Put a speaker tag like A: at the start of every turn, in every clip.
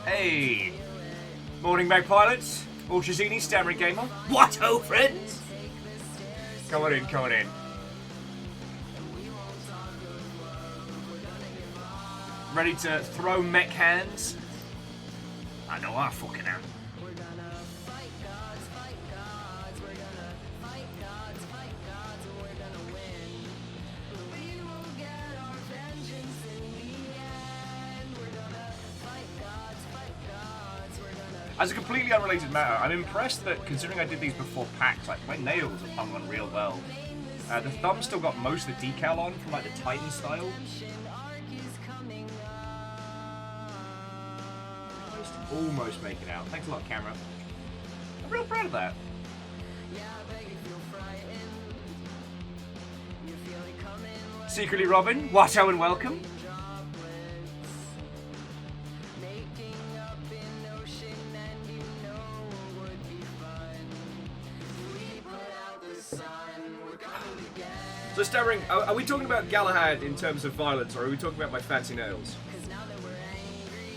A: Hey! Morning, Mag Pilots. Ultrazini, Stammering Gamer. What, oh, friends? Come on in, come on in. Ready to throw mech hands? I know I fucking am. As a completely unrelated matter, I'm impressed that, considering I did these before PAX, like, my nails have hung on real well. The thumb still got most of the decal on from, like, the Titan style. Almost make it out. Thanks a lot, camera. I'm real proud of that. Secretly Robin, Watto and welcome. So, Stammering, are we talking about Galahad in terms of violence, or are we talking about my fancy nails?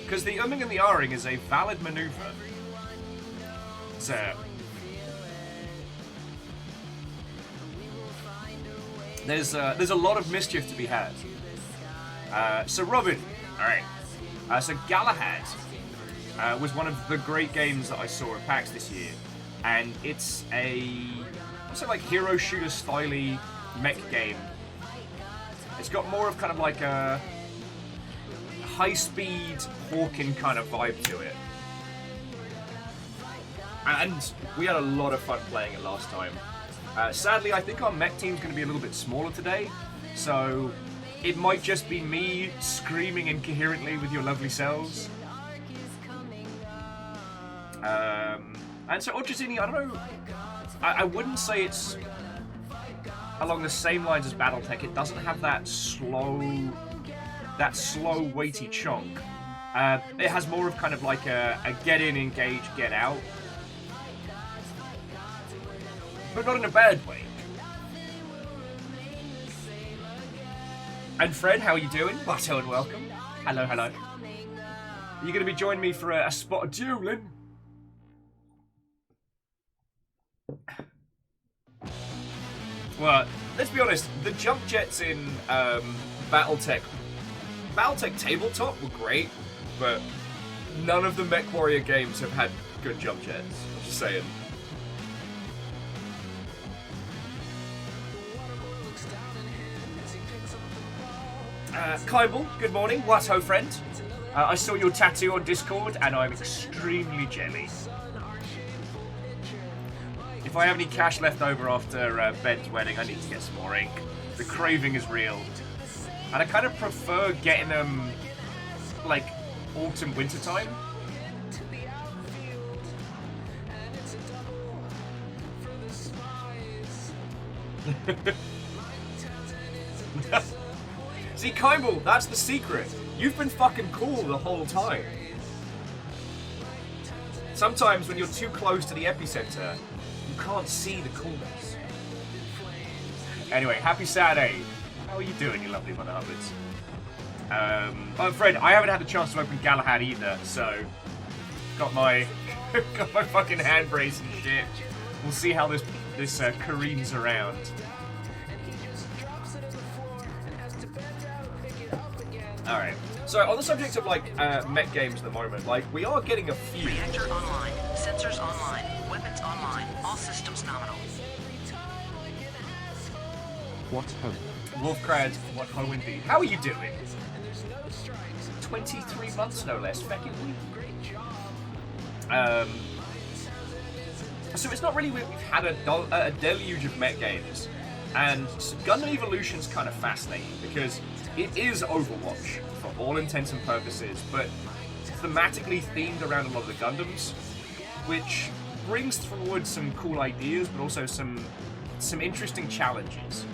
A: Because the umming and the ahhing is a valid maneuver. So, there's a lot of mischief to be had. So, Robin, alright. So, Galahad was one of the great games that I saw at PAX this year. And it's what's it, like, hero shooter styley mech game. It's got more of kind of like a high-speed Hawking kind of vibe to it. And we had a lot of fun playing it last time. Sadly, I think our mech team's going to be a little bit smaller today, so it might just be me screaming incoherently with your lovely selves. And so Ultrazini, I don't know, I wouldn't say it's along the same lines as BattleTech. It doesn't have that slow, weighty chunk. It has more of kind of like a get in, engage, get out. But not in a bad way. And Fred, how are you doing? Watto and welcome. Hello, hello. Are you going to be joining me for a spot of dueling? Well, let's be honest, the jump jets in BattleTech Tabletop were great, but none of the MechWarrior games have had good jump jets. I'm just saying. Kybal, good morning. What ho, friend? I saw your tattoo on Discord, and I'm extremely jelly. If I have any cash left over after Ben's wedding, I need to get some more ink. The craving is real. And I kind of prefer getting them, like, autumn, winter time. See, Kymble, that's the secret. You've been fucking cool the whole time. Sometimes when you're too close to the epicenter, you can't see the coolness. Anyway, happy Saturday. How are you doing, you lovely mother hubbards? Oh, Fred, I haven't had the chance to open Galahad either, so got my fucking hand brace and shit. We'll see how this careens around. All right. So on the subject of like mech games at the moment, like we are getting a few.
B: Reactor online, sensors online, weapons online, all systems nominal.
C: What ho?
A: Wolfcrad, what ho indeed. How are you doing? 23 months no less, feckin' week. So it's not really we've had a deluge of mech games, and Gundam Evolution's kind of fascinating because it is Overwatch for all intents and purposes, but thematically themed around a lot of the Gundams, which brings forward some cool ideas, but also some interesting challenges.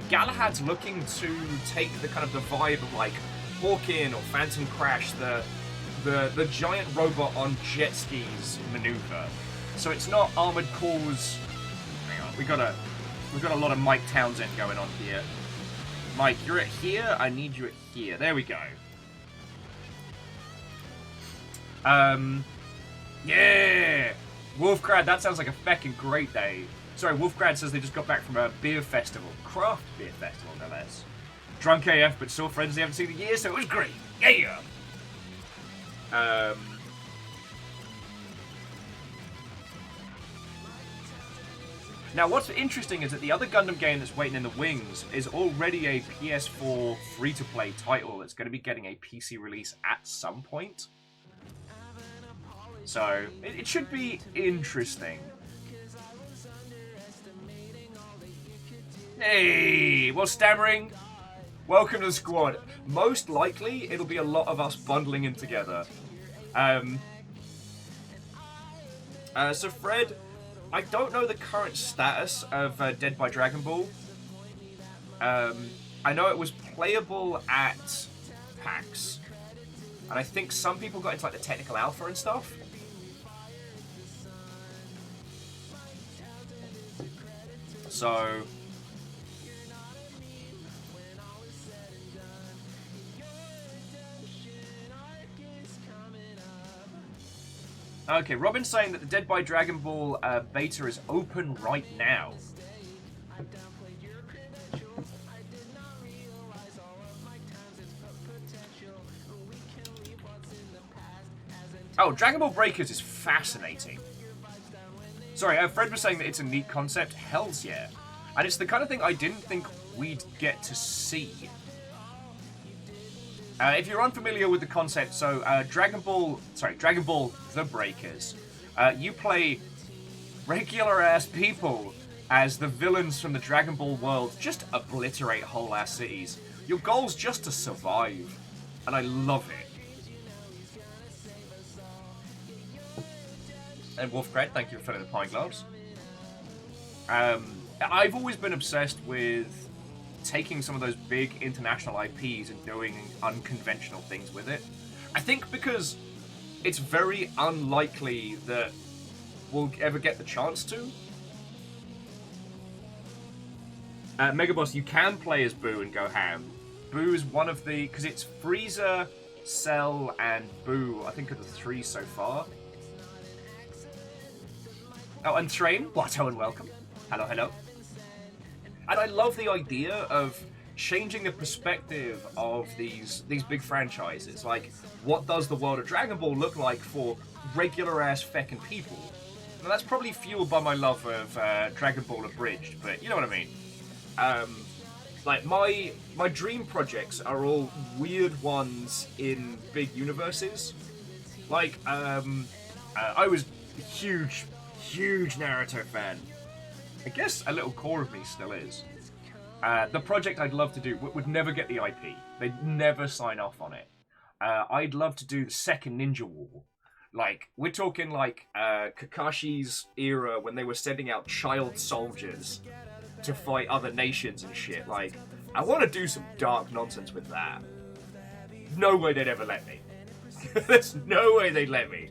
A: Galahad's looking to take the kind of the vibe of like Hawking or Phantom Crash, the giant robot on jet skis maneuver. So it's not Armored Core's. Hang on, we got a lot of Mike Townsend going on here. Mike, you're at here. I need you at here. There we go. Yeah! Wolfgrad, that sounds like a feckin' great day. Sorry, Wolfgrad says they just got back from a beer festival. Craft beer festival, no less. Drunk AF, but still friends they haven't seen in years, so it was great. Yeah! Now, what's interesting is that the other Gundam game that's waiting in the wings is already a PS4 free-to-play title that's going to be getting a PC release at some point. So, it should be interesting. Hey, what's stammering? Welcome to the squad. Most likely, it'll be a lot of us bundling in together. So Fred, I don't know the current status of Dead by Dragon Ball. I know it was playable at PAX, and I think some people got into like the technical alpha and stuff. So okay, Robin's saying that the Dead by Dragon Ball beta is open right now. Oh, Dragon Ball Breakers is fascinating. Sorry, Fred was saying that it's a neat concept. Hells yeah. And it's the kind of thing I didn't think we'd get to see. If you're unfamiliar with the concept, so Dragon Ball The Breakers, you play regular-ass people as the villains from the Dragon Ball world, just obliterate whole-ass cities. Your goal's just to survive, and I love it. And Wolfgred, thank you for filling the pint glass. I've always been obsessed with taking some of those big international IPs and doing unconventional things with it. I think because it's very unlikely that we'll ever get the chance to. Megaboss, you can play as Boo and go ham. Boo is one of the... because it's Frieza, Cell, and Boo, I think are the three so far. Oh, and Train, Watto and welcome. Hello, hello. And I love the idea of changing the perspective of these big franchises. Like, what does the world of Dragon Ball look like for regular-ass feckin' people? Now, that's probably fueled by my love of Dragon Ball Abridged, but you know what I mean. Like, my dream projects are all weird ones in big universes. Like, I was a huge Naruto fan. I guess a little core of me still is. The project I'd love to do would never get the IP. They'd never sign off on it. I'd love to do the second Ninja War. Like, we're talking like Kakashi's era when they were sending out child soldiers to fight other nations and shit. Like, I want to do some dark nonsense with that. No way they'd ever let me. There's no way they'd let me.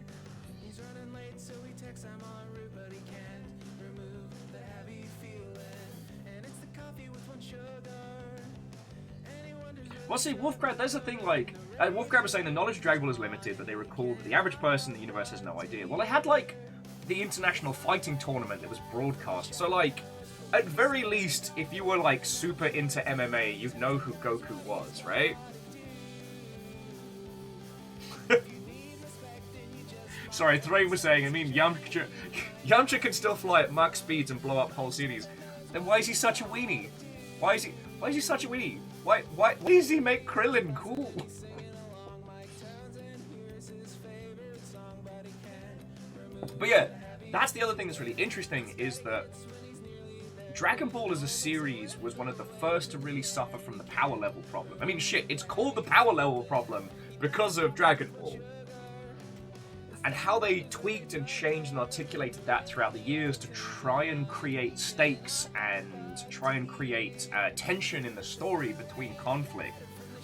A: Well, see, Wolfgrad, there's a thing like... Wolfgrad was saying the knowledge of Dragon Ball is limited, but they recall that the average person in the universe has no idea. Well, they had, like, the International Fighting Tournament that was broadcast. So, like, at very least, if you were, like, super into MMA, you'd know who Goku was, right? Sorry, Thrain was saying, I mean, Yamcha can still fly at max speeds and blow up whole cities. Then why is he such a weenie? Why is he such a weenie? Why does he make Krillin cool? But yeah, that's the other thing that's really interesting is that Dragon Ball as a series was one of the first to really suffer from the power level problem. I mean, shit, it's called the power level problem because of Dragon Ball. And how they tweaked and changed and articulated that throughout the years to try and create stakes and try and create tension in the story between conflict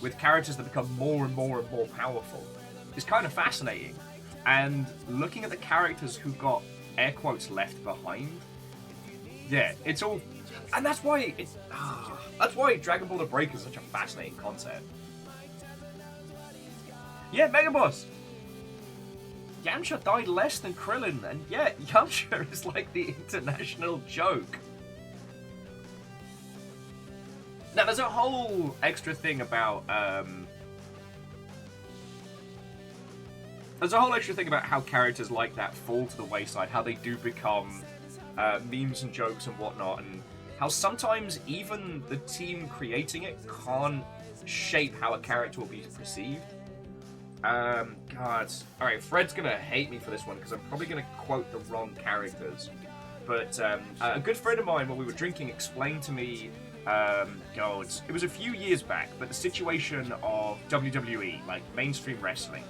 A: with characters that become more and more and more powerful is kind of fascinating. And looking at the characters who got, air quotes, left behind, yeah, it's all... And that's why Dragon Ball The Break is such a fascinating concept. Yeah, Mega Boss! Yamcha died less than Krillin, and yet Yamcha is like the international joke. Now, there's a whole extra thing about how characters like that fall to the wayside, how they do become memes and jokes and whatnot, and how sometimes even the team creating it can't shape how a character will be perceived. God. Alright, Fred's gonna hate me for this one because I'm probably gonna quote the wrong characters. But a good friend of mine, when we were drinking, explained to me, God, it was a few years back, but the situation of WWE, like mainstream wrestling,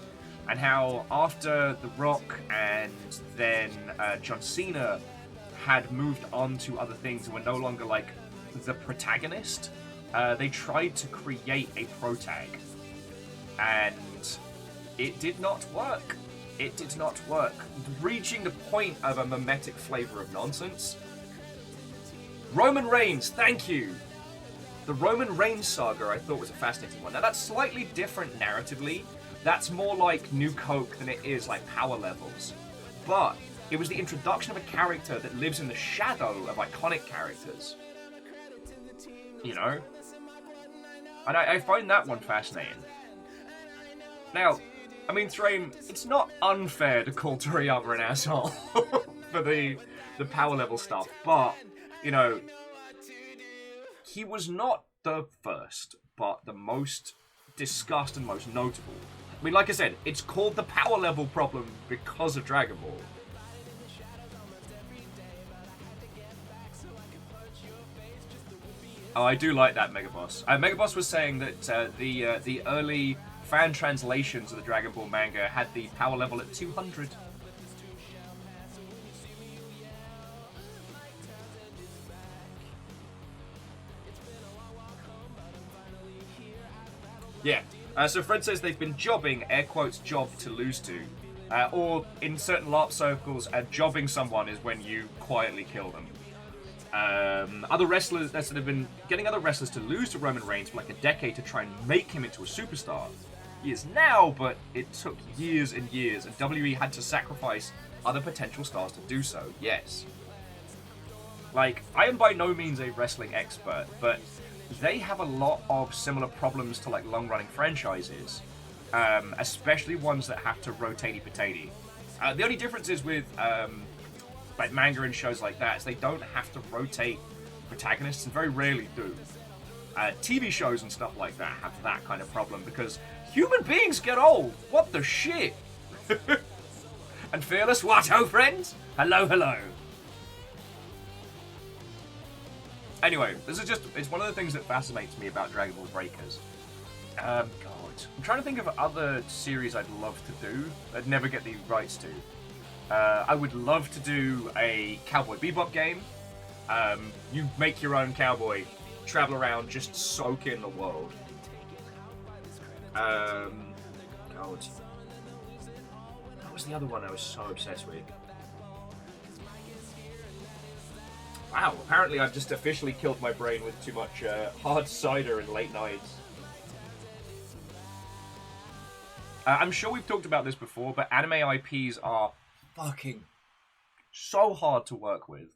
A: and how after The Rock and then John Cena had moved on to other things and were no longer like the protagonist, they tried to create a protag, and it did not work. It did not work. Reaching the point of a mimetic flavor of nonsense. Roman Reigns, thank you! The Roman Reigns saga I thought was a fascinating one. Now that's slightly different narratively. That's more like New Coke than it is like Power Levels. But it was the introduction of a character that lives in the shadow of iconic characters. You know? And I find that one fascinating. Now, I mean, Thrain, it's not unfair to call Toriyama an asshole for the power level stuff, but, you know, he was not the first, but the most discussed and most notable. I mean, like I said, it's called the power level problem because of Dragon Ball. Oh, I do like that, Megaboss. Megaboss was saying that the early fan translations of the Dragon Ball manga had the power level at 200. Yeah. So Fred says they've been jobbing, air quotes, job to lose to. Or in certain LARP circles, jobbing someone is when you quietly kill them. Other wrestlers, that have been getting other wrestlers to lose to Roman Reigns for like a decade to try and make him into a superstar. He is now, but it took years and years, and WWE had to sacrifice other potential stars to do so, yes. Like, I am by no means a wrestling expert, but they have a lot of similar problems to like long-running franchises, especially ones that have to rotatey-potatey. The only difference is with like manga and shows like that is they don't have to rotate protagonists, and very rarely do. TV shows and stuff like that have that kind of problem because human beings get old. What the shit? And Fearless, what ho friends? Hello, hello. Anyway, this is just, it's one of the things that fascinates me about Dragon Ball Breakers. God, I'm trying to think of other series I'd love to do. I'd never get the rights to. I would love to do a Cowboy Bebop game. You make your own cowboy, travel around, just soak in the world. God. That was the other one I was so obsessed with. Wow, apparently I've just officially killed my brain with too much hard cider and late nights. I'm sure we've talked about this before, but anime IPs are fucking so hard to work with.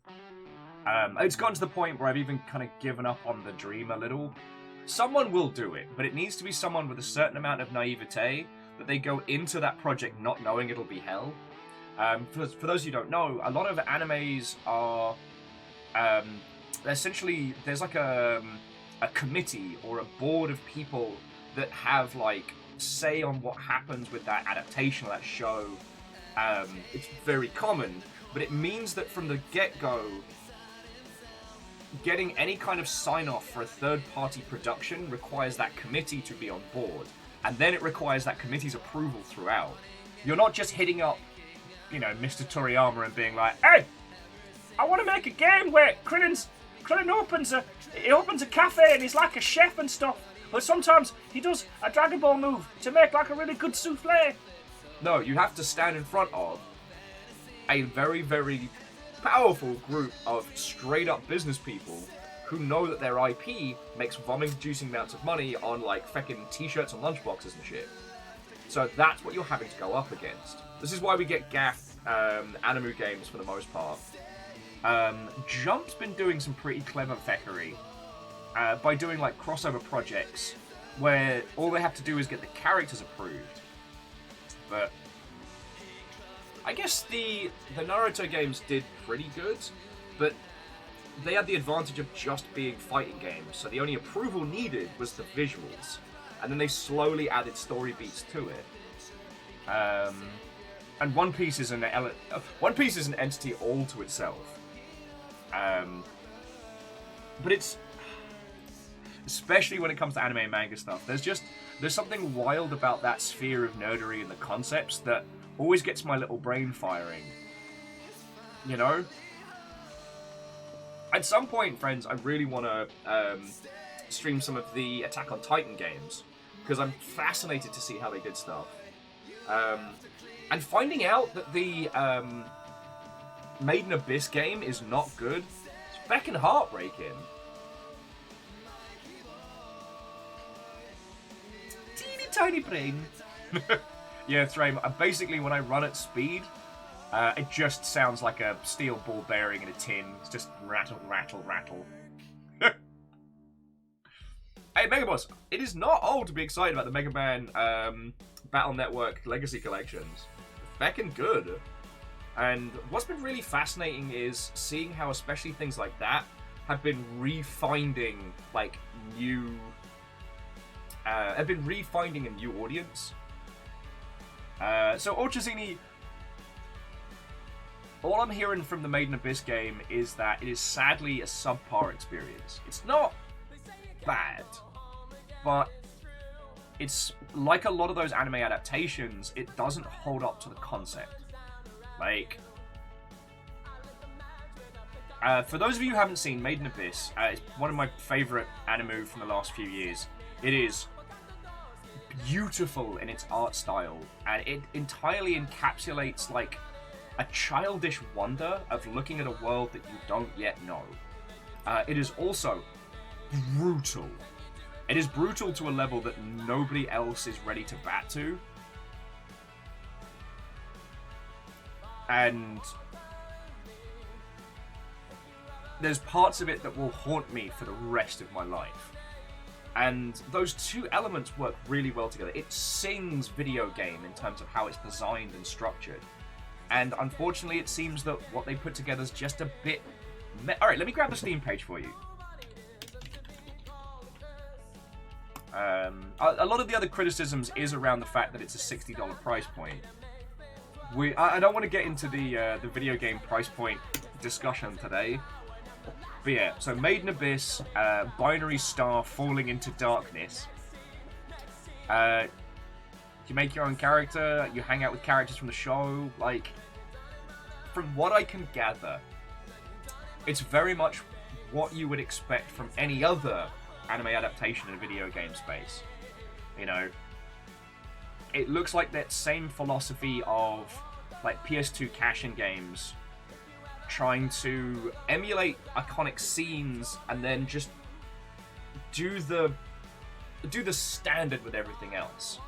A: It's gotten to the point where I've even kind of given up on the dream a little. Someone will do it, but it needs to be someone with a certain amount of naivete that they go into that project not knowing it'll be hell. For those who don't know, a lot of animes are essentially, there's like a committee or a board of people that have like say on what happens with that adaptation of that show. It's very common, but it means that from the get-go, getting any kind of sign-off for a third-party production requires that committee to be on board, and then it requires that committee's approval throughout. You're not just hitting up, you know, Mr. Toriyama and being like, "Hey, I want to make a game where Krillin opens a cafe and he's like a chef and stuff, but sometimes he does a Dragon Ball move to make like a really good souffle." No, you have to stand in front of a very, very powerful group of straight-up business people who know that their IP makes vomit-inducing amounts of money on, like, feckin' t-shirts and lunchboxes and shit. So that's what you're having to go up against. This is why we get gaff anime games for the most part. Jump's been doing some pretty clever feckery by doing like crossover projects where all they have to do is get the characters approved. But I guess the Naruto games did pretty good, but they had the advantage of just being fighting games, so the only approval needed was the visuals. And then they slowly added story beats to it. And One Piece is an entity all to itself. But it's, especially when it comes to anime and manga stuff, there's something wild about that sphere of nerdery and the concepts that always gets my little brain firing. You know? At some point, friends, I really want to stream some of the Attack on Titan games, because I'm fascinated to see how they did stuff. And finding out that the Made in Abyss game is not good, it's feckin' heartbreaking. Teeny tiny brain. Yeah, Thrame, basically when I run at speed, it just sounds like a steel ball bearing in a tin. It's just rattle, rattle, rattle. Hey, Megaboss, it is not old to be excited about the Mega Man Battle Network Legacy Collections. Feckin' good. And what's been really fascinating is seeing how especially things like that have been refinding, like, new... have been refinding a new audience. So, Ultrazini... All I'm hearing from the Made in Abyss game is that it is sadly a subpar experience. It's not bad, but it's like a lot of those anime adaptations, it doesn't hold up to the concept. Like, for those of you who haven't seen Made in Abyss, it's one of my favourite anime from the last few years. It is beautiful in its art style, and it entirely encapsulates, like, a childish wonder of looking at a world that you don't yet know. It is also brutal. It is brutal to a level that nobody else is ready to bat to. And there's parts of it that will haunt me for the rest of my life. And those two elements work really well together. It sings video game in terms of how it's designed and structured. And unfortunately, it seems that what they put together is just a bit... Alright, let me grab the Steam page for you. A lot of the other criticisms is around the fact that it's a $60 price point. I don't want to get into the video game price point discussion today. But yeah, so Made in Abyss, binary star falling into darkness. You make your own character, you hang out with characters from the show. Like, from what I can gather, it's very much what you would expect from any other anime adaptation in a video game space. You know, it looks like that same philosophy of, like, PS2 cash-in games trying to emulate iconic scenes and then just do the standard with everything else.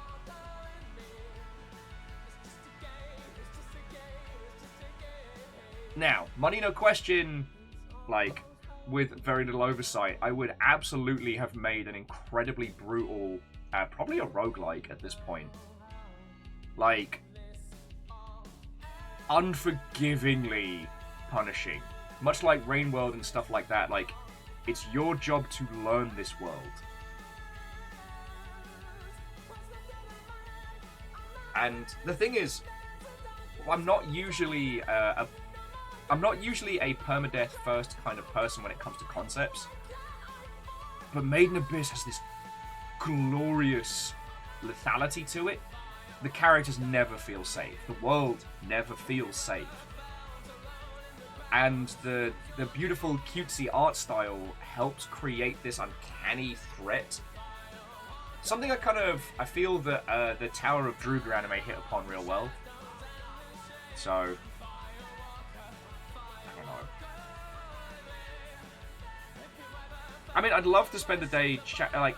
A: Now, money no question, like, with very little oversight, I would absolutely have made an incredibly brutal, probably a roguelike at this point. Like, unforgivingly punishing. Much like Rain World and stuff like that, like, it's your job to learn this world. And the thing is, I'm not usually a permadeath first kind of person when it comes to concepts, but Made in Abyss has this glorious lethality to it. The characters never feel safe. The world never feels safe. And the beautiful cutesy art style helps create this uncanny threat. Something I feel that the Tower of Druga anime hit upon real well. So, I don't know. I mean, I'd love to spend a day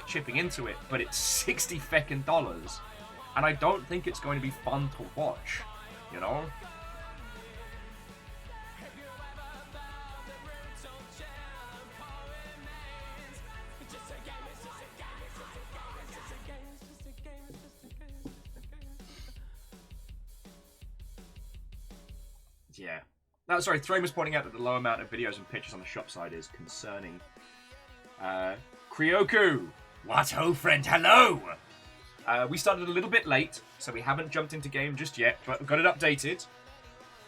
A: chipping into it, but it's $60 feckin'. and I don't think it's going to be fun to watch, you know? Yeah. No, sorry, Thrame was pointing out that the low amount of videos and pictures on the shop side is concerning. Kryoku! What ho, friend, hello! We started a little bit late, so we haven't jumped into game just yet, but we've got it updated.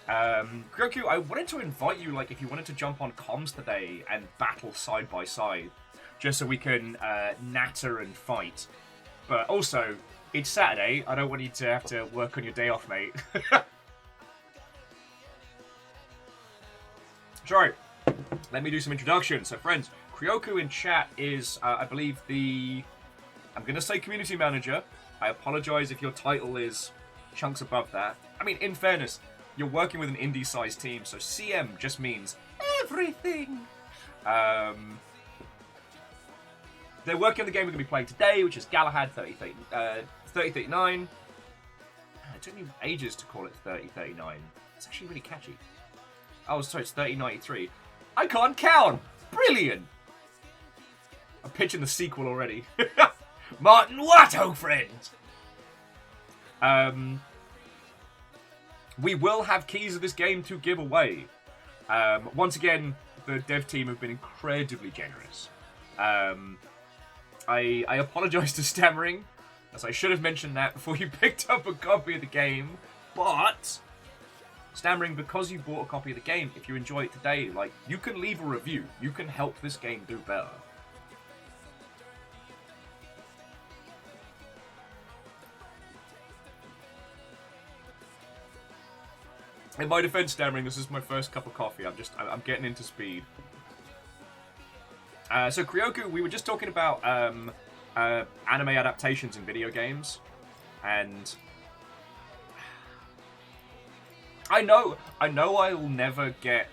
A: Kryoku, I wanted to invite you, like, if you wanted to jump on comms today and battle side by side, just so we can natter and fight. But also, it's Saturday, I don't want you to have to work on your day off, mate. Sorry, let me do some introductions. So, friends, Kryoku in chat is, I believe, I'm going to say community manager. I apologize if your title is chunks above that. I mean, in fairness, you're working with an indie-sized team, so CM just means everything. They're working on the game we're going to be playing today, which is Galahad 3039. It took me ages to call it 3039. It's actually really catchy. Oh, sorry, it's 3093. I can't count! Brilliant! I'm pitching the sequel already. Martin Watto, friend! We will have keys of this game to give away. Once again, the dev team have been incredibly generous. I apologise to Stammering, as I should have mentioned that before you picked up a copy of the game, but... Stammering, because you bought a copy of the game, if you enjoy it today, like, you can leave a review. You can help this game do better. In my defense, Stammering, this is my first cup of coffee. I'm getting into speed. So, Kryoku, we were just talking about anime adaptations in video games, and... I know I'll never get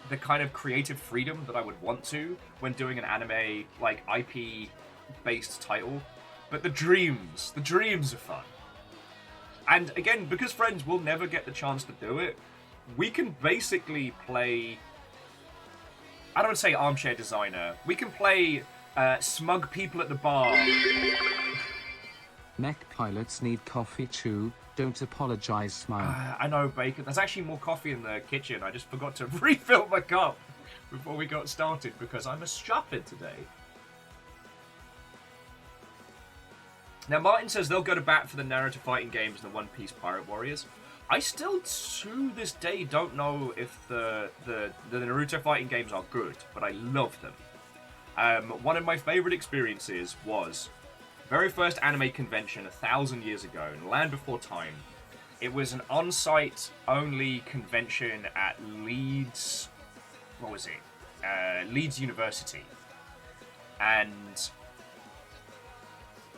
A: the kind of creative freedom that I would want to when doing an anime, like, IP-based title, but the dreams are fun. And again, because friends will never get the chance to do it, we can basically play, I don't want to say armchair designer, we can play smug people at the bar.
C: Mech pilots need coffee too. Don't apologize, smile.
A: I know, Bacon. There's actually more coffee in the kitchen. I just forgot to refill my cup before we got started because I'm a stupid today. Now, Martin says they'll go to bat for the narrative fighting games and the One Piece Pirate Warriors. I still, to this day, don't know if the Naruto fighting games are good, but I love them. One of my favorite experiences was very first anime convention 1,000 years ago in Land Before Time. It was an on-site only convention at Leeds. What was it? Leeds University. And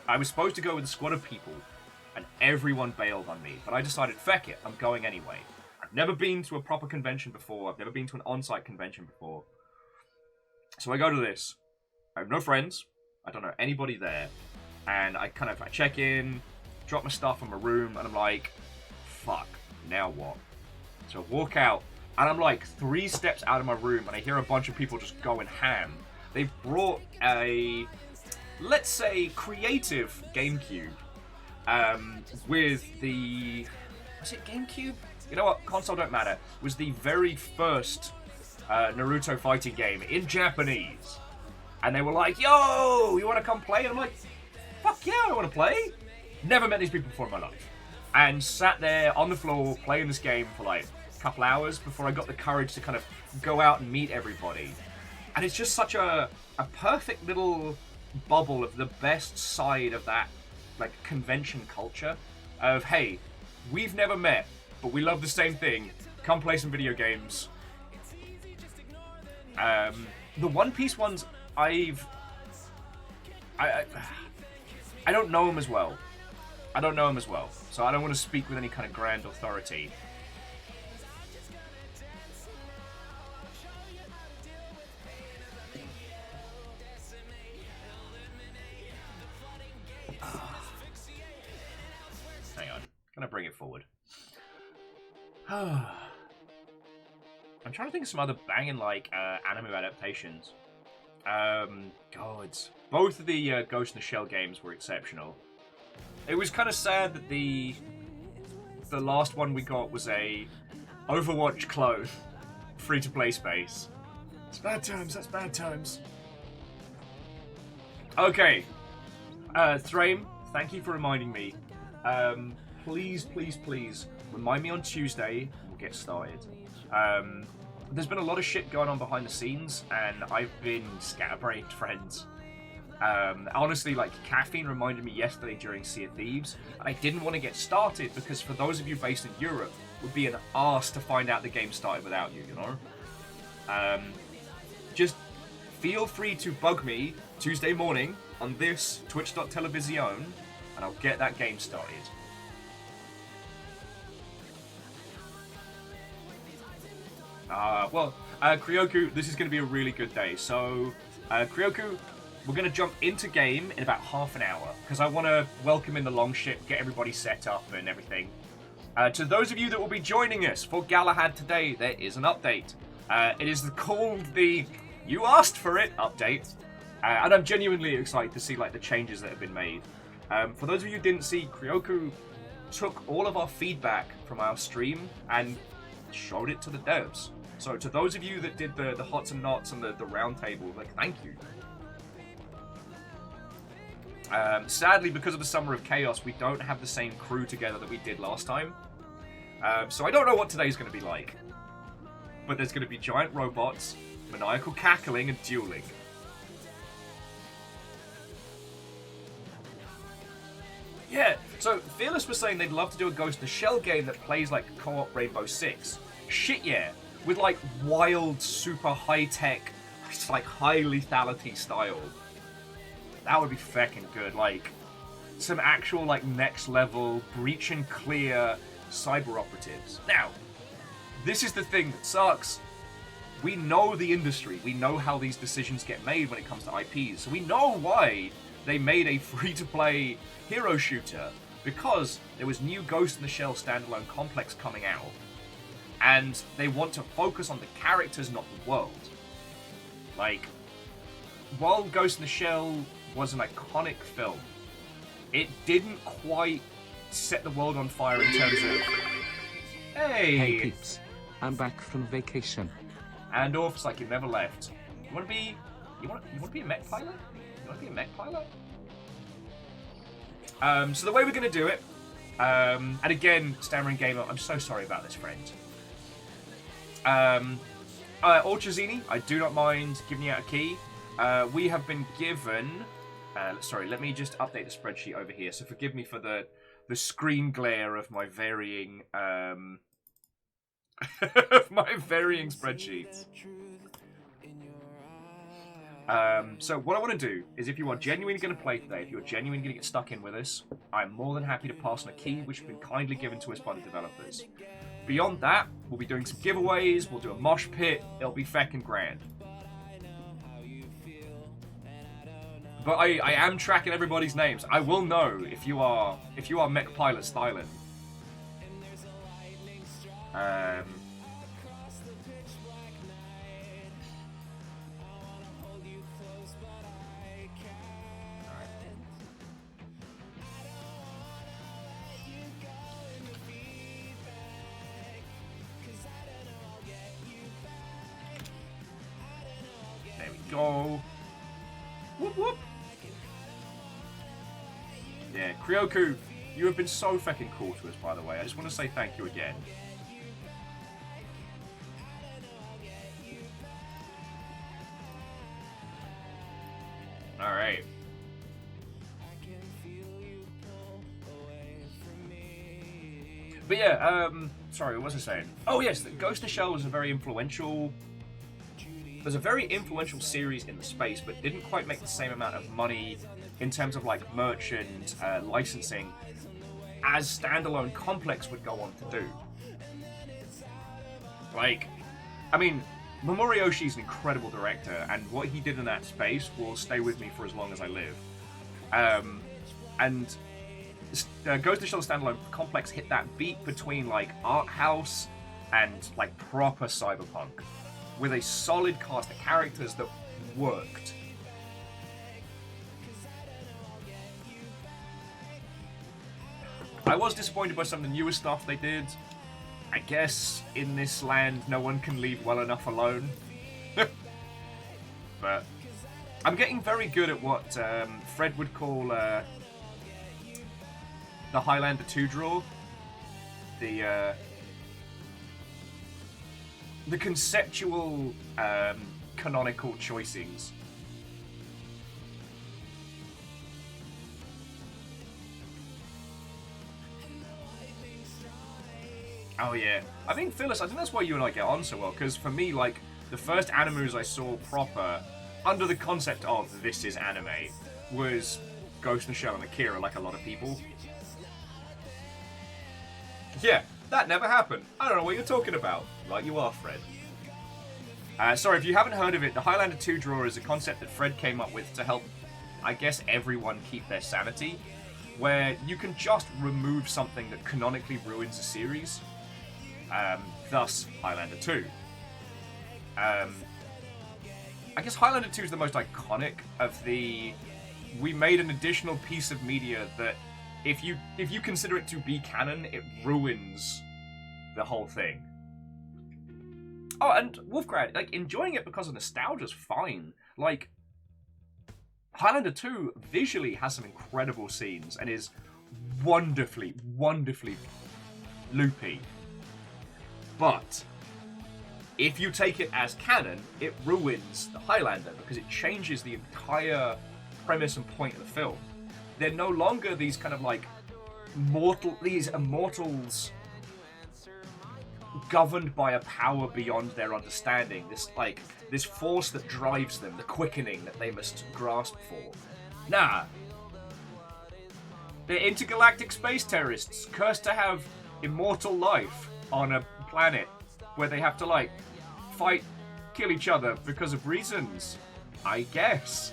A: I was supposed to go with a squad of people, and everyone bailed on me. But I decided, feck it, I'm going anyway. I've never been to a proper convention before. I've never been to an on-site convention before. So I go to this. I have no friends. I don't know anybody there. And I check in, drop my stuff in my room, and I'm like, fuck, now what? So I walk out, and I'm like 3 steps out of my room, and I hear a bunch of people just going ham. They've brought a, let's say, creative GameCube, with the, was it GameCube? You know what, console don't matter. It was the very first Naruto fighting game in Japanese. And they were like, yo, you want to come play? And I'm like, fuck yeah, I want to play. Never met these people before in my life. And sat there on the floor playing this game for like a couple hours before I got the courage to kind of go out and meet everybody. And it's just such a perfect little bubble of the best side of that like convention culture of, hey, we've never met, but we love the same thing. Come play some video games. The One Piece ones, I don't know him as well. So I don't want to speak with any kind of grand authority. forward. I'm trying to think of some other banging, like, anime adaptations. God, both of the Ghost in the Shell games were exceptional. It was kind of sad that the last one we got was a Overwatch clone, free-to-play space. It's bad times, that's bad times. Okay, Thrame, thank you for reminding me. Please, please, please, remind me on Tuesday, and we'll get started. There's been a lot of shit going on behind the scenes, and I've been scatterbrained, friends. Honestly, like, caffeine reminded me yesterday during Sea of Thieves, and I didn't want to get started because for those of you based in Europe, it would be an arse to find out the game started without you, you know? Just feel free to bug me Tuesday morning on this twitch.television, and I'll get that game started. Kryoku, this is going to be a really good day. So, Kryoku, we're going to jump into game in about half an hour, because I want to welcome in the longship, get everybody set up and everything. To those of you that will be joining us for Galahad today, there is an update. It is called the You Asked For It update, and I'm genuinely excited to see like the changes that have been made. For those of you who didn't see, Kryoku took all of our feedback from our stream and showed it to the devs. So to those of you that did the hots and knots and the round table, like, thank you. Sadly, because of the Summer of Chaos, we don't have the same crew together that we did last time. So I don't know what today's going to be like. But there's going to be giant robots, maniacal cackling, and dueling. Yeah, so Fearless was saying they'd love to do a Ghost in the Shell game that plays like co-op Rainbow Six. Shit yeah, with like wild, super high-tech, like high lethality style. That would be feckin' good, like some actual like next level, breach and clear cyber operatives. Now, this is the thing that sucks. We know the industry, we know how these decisions get made when it comes to IPs, so we know why they made a free-to-play hero shooter, because there was new Ghost in the Shell standalone complex coming out, and they want to focus on the characters, not the world. Like, while Ghost in the Shell was an iconic film, it didn't quite set the world on fire in terms of,
C: Hey peeps, I'm back from vacation.
A: And Orf's like, you never left. You want to be a mech pilot? You want to be a mech pilot? So the way we're going to do it, and again, Stammering Gamer, I'm so sorry about this, friend. Orchazini, I do not mind giving you out a key. We have been given... sorry, let me just update the spreadsheet over here. So forgive me for the screen glare of my varying... of my varying spreadsheets. So what I want to do is, if you are genuinely going to play today, if you're genuinely going to get stuck in with us, I'm more than happy to pass on a key which has been kindly given to us by the developers. Beyond that, we'll be doing some giveaways, we'll do a mosh pit, it'll be feckin' grand. But I am tracking everybody's names. I will know if you are mech pilot styling. There we go. Whoop whoop. Yeah, Kryoku, you have been so fucking cool to us, by the way. I just want to say thank you again. Alright. But yeah, sorry, what was I saying? Oh yes, Ghost in the Shell was a very influential... There's a very influential series in the space, but didn't quite make the same amount of money in terms of like merch and licensing as standalone Complex would go on to do. Like, I mean, Mamoru Oshii's an incredible director, and what he did in that space will stay with me for as long as I live. And Ghost in the Shell standalone complex hit that beat between like art house and like proper cyberpunk, with a solid cast of characters that worked. I was disappointed by some of the newer stuff they did. I guess in this land, no one can leave well enough alone. But I'm getting very good at what Fred would call the Highlander 2 draw. The conceptual canonical choicings. Oh yeah, I think Phyllis, I think that's why you and I get on so well, because for me, like, the first animes I saw proper, under the concept of this is anime, was Ghost in the Shell and Akira, like a lot of people. Yeah, that never happened. I don't know what you're talking about. Right you are, Fred. Sorry, if you haven't heard of it, the Highlander 2 draw is a concept that Fred came up with to help, I guess, everyone keep their sanity, where you can just remove something that canonically ruins a series. Thus, Highlander 2. I guess Highlander 2 is the most iconic of the... We made an additional piece of media that, if you consider it to be canon, it ruins the whole thing. Oh, and Wolfgrad, like, enjoying it because of nostalgia is fine. Like, Highlander 2 visually has some incredible scenes and is wonderfully, wonderfully loopy. But if you take it as canon, it ruins the Highlander because it changes the entire premise and point of the film. They're no longer these kind of like these immortals governed by a power beyond their understanding. This force that drives them, the quickening that they must grasp for. Nah. They're intergalactic space terrorists, cursed to have immortal life on a planet where they have to, like, kill each other because of reasons. I guess.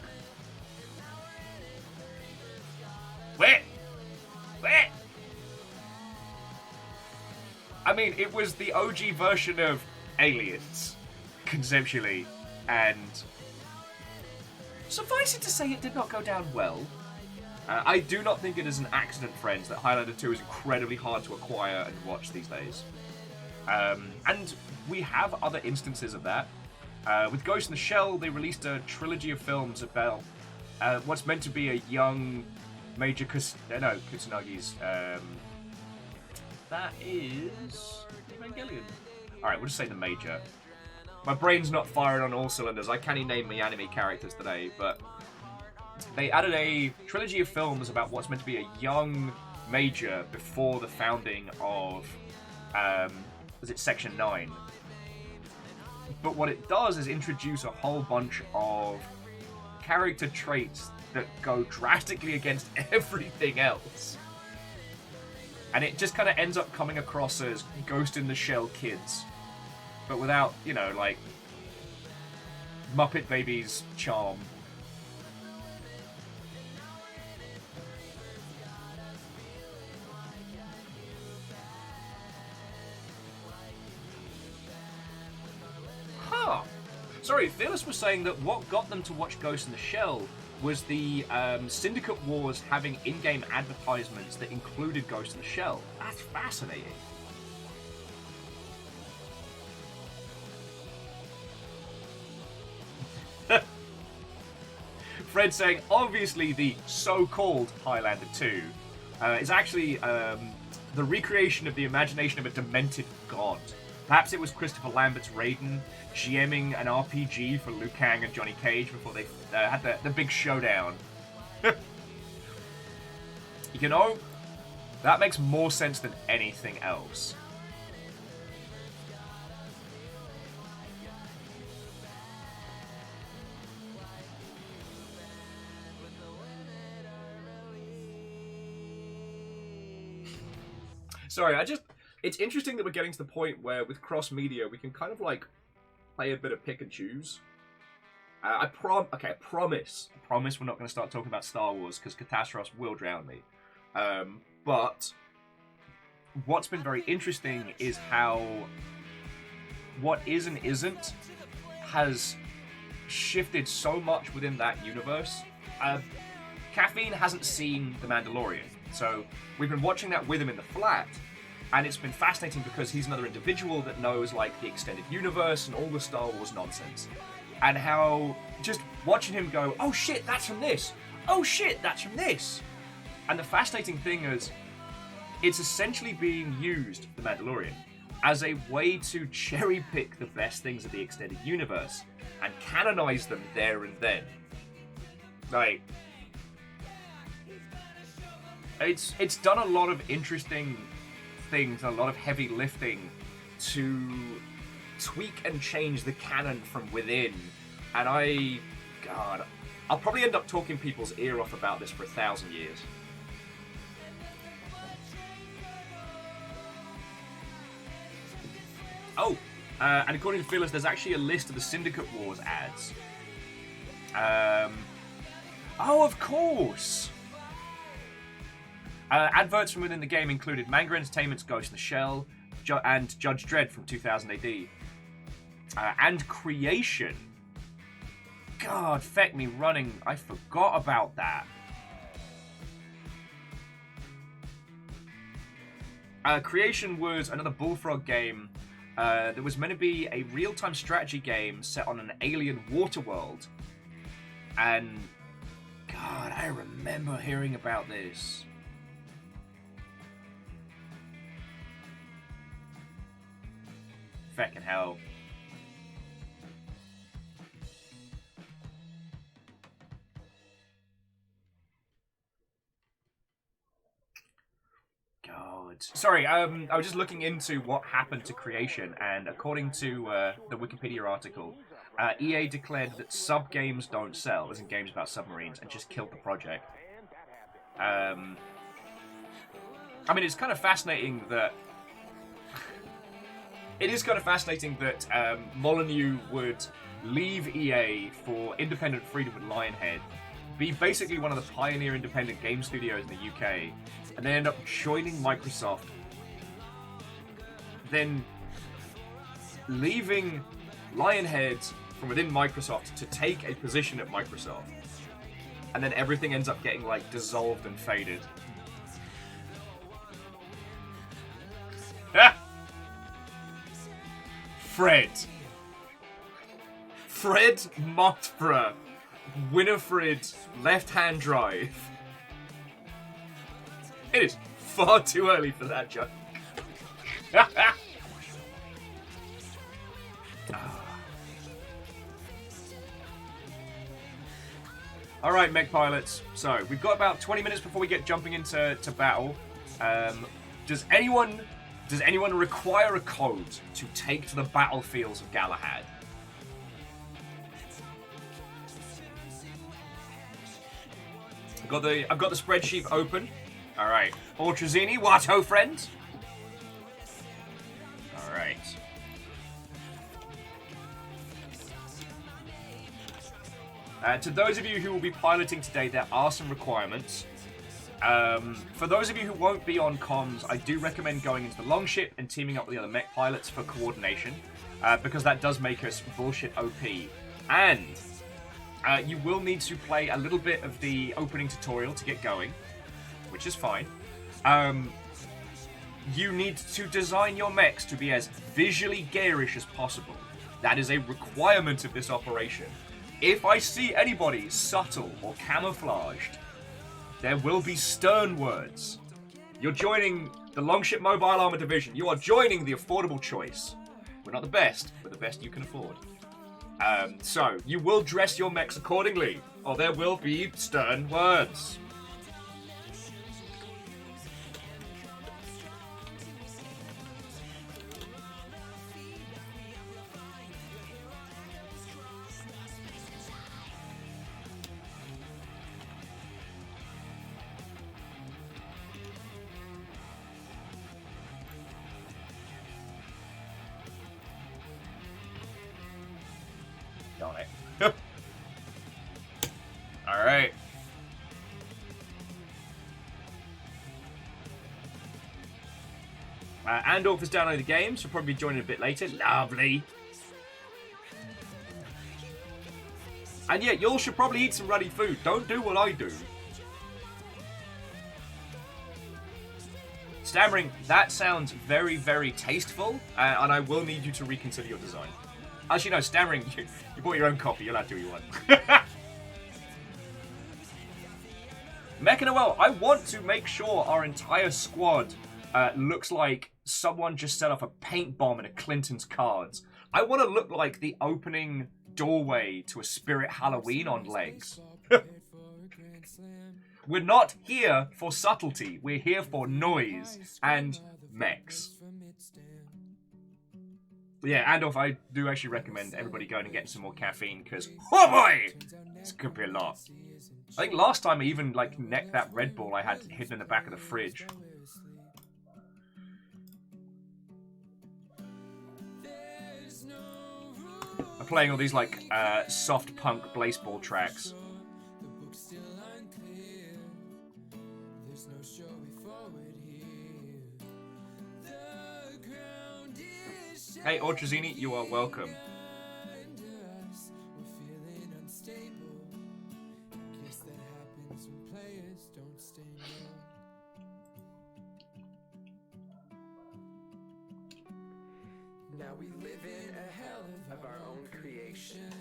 A: Wait! I mean, it was the OG version of Aliens, conceptually, and suffice it to say it did not go down well. I do not think it is an accident, friends, that Highlander 2 is incredibly hard to acquire and watch these days. And we have other instances of that. With Ghost in the Shell, they released a trilogy of films about what's meant to be a young Major Kusanagi's... that is... Evangelion. Alright, we'll just say the Major. My brain's not firing on all cylinders. I can't even name my anime characters today, but... They added a trilogy of films about what's meant to be a young Major before the founding of... was it Section 9? But what it does is introduce a whole bunch of character traits that go drastically against everything else. And it just kind of ends up coming across as Ghost in the Shell kids. But without, you know, like, Muppet Babies charm. Huh. Sorry, Phyllis was saying that what got them to watch Ghost in the Shell was the Syndicate Wars having in-game advertisements that included Ghost in the Shell. That's fascinating. Fred saying, obviously the so-called Highlander 2 is actually the recreation of the imagination of a demented god. Perhaps it was Christopher Lambert's Raiden GMing an RPG for Liu Kang and Johnny Cage before they had the big showdown. You know, that makes more sense than anything else. Sorry, it's interesting that we're getting to the point where with cross-media we can kind of like play a bit of pick and choose. I promise we're not going to start talking about Star Wars because Catastrophe will drown me. But what's been very interesting is how what is and isn't has shifted so much within that universe. Caffeine hasn't seen The Mandalorian, so we've been watching that with him in the flat, and it's been fascinating because he's another individual that knows like the extended universe and all the Star Wars nonsense, and how just watching him go, oh shit, that's from this, oh shit, that's from this. And the fascinating thing is, it's essentially being used, The Mandalorian, as a way to cherry pick the best things of the extended universe and canonize them there and then. Like, it's done a lot of interesting things, a lot of heavy lifting to tweak and change the canon from within. And I'll probably end up talking people's ear off about this for 1,000 years. Oh, and according to Phyllis, there's actually a list of the Syndicate Wars ads. Oh, of course! Adverts from within the game included Manga Entertainment's Ghost in the Shell and Judge Dredd from 2000 AD. And Creation. God, feck me running. I forgot about that. Creation was another Bullfrog game that was meant to be a real-time strategy game set on an alien water world. And, God, I remember hearing about this. Feckin' hell. God. Sorry, I was just looking into what happened to Creation, and according to the Wikipedia article, EA declared that sub-games don't sell, as in games about submarines, and just killed the project. I mean, it's kind of fascinating that... It is kind of fascinating that Molyneux would leave EA for independent freedom with Lionhead, be basically one of the pioneer independent game studios in the UK, and then end up joining Microsoft, then leaving Lionhead from within Microsoft to take a position at Microsoft, and then everything ends up getting like dissolved and faded. Ah! Fred Mottborough, Winifred left-hand drive. It is far too early for that joke. Alright, mech pilots. So, we've got about 20 minutes before we get jumping into battle. Does anyone require a code to take to the battlefields of Galahad? I've got the spreadsheet open. Alright. Ortrazini, what ho, friend? Alright. To those of you who will be piloting today, there are some requirements. For those of you who won't be on comms, I do recommend going into the longship and teaming up with the other mech pilots for coordination, because that does make us bullshit OP. And you will need to play a little bit of the opening tutorial to get going, which is fine. You need to design your mechs to be as visually garish as possible. That is a requirement of this operation. If I see anybody subtle or camouflaged, there will be stern words. You're joining the Longship Mobile Armor Division. You are joining the affordable choice. We're not the best, we're the best you can afford. So, you will dress your mechs accordingly, or there will be stern words. Darn it. Alright. Andorf has downloaded the game, so probably joining a bit later. Lovely. And yeah, y'all should probably eat some ruddy food. Don't do what I do. Stammering, that sounds very, very tasteful, and I will need you to reconsider your design. Actually, no, Stammering, you bought your own coffee. You're allowed to do what you want. Mech I want to make sure our entire squad looks like someone just set off a paint bomb in a Clinton's cards. I want to look like the opening doorway to a Spirit Halloween on legs. We're not here for subtlety. We're here for noise and mechs. Yeah, Andorf, I do actually recommend everybody going and getting some more caffeine, because, oh boy, this could be a lot. I think last time I even, like, necked that Red Bull I had hidden in the back of the fridge. I'm playing all these, like, soft punk baseball tracks. Hey, Ortrazini, you are welcome.
D: Now we live in a hell of our own creation.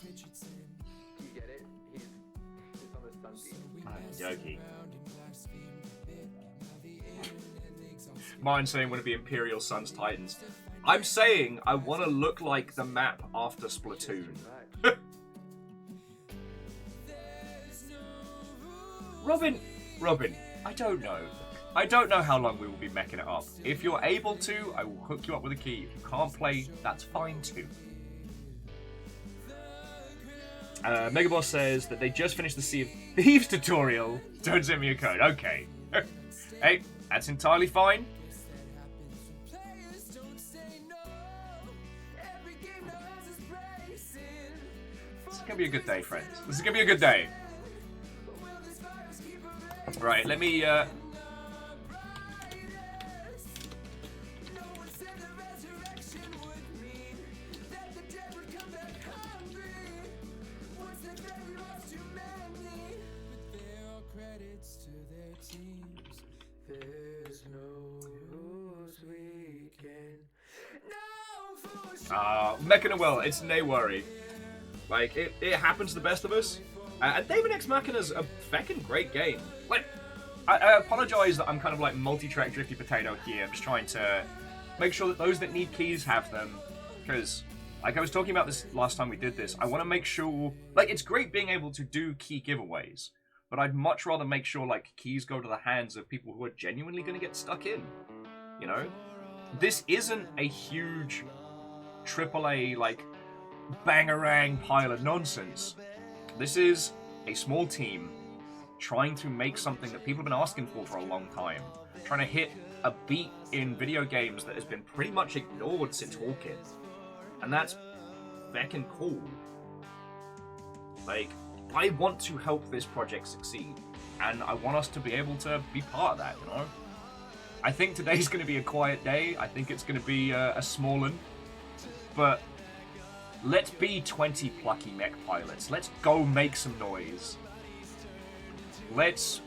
D: You get it? He's on the sun beam.
A: I'm joking. Mine saying, want to be Imperial Suns Titans. I'm saying I want to look like the map after Splatoon. Robin, I don't know. I don't know how long we will be meching it up. If you're able to, I will hook you up with a key. If you can't play, that's fine too. Megaboss says that they just finished the Sea of Thieves tutorial. Don't send me a code. Okay. Hey, that's entirely fine. This is gonna be a good day, friends. This is gonna be a good day. Right, let me, Mechanawell, it's no worry. Like, it happens to the best of us. And David X Machina's a feckin' great game. Like, I apologise that I'm kind of like multi-track drifty potato here. I'm just trying to make sure that those that need keys have them. Because, like I was talking about this last time we did this, I want to make sure... Like, it's great being able to do key giveaways. But I'd much rather make sure, like, keys go to the hands of people who are genuinely going to get stuck in. You know? This isn't a huge AAA, like, bangarang pile of nonsense. This is a small team trying to make something that people have been asking for a long time. Trying to hit a beat in video games that has been pretty much ignored since Hawkins. And that's feckin' cool. Like, I want to help this project succeed. And I want us to be able to be part of that, you know? I think today's going to be a quiet day. I think it's going to be a small one. But let's be 20 plucky mech pilots. Let's go make some noise. Let's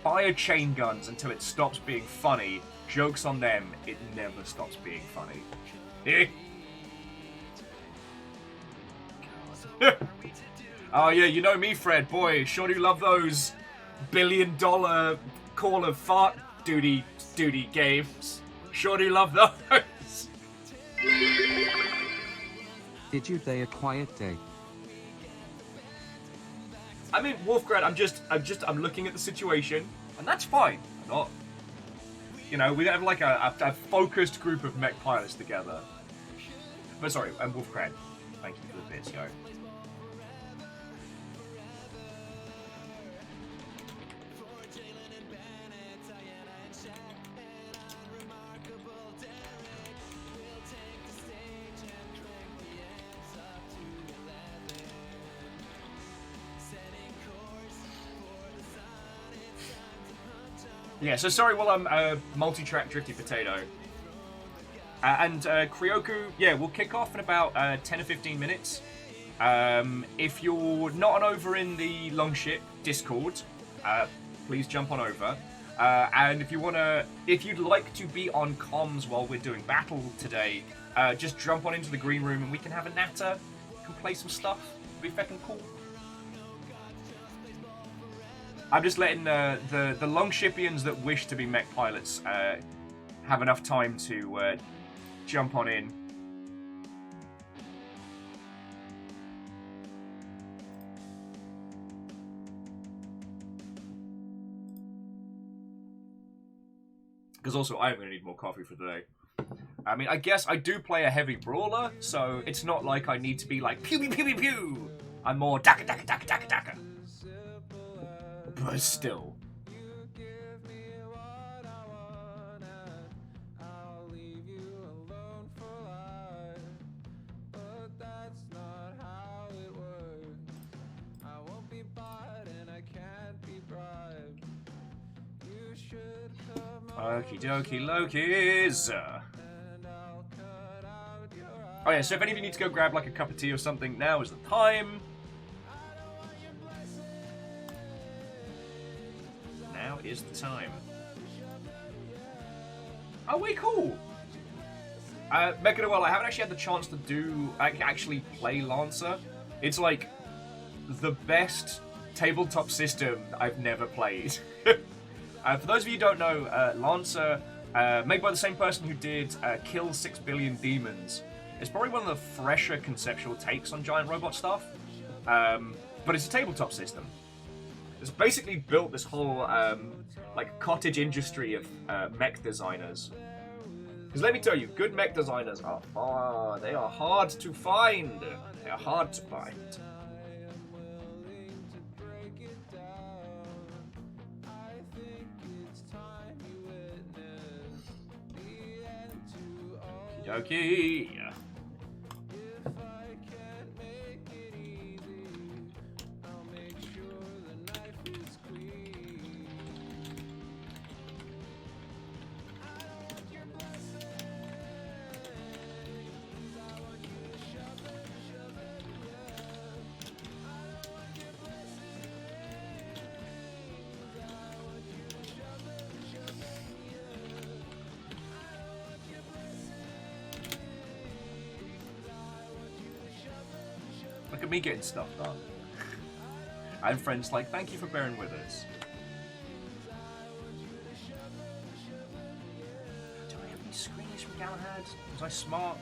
A: fire chain guns until it stops being funny. Joke's on them, it never stops being funny. Oh yeah, you know me, Fred. Boy, sure do love those $1 billion Call of Fart duty games. Sure do love those.
C: Did you day a quiet day?
A: I mean, Wolfgrad, I'm looking at the situation, and that's fine. I'm not, you know, we have like a focused group of mech pilots together. But sorry, and Wolfgrad, thank you for the bits, yo. Yeah, so sorry while I'm multi-track Drifty Potato. And Kryoku, yeah, we'll kick off in about 10 or 15 minutes. If you're not on over in the Longship Discord, please jump on over. And if you'd like to be on comms while we're doing battle today, just jump on into the green room and we can have a natter, can play some stuff. It'll be feckin' cool. I'm just letting the Longshipians that wish to be mech pilots have enough time to jump on in. Because also I'm going to need more coffee for today. I mean, I guess I do play a heavy brawler, so it's not like I need to be like pew pew pew pew pew. I'm more daka daka daka daka daka. But still. Okie dokie Lokis. Oh yeah, so if any of you need to go grab like a cup of tea or something, now is the time. Now is the time. Oh wait, cool. DUEL, I haven't actually had the chance to actually play Lancer. It's like the best tabletop system I've never played. For those of you who don't know, Lancer, made by the same person who did Kill 6 Billion Demons, it's probably one of the fresher conceptual takes on giant robot stuff, but it's a tabletop system. It's basically built this whole like cottage industry of mech designers. Because let me tell you, good mech designers are they are hard to find. They are hard to find. Okay. Look at me getting stuff done. I have friends like, thank you for bearing with us. Do I have any screens from Galahad? Was I smart?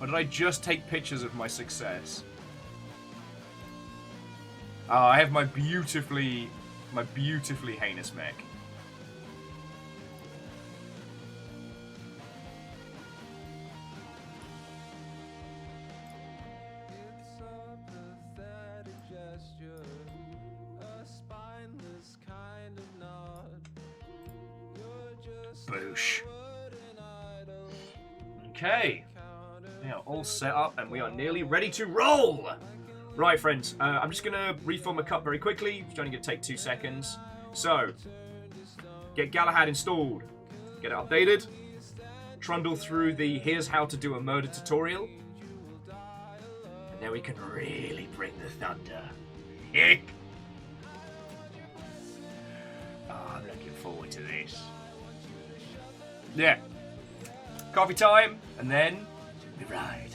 A: Or did I just take pictures of my success? I have my beautifully heinous mech. Boosh. Okay. We are all set up and we are nearly ready to roll! Right, friends. I'm just going to refill my cup very quickly. It's only going to take 2 seconds. So, get Galahad installed. Get it updated. Trundle through the here's how to do a murder tutorial. And then we can really bring the thunder. Oh, I'm looking forward to this. Yeah. Coffee time, and then we ride.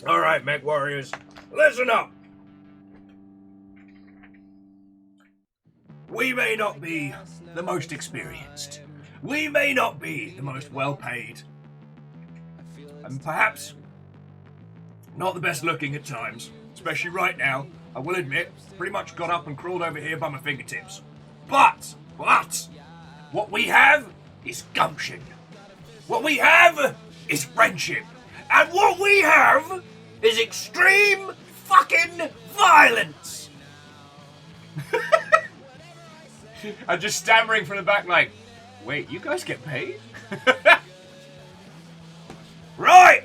A: Alright, Mech Warriors, listen up! We may not be the most experienced. We may not be the most well-paid. And perhaps not the best looking at times. Especially right now, I will admit, pretty much got up and crawled over here by my fingertips. But, what we have is gumption. What we have is friendship. And what we have is extreme fucking violence. I'm just stammering from the back like, wait, you guys get paid? Right!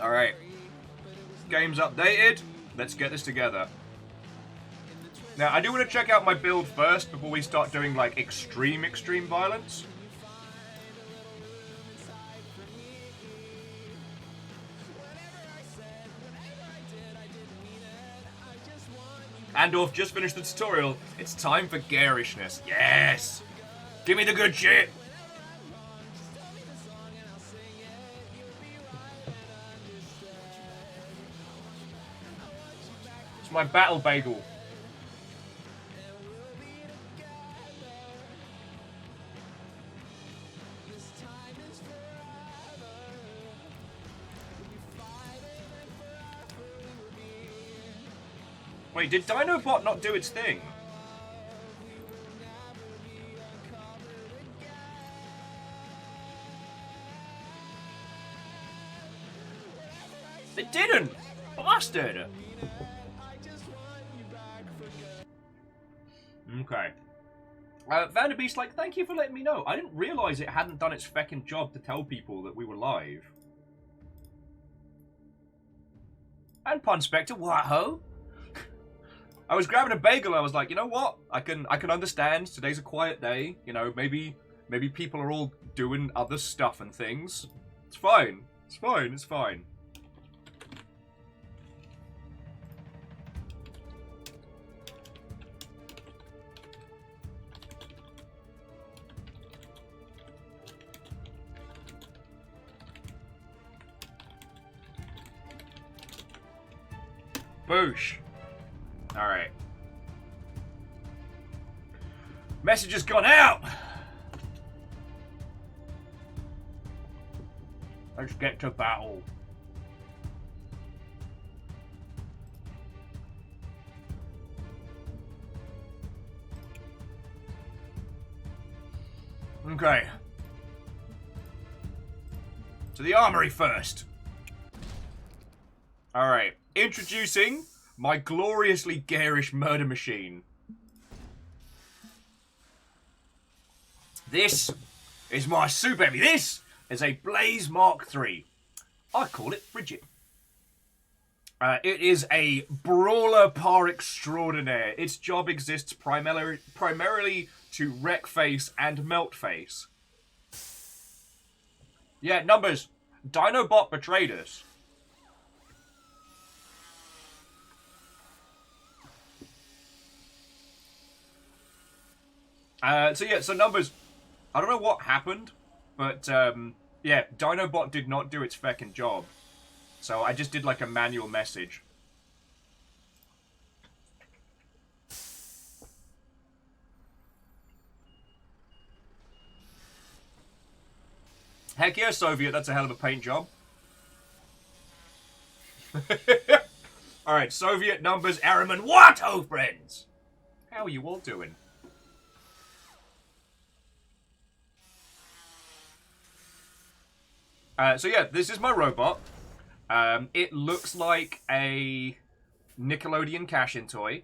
A: Alright. Game's updated. Let's get this together. Now, I do want to check out my build first before we start doing, like, extreme violence. Andorf just finished the tutorial. It's time for garishness. Yes! Give me the good shit! It's my battle bagel. Wait, did Dinobot not do its thing? It didn't! Bastard! Okay. Vanderbeast, like, thank you for letting me know. I didn't realise it hadn't done its feckin' job to tell people that we were live. And Pun Spectre, what ho? I was grabbing a bagel, I was like, you know what? I can understand, today's a quiet day, you know, maybe people are all doing other stuff and things. It's fine. It's fine, it's fine. Boosh. Alright. Message has gone out! Let's get to battle. Okay. To the armory first. Alright. Introducing my gloriously garish murder machine. This is my super heavy. This is a Blaze Mark III. I call it Frigid. It is a brawler par extraordinaire. Its job exists primarily to wreck face and melt face. Yeah, numbers. Dinobot betrayed us. So numbers, I don't know what happened, but, yeah, Dinobot did not do its feckin' job. So I just did, like, a manual message. Heck yeah, Soviet, that's a hell of a paint job. Alright, Soviet numbers, Airman, what, oh friends? How are you all doing? So yeah, this is my robot. It looks like a Nickelodeon cash-in toy.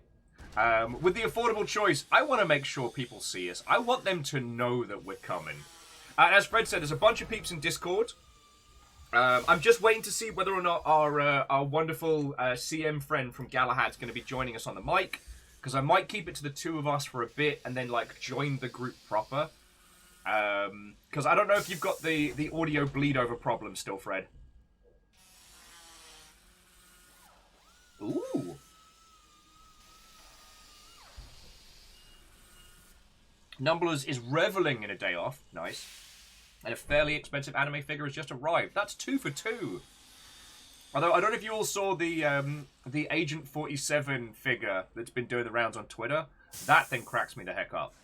A: With the affordable choice, I want to make sure people see us. I want them to know that we're coming. As Fred said, there's a bunch of peeps in Discord. I'm just waiting to see whether or not our wonderful CM friend from Galahad is going to be joining us on the mic. Because I might keep it to the two of us for a bit and then, like, join the group proper. Because I don't know if you've got the audio bleed over problem still, Fred. Ooh. Numblers is reveling in a day off. Nice. And a fairly expensive anime figure has just arrived. That's 2 for 2. Although, I don't know if you all saw the Agent 47 figure that's been doing the rounds on Twitter. That thing cracks me the heck up.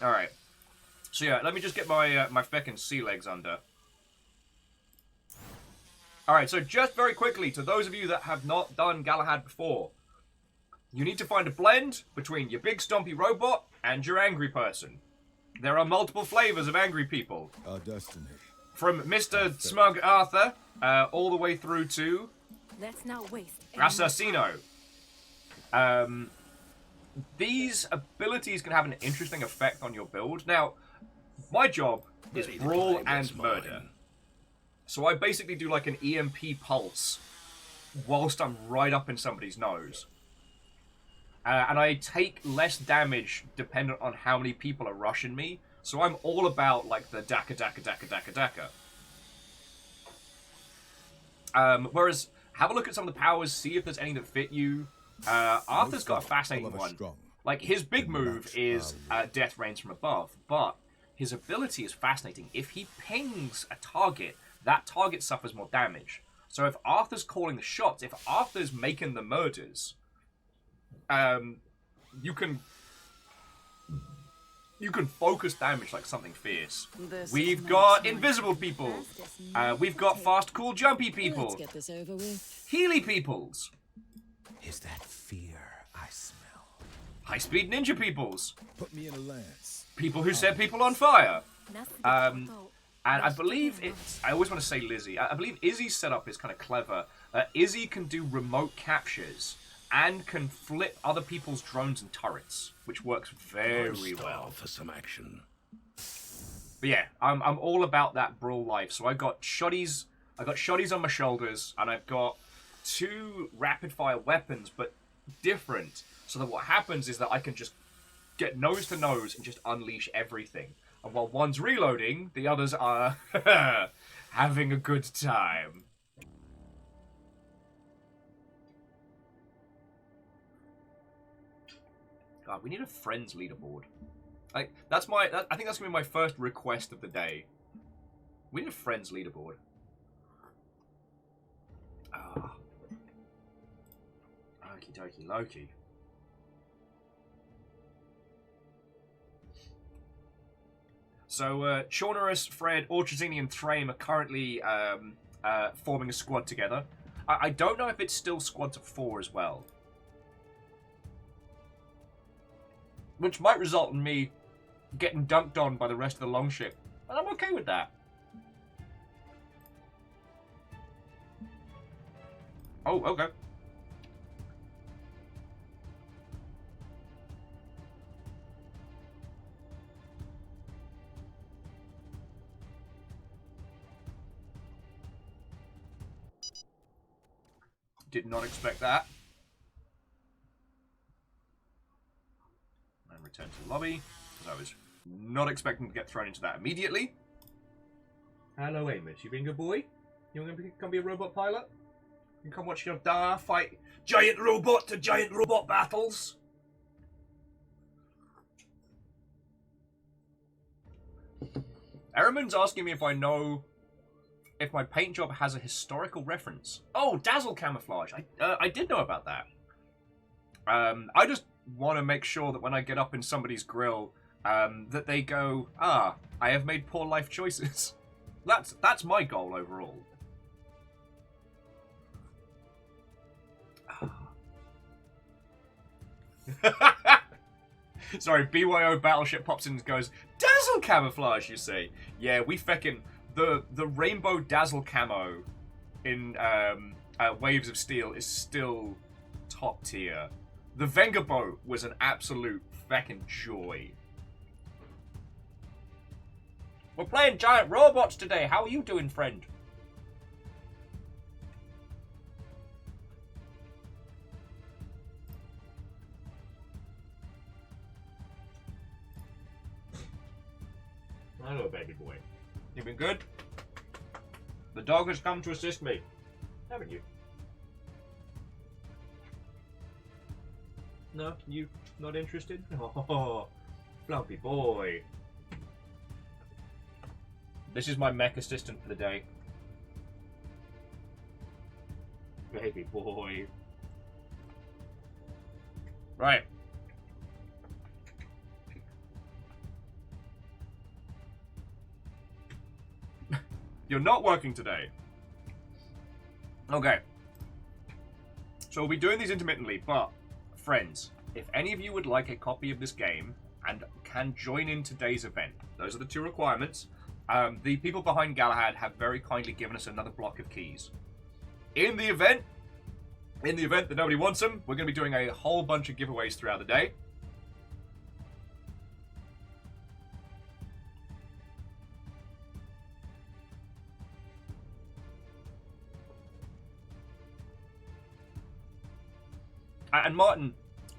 A: Alright. So yeah, let me just get my my feckin' sea legs under. Alright, so just very quickly, to those of you that have not done Galahad before, you need to find a blend between your big stompy robot and your angry person. There are multiple flavors of angry people.
E: Our destiny.
A: From Mr. Smug Arthur, all the way through to
F: Let's not waste
A: Assassino. These abilities can have an interesting effect on your build. Now, my job is brawl and murder. So I basically do like an EMP pulse whilst I'm right up in somebody's nose. And I take less damage dependent on how many people are rushing me. So I'm all about like the daka daka daka daka daka. Whereas, have a look at some of the powers, see if there's any that fit you. Arthur's got a fascinating one. Like, his big move is Death Rains from Above, but his ability is fascinating. If he pings a target, that target suffers more damage. So if Arthur's calling the shots, if Arthur's making the murders, you can focus damage like something fierce. We've got invisible people. We've got fast, cool, jumpy people.
F: Let's get this over with.
A: Healy peoples.
E: Is that fear I smell?
A: High-speed ninja peoples.
E: Put me in a lance.
A: People who set people on fire. And I believe it's... I always want to say Lizzie. I believe Izzy's setup is kind of clever. Izzy can do remote captures and can flip other people's drones and turrets, which works very well.
G: For some action.
A: But yeah, I'm all about that brawl life. So I got shotties. I got shotties on my shoulders, and I've got 2 rapid-fire weapons, but different. So that what happens is that I can just get nose to nose and just unleash everything. And while one's reloading, the others are having a good time. God, we need a friends leaderboard. Like, I think that's gonna be my first request of the day. We need a friends leaderboard. Ah. Okie dokie Loki. So, Chaunerus, Fred, Orchazini, and Thrame are currently forming a squad together. I don't know if it's still squads of 4 as well. Which might result in me getting dunked on by the rest of the longship. And I'm okay with that. Oh, okay. Did not expect that. And return to the lobby, because I was not expecting to get thrown into that immediately. Hello, Amos. You being a good boy? You want to come be a robot pilot? You can come watch your dad fight giant robot to giant robot battles. Araman's asking me if I know if my paint job has a historical reference. Oh, dazzle camouflage. I did know about that. I just want to make sure that when I get up in somebody's grill, that they go, I have made poor life choices. That's my goal overall. Sorry, BYO Battleship pops in and goes, dazzle camouflage, you see? Yeah, we feckin'... The rainbow dazzle camo in Waves of Steel is still top tier. The Venga boat was an absolute feckin' joy. We're playing giant robots today. How are you doing, friend? Hello, baby boy. You been good? The dog has come to assist me. Haven't you? No? You not interested? Oh, flumpy boy. This is my mech assistant for the day. Baby boy. Right. You're not working today. Okay. So we'll be doing these intermittently, but friends, if any of you would like a copy of this game and can join in today's event, those are the two requirements. The people behind Galahad have very kindly given us another block of keys. In the event that nobody wants them, we're going to be doing a whole bunch of giveaways throughout the day. And Martin,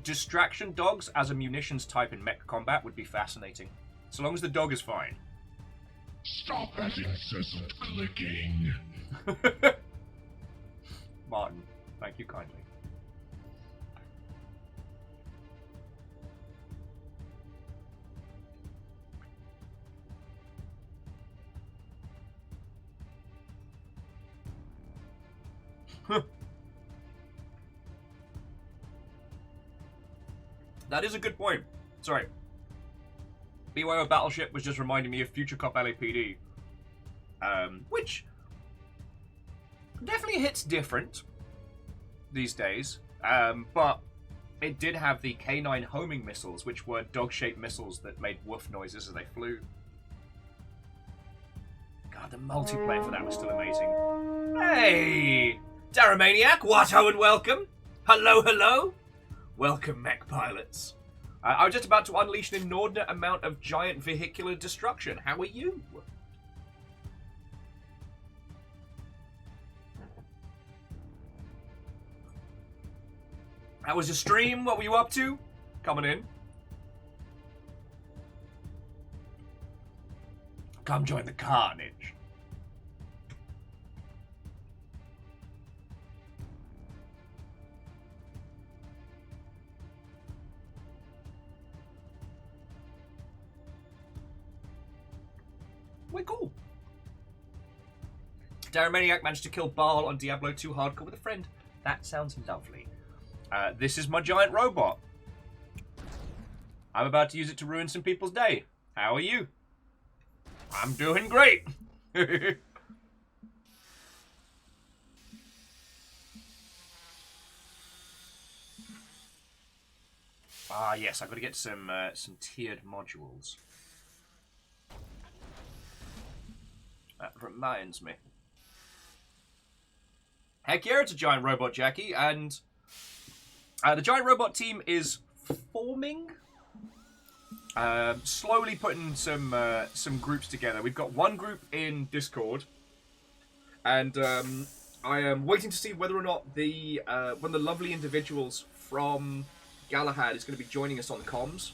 A: distraction dogs as a munitions type in mech combat would be fascinating. So long as the dog is fine.
G: Stop that incessant clicking.
A: Martin, thank you kindly. That is a good point. Sorry. BYO Battleship was just reminding me of Future Cop LAPD. Which definitely hits different these days. But it did have the K9 homing missiles, which were dog-shaped missiles that made woof noises as they flew. God, the multiplayer for that was still amazing. Hey! Daramaniac, what-ho and welcome! Hello, hello! Welcome, mech pilots. I was just about to unleash an inordinate amount of giant vehicular destruction. How are you? How was your stream? What were you up to? Coming in. Come join the carnage. We're cool. Daramaniac managed to kill Baal on Diablo 2 Hardcore with a friend. That sounds lovely. This is my giant robot. I'm about to use it to ruin some people's day. How are you? I'm doing great. Ah, yes, I've got to get some tiered modules. That reminds me. Heck yeah, it's a giant robot, Jackie, and the giant robot team is forming. Slowly putting some groups together. We've got one group in Discord, and I am waiting to see whether or not the one of the lovely individuals from Galahad is going to be joining us on comms.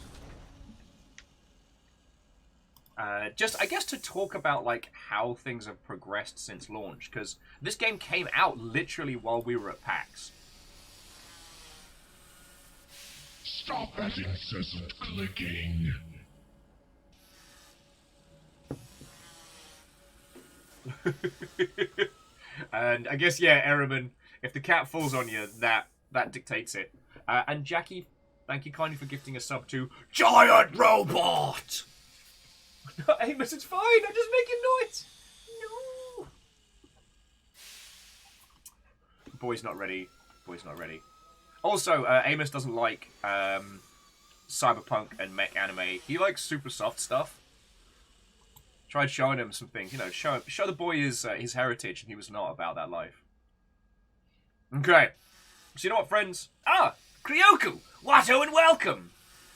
A: Just, I guess, to talk about, like, how things have progressed since launch, because this game came out literally while we were at PAX.
G: Stop that incessant clicking.
A: And I guess, yeah, Ehrman, if the cat falls on you, that dictates it. And Jackie, thank you kindly for gifting a sub to Giant Robot! Amos, it's fine. I'm just making noise. No. Boy's not ready. Boy's not ready. Also, Amos doesn't like cyberpunk and mech anime. He likes super soft stuff. Tried showing him some things. You know, show the boy his heritage, and he was not about that life. Okay. So you know what, friends? Ah, Kryoku! Watto and welcome!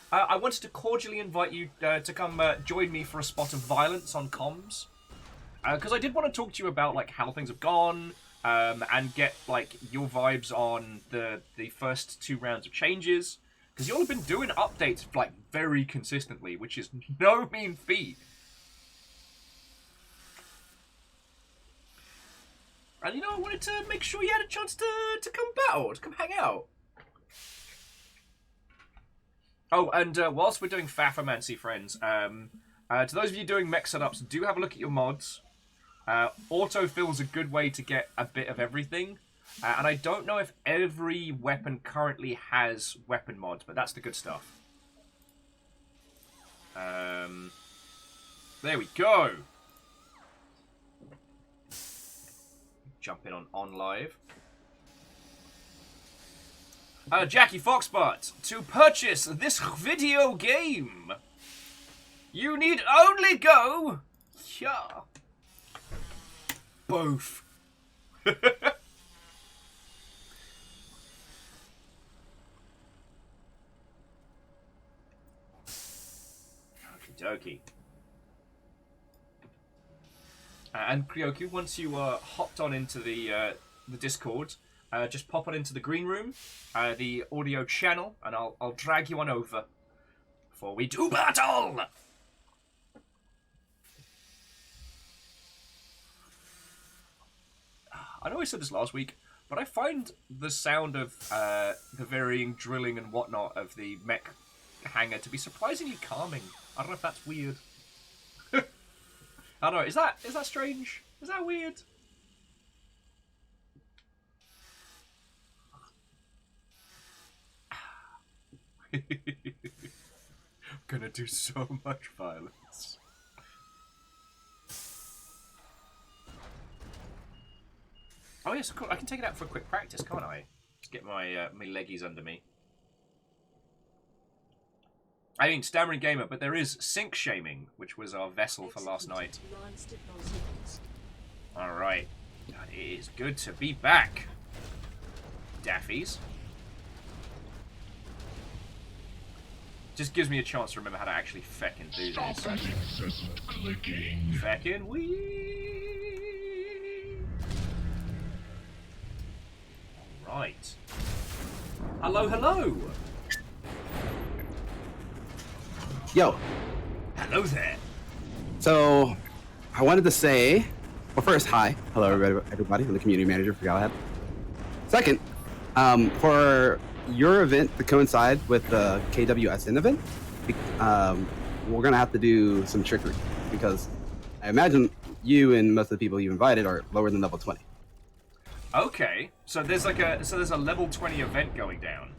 A: I wanted to cordially invite you to come join me for a spot of violence on comms. Because I did want to talk to you about, like, how things have gone, and get, like, your vibes on the first 2 rounds of changes. Because y'all have been doing updates, like, very consistently, which is no mean feat. And you know, I wanted to make sure you had a chance to come battle, to come hang out. Oh, and whilst we're doing Faffermancy, friends, to those of you doing mech setups, do have a look at your mods. Autofill is a good way to get a bit of everything. And I don't know if every weapon currently has weapon mods, but that's the good stuff. There we go. Jump in on live. Jackie Foxbot, to purchase this video game, you need only go... Yeah. Both. Okie dokie. And Kryoku, once you hopped on into the Discord, just pop on into the green room, the audio channel, and I'll drag you on over before we do battle. I know I said this last week, but I find the sound of the varying drilling and whatnot of the mech hangar to be surprisingly calming. I don't know if that's weird. I don't know. Is that strange? Is that weird? I'm gonna do so much violence. Oh yes, cool. I can take it out for a quick practice, can't I? Just get my my leggies under me. I mean, stammering gamer, but there is sink shaming, which was our vessel for last night. All right, it is good to be back, Daffies. Just gives me a chance to remember how to actually feckin' do
G: Stop
A: this.
G: that incessant clicking.
A: Feckin' wee. All right. Hello, hello.
H: Yo,
A: Hello there.
H: so I wanted to say, well, first, hi. Hello, everybody. I'm the community manager for Galahad. Second, for your event to coincide with the KWSN event, we're going to have to do some trickery because I imagine you and most of the people you invited are lower than level 20.
A: Okay, so there's like a level 20 event going down.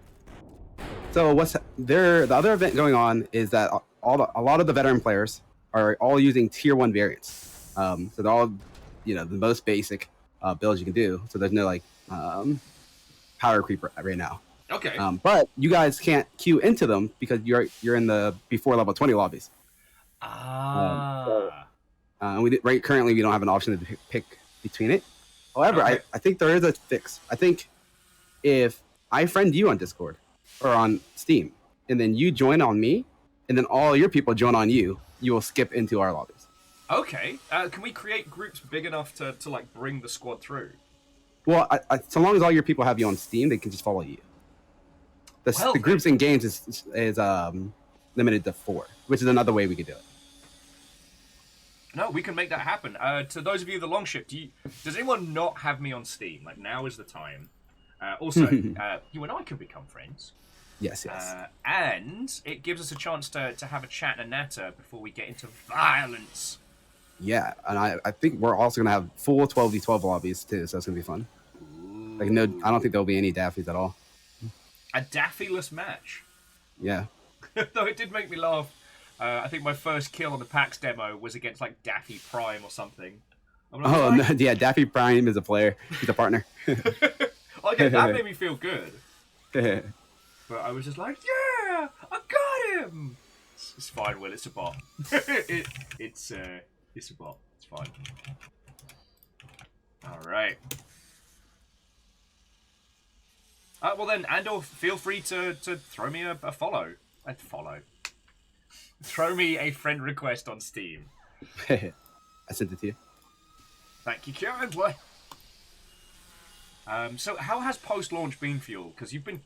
H: So the other event going on is that a lot of the veteran players are all using tier 1 variants. So they're all, the most basic builds you can do. So there's no like power creep right now.
A: Okay.
H: But you guys can't queue into them because you're in the before level 20 lobbies. Currently we don't have an option to pick between it. However,
A: okay.
H: I think there is a fix. I think if I friend you on Discord or on Steam, and then you join on me, and then all your people join on you, you will skip into our lobbies.
A: Okay. Can we create groups big enough to like bring the squad through?
H: Well, so long as all your people have you on Steam, they can just follow you. The groups in games is limited to 4, which is another way we could do it.
A: No, we can make that happen. To those of you the long ship, does anyone not have me on Steam? Like, now is the time. Also, you and I can become friends.
H: Yes.
A: And it gives us a chance to have a chat and a natter before we get into violence.
H: Yeah, and I think we're also gonna have full 12v12 lobbies too, so it's gonna be fun.
A: Ooh.
H: Like, no, I don't think there'll be any Daffies at all.
A: A Daffy-less match.
H: Yeah.
A: Though it did make me laugh. I think my first kill on the PAX demo was against like Daffy Prime or something.
H: Oh, no, yeah, Daffy Prime is a player. He's a partner.
A: Okay, that made me feel good. But I was just like, yeah, I got him. It's fine, Will. It's a bot. It's a bot. It's fine. All right. Well then, Andor, feel free to throw me a follow. Throw me a friend request on Steam.
H: I sent it to you.
A: Thank you kindly. So how has post-launch been for you? Because you've been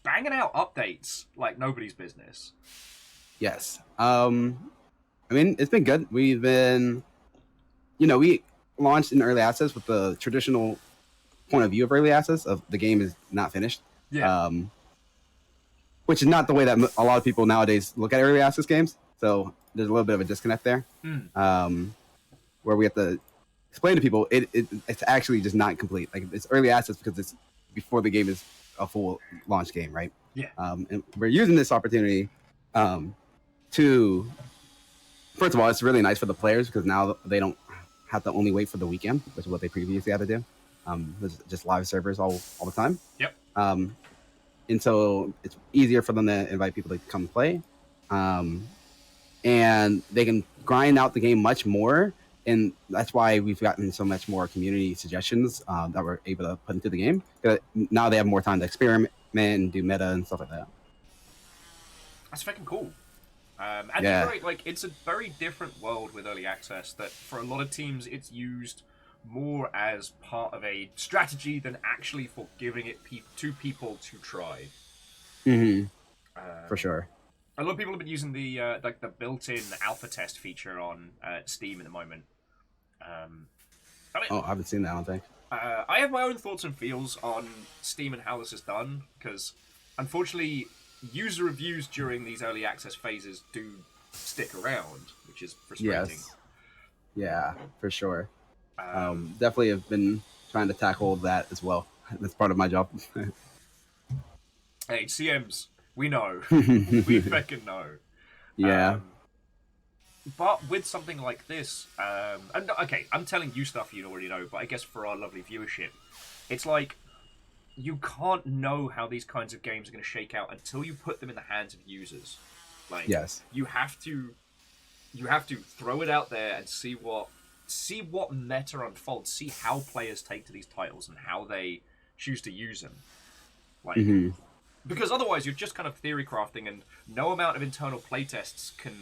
A: banging out updates like nobody's business.
H: Yes. I mean, it's been good. We've been, launched in early access with the traditional point of view of early access of the game is not finished.
A: Yeah.
H: Which is not the way that a lot of people nowadays look at early access games. So there's a little bit of a disconnect there, where we have to explain to people it's actually just not complete. Like it's early access because it's before the game is a full launch game, right?
A: Yeah.
H: And we're using this opportunity to, first of all, it's really nice for the players because now they don't have to only wait for the weekend, which is what they previously had to do. There's just live servers all the time.
A: Yep.
H: And so it's easier for them to invite people to come play. And they can grind out the game much more. And that's why we've gotten so much more community suggestions that we're able to put into the game. Now they have more time to experiment and do meta and stuff like that.
A: That's fucking cool. And
H: Yeah.
A: you're right, like, it's a very different world with early access that for a lot of teams it's used more as part of a strategy than actually for giving it to people to try.
H: For sure.
A: A lot of people have been using the like the built-in alpha test feature on Steam at the moment. I mean,
H: I haven't seen that, I don't think.
A: I have my own thoughts and feels on Steam and how this is done, because unfortunately, user reviews during these early access phases do stick around, which is frustrating.
H: Yes. Yeah, for sure. Definitely have been trying to tackle that as well. That's part of my job.
A: Hey, CMs, we know. We fucking know.
H: Yeah.
A: But with something like this, and okay, I'm telling you stuff you already know, but I guess for our lovely viewership, it's like you can't know how these kinds of games are going to shake out until you put them in the hands of users. Like,
H: Yes.
A: you have to throw it out there and see what meta unfolds, see how players take to these titles and how they choose to use them. Like, because otherwise you're just kind of theory crafting, and no amount of internal playtests can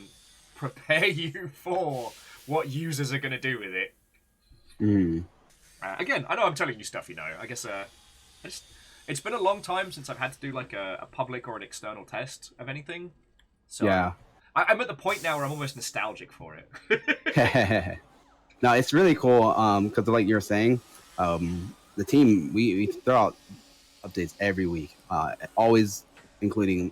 A: prepare you for what users are going to do with it. Again, I know I'm telling you stuff you know. I guess it's been a long time since I've had to do like a public or an external test of anything. So
H: Yeah.
A: I'm at the point now where I'm almost nostalgic for it.
H: No, it's really cool because like you were saying, the team, we throw out updates every week, always including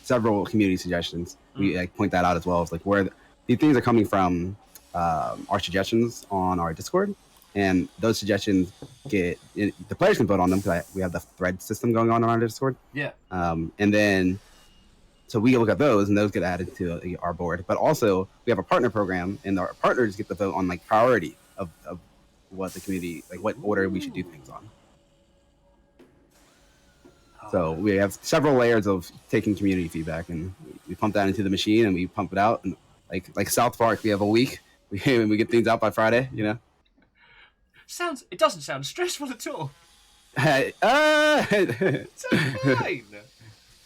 H: several community suggestions. We like point that out as well. It's like where these things are coming from, our suggestions on our Discord, and those suggestions the players can vote on them because we have the thread system going on our Discord.
A: Yeah.
H: And then so we look at those, and those get added to our board. But also, we have a partner program, and our partners get to vote on like priority of what the community, like what order we should do things on. So we have several layers of taking community feedback, and we pump that into the machine, and we pump it out. And like South Park, we have a week. We get things out by Friday. You know.
A: It doesn't sound stressful at all.
H: It's
A: fine.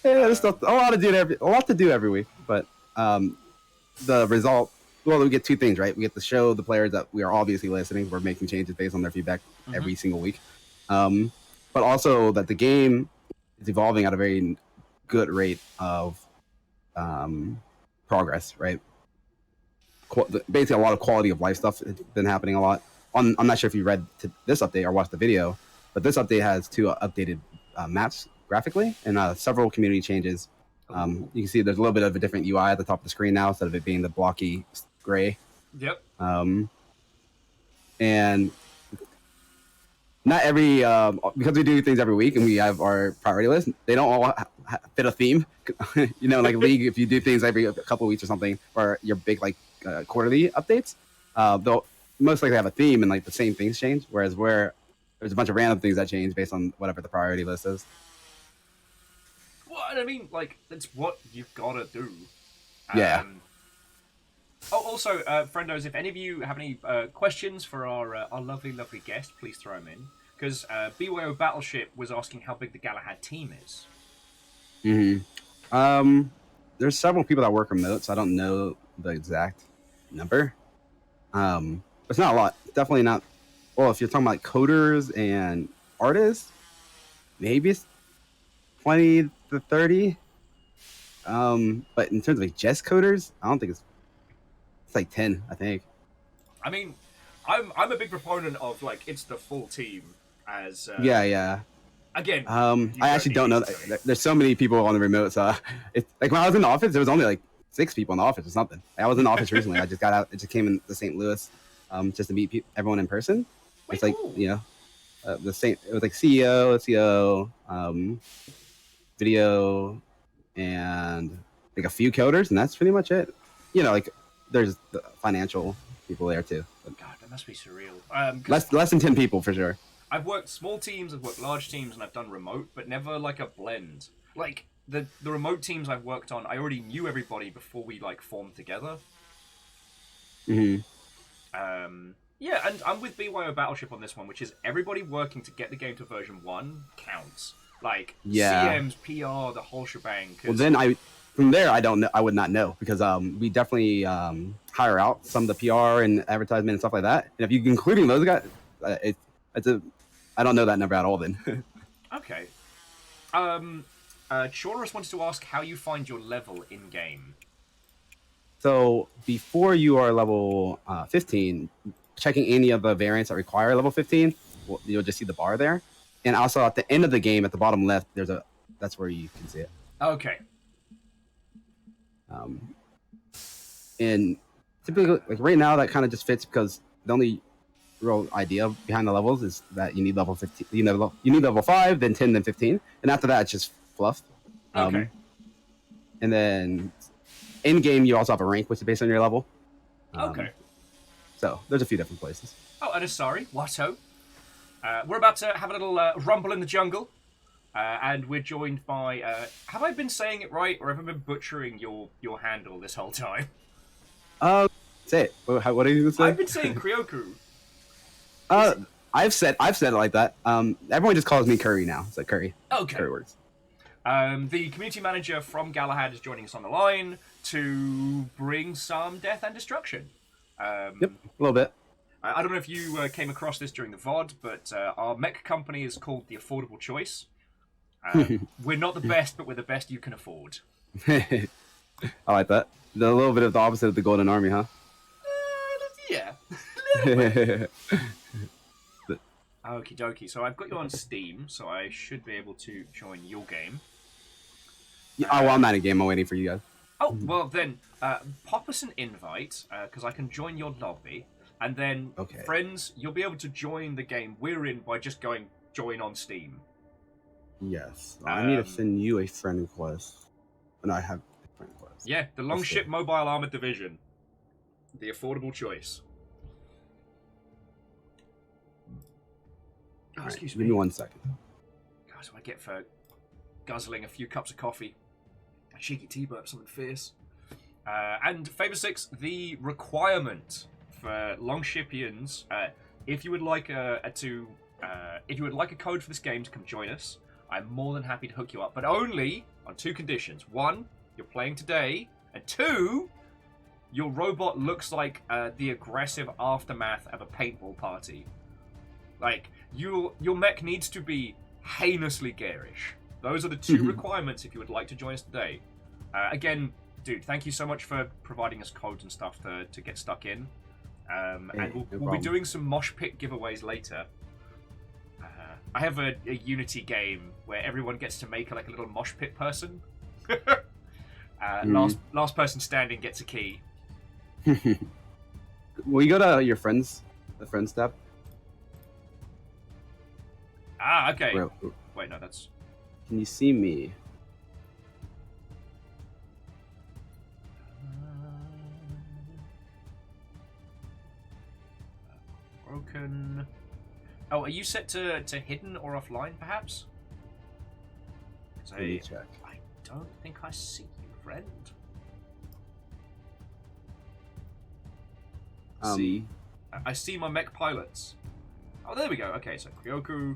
H: Yeah, there's stuff, a lot to do every week, but the result. Well, we get two things, right? We get to show the players that we are obviously listening. We're making changes based on their feedback every single week, but also that the game is evolving at a very good rate of progress, right? Basically, a lot of quality of life stuff has been happening a lot. I'm not sure if you read this update or watched the video, but this update has two updated maps graphically and several community changes. You can see there's a little bit of a different UI at the top of the screen now instead of it being the blocky gray.
A: Yep.
H: And not every because we do things every week and we have our priority list, they don't all fit a theme. You know, like League, if you do things every couple of weeks or something, or your big like quarterly updates, they'll most likely have a theme and like the same things change. Whereas there's a bunch of random things that change based on whatever the priority list is.
A: Well, I mean, like, that's what you've got to do.
H: Yeah.
A: Also, friendos, if any of you have any questions for our lovely, lovely guest, please throw them in. Because BYO Battleship was asking how big the Galahad team is.
H: There's several people that work remote, so I don't know the exact number. It's not a lot. Definitely not. Well, if you're talking about like coders and artists, maybe it's 20 to 30. But in terms of like just coders, I don't think it's like 10, I think.
A: I mean, I'm a big proponent of like it's the full team as
H: Yeah.
A: again.
H: I actually don't know. There's so many people on the remote, so it's like when I was in the office, there was only like 6 people in the office or something. I was in the office recently. I just got out. I just came into St. Louis, just to meet everyone in person.
A: Wait,
H: It's like
A: cool.
H: the same. It was like CEO, video, and like a few coders, and that's pretty much it. Like there's the financial people there too. But
A: God, that must be surreal. 'Cause
H: less than 10 people for sure.
A: I've worked small teams, I've worked large teams, and I've done remote, but never like a blend. Like the remote teams I've worked on, I already knew everybody before we like formed together.
H: Hmm.
A: Yeah, and I'm with BYO Battleship on this one, which is everybody working to get the game to version 1 counts. Like CMs, PR, the whole shebang.
H: Well, then from there I don't know. I would not know because we definitely hire out some of the PR and advertisement and stuff like that. And if you're including those guys, I don't know that number at all. Then.
A: Okay. Chorus wants to ask how you find your level in game.
H: So before you are level 15, checking any of the variants that require level 15, you'll just see the bar there. And also at the end of the game, at the bottom left, that's where you can see it.
A: Okay.
H: And typically, like right now, that kind of just fits because the only real idea behind the levels is that you need level 15. You need level 5, then 10, then 15, and after that, it's just fluff.
A: Okay.
H: And then in game, you also have a rank, which is based on your level.
A: Okay.
H: So there's a few different places.
A: Oh, and sorry, Watto. We're about to have a little rumble in the jungle, and we're joined by. Have I been saying it right, or have I been butchering your handle this whole time?
H: Say it. What are you gonna say?
A: I've been saying Kryoku.
H: I've said it like that. Everyone just calls me Curry now. It's like Curry.
A: Okay.
H: Curry works.
A: The community manager from Galahad is joining us on the line to bring some death and destruction.
H: Yep, a little bit.
A: I don't know if you came across this during the VOD, but our mech company is called The Affordable Choice. We're not the best, but we're the best you can afford.
H: I like that. A little bit of the opposite of the Golden Army, huh?
A: Yeah. Okie dokie. So I've got you on Steam, so I should be able to join your game.
H: I'm not in game. I'm waiting for you guys.
A: Oh, well then, pop us an invite, because I can join your lobby. And then, friends, you'll be able to join the game we're in by just going join on Steam.
H: Yes. I need to send you a friend request. No, I have a friend request.
A: Yeah, the Longship Mobile Armored Division. The Affordable Choice. Oh, excuse me.
H: Give me 1 second.
A: That's what I get for guzzling a few cups of coffee. A cheeky tea burp, something fierce. And Favor 6, the requirement for Longshipians, if you would like if you would like a code for this game to come join us, I'm more than happy to hook you up, but only on 2 conditions. 1, you're playing today, and 2, your robot looks like the aggressive aftermath of a paintball party. Like, your mech needs to be heinously garish. Those are the 2 requirements if you would like to join us today. Again, dude, thank you so much for providing us codes and stuff to get stuck in. And we'll be doing some mosh pit giveaways later. I have a Unity game where everyone gets to make like a little mosh pit person. Last person standing gets a key.
H: Will you go to your friends, the friends tab?
A: Ah, okay. Wait, no, that's...
H: Can you see me?
A: Broken... Oh, are you set to hidden or offline, perhaps?
H: Let me check.
A: I don't think I see you, friend. I see my mech pilots. Oh, there we go. Okay, so Kryoku.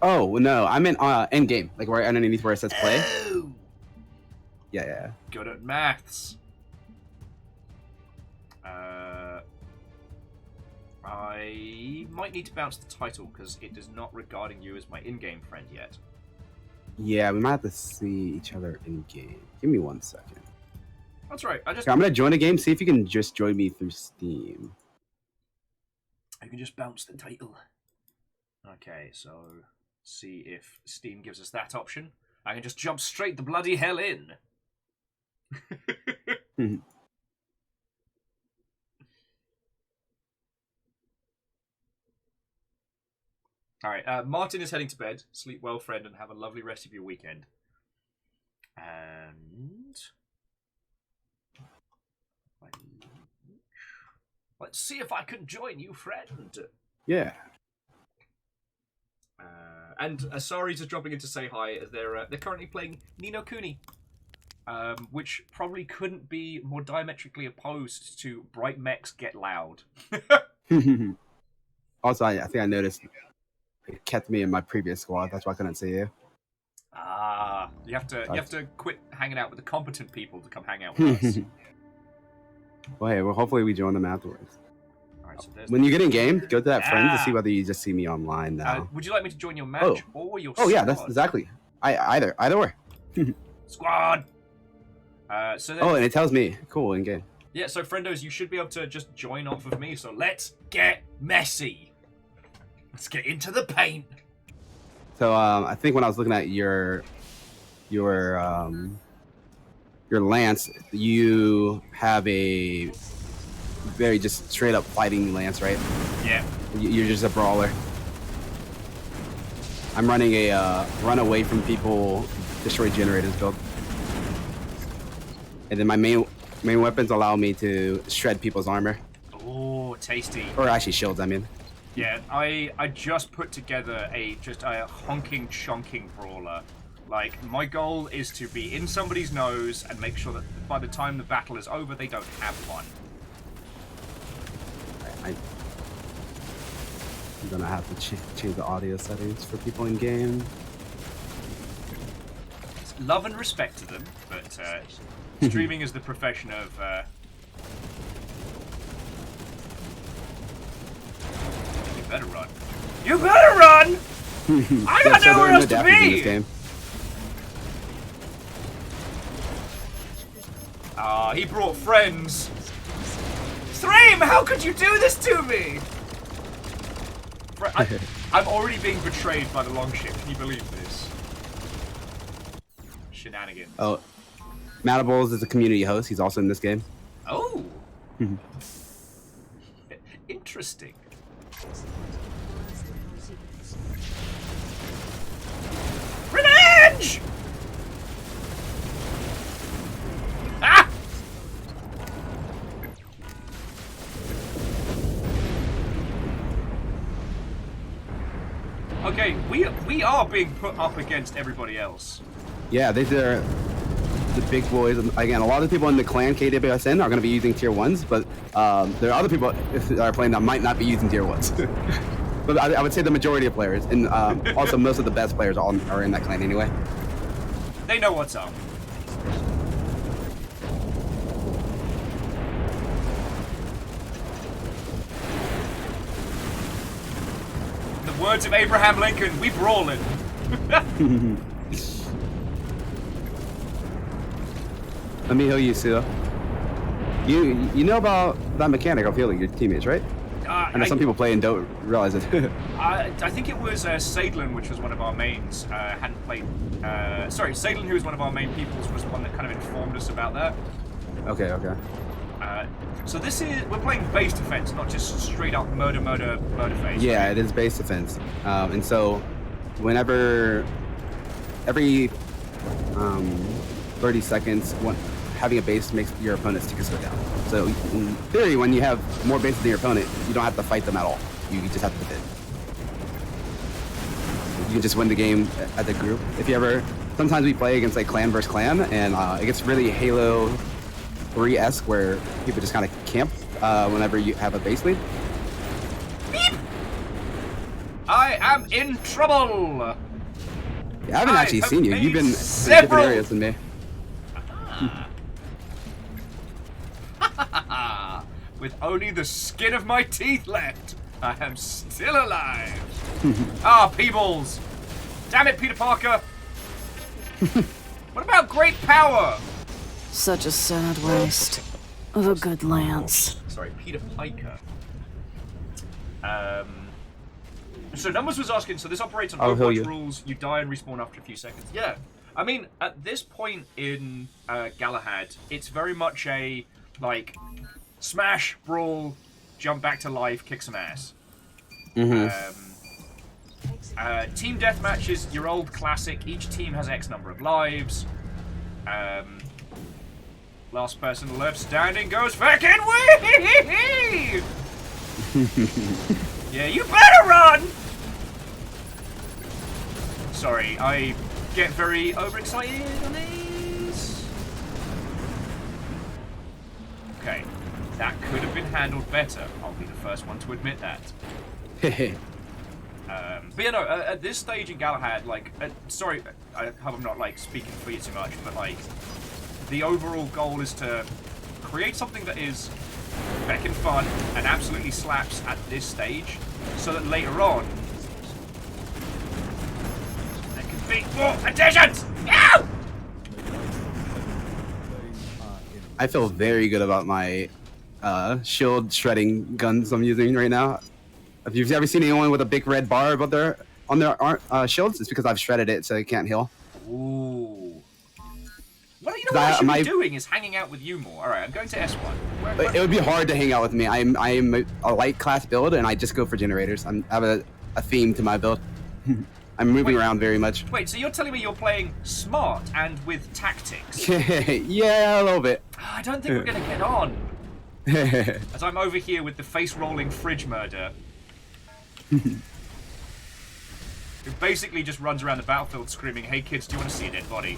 H: Oh no, I'm in end game, like right underneath where it says play.
A: Oh.
H: Yeah.
A: Good at maths. I might need to bounce the title because it is not regarding you as my in-game friend yet.
H: Yeah, we might have to see each other in game. Give me 1 second.
A: That's right.
H: I'm gonna join a game. See if you can just join me through Steam.
A: You can just bounce the title. Okay, so see if Steam gives us that option. I can just jump straight the bloody hell in. All right, Martin is heading to bed. Sleep well, friend, and have a lovely rest of your weekend. And let's see if I can join you, friend.
H: Yeah.
A: And Asari's is dropping in to say hi. As they're currently playing Ni no Kuni, which probably couldn't be more diametrically opposed to Bright Mechs Get Loud.
H: Also, I think I noticed it kept me in my previous squad. That's why I couldn't see you.
A: Ah, you have to quit hanging out with the competent people to come hang out with us.
H: Well, hey, hopefully we join them afterwards.
A: All right, so
H: when you get in game, go to that friend to see whether you just see me online now.
A: Would you like me to join your match or your
H: squad?
A: Oh
H: yeah, that's exactly. Either way.
A: Squad.
H: And it tells me cool in game.
A: Yeah, so friendos, you should be able to just join off of me. So let's get messy. Let's get into the paint.
H: So I think when I was looking at your lance, you have a very just straight up fighting lance, right?
A: Yeah.
H: You're just a brawler. I'm running a run away from people, destroy generators build. And then my main weapons allow me to shred people's armor.
A: Oh, tasty.
H: Or actually shields, I mean.
A: Yeah, I just put together a honking chonking brawler. Like, my goal is to be in somebody's nose and make sure that by the time the battle is over, they don't have one.
H: I'm gonna have to change the audio settings for people in game.
A: It's love and respect to them, but streaming is the profession of. You better run! You better run! I got nowhere else to be. Ah, he brought friends. Thrame, how could you do this to me? I'm already being betrayed by the longship. Can you believe this? Shenanigans.
H: Oh, Matables is a community host. He's also in this game.
A: Oh. Interesting. Revenge! Ah! Okay, we are being put up against everybody else.
H: Yeah, these are the big boys. Again, a lot of people in the clan KWSN are going to be using tier 1s, but there are other people that are playing that might not be using tier 1s. But I would say the majority of players, and also most of the best players are in that clan anyway.
A: They know what's up. The words of Abraham Lincoln, we brawling.
H: Let me heal you, Sue. You know about that mechanic of healing your teammates, right? I know some people play and don't realize it.
A: I think it was Sadlin, which was one of our mains, hadn't played... sorry, Sadlin, who was one of our main peoples, was the one that kind of informed us about that.
H: Okay.
A: So this is... We're playing base defense, not just straight up murder phase.
H: Yeah, right? It is base defense. And so, whenever... Every 30 seconds, having a base makes your opponent's tickets go down. So in theory, when you have more bases than your opponent, you don't have to fight them at all. You just have to defend. You can just win the game as a group. If you ever, sometimes we play against like clan versus clan, and it gets really Halo 3-esque where people just kind of camp whenever you have a base lead.
A: Beep! I am in trouble.
H: Yeah, I haven't actually seen you. You've been in different areas than me.
A: With only the skin of my teeth left, I am still alive. Peebles! Damn it, Peter Parker! What about great power?
F: Such a sad waste of a good lance.
A: Sorry, Peter Piker. So Numbers was asking, so this operates on Overwatch rules, you die and respawn after a few seconds. Yeah. I mean, at this point in Galahad, it's very much a, like, smash, brawl, jump back to life, kick some ass. Team deathmatches, your old classic, each team has X number of lives. Last person left standing goes fucking wee! Yeah, you better run! Sorry, I get very overexcited on these. Okay, that could have been handled better. I'll be the first one to admit that. But yeah, no, at this stage in Galahad, like, sorry, I hope I'm not, like, speaking for you too much, but, like, the overall goal is to create something that is feckin' fun and absolutely slaps at this stage, so that later on, there can be more additions! Ow!
H: I feel very good about my shield shredding guns I'm using right now. If you've ever seen anyone with a big red bar above on their shields, it's because I've shredded it so they can't heal.
A: Ooh. Well, you know what I should be doing is hanging out with you more. Alright, I'm going to S1.
H: It would be hard to hang out with me. I am a light class build, and I just go for generators. I have a theme to my build. I'm moving around very much.
A: Wait, so you're telling me you're playing smart and with tactics?
H: Yeah, a little bit.
A: I don't think we're going to get on. As I'm over here with the face-rolling fridge murder. Who basically just runs around the battlefield screaming, "Hey kids, do you want to see a dead body?"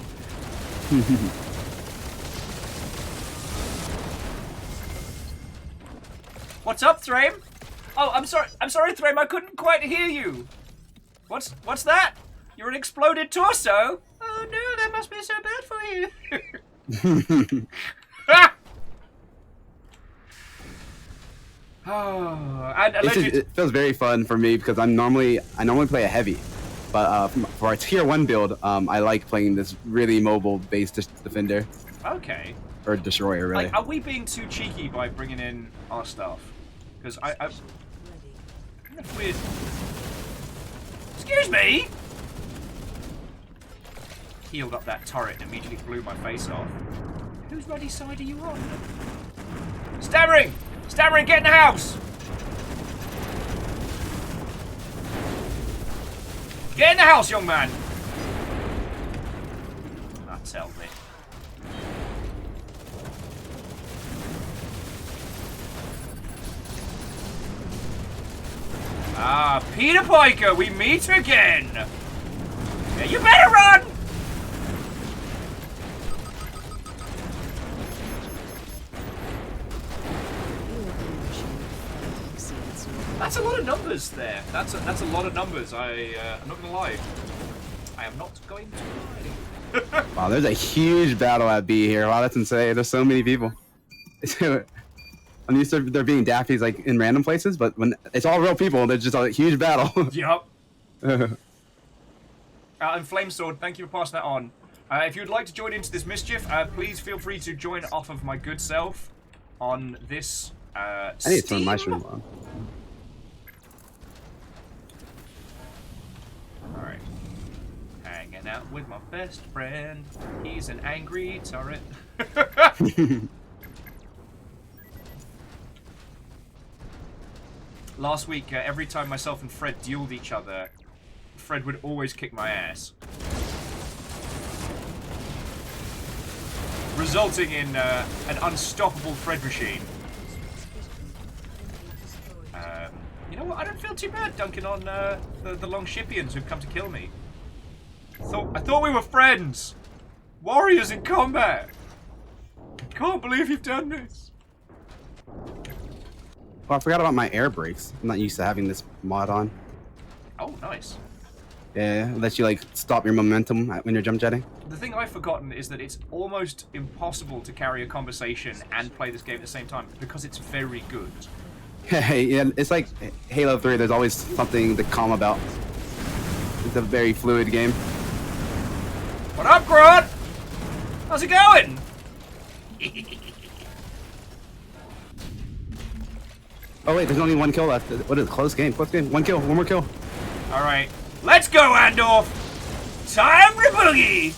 A: What's up, Thrame? Oh, I'm sorry, Thrame, I couldn't quite hear you. What's that? You're an exploded torso? Oh no, that must be so bad for you. Oh, and
H: it feels very fun for me because I normally play a heavy, but for our tier 1 build, I like playing this really mobile base defender.
A: Okay.
H: Or destroyer, really.
A: Like, are we being too cheeky by bringing in our stuff? Because I'm kind of weird. Excuse me. Healed up that turret and immediately blew my face off. Whose bloody side are you on? Stammering! Stammering, get in the house! Get in the house, young man! That's healthy. Ah, Peter Piker, we meet again! Yeah, you better run! That's a lot of numbers there. That's a lot of numbers. I'm not gonna lie. I am not going to lie.
H: Wow, there's a huge battle at B here. Wow, that's insane. There's so many people. I'm used to there being dappies like in random places, but when it's all real people, there's just a huge battle.
A: Yup. And Flamesword, thank you for passing that on. If you'd like to join into this mischief, please feel free to join off of my good self on this. I
H: need to turn my stream on.
A: Alright. Hanging out with my best friend. He's an angry turret. Last week, every time myself and Fred dueled each other, Fred would always kick my ass. Resulting in an unstoppable Fred machine. You know what? I don't feel too bad dunking on the Longshipians who've come to kill me. I thought we were friends! Warriors in combat! Can't believe you've done this!
H: Well, I forgot about my air brakes. I'm not used to having this mod on.
A: Oh, nice.
H: Yeah, it lets you like stop your momentum when you're jump jetting.
A: The thing I've forgotten is that it's almost impossible to carry a conversation and play this game at the same time because it's very good.
H: Yeah, it's like Halo 3. There's always something to calm about. It's a very fluid game.
A: What up, Grant? How's it going?
H: Oh wait, there's only one kill left. What is it? Close game. Close game. One kill. One more kill.
A: All right, let's go, Andorf. Time for boogie.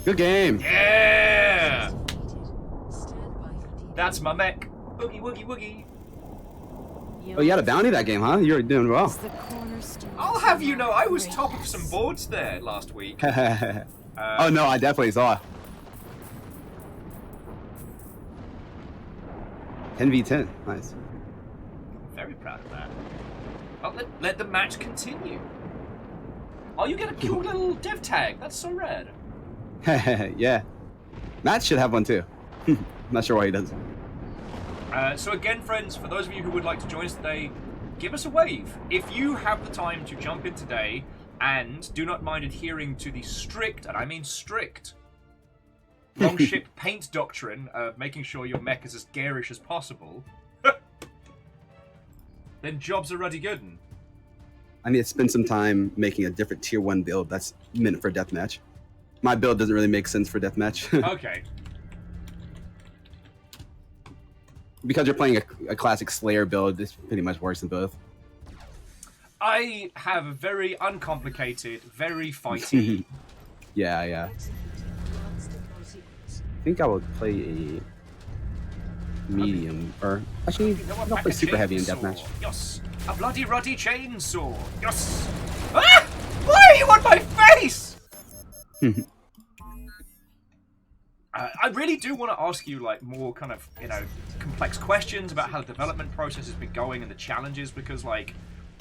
H: Good game.
A: Yeah. That's my mech. Boogie woogie woogie.
H: Oh, you had a bounty that game, huh? You were doing well.
A: I'll have you know, I was top of some boards there last week.
H: Oh no, I definitely saw. 10v10. Nice.
A: Very proud of that. Oh, let the match continue. Oh, you get a cool little dev tag. That's so rad.
H: Yeah. Matt should have one too. Not sure why he doesn't.
A: So again, friends, for those of you who would like to join us today, give us a wave. If you have the time to jump in today and do not mind adhering to the strict, and I mean strict, long-ship paint doctrine of making sure your mech is as garish as possible, then jobs are ruddy good.
H: I need to spend some time making a different tier 1 build that's meant for deathmatch. My build doesn't really make sense for deathmatch.
A: Okay.
H: Because you're playing a classic Slayer build, it's pretty much worse than both.
A: I have a very uncomplicated, very fighty.
H: Yeah. I think I will play a medium, or actually, I'll play super heavy in deathmatch.
A: Yes, a bloody ruddy chainsaw. Yes. Ah! Why are you on my face? I really do want to ask you like more kind of complex questions about how the development process has been going and the challenges, because like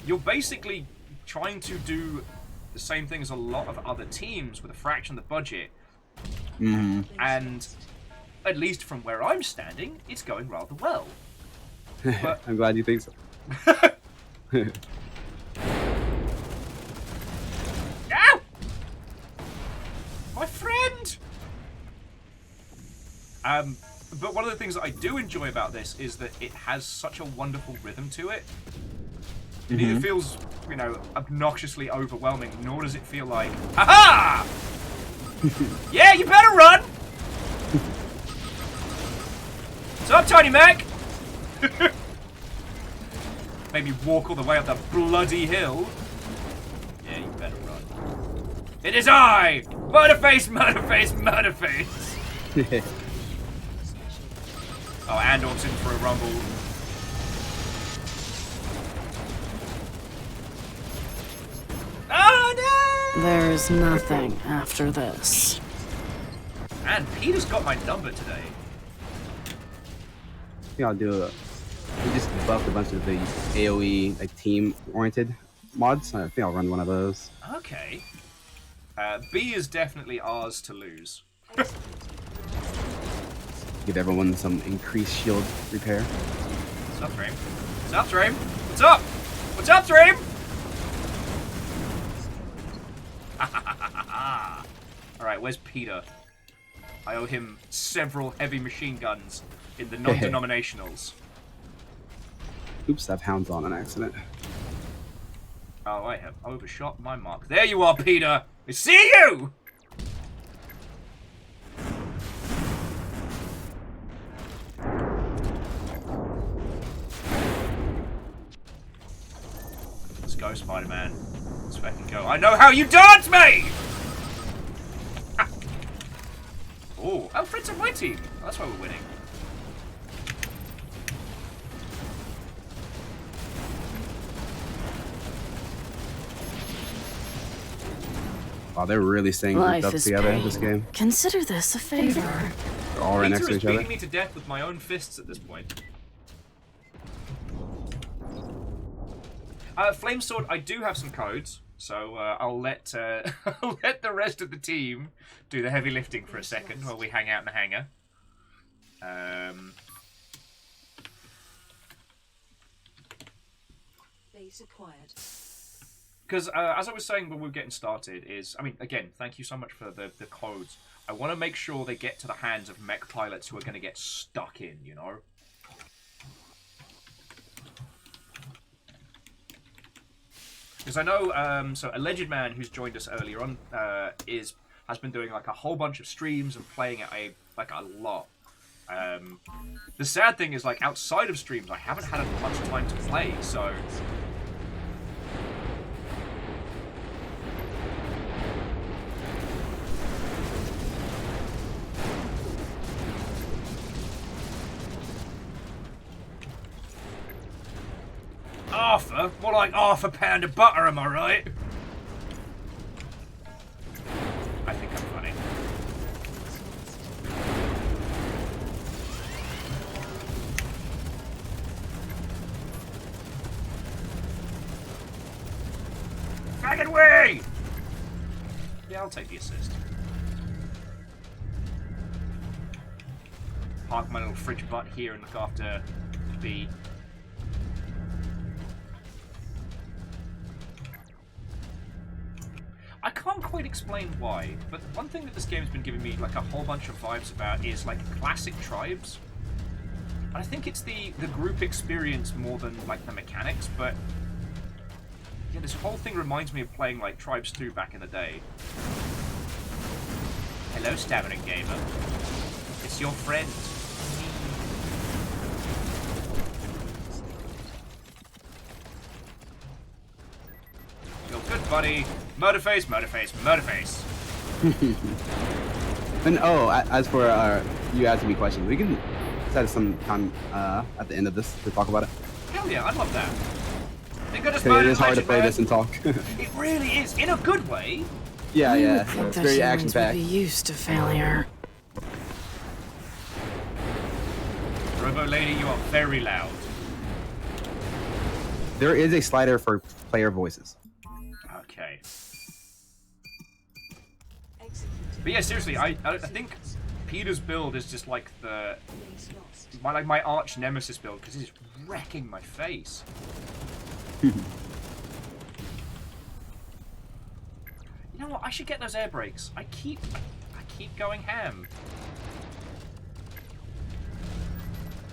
A: you're basically trying to do the same thing as a lot of other teams with a fraction of the budget. And at least from where I'm standing, it's going rather well. But...
H: I'm glad you think so.
A: Ow! My friend! But one of the things that I do enjoy about this is that it has such a wonderful rhythm to it. It neither feels, obnoxiously overwhelming, nor does it feel like, aha! Yeah, you better run! What's up, Tiny Mac? Maybe walk all the way up that bloody hill. Yeah, you better run. It is I! Murderface, Murderface, Murderface! Oh, Andor's in for a rumble. Oh, no!
F: There's nothing after this.
A: And Peter's got my number today.
H: I think I'll do we just buffed a bunch of the AoE like team-oriented mods. I think I'll run one of those.
A: Okay. B is definitely ours to lose.
H: Give everyone some increased shield repair.
A: What's up, Dream? What's up, Dream? What's up? What's up, Dream? Alright, where's Peter? I owe him several heavy machine guns in the non-denominationals.
H: Oops, that hound's on an accident.
A: Oh, I have overshot my mark. There you are, Peter! I see you! Let's go, Spider-Man. Let's fucking go. I know how you dance me! Oh, Alfred's on my team. That's why we're winning.
H: Wow, they're really staying grouped up together in this game.
F: Consider this a favor.
H: They're all right next to each
A: Peter is
H: other.
A: beating me to death with my own fists at this point. Flamesword, I do have some codes, so I'll let I'll let the rest of the team do the heavy lifting for a second while we hang out in the hangar.
B: Base acquired.
A: Because as I was saying when we were getting started, again, thank you so much for the codes. I want to make sure they get to the hands of mech pilots who are going to get stuck in, you know? Because I know, so Alleged Man, who's joined us earlier on, has been doing like a whole bunch of streams and playing it a lot. The sad thing is, like, outside of streams, I haven't had much time to play, so... Arthur? More like half a pound of butter, am I right? I think I'm funny. Faggot way! Yeah, I'll take the assist. Park my little fridge butt here and look after B. I can't quite explain why, but one thing that this game's been giving me like a whole bunch of vibes about is like classic tribes. And I think it's the group experience more than like the mechanics, but yeah, this whole thing reminds me of playing like Tribes 2 back in the day. Hello, Stamina Gamer. It's your friend. You're good, buddy. Murder face, murder face, murder face.
H: And as for you asking me questions, we can set some time at the end of this to talk about it.
A: Hell yeah, I'd love that. Think of this
H: It is hard to play this and talk.
A: It really is, in a good way.
H: Yeah,
F: You
H: yeah.
F: would think
H: It's
F: that
H: very
F: humans
H: action
F: would
H: packed.
F: be used to failure.
A: Robo Lady, you are very loud.
H: There is a slider for player voices.
A: Okay. But yeah, seriously, I think Peter's build is just like my arch nemesis build because it's wrecking my face. You know what? I should get those air brakes. I keep going ham.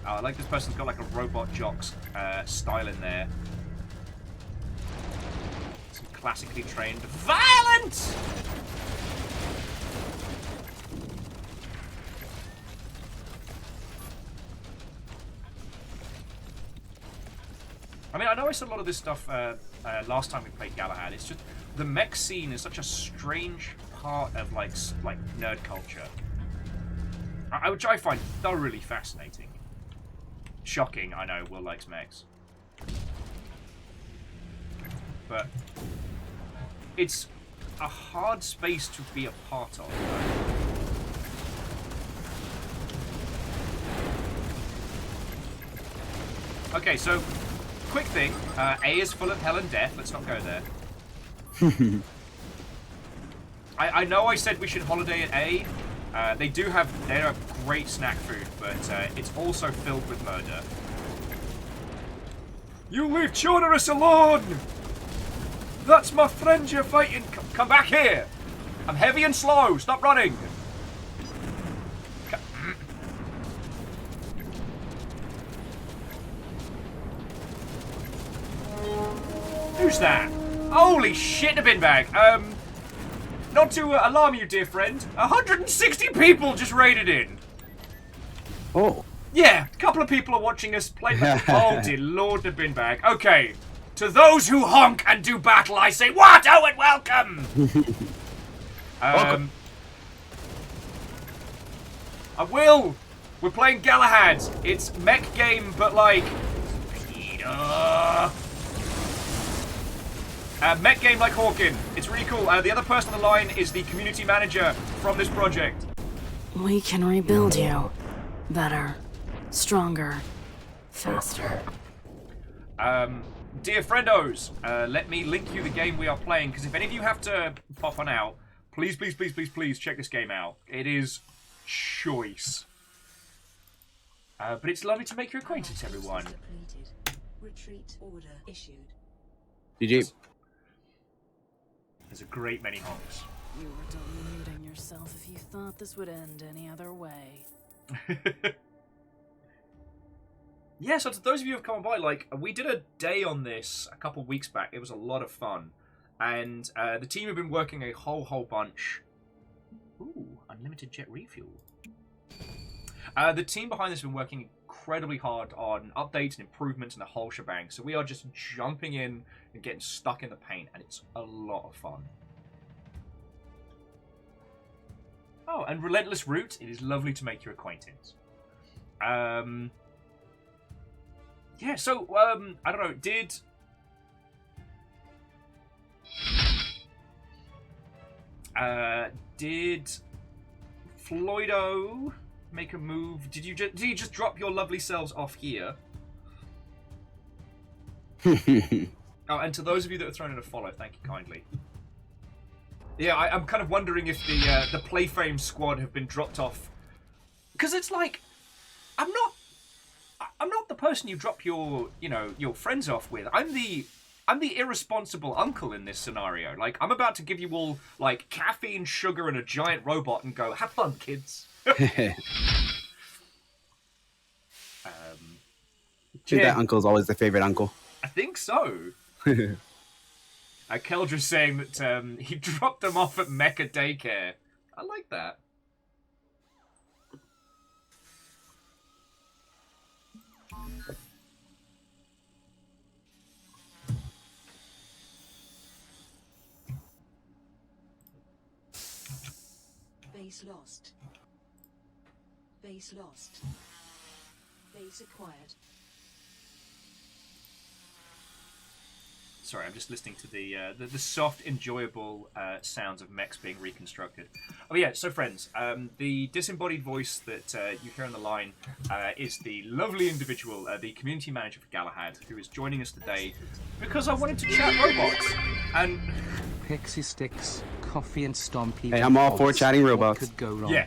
A: Oh, I like this person's got like a robot jocks style in there. Some classically trained violence. I mean, I know I said a lot of this stuff last time we played Galahad. It's just the mech scene is such a strange part of like nerd culture, which I find thoroughly fascinating. Shocking, I know. Will likes mechs, but it's a hard space to be a part of. Okay, so. Quick thing, A is full of hell and death. Let's not go there. I know I said we should holiday at A. They have great snack food, but it's also filled with murder. You leave Chonerus alone! That's my friend you're fighting. Come back here! I'm heavy and slow. Stop running. Who's that? Holy shit, a bin bag. Not to alarm you, dear friend. 160 people just raided in.
H: Oh.
A: Yeah, a couple of people are watching us play. Oh, dear Lord, the bin bag. Okay. To those who honk and do battle, I say, what? Oh, and welcome.
H: Welcome.
A: I will. We're playing Galahad. It's mech game, but like Peter. Mech game like Hawkin. It's really cool. The other person on the line is the community manager from this project.
F: We can rebuild you. Better. Stronger. Faster.
A: Dear friendos, let me link you the game we are playing, because if any of you have to pop on out, please, please, please, please, please check this game out. It is choice. But it's lovely to make your acquaintance, everyone.
I: Retreat order issued.
H: GG.
A: There's a great many honks.
F: You were deluding yourself if you thought this would end any other way.
A: Yeah, so to those of you who have come on by, like, we did a day on this a couple weeks back. It was a lot of fun. And the team have been working a whole bunch. Ooh, unlimited jet refuel. The team behind this has been working incredibly hard on updates and improvements and the whole shebang. So we are just jumping in and getting stuck in the paint, and it's a lot of fun. Oh, and Relentless Root, it is lovely to make your acquaintance. Yeah, so, I don't know, did Floydo make a move? Did you just drop your lovely selves off here? Oh, and to those of you that are thrown in a follow, thank you kindly. Yeah, I'm kind of wondering if the Playframe squad have been dropped off, because it's like, I'm not the person you drop your friends off with. I'm the irresponsible uncle in this scenario. Like, I'm about to give you all like caffeine, sugar, and a giant robot, and go, have fun, kids.
H: I think that uncle's always the favorite uncle.
A: I think so. Keldra's saying that he dropped them off at Mecha Daycare. I like that.
I: Base lost. Base lost. Base acquired.
A: Sorry, I'm just listening to the soft, enjoyable sounds of mechs being reconstructed. Oh yeah, so friends, the disembodied voice that you hear on the line is the lovely individual, the community manager for Galahad, who is joining us today because I wanted to chat robots. And
C: Pixie sticks, coffee and stompy.
H: Hey, I'm all for chatting
C: What
H: robots.
C: could go wrong?
A: yeah,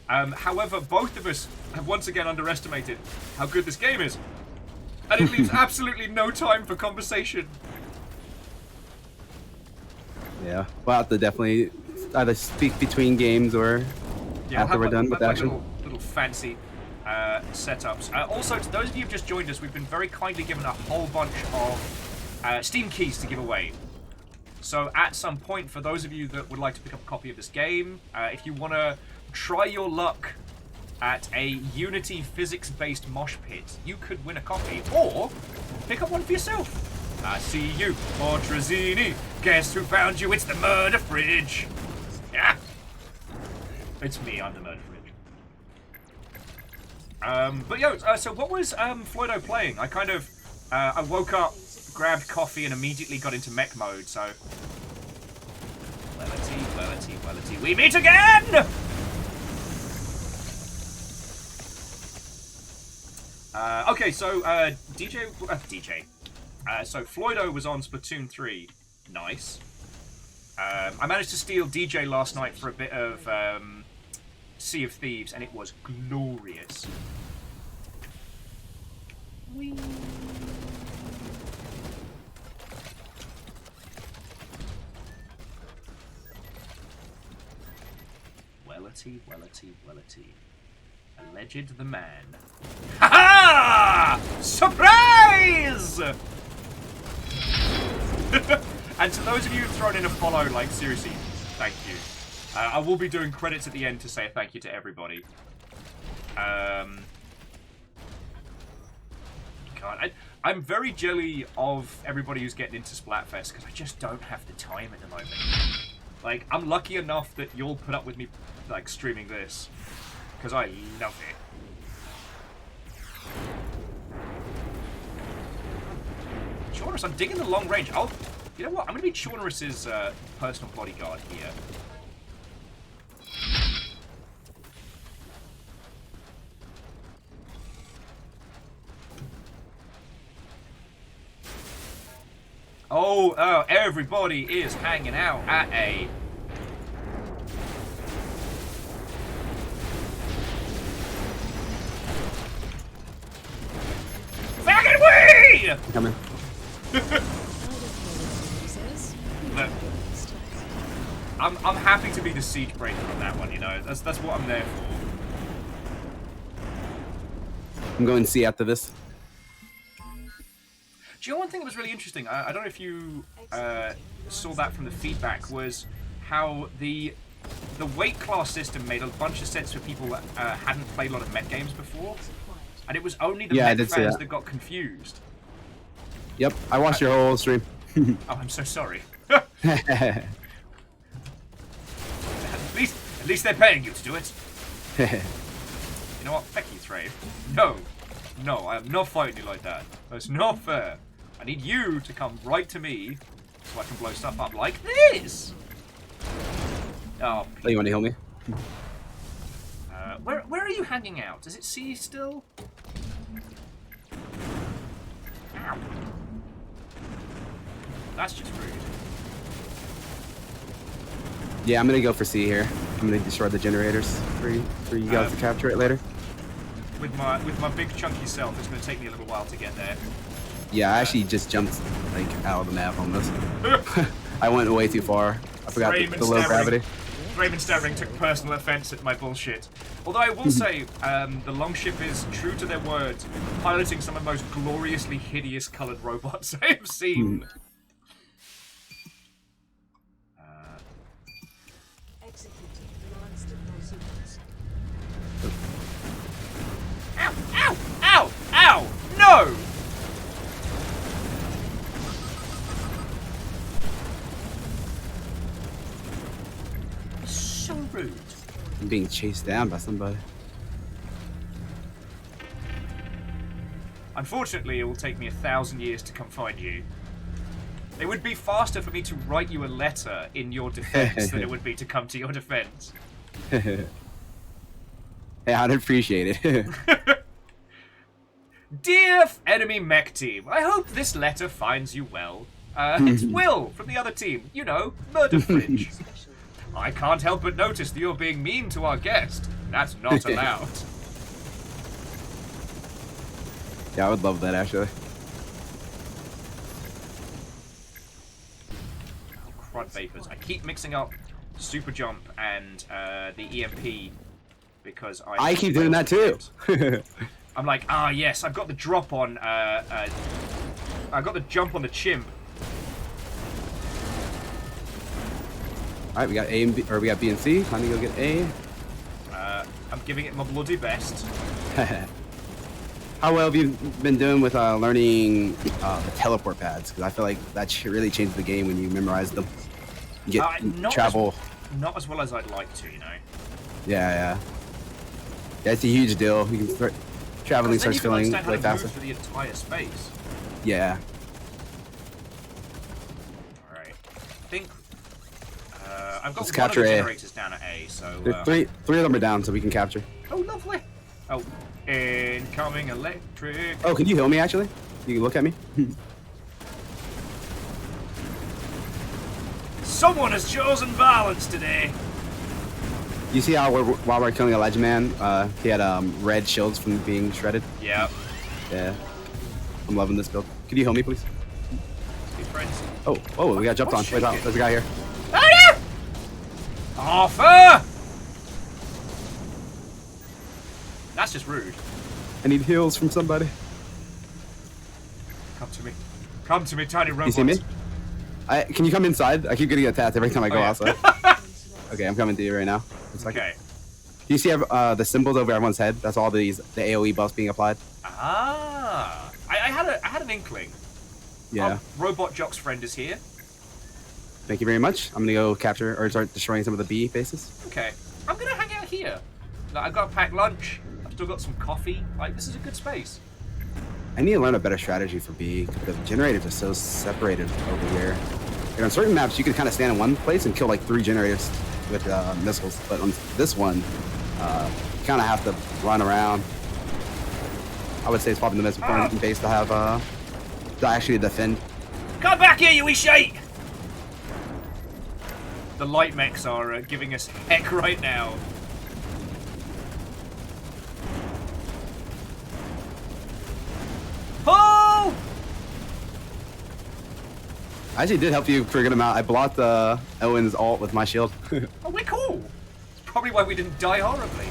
A: however, both of us have once again underestimated how good this game is, and it leaves absolutely no time for conversation.
H: Yeah, we'll have to definitely either speak between games or after we're done with action.
A: Little fancy setups. Also, to those of you who've just joined us, we've been very kindly given a whole bunch of Steam keys to give away. So at some point, for those of you that would like to pick up a copy of this game, if you want to try your luck at a Unity physics-based mosh pit, you could win a copy, or pick up one for yourself. I see you, Fortrazini. Guess who found you? It's the murder fridge. Yeah. It's me, I'm the murder fridge. But yo, so what was Floydo playing? I kind of, I woke up, grabbed coffee, and immediately got into mech mode, so... Wellity, we meet again! Okay, so, so Floydo was on Splatoon 3. Nice. I managed to steal DJ last night for a bit of Sea of Thieves, and it was glorious. Whee. Wellity. Alleged the man. Ha-ha! Surprise! And to those of you who've thrown in a follow, like, seriously, thank you. I will be doing credits at the end to say thank you to everybody. God, I'm very jelly of everybody who's getting into Splatfest, because I just don't have the time at the moment. Like, I'm lucky enough that you'll put up with me, like, streaming this, because I love it. Chaunerus, I'm digging the long range. You know what? I'm going to be Chaunerus's personal bodyguard here. Oh, everybody is hanging out at a... Fucking way!
H: Coming.
A: Look, I'm happy to be the siege breaker on that one, you know. That's what I'm there for.
H: I'm going to see after this.
A: Do you know one thing that was really interesting? I don't know if you saw that from the feedback, was how the the weight class system made a bunch of sense for people that hadn't played a lot of mech games before, and it was only the mech fans that got confused.
H: Yep, I watched your whole stream.
A: Oh, I'm so sorry. At least they're paying you to do it. You know what? Feck you, Trade. No, I am not fighting you like that. That's not fair. I need you to come right to me so I can blow stuff up like this. Oh,
H: you want to heal me?
A: where are you hanging out? Is it C still? Ow. That's just rude.
H: Yeah, I'm gonna go for C here. I'm gonna destroy the generators for you guys to capture it later.
A: With my big chunky self, it's gonna take me a little while to get there.
H: Yeah, I actually just jumped like out of the map on this. I went way too far. I forgot the low gravity.
A: Raymond Stavring took personal offense at my bullshit. Although I will say, the Longship is true to their word, piloting some of the most gloriously hideous coloured robots I have seen. Ow! Ow! Ow! Ow! No! So rude.
H: I'm being chased down by somebody.
A: Unfortunately, it will take me 1,000 years to come find you. It would be faster for me to write you a letter in your defense than it would be to come to your defense.
H: Hey, I'd appreciate it.
A: Dear enemy mech team, I hope this letter finds you well. It's Will from the other team, you know, Murder Fringe. I can't help but notice that you're being mean to our guest. That's not allowed.
H: Yeah, I would love that actually.
A: Oh, crud vapors. I keep mixing up Super Jump and the EMP because
H: I keep doing that too.
A: I'm like, yes, I've got the drop on, I got the jump on the chimp.
H: Alright, we got A and B, or we got B and C. Time to go get A.
A: I'm giving it my bloody best.
H: How well have you been doing with learning the teleport pads? Because I feel like that really changed the game when you memorize them. You get travel.
A: Not as well as I'd like to, you know.
H: Yeah, it's a huge deal. You can start traveling, starts feeling like faster.
A: For the entire space.
H: Yeah.
A: All right. I think I've got
H: Let's
A: one of
H: capture
A: the
H: A.
A: generators down at A, so.
H: Three of them are down, so we can capture.
A: Oh, lovely. Oh, incoming electric.
H: Oh, can you heal me actually? You can look at me.
A: Someone has chosen violence today.
H: You see how while we're killing a legend man, he had red shields from being shredded?
A: Yeah.
H: Yeah. I'm loving this build. Could you heal me, please?
A: Good friends.
H: Oh, we got jumped on. Wait, there's a guy here.
A: Oh no! Arthur! That's just rude.
H: I need heals from somebody.
A: Come to me. Come to me, tiny robot.
H: You see me? Can you come inside? I keep getting attacked every time I go outside. Okay, I'm coming to you right now.
A: Okay.
H: Do you see the symbols over everyone's head? That's all the AoE buffs being applied.
A: Ah. I had an inkling.
H: Yeah.
A: Robot Jock's friend is here.
H: Thank you very much. I'm gonna go capture or start destroying some of the B bases.
A: Okay. I'm gonna hang out here. Like, I've got a packed lunch. I've still got some coffee. Like, this is a good space.
H: I need to learn a better strategy for B because the generators are so separated over here. And on certain maps, you can kind of stand in one place and kill like 3 generators with missiles, but on this one, you kind of have to run around. I would say it's probably the most important base to have to actually defend.
A: Come back here, you wee shite! The light mechs are giving us heck right now. Oh!
H: I actually did help you for a good amount. I blocked Owen's ult with my shield.
A: Oh, we're cool. It's probably why we didn't die horribly.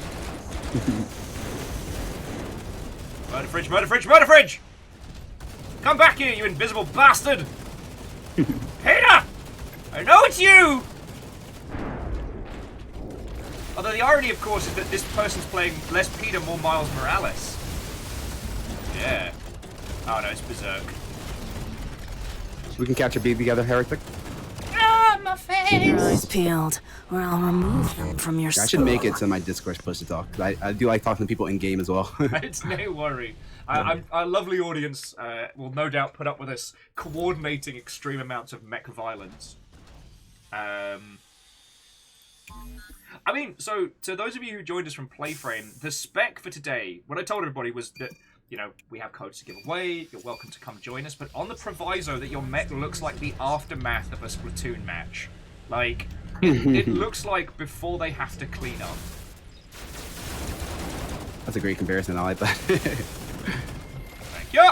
A: Murder fridge, murder fridge, murder fridge! Come back here, you invisible bastard! Peter! I know it's you! Although the irony, of course, is that this person's playing less Peter, more Miles Morales. Yeah. Oh no, it's Berserk.
H: We can catch a beat together, Heretic.
A: Ah, my
F: Keep your eyes
A: face!
F: peeled, or I'll remove them from your
H: I should make it to my Discord push to talk. 'Cause I do like talking to people in game as well.
A: It's no worry. Our lovely audience will no doubt put up with us coordinating extreme amounts of mech violence. I mean, so to those of you who joined us from Playframe, the spec for today, what I told everybody was that, you know, we have codes to give away, you're welcome to come join us, but on the proviso that your mech looks like the aftermath of a Splatoon match. Like, it looks like before they have to clean up.
H: That's a great comparison. I like that.
A: Thank you!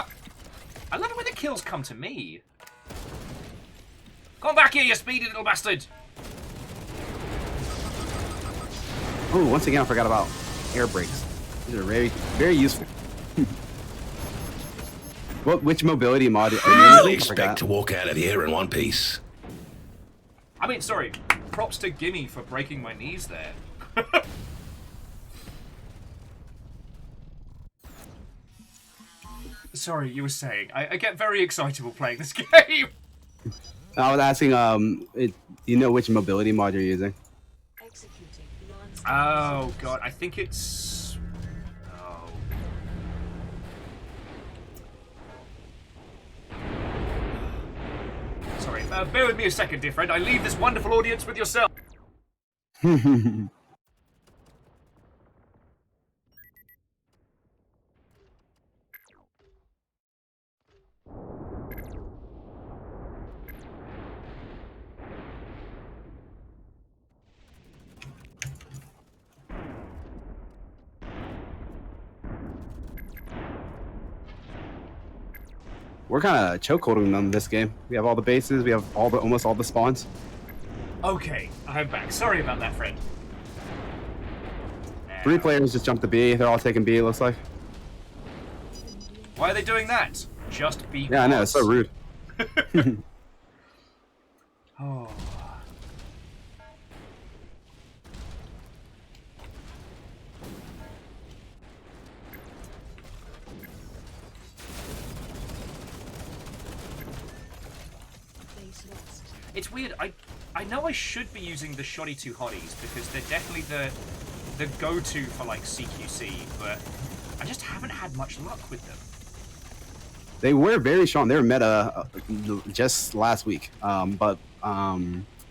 A: I love it when the kills come to me. Come back here, you speedy little bastard!
H: Oh, once again, I forgot about air brakes. These are very, very useful. Which mobility mod are you
E: Really
H: using? I
E: expect
H: forgot.
E: to walk out of here in one piece.
A: I mean, sorry, props to Gimme for breaking my knees there. Sorry, you were saying. I get very excitable playing this game.
H: I was asking, do you know which mobility mod you're using?
I: Executing
A: Oh, God, I think it's... Oh. Sorry, bear with me a second, dear friend. I leave this wonderful audience with yourself.
H: We're kind of chokeholding them this game. We have all the bases. We have almost all the spawns.
A: Okay, I'm back. Sorry about that, friend.
H: 3 players just jumped the B. They're all taking B, it looks like.
A: Why are they doing that? Just because.
H: Yeah, I know. It's so rude.
A: Oh.
I: base lost.
A: It's weird. I know I should be using the shoddy 2 hotties because they're definitely the go-to for like CQC, but I just haven't had much luck with them.
H: They were very strong. They were meta just last week. But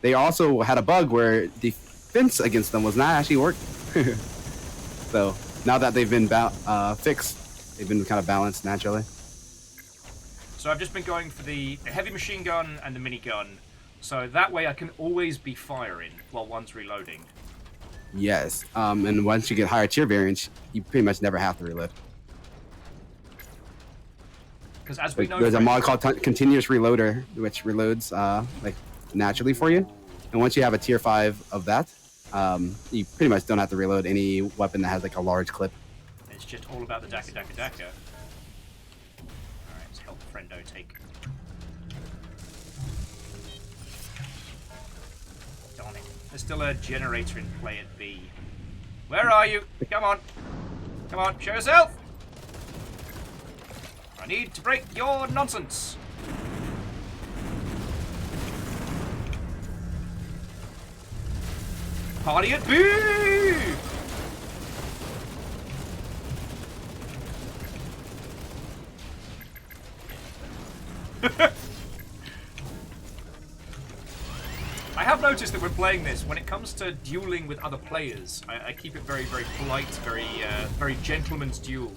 H: they also had a bug where defense against them was not actually working. So now that they've been fixed, they've been kind of balanced naturally.
A: So I've just been going for the heavy machine gun and the minigun, so that way I can always be firing while one's reloading.
H: Yes. And once you get higher tier variants, you pretty much never have to reload.
A: Because as we know,
H: There's a mod called Continuous Reloader, which reloads like naturally for you. And once you have a tier 5 of that, you pretty much don't have to reload any weapon that has like a large clip.
A: it's just all about the Daka Daka Daka. Alright, let's help friendo take. Darn it. There's still a generator in play at B. Where are you? Come on. Come on, show yourself! I need to break your nonsense. Party at B! I have noticed that when playing this, when it comes to dueling with other players, I keep it very, very polite, very gentleman's duel.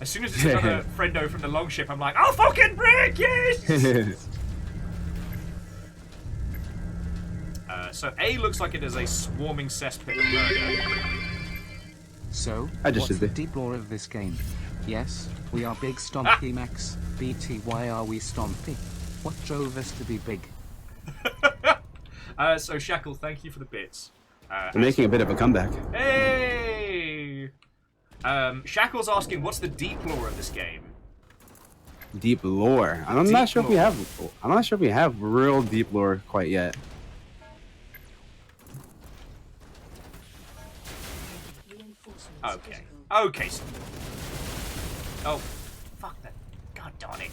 A: As soon as it's another friendo from the longship, I'm like, I'll fucking break it! So A looks like it is a swarming cesspit of murder.
C: So,
H: I just
C: what's the
H: did
C: deep lore of this game? Yes, we are big stompy mechs. BT, why are we stompy? What drove us to be big?
A: So Shackle, thank you for the bits.
H: They're making a bit of a comeback.
A: Hey! Shackle's asking, what's the deep lore of this game?
H: Deep lore. I'm
A: Deep
H: not sure if we
A: lore.
H: have. I'm not sure if we have real deep lore quite yet.
A: Okay. Okay. Oh, fuck that. God darn it.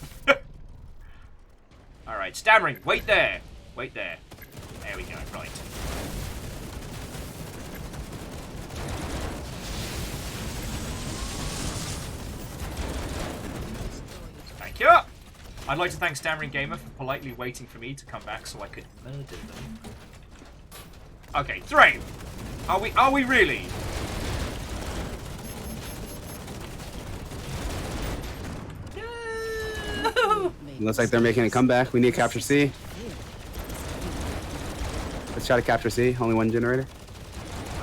A: Alright, stammering. Wait there. Wait there. There we go. Right. Thank you. I'd like to thank Stammering Gamer for politely waiting for me to come back so I could murder them. Okay, 3. Are we really? No.
H: Looks like they're making a comeback. We need to capture C. Let's try to capture C. Only one generator.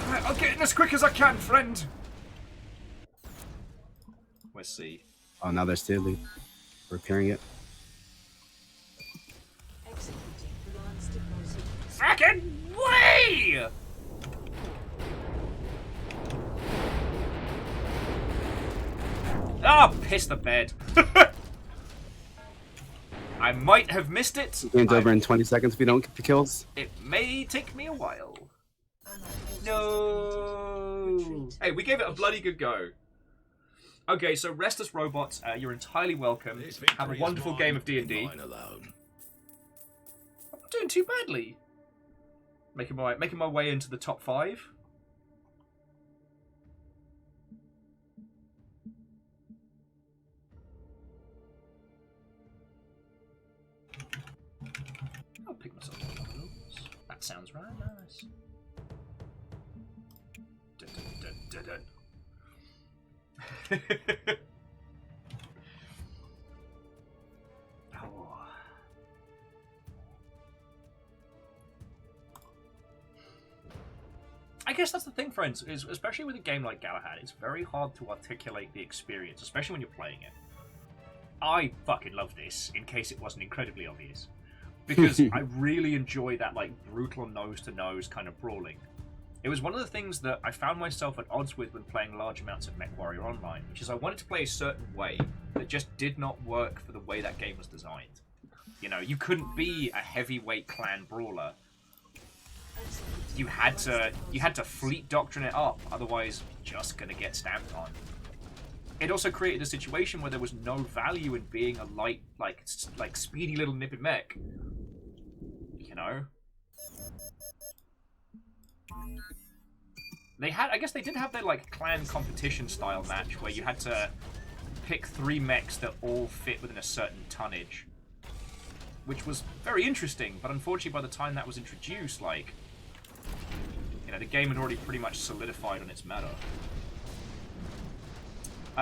A: Alright, I'll get in as quick as I can, friend. Where's C?
H: Oh, now they're still repairing it.
I: Executing Lance deposit.
A: Fucking way! Oh, piss the bed. I might have missed it.
H: Game's over in 20 seconds if we don't get the kills.
A: It may take me a while. No. Hey, we gave it a bloody good go. Okay, so Restless Robots, you're entirely welcome. Have a wonderful game of D&D. I'm not doing too badly. Making my way into the top 5. I'll pick myself up one of those. That sounds right nice. Dun, dun, dun, dun, dun. Oh. I guess that's the thing, friends, is especially with a game like Galahad, it's very hard to articulate the experience, especially when you're playing it. I fucking love this, in case it wasn't incredibly obvious. Because I really enjoy that, like, brutal nose-to-nose kind of brawling. It was one of the things that I found myself at odds with when playing large amounts of MechWarrior Online, which is I wanted to play a certain way that just did not work for the way that game was designed. You know, you couldn't be a heavyweight clan brawler. You had to fleet doctrine it up, otherwise you're just gonna get stamped on. It also created a situation where there was no value in being a light, like speedy little nippy mech. You know? They had, I guess they did have their, like, clan competition style match where you had to pick 3 mechs that all fit within a certain tonnage. Which was very interesting, but unfortunately by the time that was introduced, like, you know, the game had already pretty much solidified on its meta.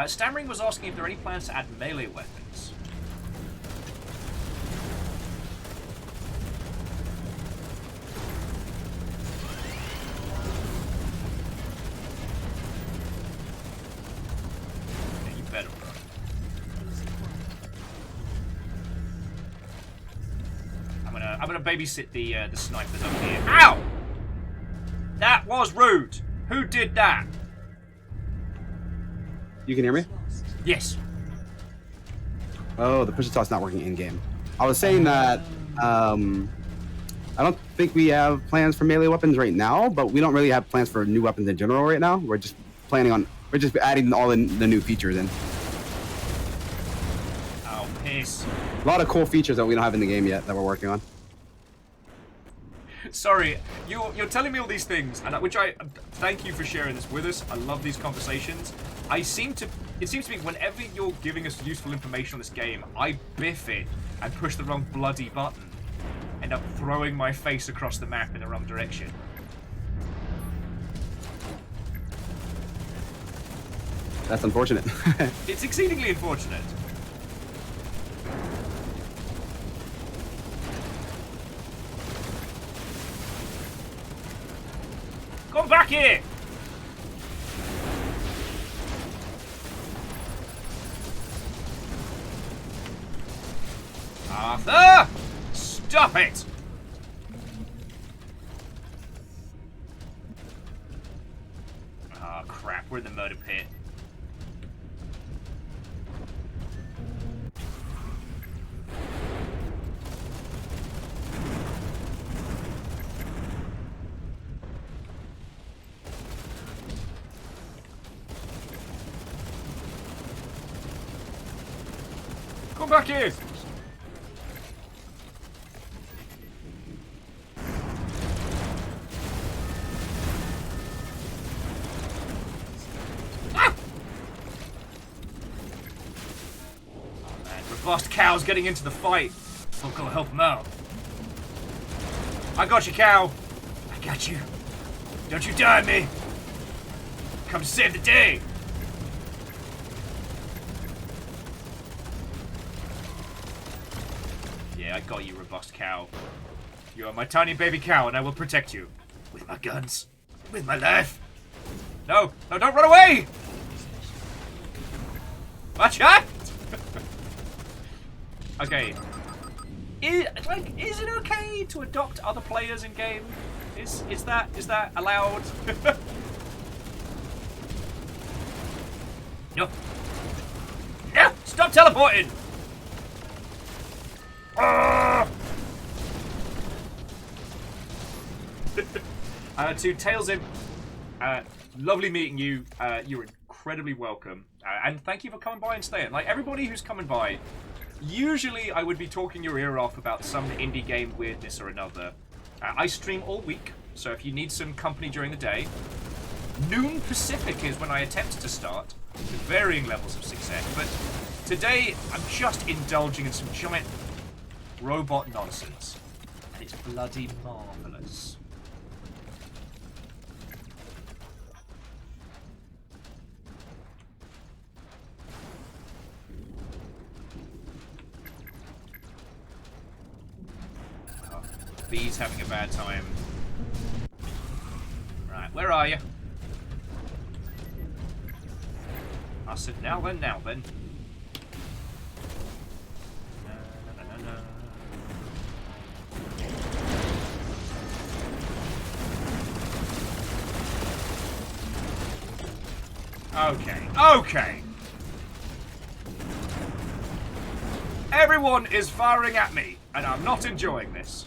A: Stammering was asking if there are any plans to add melee weapons. Yeah, you better, bro. I'm gonna babysit the snipers up here. Ow! That was rude. Who did that?
H: You can hear me?
A: Yes.
H: Oh, the push to toss not working in game. I was saying that I don't think we have plans for melee weapons right now, but we don't really have plans for new weapons in general right now. We're just adding all the new features in.
A: Oh, piss.
H: A lot of cool features that we don't have in the game yet that we're working on.
A: Sorry, you're telling me all these things, and which I thank you for sharing this with us. I love these conversations. It seems to be whenever you're giving us useful information on this game, I biff it and push the wrong bloody button, end up throwing my face across the map in the wrong direction.
H: That's unfortunate.
A: It's exceedingly unfortunate. Come back here! Arthur! Stop it! Oh crap, we're in the murder pit. Fuck you! Ah! Oh man, robust cow's getting into the fight. I've got to help him out. I got you, cow. I got you. Don't you die, me. Come to save the day. Yeah, I got you, robust cow. You are my tiny baby cow, and I will protect you. With my guns. With my life. No, no, don't run away! Watch out! Okay. Is it okay to adopt other players in game? Is that allowed? No. No! Stop teleporting! To Tails Imp, lovely meeting you. You're incredibly welcome. And thank you for coming by and staying. Like, everybody who's coming by, usually I would be talking your ear off about some indie game weirdness or another. I stream all week, so if you need some company during the day, noon Pacific is when I attempt to start, with varying levels of success. But today, I'm just indulging in some giant robot nonsense. And it's bloody marvellous. B's having a bad time. Right, where are you? I said, now then, now then. Okay, okay. Everyone is firing at me, and I'm not enjoying this.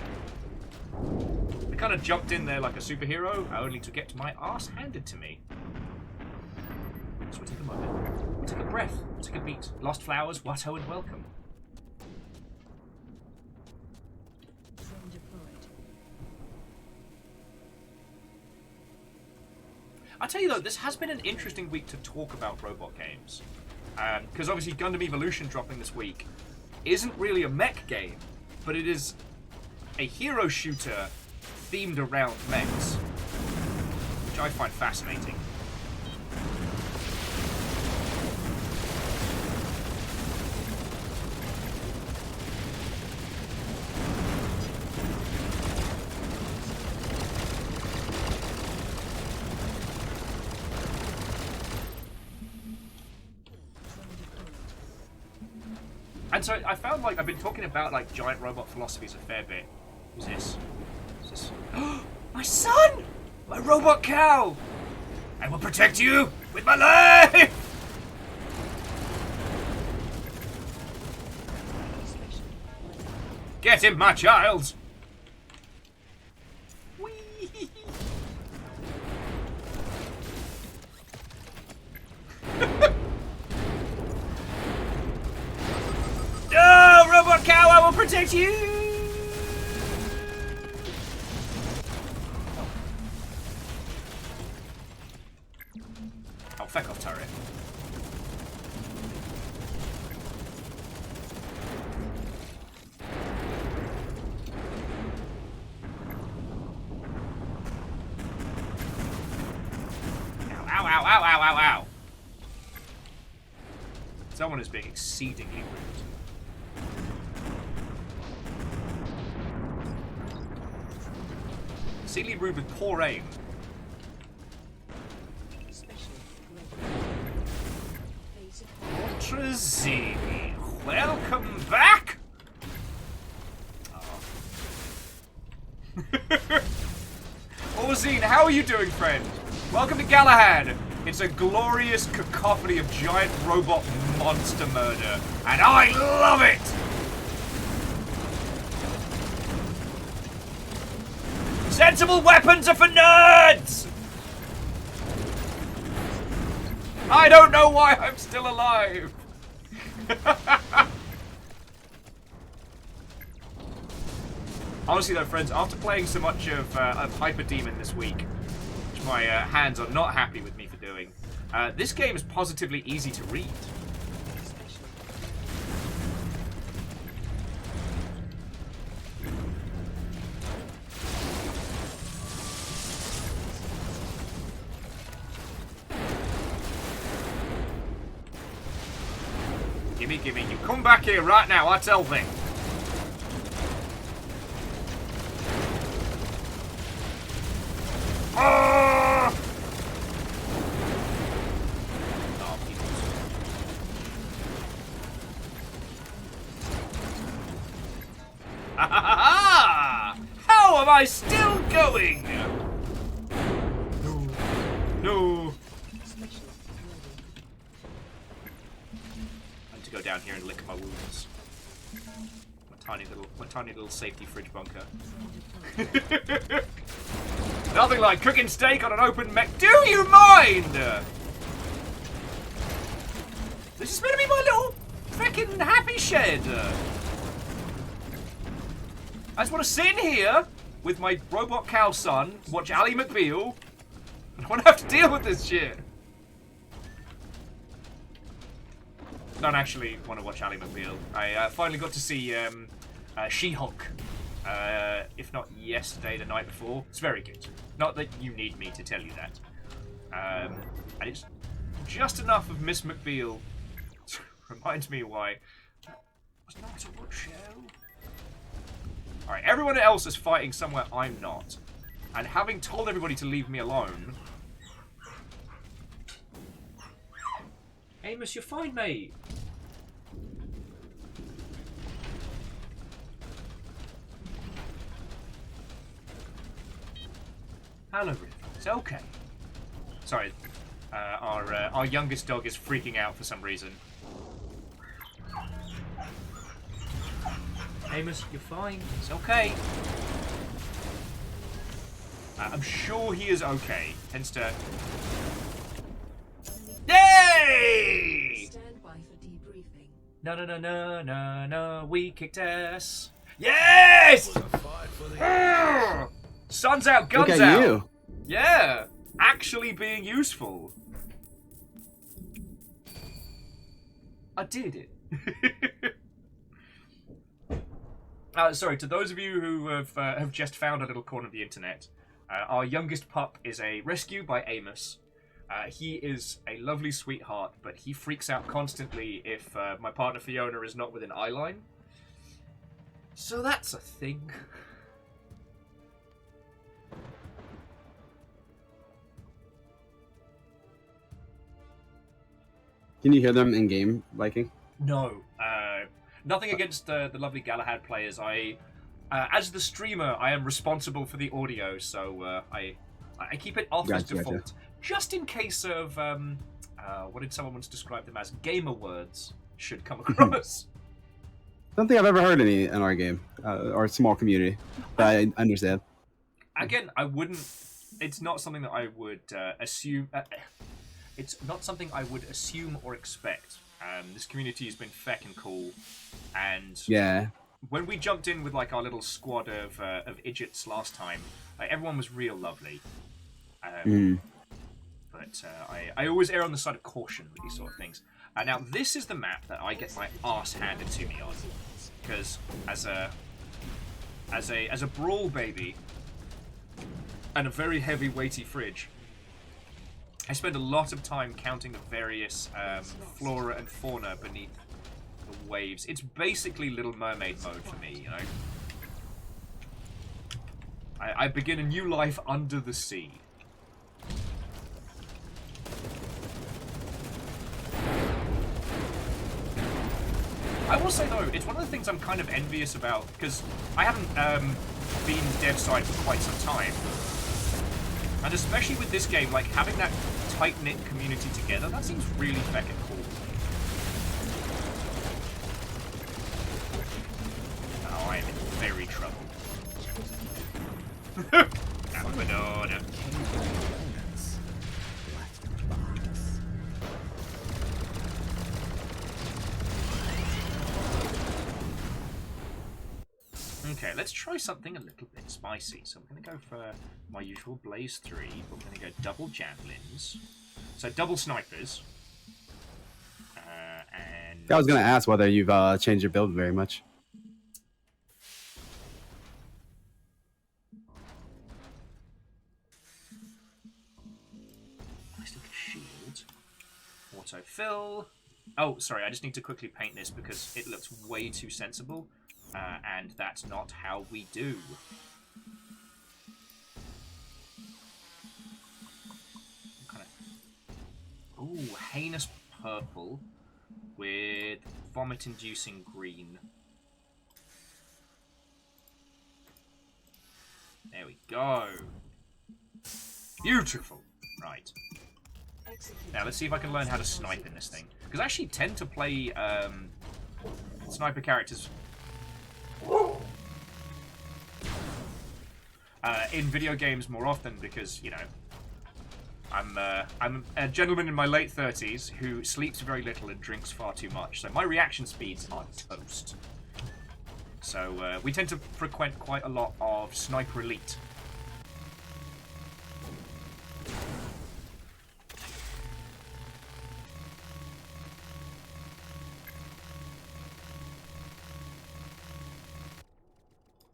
A: I kind of jumped in there like a superhero, only to get my ass handed to me. So we'll take a moment. We'll take a breath. We'll take a beat. Lost flowers, Watto, and welcome.
I: Drone deployed.
A: I tell you though, this has been an interesting week to talk about robot games. Because obviously Gundam Evolution dropping this week isn't really a mech game, but it is a hero shooter themed around mechs, which I find fascinating. And so I found, like, I've been talking about, like, giant robot philosophies a fair bit. Who's this? Who's this? My son! My robot cow! I will protect you with my life! Get him, my child! Whee! No, robot cow, I will protect you! Oh, feck off, turret. Ow, ow, ow, ow, ow, ow, ow. Someone is being exceedingly rude. Exceedingly rude with poor aim. Ultrazini, welcome back! Orzine, how are you doing, friend? Welcome to Galahad. It's a glorious cacophony of giant robot monster murder, and I love it! Sensible weapons are for nerds! I don't know why I'm still alive. Honestly though, friends, after playing so much of Hyper Demon this week, which my hands are not happy with me for doing, this game is positively easy to read. Gimme, gimme, you come back here right now, I tell thee. Ah! Oh, how am I still going? No. No. I need to go down here and lick my wounds. My tiny little safety fridge bunker. Nothing like cooking steak on an open mech. Do you mind? This is meant to be my little freaking happy shed. I just want to sit in here with my robot cow son, watch Ally McBeal, and I don't have to deal with this shit. Don't actually want to watch Ally McBeal. I finally got to see She-Hulk. If not yesterday, the night before. It's very good. Not that you need me to tell you that. And it's just enough of Miss McBeal to remind me why it was not a good show. Alright, everyone else is fighting somewhere I'm not. And having told everybody to leave me alone... Amos, you're fine, mate. Hello, Riff. It's okay. Sorry, our youngest dog is freaking out for some reason. Amos, you're fine. It's okay. I'm sure he is okay. Tends to... Yay!
I: Stand by for debriefing.
A: No, we kicked ass. Yes! Sun's out, guns
H: Look at
A: out.
H: you.
A: Yeah, actually being useful. I did it. Sorry, to those of you who have just found a little corner of the internet, our youngest pup is a rescue by Amos. He is a lovely sweetheart, but he freaks out constantly if my partner Fiona is not within eye line. So that's a thing.
H: Can you hear them in game, Viking?
A: No, nothing against the lovely Galahad players. As the streamer, I am responsible for the audio, so I keep it off as default, just in case of what did someone once describe them as? Gamer words should come across.
H: I don't think I've ever heard any in our game or small community, but I understand.
A: Again, I wouldn't. It's not something that I would assume. It's not something I would assume or expect. This community has been feckin' cool, and
H: yeah,
A: when we jumped in with like our little squad of idiots last time, everyone was real lovely. But I always err on the side of caution with these sort of things. Now this is the map that I get my arse handed to me on, because as a brawl baby and a very heavy weighty fridge, I spend a lot of time counting the various flora and fauna beneath the waves. It's basically Little Mermaid mode for me, you know. I begin a new life under the sea. I will say though, it's one of the things I'm kind of envious about, because I haven't been dev side for quite some time. And especially with this game, like having that tight-knit community together, that seems really feckin' cool. Oh, I am in very trouble. Banana. Okay, let's try something a little bit spicy. So I'm going to go for my usual Blaze 3, but I'm going to go double javelins. So double snipers. And
H: I was gonna ask whether you've changed your build very much.
A: nice little shield. Autofill. Oh, sorry, I just need to quickly paint this because it looks way too sensible. And that's not how we do. Ooh, heinous purple with vomit-inducing green. There we go. Beautiful. Right. Now let's see if I can learn how to snipe in this thing. Because I actually tend to play sniper characters in video games more often because, you know, I'm a gentleman in my late 30s who sleeps very little and drinks far too much, so my reaction speeds are toast. So we tend to frequent quite a lot of Sniper Elite.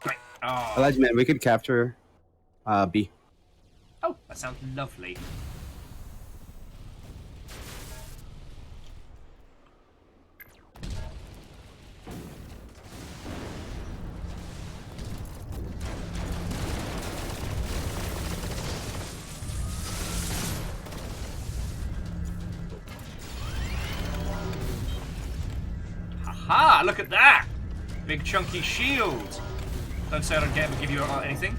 A: Right. Oh.
H: Elijah, man, we could capture B.
A: Oh, that sounds lovely. Haha, look at that! Big chunky shield. Don't say I don't give you anything.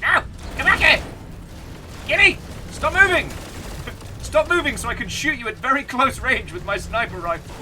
A: Ow! Come back here! Gimme! Stop moving! Stop moving so I can shoot you at very close range with my sniper rifles.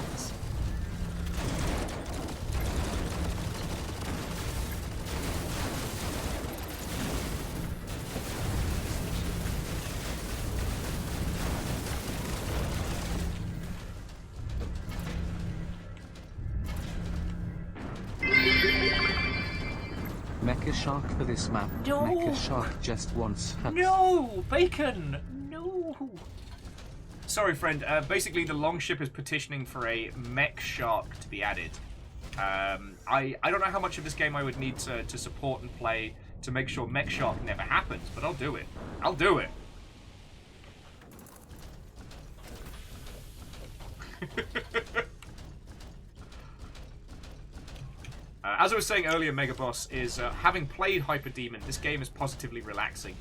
C: Mecha Shark for this map.
A: No.
C: Mecha Shark just wants huts.
A: No! Bacon! No! Sorry, friend. Basically, the Longship is petitioning for a Mech Shark to be added. I don't know how much of this game I would need to support and play to make sure Mech Shark never happens, but I'll do it. I'll do it. As I was saying earlier, Megaboss, is having played Hyper Demon, this game is positively relaxing.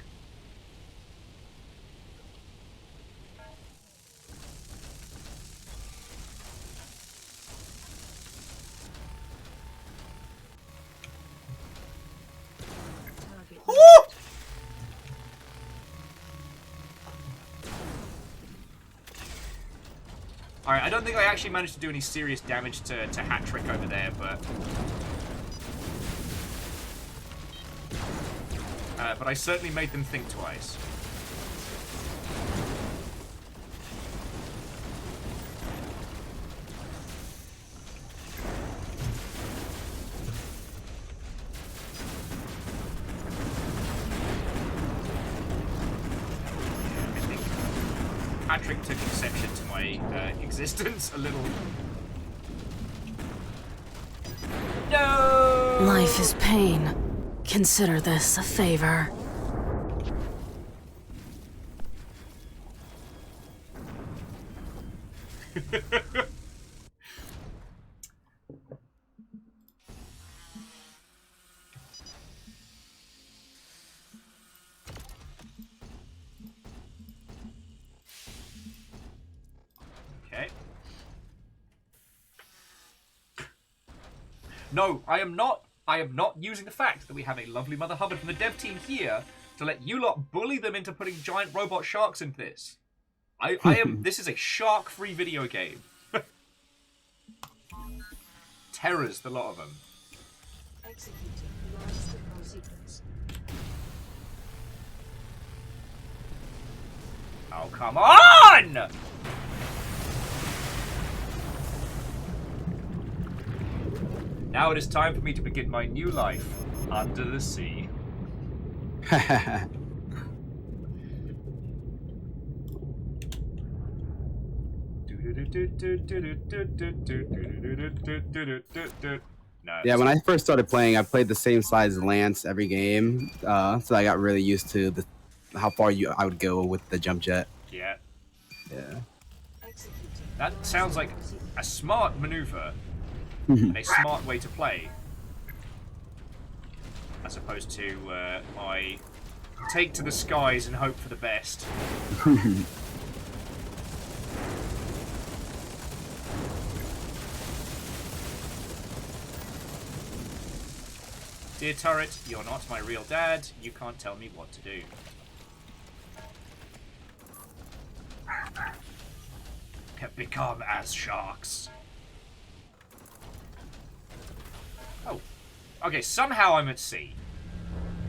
A: Alright, I don't think I actually managed to do any serious damage to Hat Trick over there, but I certainly made them think twice. I think Patrick took exception to my existence a little. No!
F: Life is pain. Consider this a favor.
A: Okay. No, I am not using the fact that we have a lovely Mother Hubbard from the dev team here to let you lot bully them into putting giant robot sharks into this. I am. This is a shark-free video game. Terrors, the lot of them.
I: Executing last control sequence.
A: Oh, come on! Now it is time for me to begin my new life under the sea. No,
H: Yeah, when I first started playing, I played the same size Lance every game, so I got really used to how far I would go with the jump jet.
A: yeah.
H: Yeah.
A: That sounds like a smart maneuver and a smart way to play, as opposed to my take to the skies and hope for the best. Dear turret, you're not my real dad. You can't tell me what to do. Have become as sharks. Oh. Okay, somehow I'm at sea.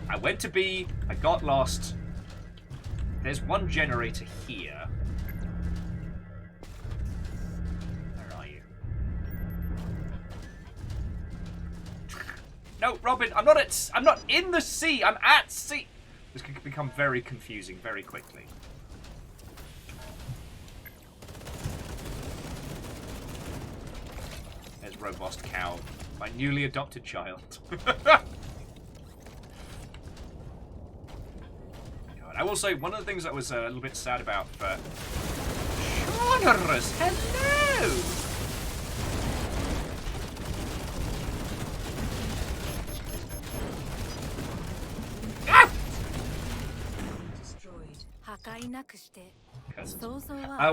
A: I went to B, I got lost. There's one generator here. Where are you? No, Robin, I'm not in the sea, I'm at sea. This could become very confusing very quickly. There's Robust Cow, my newly adopted child. God, I will say, one of the things that was a little bit sad about for Shaunarus, hello!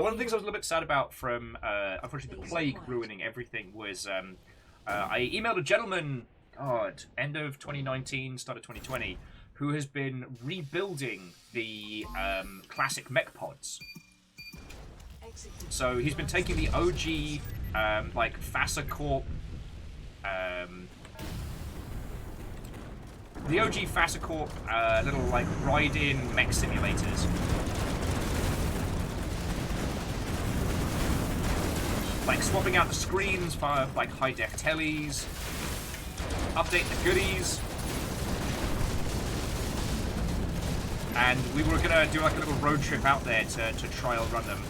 A: One of the things I was a little bit sad about from, unfortunately, the plague ruining everything was I emailed a gentleman, God, end of 2019, start of 2020, who has been rebuilding the classic mech pods. So he's been taking the OG, like, FASA Corp, the OG FASA Corp little, like, ride-in mech simulators. Like swapping out the screens for like high-def tellies, update the goodies, and we were gonna do like a little road trip out there to trial run them.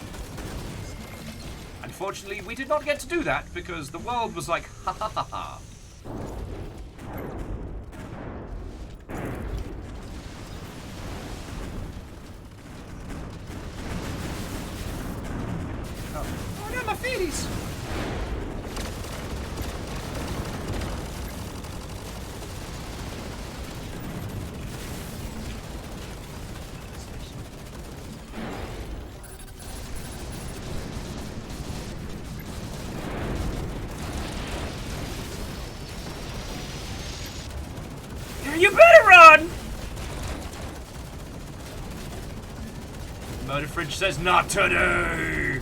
A: Unfortunately, we did not get to do that because the world was like, ha ha ha ha. Oh no, my feeties! You better run! Murder Fridge says not today!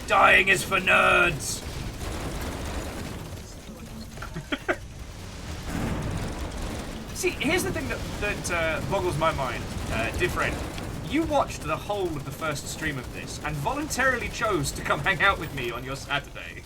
A: Dying is for nerds! See, here's the thing that boggles my mind, different. You watched the whole of the first stream of this and voluntarily chose to come hang out with me on your Saturday.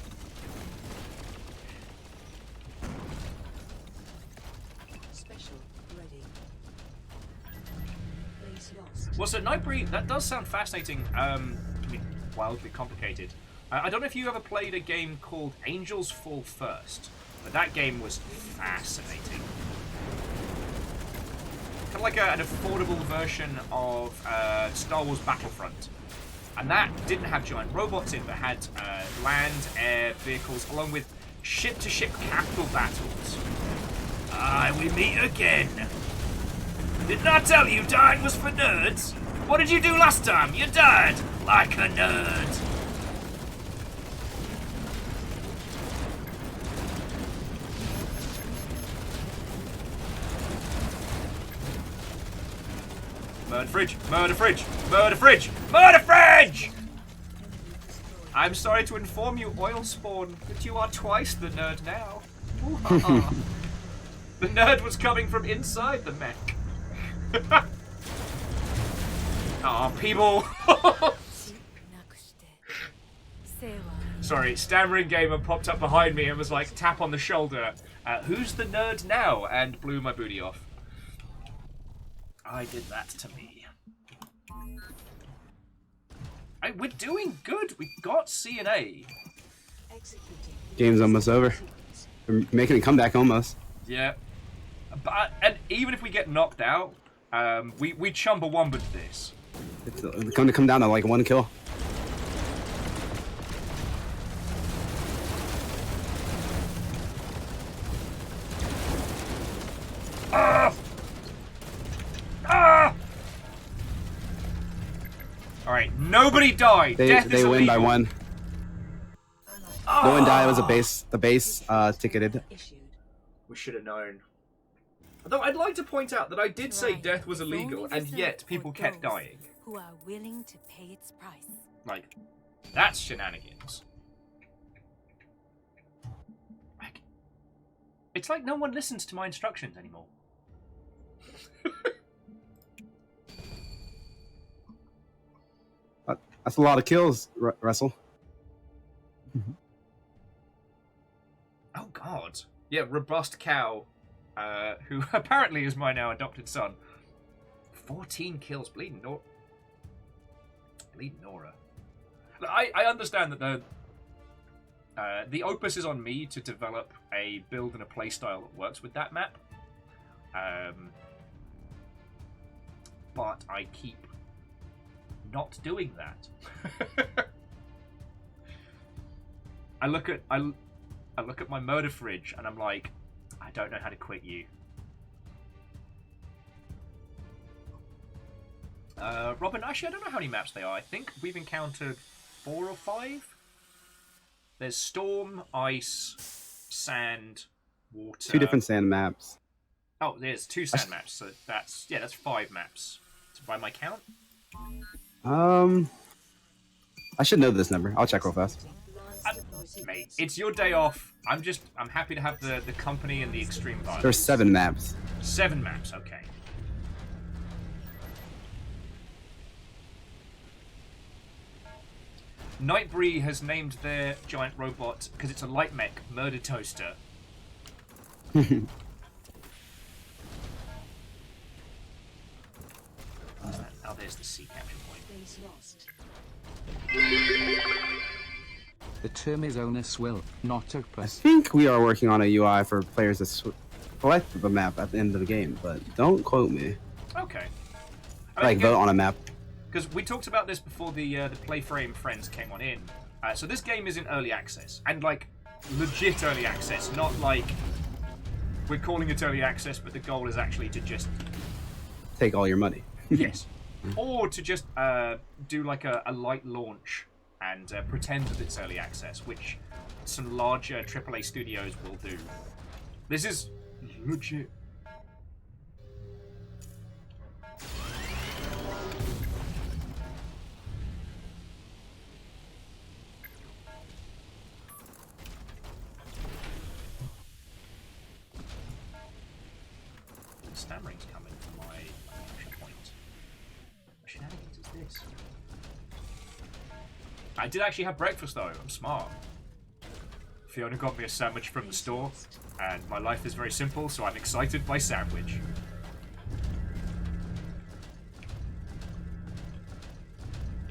A: Well, so Nightbreed, that does sound fascinating. I mean, wildly complicated. I don't know if you ever played a game called Angels Fall First, but that game was fascinating. Kind of like an affordable version of Star Wars Battlefront. And that didn't have giant robots in, but had land, air, vehicles, along with ship-to-ship capital battles. We meet again. Didn't I tell you dying was for nerds? What did you do last time? You died like a nerd. Murder Fridge, Murder Fridge, Murder Fridge, Murder Fridge! I'm sorry to inform you, Oil Spawn, that you are twice the nerd now. The nerd was coming from inside the mech. Aw, people. Sorry, stammering gamer popped up behind me and was like, tap on the shoulder. Who's the nerd now? And blew my booty off. I did that to me. We're doing good. We got C and A.
H: Game's almost over. We're making a comeback almost.
A: Yeah. But and even if we get knocked out, we Chumbawamba'd this.
H: It's going to come down to like 1 kill.
A: Alright, nobody died.
H: They win by 1.
A: Oh.
H: No one died. It was a base. The base ticketed.
A: We should have known. Although I'd like to point out that I did say death was illegal, and yet people kept dying.
I: Who are willing to pay its price.
A: Like, that's shenanigans. Like, it's like no one listens to my instructions anymore.
H: That's a lot of kills, Russell.
A: Oh god. Yeah, robust cow, who apparently is my now adopted son. 14 kills, bleeding Nora. Bleeding Nora. Look, I understand that the opus is on me to develop a build and a playstyle that works with that map. But I keep not doing that. I look at my murder fridge and I'm like, I don't know how to quit you. Robin, actually, I don't know how many maps they are. I think we've encountered 4 or 5. There's storm, ice, sand, water.
H: 2 different sand maps.
A: Oh, there's 2 sand maps. So that's 5 maps. So by my count.
H: I should know this number. I'll check real fast.
A: Mate, it's your day off. I'm happy to have the company and the extreme violence.
H: There's 7 maps.
A: 7 maps, okay. Nightbree has named their giant robot, because it's a light mech, Murder Toaster. Oh, there's the sea capture point.
C: The term is onus will, not
H: I
C: opus.
H: think we are working on a UI for players to select the map at the end of the game, but don't quote me.
A: Okay.
H: Like, vote on a map.
A: Because we talked about this before the Playframe friends came on in. So this game is in early access, and like legit early access, not like we're calling it early access, but the goal is actually to just
H: Take all your money.
A: yes, or to just do like a light launch and pretend that it's early access, which some larger AAA studios will do. This is legit. Stammering's coming from my action point. What shenanigans is this? I did actually have breakfast though. I'm smart. Fiona got me a sandwich from the store, and my life is very simple, so I'm excited by sandwich.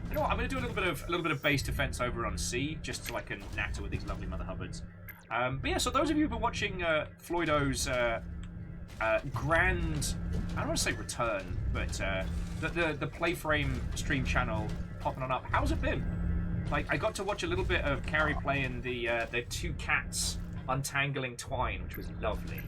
A: You know what? I'm going to do a little bit of base defense over on C, just so I can natter with these lovely mother hubbards. But yeah, so those of you who've been watching Floydo's grand, I don't want to say return, but the Playframe stream channel popping on up. How's it been? Like, I got to watch a little bit of Carrie playing the 2 cats untangling twine, which was lovely.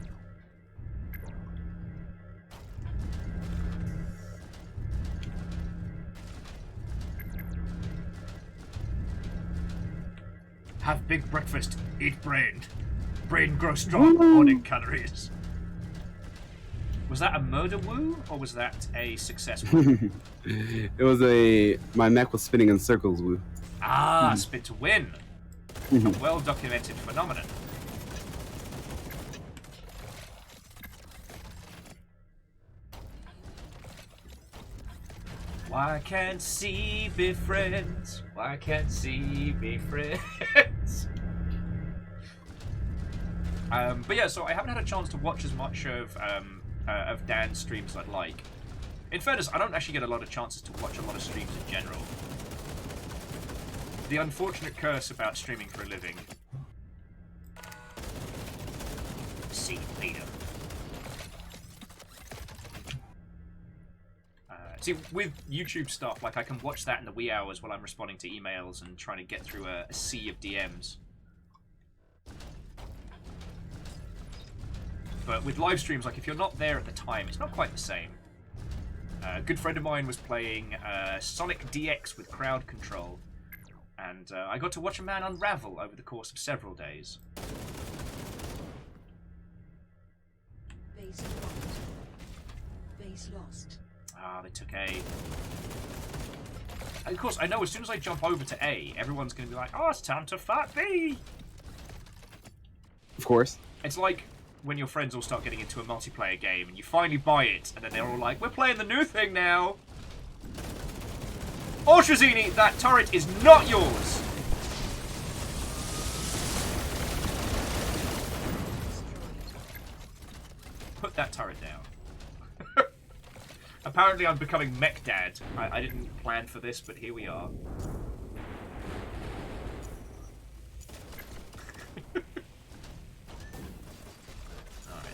A: Have big breakfast, eat brain. Brain grows strong, morning calories. Was that a murder woo, or was that a success woo?
H: It was my mech was spinning in circles, woo.
A: Ah, spin to win. A well-documented phenomenon. Why can't C be friends? Why can't C be friends? But yeah, so I haven't had a chance to watch as much of Dan's streams as I'd like. In fairness, I don't actually get a lot of chances to watch a lot of streams in general. The unfortunate curse about streaming for a living. See, Peter. See, with YouTube stuff, like I can watch that in the wee hours while I'm responding to emails and trying to get through a sea of DMs. But with live streams, like if you're not there at the time, it's not quite the same. A good friend of mine was playing Sonic DX with crowd control, and I got to watch a man unravel over the course of several days.
I: Base lost. Base lost.
A: Ah, they took A. And of course, I know as soon as I jump over to A, everyone's going to be like, oh, it's time to fight B!
H: Of course.
A: It's like when your friends all start getting into a multiplayer game and you finally buy it, and then they're all like, we're playing the new thing now! Oh, Shazini, that turret is not yours! Put that turret down. Apparently I'm becoming Mech Dad. I didn't plan for this, but here we are. Alright,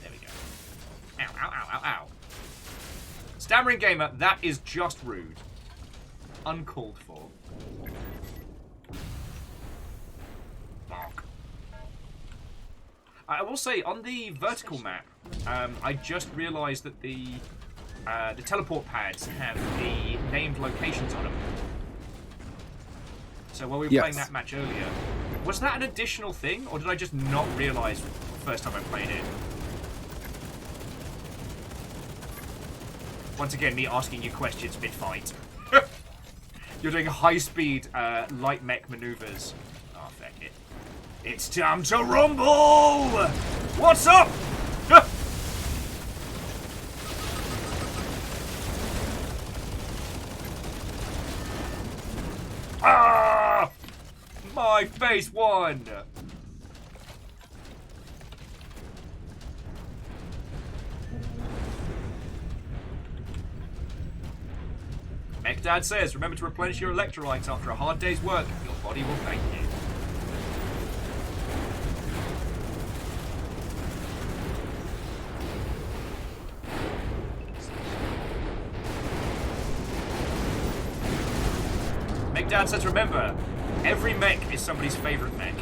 A: there we go. Ow, ow, ow, ow, ow. Stammering Gamer, that is just rude. Uncalled for. Bark. I will say, on the vertical map, I just realised that the teleport pads have the named locations on them. So while we were playing that match earlier, was that an additional thing, or did I just not realise the first time I played it? Once again, me asking you questions mid-fight. You're doing high-speed light mech maneuvers. Oh, feck it. It's time to rumble! What's up? Ah! My face won! Mech Dad says, remember to replenish your electrolytes after a hard day's work. Your body will thank you. Mech Dad says, remember, every mech is somebody's favorite mech.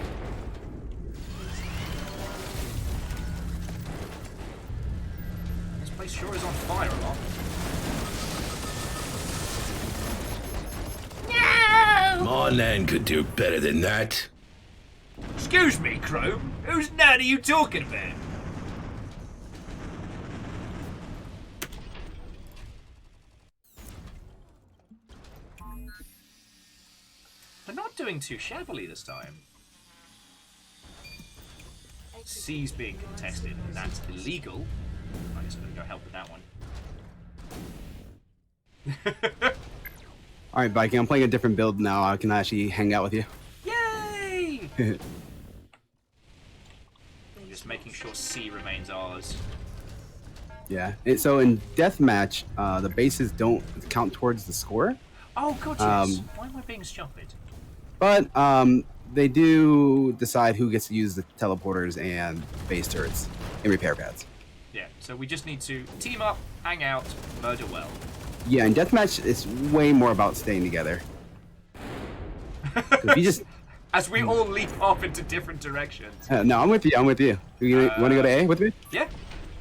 A: This place sure is on fire a lot.
E: My nan could do better than that.
A: Excuse me, Chrome. Whose nan are you talking about? They're not doing too shabbily this time. C's being contested, and that's illegal. I guess I'm gonna go help with that one.
H: Alright, Viking, I'm playing a different build now. I can actually hang out with you.
A: Yay! Just making sure C remains ours.
H: Yeah. So in deathmatch, the bases don't count towards the score.
A: Oh god, yes. Why am I being stupid?
H: But they do decide who gets to use the teleporters and base turrets and repair pads.
A: Yeah, so we just need to team up, hang out, murder well.
H: Yeah, in deathmatch, it's way more about staying together. If you just
A: as we all leap off into different directions.
H: no, I'm with you. I'm with you. You want to go to A with me?
A: Yeah.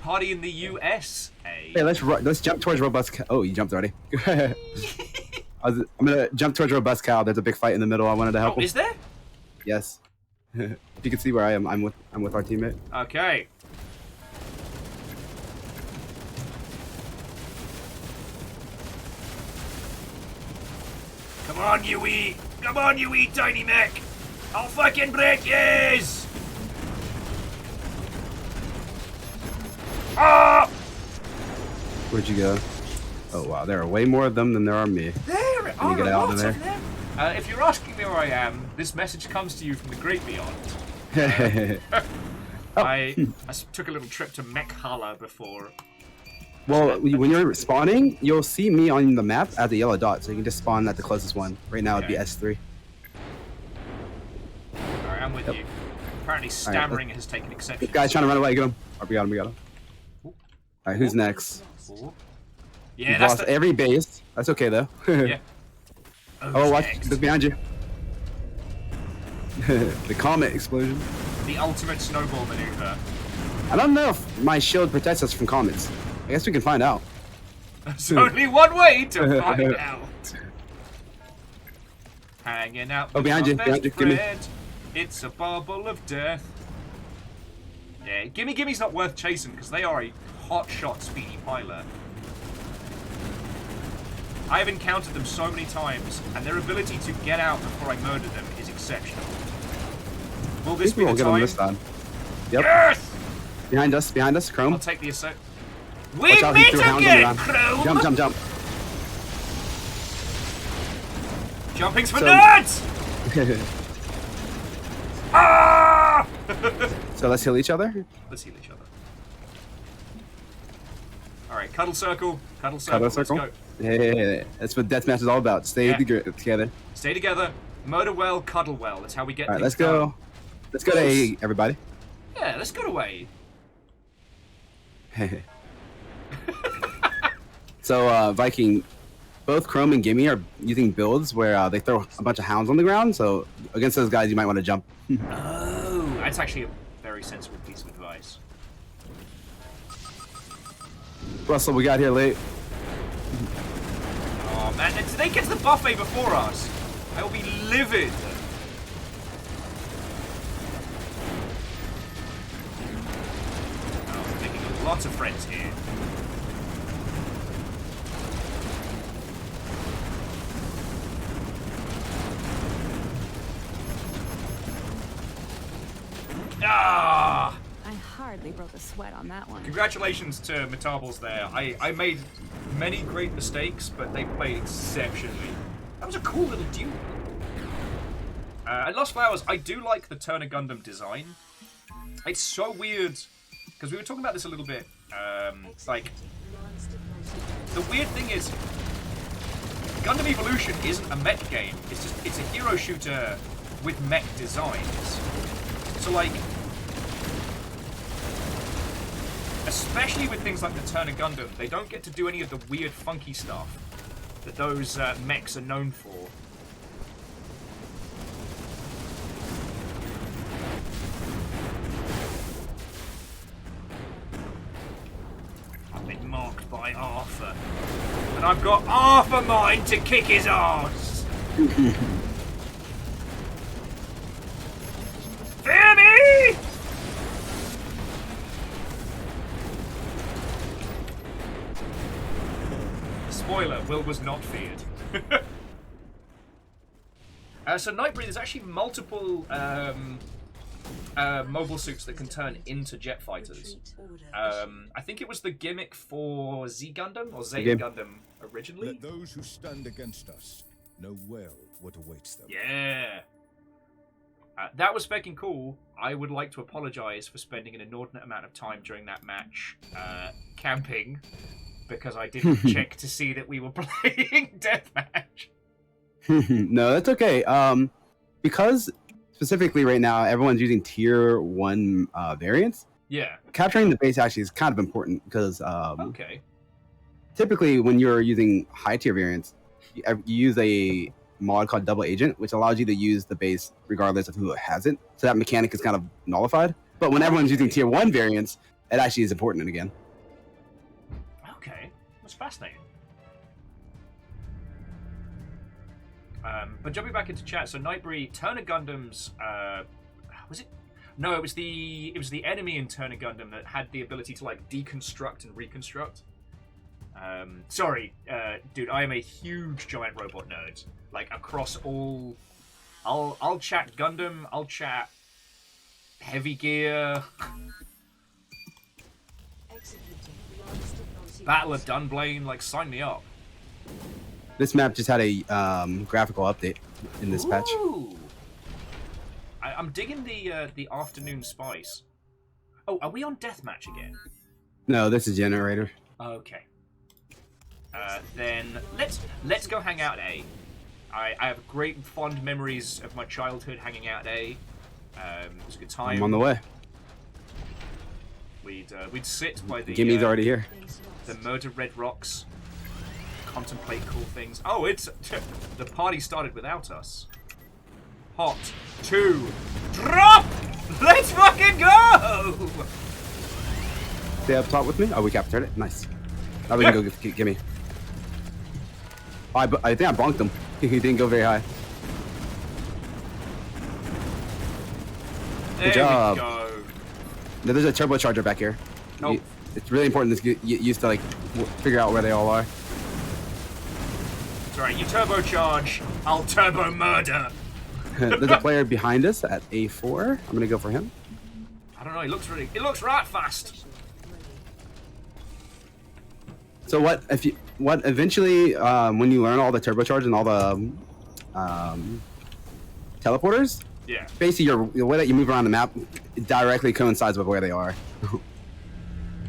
A: Party in the USA.
H: Hey, let's jump towards Robust. Oh, you jumped already. I'm gonna jump towards Robust Cow. There's a big fight in the middle. I wanted to help him.
A: Is there?
H: Yes. If you can see where I am, I'm with our teammate.
A: Okay. Come on, you wee tiny mech! I'll fucking break yous! Ah!
H: Where'd you go? Oh wow, there are way more of them than there are me.
A: There are
H: get
A: a
H: out
A: lot
H: of there?
A: of them. If you're asking me where I am, this message comes to you from the great beyond.
H: Oh.
A: I took a little trip to Mech before.
H: Well, when you're spawning, you'll see me on the map at the yellow dot, so you can just spawn at the closest one. Right now, it'd be
A: Okay.
H: S3.
A: Alright, I'm with you. Apparently stammering has taken exception.
H: This guy's trying to run away. Get him. Oh, we got him. We got him. All right, who's next?
A: Ooh. Yeah,
H: We've
A: that's
H: lost
A: the...
H: every base. That's okay though.
A: Yeah.
H: Oh, watch!
A: Next.
H: Look behind you. The comet explosion.
A: The ultimate snowball maneuver.
H: I don't know if my shield protects us from comets. I guess we can find out.
A: There's only one way to find out. Hanging out with
H: behind
A: my
H: you,
A: best
H: behind you, gimme.
A: friend. It's a bubble of death. Yeah, Gimmy's not worth chasing because they are a hot-shot speedy pilot. I have encountered them so many times, and their ability to get out before I murder them is exceptional. Will this be the
H: We'll get him
A: time?
H: this time. Yep.
A: Yes!
H: Behind us, Chrome.
A: I'll take the assault. We
H: Watch out, he
A: meet
H: threw hounds
A: again,
H: on the ground.
A: Chrome!
H: Jump, jump, jump.
A: Jumping's for
H: So-
A: nerds! Ah!
H: So let's heal each other.
A: Let's heal each other. Alright, cuddle circle. Cuddle
H: Cuddle circle.
A: Let's go.
H: Hey, that's what deathmatch is all about. Stay
A: Yeah.
H: together.
A: Stay together. Murder well, cuddle well. That's how we get
H: All right,
A: things
H: let's go. Let's go to A, everybody.
A: done. Yeah, let's go to A.
H: So, Viking, both Chrome and Gimme are using builds where they throw a bunch of hounds on the ground. So against those guys, you might want to jump.
A: Oh, that's actually a very sensible piece of advice.
H: Russell, we got here late.
A: Oh man, did they get to the buffet before us? I will be livid. Oh, I'm making lots of friends here. Ah!
J: I hardly broke a sweat on that one.
A: Congratulations to Metables there. I made many great mistakes, but they played exceptionally. That was a cool little duel. At Lost Flowers, I do like the Turner Gundam design. It's so weird, because we were talking about this a little bit. Like, the weird thing is, Gundam Evolution isn't a mech game. It's a hero shooter with mech designs. So like, especially with things like the Turner Gundam, they don't get to do any of the weird, funky stuff that those mechs are known for. I've been marked by Arthur, and I've got Arthur mine to kick his ass. Fear me! Spoiler, Will was not feared. So Nightbreed, there's actually multiple mobile suits that can turn into jet fighters. I think it was the gimmick for Z Gundam or Z Gundam originally.
G: Let those who stand against us know well what awaits them.
A: Yeah. That was fucking cool. I would like to apologize for spending an inordinate amount of time during that match camping, because I didn't check to see that we were playing deathmatch.
H: No, that's okay. Because specifically right now, everyone's using tier 1 variants.
A: Yeah.
H: Capturing the base actually is kind of important because
A: Okay.
H: typically when you're using high tier variants, you use a mod called Double Agent, which allows you to use the base regardless of who has it. So that mechanic is kind of nullified. But when everyone's using tier 1 variants, it actually is important again.
A: Okay. That's fascinating. But jumping back into chat, so Nightbreed, Turner Gundam's, was it? No, it was the enemy in Turner Gundam that had the ability to like deconstruct and reconstruct. Sorry, dude, I am a huge giant robot nerd. Like across all, I'll chat Gundam, I'll chat Heavy Gear, Battle of Dunblane. Like, sign me up.
H: This map just had a graphical update in this patch.
A: Ooh. I'm digging the afternoon spice. Oh, are we on deathmatch again?
H: No, this is generator.
A: Okay. Then let's go hang out at A. I have great fond memories of my childhood hanging out at A. It was a good time.
H: I'm on the way.
A: We'd sit by the
H: Gimmy's already here.
A: the murder red rocks, contemplate cool things. Oh, it's the party started without us. Hot 2 drop. Let's fucking go!
H: Stay up top with me. Oh, we captured it. Nice. Now we can go get Gimme. Oh, I think I bonked him. He didn't go very high.
A: There
H: Good job.
A: we go.
H: Now, there's a turbocharger back here.
A: Oh.
H: It's really important to get used to like figure out where they all are.
A: It's alright, you turbocharge, I'll turbo murder.
H: There's a player behind us at A4. I'm gonna go for him.
A: I don't know, it looks right fast.
H: So what eventually when you learn all the turbocharge and all the teleporters,
A: Yeah.
H: basically the way that you move around the map directly coincides with where they are.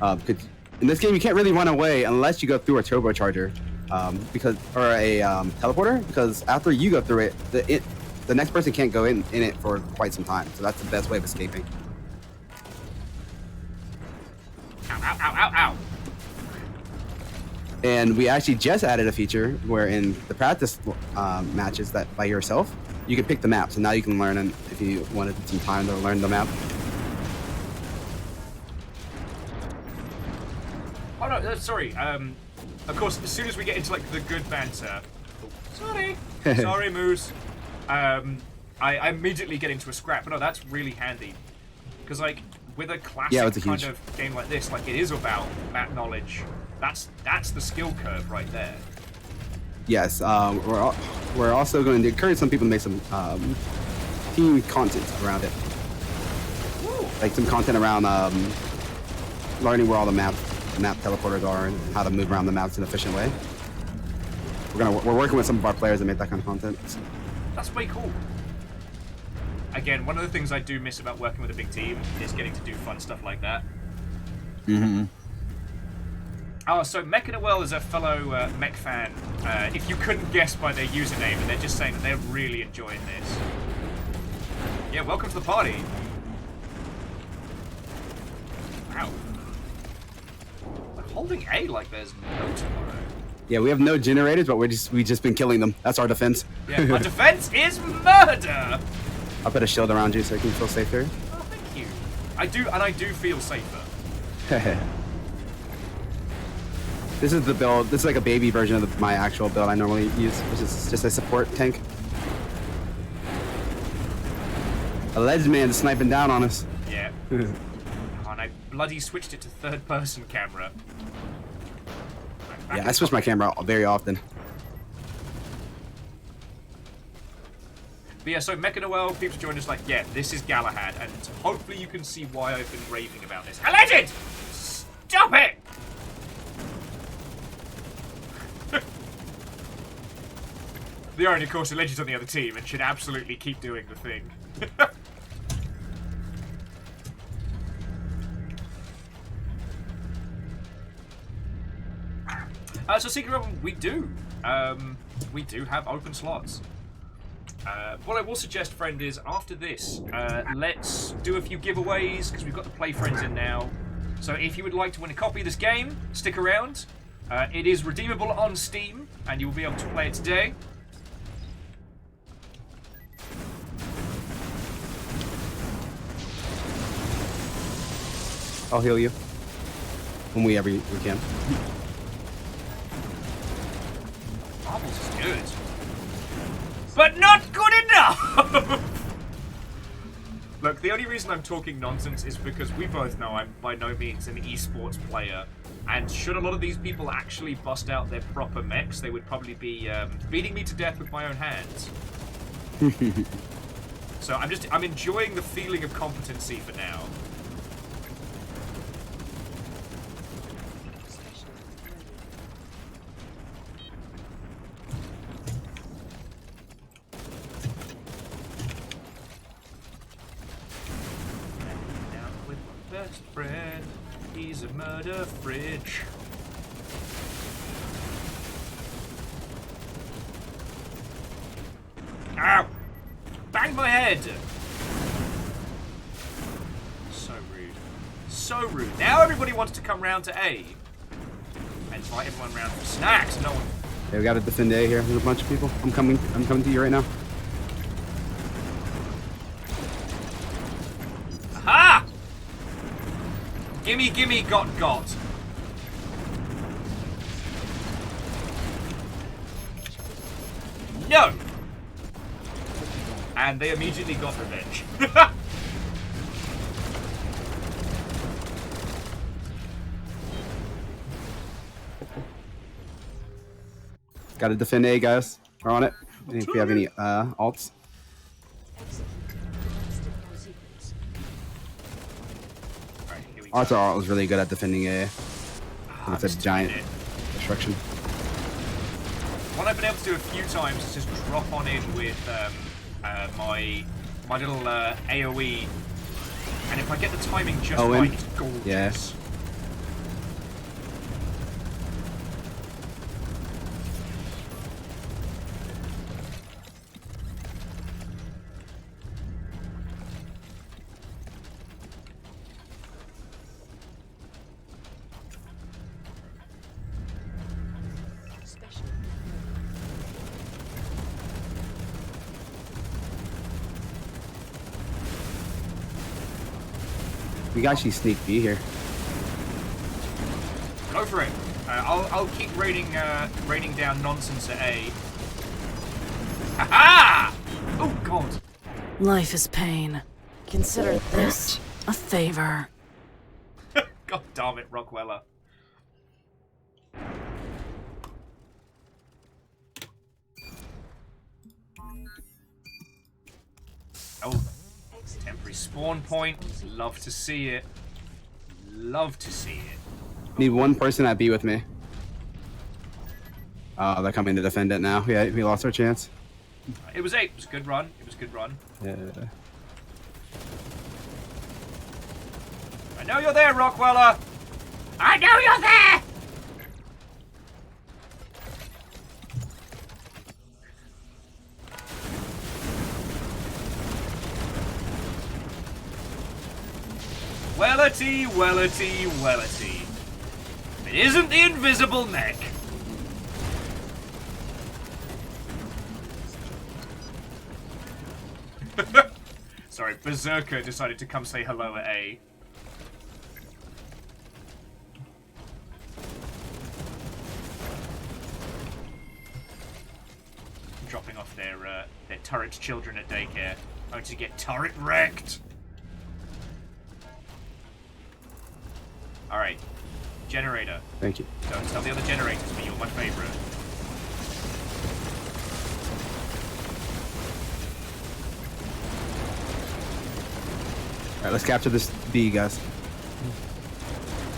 H: 'Cause in this game you can't really run away unless you go through a turbocharger, or a teleporter, because after you go through it, the next person can't go in it for quite some time. So that's the best way of escaping.
A: Ow, ow, ow, ow, ow.
H: And we actually just added a feature where in the practice matches that by yourself, you can pick the map. So now you can learn, and if you wanted some time to learn the map.
A: Oh no, sorry. Of course, as soon as we get into like the good banter. Oh, sorry. Sorry, Moose. I immediately get into a scrap, but no, that's really handy. Because like with a classic kind of game like this, like it is about map knowledge. That's the skill curve right there.
H: Yes, we're also going to encourage some people to make some team content around it.
A: Woo.
H: Like some content around learning where all the map teleporters are and how to move around the maps in an efficient way. We're working with some of our players that make that kind of content.
A: That's way cool. Again, one of the things I do miss about working with a big team is getting to do fun stuff like that.
H: Mm-hmm.
A: Oh, so DUEL is a fellow mech fan. If you couldn't guess by their username, and they're just saying that they're really enjoying this. Yeah, welcome to the party. Wow. We're holding A like there's no tomorrow.
H: Yeah, we have no generators, but we've just been killing them. That's our defense.
A: Yeah, our defense is murder.
H: I'll put a shield around you so you can feel safe here.
A: Oh, thank you. I do feel safer.
H: This is the build. This is like a baby version of my actual build I normally use, which is just a support tank. A ledge man sniping down on us.
A: Yeah. Oh, and I bloody switched it to third-person camera.
H: Yeah, I switch my camera very often.
A: But yeah, so DUEL, people join us like, yeah, this is Galahad, and hopefully you can see why I've been raving about this. Alleged! Stop it! The irony, of course, Alleged's on the other team and should absolutely keep doing the thing. So Secret Realm, we do have open slots. What I will suggest, friend, is after this, let's do a few giveaways, because we've got the Play Friends in now. So if you would like to win a copy of this game, stick around. It is redeemable on Steam, and you will be able to play it today.
H: I'll heal you whenever we can.
A: Marbles is good. But not good enough! Look, the only reason I'm talking nonsense is because we both know I'm by no means an esports player, and should a lot of these people actually bust out their proper mechs, they would probably be beating me to death with my own hands. So I'm enjoying the feeling of competency for now. best friend. He's a murder fridge. Ow! Bang my head! So rude. So rude. Now everybody wants to come round to A. And invite everyone round for snacks. No one.
H: Okay, we got to defend A here. There's a bunch of people. I'm coming to you right now.
A: Aha! Gimme, gimme, got. No! And they immediately got revenge.
H: Got to defend A, guys. We're on it. If we have any alts.
A: Alright, here we go.
H: Arthur Alt was really good at defending A. It's a
A: just
H: giant
A: doing it.
H: destruction.
A: What I've been able to do a few times is just drop on in with my little AoE, and if I get the timing just right, it's gorgeous.
H: Yeah. We can actually sneak B here.
A: Go for it. I'll keep raining down nonsense at A. Ha-ha! Oh god.
F: Life is pain. Consider this a favor.
A: God damn it, Rockweller. Oh, temporary spawn point. Love to see it. Love to see it.
H: Need one person at B with me. Oh, they're coming to defend it now. Yeah, we lost our chance.
A: It was 8. It was a good run. It was a good run.
H: Yeah.
A: I know you're there, Rockweller. I know you're there. Wellity, wellity, wellity. It isn't the invisible mech. Sorry, Berserker decided to come say hello at A. Dropping off their turret children at daycare. Going to get turret wrecked. Alright. Generator.
H: Thank you.
A: Don't tell the other generators, but you're my favorite.
H: Alright, let's capture this B, guys.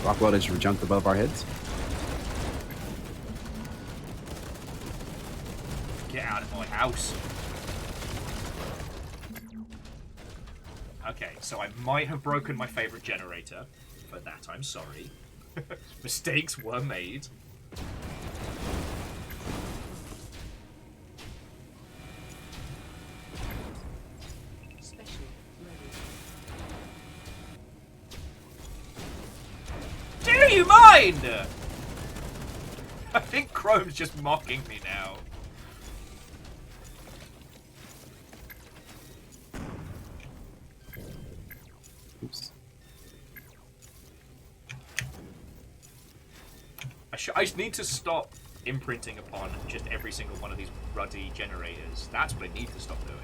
H: Rockwell just jumped above our heads.
A: Get out of my house. Okay, so I might have broken my favorite generator. For that, I'm sorry. Mistakes were made. Do you mind? I think Chrome's just mocking me now.
H: Oops.
A: I just need to stop imprinting upon just every single one of these ruddy generators. That's what I need to stop doing.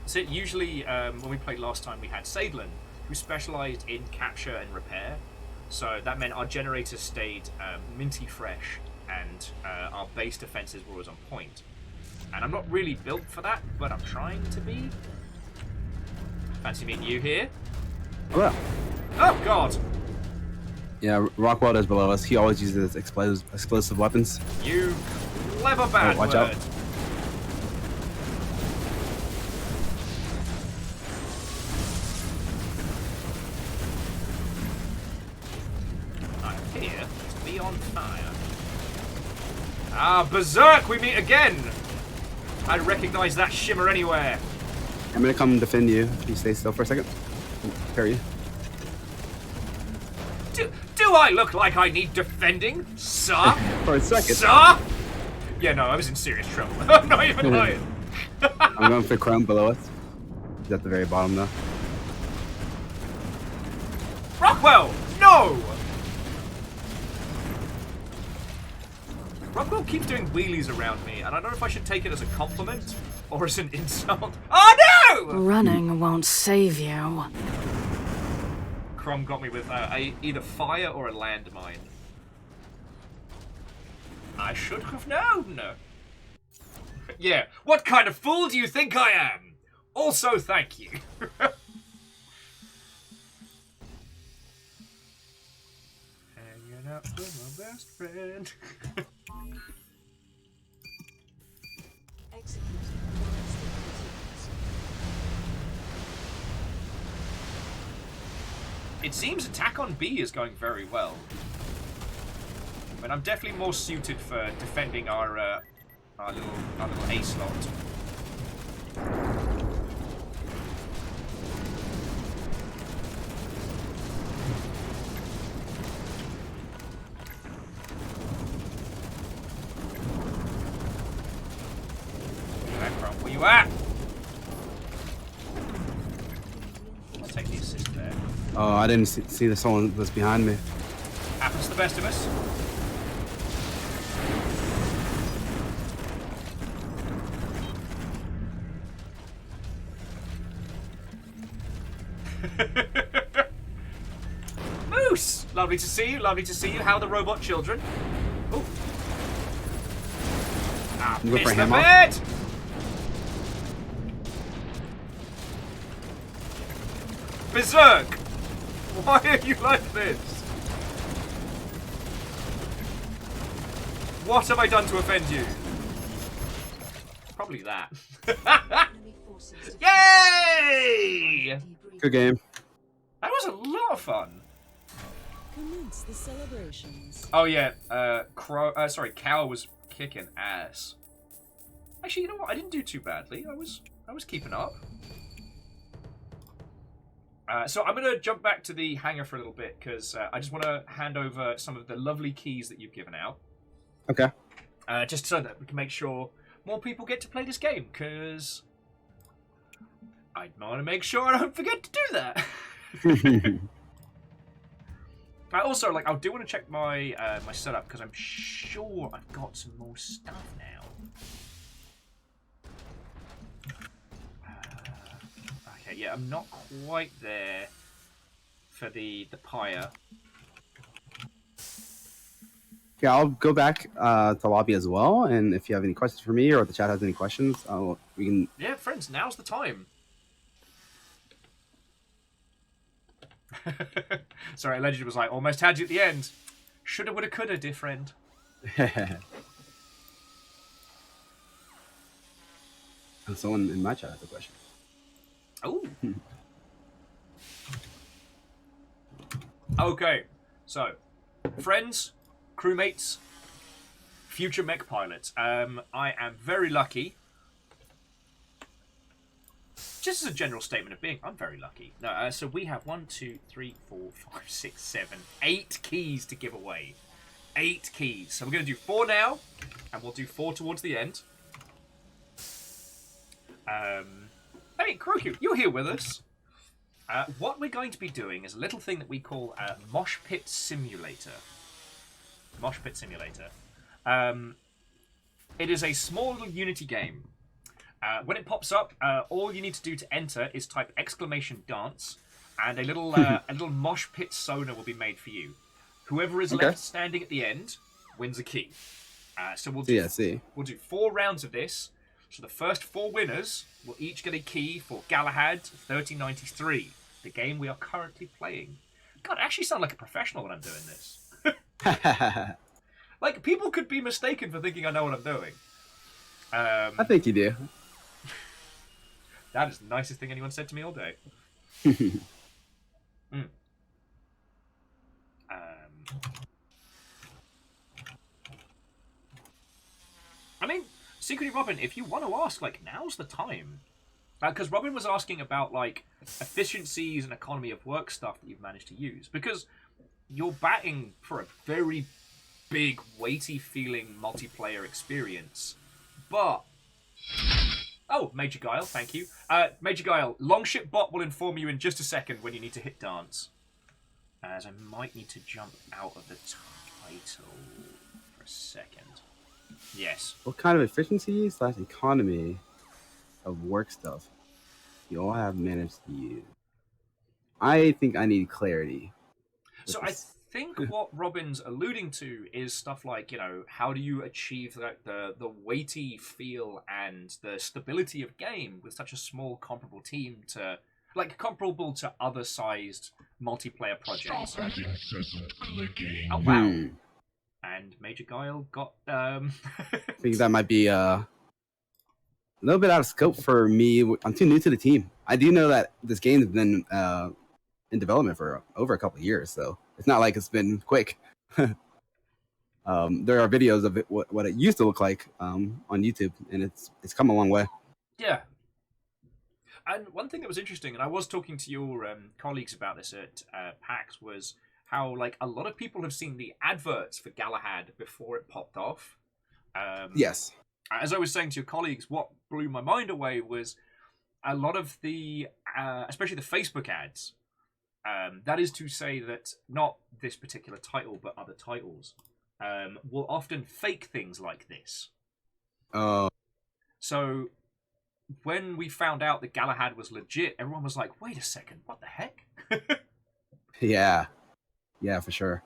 A: So usually when we played last time we had Sadlin, who specialised in capture and repair. So that meant our generators stayed minty fresh and our base defences were always on point. And I'm not really built for that, but I'm trying to be. Fancy meeting you here.
H: Well.
A: Oh god!
H: Yeah, Rockwell is below us. He always uses explosive weapons.
A: You clever bad
H: watch
A: word.
H: out.
A: I appear to be on fire. Ah, Berserk, we meet again! I recognize that shimmer anywhere.
H: I'm gonna come defend you if you stay still for a second. Parry you.
A: Do I look like I need defending, sir?
H: For a second.
A: Sir? Yeah, no, I was in serious trouble. I'm not even lying.
H: I'm going for Chrome below us. He's at the very bottom though.
A: Rockwell, no! Rockwell keeps doing wheelies around me, and I don't know if I should take it as a compliment or as an insult. Oh no!
F: Running won't save you.
A: Crom got me with either fire or a landmine. I should have known. Yeah, what kind of fool do you think I am? Also, thank you. Hanging out with my best friend. It seems attack on B is going very well. But I'm definitely more suited for defending our little A slot. Where you at? I'll take the assist there.
H: Oh, I didn't see that someone was behind me.
A: Happens to the best of us. Moose! Lovely to see you, lovely to see you. How are the robot children? Ooh. Ah,
H: You go for
A: missed
H: a
A: the
H: hammer?
A: bed! Berserk! Why are you like this? What have I done to offend you? Probably that. Yay!
H: Good game.
A: That was a lot of fun.
F: Commence the celebrations.
A: Oh yeah, Cow was kicking ass. Actually, you know what? I didn't do too badly. I was keeping up. So I'm going to jump back to the hangar for a little bit because I just want to hand over some of the lovely keys that you've given out.
H: Okay.
A: Just so that we can make sure more people get to play this game because I want to make sure I don't forget to do that. I also, I do want to check my my setup because I'm sure I've got some more stuff now. Okay, yeah, I'm not quite there for the pyre.
H: Yeah, I'll go back to lobby as well, and if you have any questions for me or if the chat has any questions, we can.
A: Yeah, friends, now's the time. Sorry, Legend was like, almost had you at the end. Shoulda, woulda, coulda, dear friend.
H: And someone in my chat has a question.
A: Oh. Okay, so friends, crewmates, future mech pilots. I am very lucky. Just as a general statement of being, I'm very lucky. No, so we have 1, 2, 3, 4, 5, 6, 7, 8 keys to give away. 8 keys. So we're going to do 4 now, and we'll do 4 towards the end. Hey, Kroku, you're here with us. What we're going to be doing is a little thing that we call Mosh Pit Simulator. Mosh Pit Simulator. It is a small little Unity game. When it pops up, all you need to do to enter is type !dance, and a little mosh pit sonar will be made for you. Whoever is left standing at the end wins a key. So we'll do 4 rounds of this. So the first 4 winners will each get a key for Galahad 3093, the game we are currently playing. God, I actually sound like a professional when I'm doing this. Like, people could be mistaken for thinking I know what I'm doing.
H: I think you do.
A: That is the nicest thing anyone said to me all day. I mean, secretly, Robin, if you want to ask, like, now's the time. Because Robin was asking about, like, efficiencies and economy of work stuff that you've managed to use. Because you're batting for a very big, weighty-feeling multiplayer experience. But... Oh, Major Guile, thank you. Major Guile, Longship Bot will inform you in just a second when you need to hit dance. As I might need to jump out of the title for a second. Yes.
H: What kind of efficiency / economy of work stuff you all have managed to use? I think I need clarity.
A: So I think what Robin's alluding to is stuff like, you know, how do you achieve the weighty feel and the stability of game with such a small comparable team to, like, comparable to other sized multiplayer projects. Oh wow. And Major Guile got
H: I think that might be a little bit out of scope for me. I'm too new to the team. I do know that this game has been in development for over a couple of years, so it's not like it's been quick. There are videos of it, what it used to look like on YouTube, and it's come a long way.
A: Yeah. And one thing that was interesting, and I was talking to your colleagues about this at PAX, was how, like, a lot of people have seen the adverts for Galahad before it popped off.
H: Yes.
A: As I was saying to your colleagues, what blew my mind away was a lot of the, especially the Facebook ads. That is to say that not this particular title, but other titles, will often fake things like this.
H: Oh.
A: So when we found out that Galahad was legit, everyone was like, wait a second, what the heck?
H: Yeah. Yeah, for sure.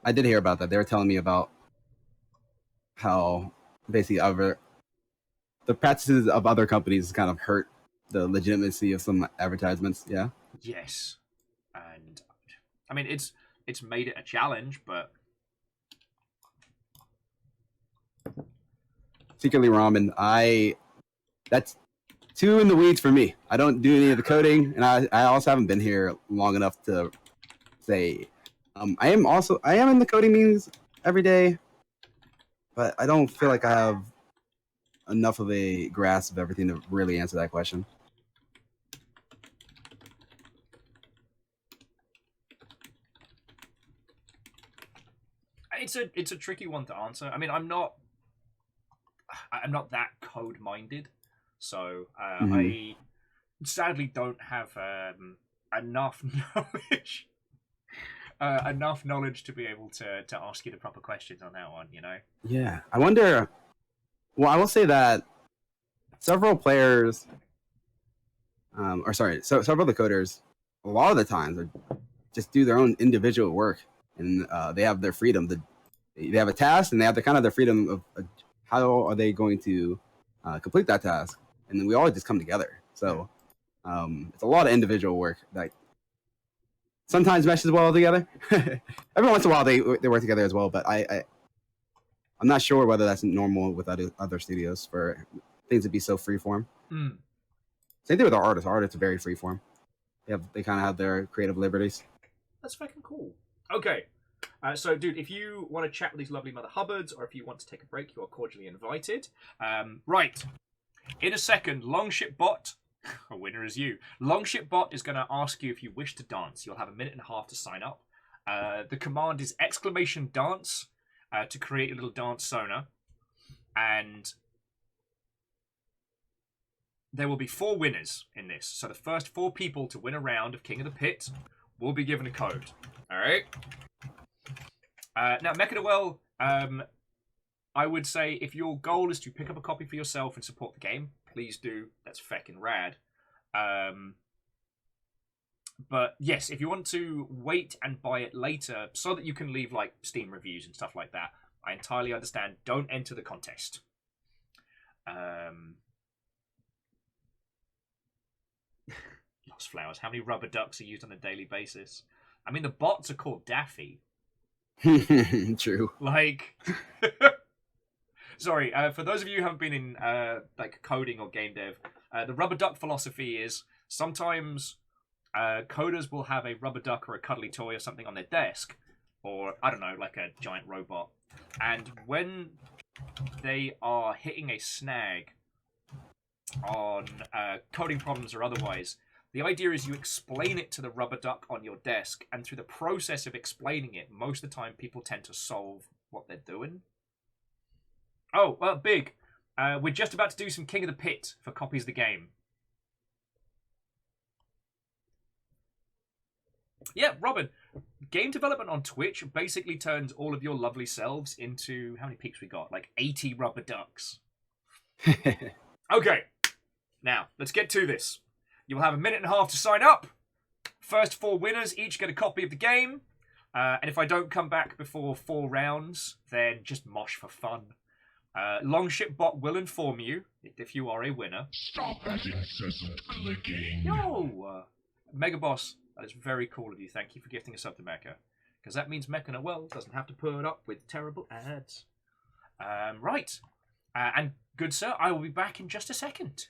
H: I did hear about that. They were telling me about how basically the practices of other companies kind of hurt the legitimacy of some advertisements. Yeah.
A: Yes. And I mean, it's made it a challenge, but
H: secretly ramen, that's too in the weeds for me. I don't do any of the coding, and I also haven't been here long enough to say. I am in the coding meetings every day, but I don't feel like I have enough of a grasp of everything to really answer that question.
A: It's a tricky one to answer. I mean, I'm not that code-minded, so I sadly don't have enough knowledge. Enough knowledge to be able to ask you the proper questions on that one, you know?
H: Yeah, I wonder. Well, I will say that several players, several of the coders, a lot of the times, just do their own individual work, and they have their freedom. They have a task, and they have their freedom of how are they going to complete that task, and then we all just come together. So it's a lot of individual work that sometimes meshes well together. Every once in a while they work together as well, but I'm not sure whether that's normal with other studios for things to be so freeform. Same thing with our artists. Our artists are very freeform. They kind of have their creative liberties.
A: That's fucking cool. Okay. So, dude, if you want to chat with these lovely Mother Hubbards, or if you want to take a break, you are cordially invited. Right. In a second, Longship Bot, a winner is you. Longship Bot is going to ask you if you wish to dance. You'll have a minute and a half to sign up. The command is !dance to create a little dance sona. And there will be 4 winners in this. So the first 4 people to win a round of King of the Pit will be given a code. All right? Now, DUEL, I would say if your goal is to pick up a copy for yourself and support the game, please do. That's feckin' rad. But yes, if you want to wait and buy it later so that you can leave like Steam reviews and stuff like that, I entirely understand. Don't enter the contest. Lost flowers. How many rubber ducks are used on a daily basis? I mean, the bots are called Daffy.
H: True.
A: Like, sorry, for those of you who haven't been in like coding or game dev, the rubber duck philosophy is sometimes coders will have a rubber duck or a cuddly toy or something on their desk, or I don't know, like a giant robot, and when they are hitting a snag on coding problems or otherwise, the idea is you explain it to the rubber duck on your desk, and through the process of explaining it, most of the time people tend to solve what they're doing. Oh, well, Big, we're just about to do some King of the Pit for copies of the game. Yeah, Robin, game development on Twitch basically turns all of your lovely selves into, how many peeps we got? Like 80 rubber ducks. Okay, now, let's get to this. You'll have a minute and a half to sign up. First 4 winners each get a copy of the game. And if I don't come back before 4 rounds, then just mosh for fun. Longship bot will inform you if you are a winner.
E: Stop that incessant clicking.
A: Yo! Mega Boss, that is very cool of you. Thank you for gifting a sub to Mecha. Because that means Mecha Noel doesn't have to put up with terrible ads. Right. And good sir, I will be back in just a second.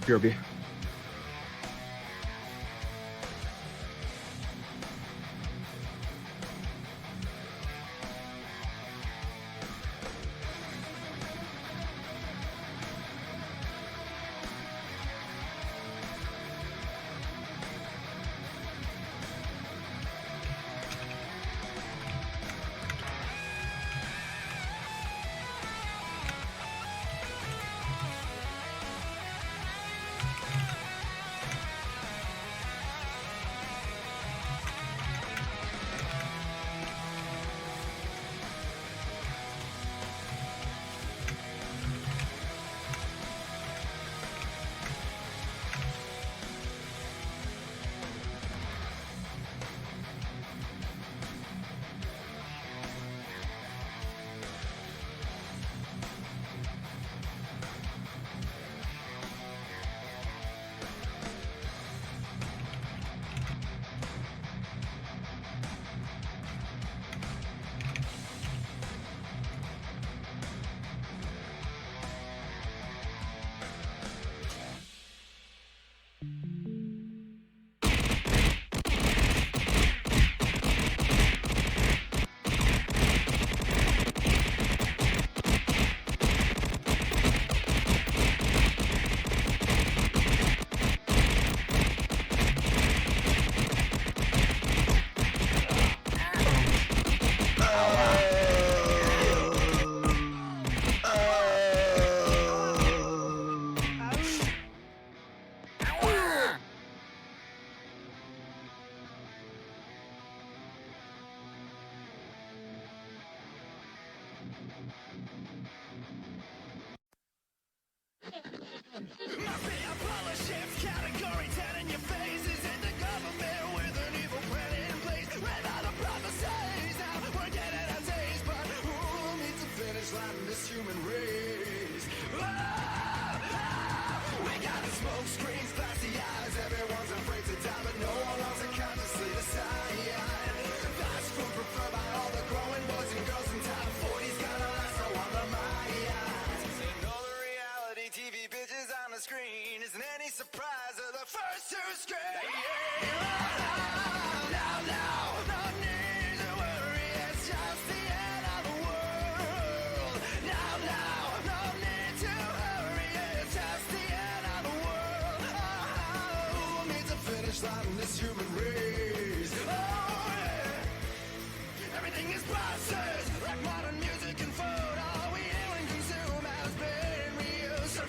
H: BRB.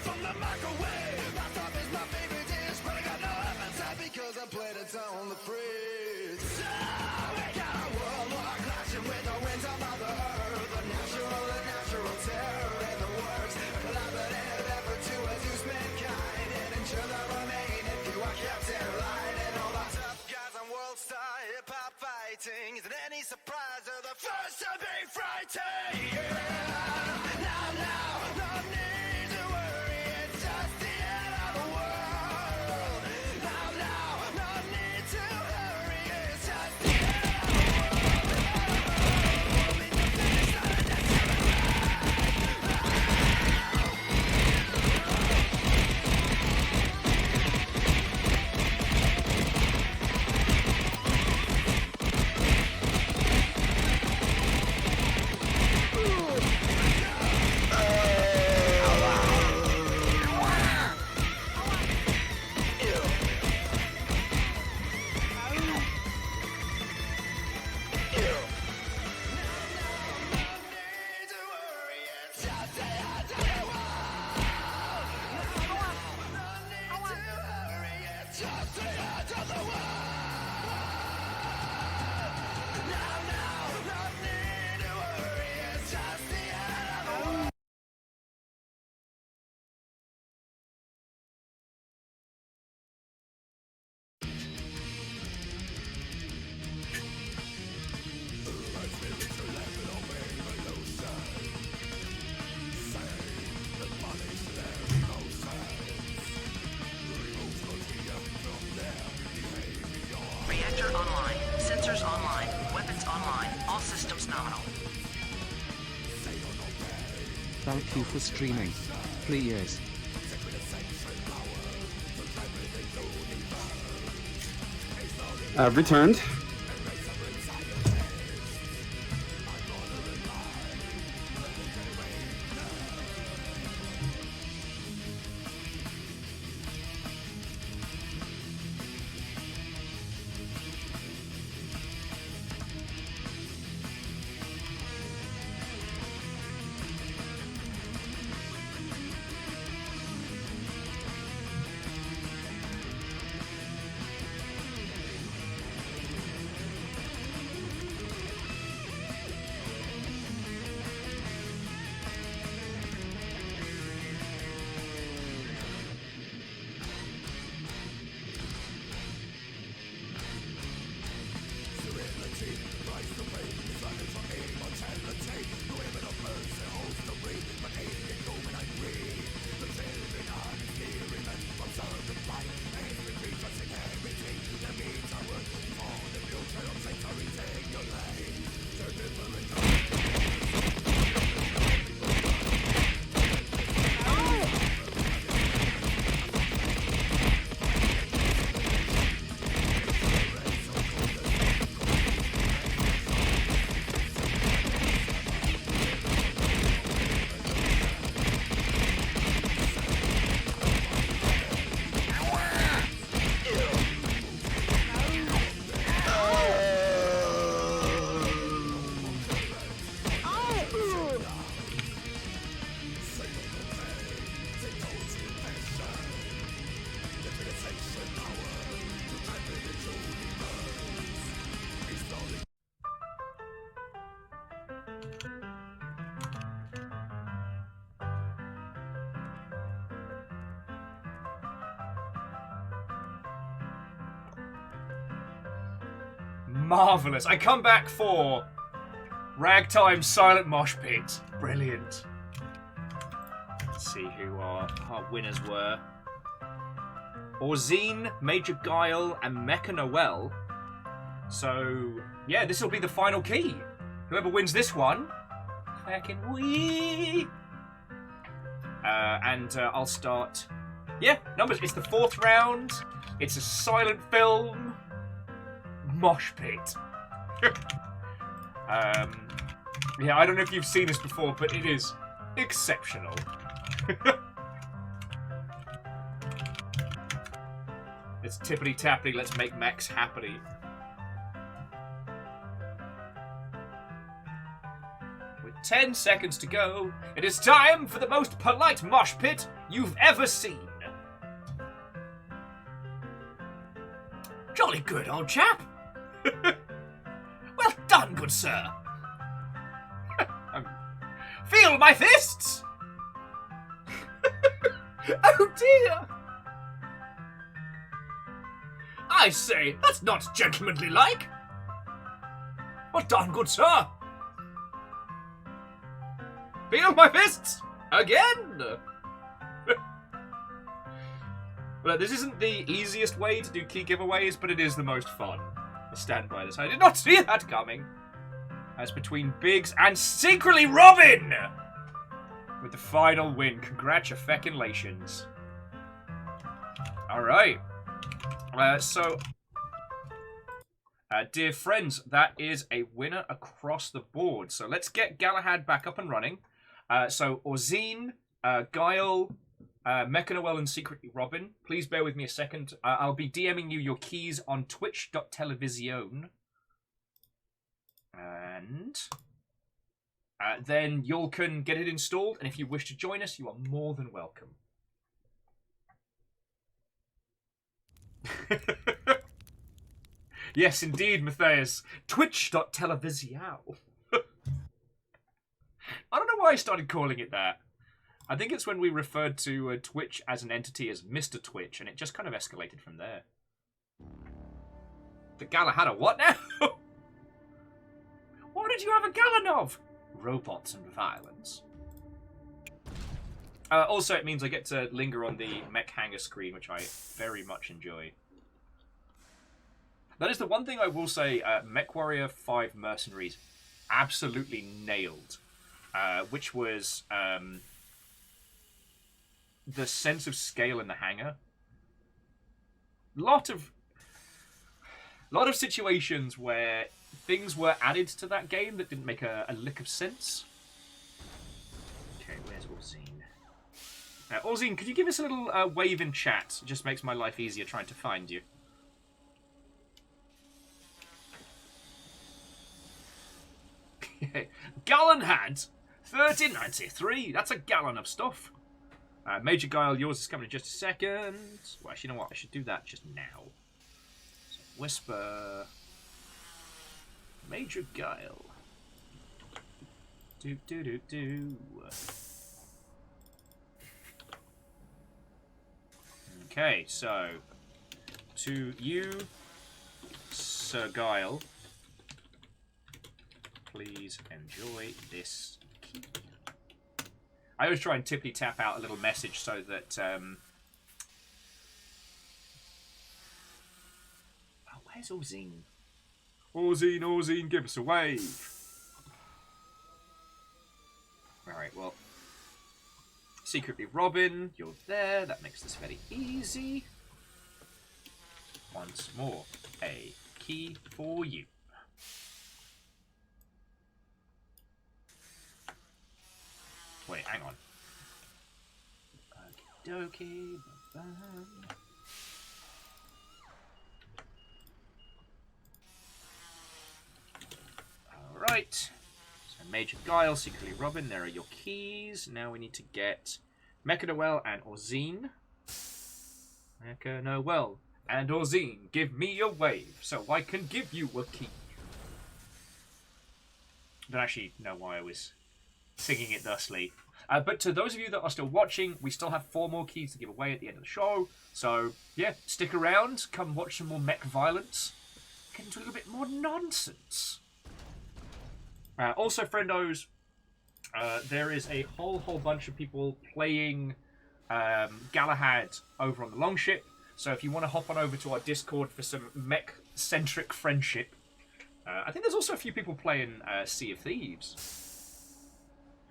D: From the microwave
B: Reactor online. Sensors online. Weapons online. All systems nominal.
C: Thank you for streaming. Please.
H: I've returned.
A: Marvellous. I come back for Ragtime Silent Mosh Pit. Brilliant. Let's see who our winners were. Orzine, Major Guile, and Mecha Noel. So, yeah, this will be the final key. Whoever wins this one, fucking wee. I'll start. Yeah, numbers. It's the 4th round. It's a silent film. Mosh pit. Yeah, I don't know if you've seen this before, but it is exceptional. It's tippity-tappity, let's make Max happy. With 10 seconds to go, it is time for the most polite mosh pit you've ever seen. Jolly good, old chap. Well done, good sir. Feel my fists! Oh dear! I say, that's not gentlemanly-like. Well done, good sir! Feel my fists! Again! Well, this isn't the easiest way to do key giveaways, but it is the most fun. I stand by this. I did not see that coming. As between Biggs and secretly Robin! With the final win. Congratulations. Alright. Dear friends, that is a winner across the board. So let's get Galahad back up and running. So Orzine, Guile, Mechanoel, and Secretly Robin. Please bear with me a second. I'll be DMing you your keys on twitch.television. And then you can get it installed. And if you wish to join us, you are more than welcome. Yes, indeed, Matthias. Twitch.television. I don't know why I started calling it that. I think it's when we referred to Twitch as an entity as Mr. Twitch, and it just kind of escalated from there. The Galahad, what now? What did you have a gallon of? Robots and violence. Also, it means I get to linger on the mech hanger screen, which I very much enjoy. That is the one thing I will say, MechWarrior 5 Mercenaries absolutely nailed, which was the sense of scale in the hangar. Lot of situations where things were added to that game that didn't make a lick of sense. Okay, where's Orzine? Orzine, could you give us a little wave in chat? It just makes my life easier trying to find you. Galahad 1393. That's a gallon of stuff. Major Guile, yours is coming in just a second. Well, actually, you know what? I should do that just now. So, Whisper. Major Guile. Do. Okay, so to you, Sir Guile. Please enjoy this key. I always try and tippy tap out a little message so that oh, where's Orzine? Orzine, give us a wave. Alright, well, Secretly Robin, you're there. That makes this very easy. Once more, a key for you. Wait, hang on. Okie dokie. Alright. So Major Guile, Secretly Robin, there are your keys. Now we need to get Mechanoel and Orzine. Mechanoel and Orzine, give me a wave so I can give you a key. I don't actually know why I was singing it thusly. But to those of you that are still watching, we still have 4 more keys to give away at the end of the show. So, yeah, stick around. Come watch some more mech violence. Get into a little bit more nonsense. Also, friendos, there is a whole bunch of people playing Galahad over on the Longship. So if you want to hop on over to our Discord for some mech-centric friendship. I think there's also a few people playing Sea of Thieves.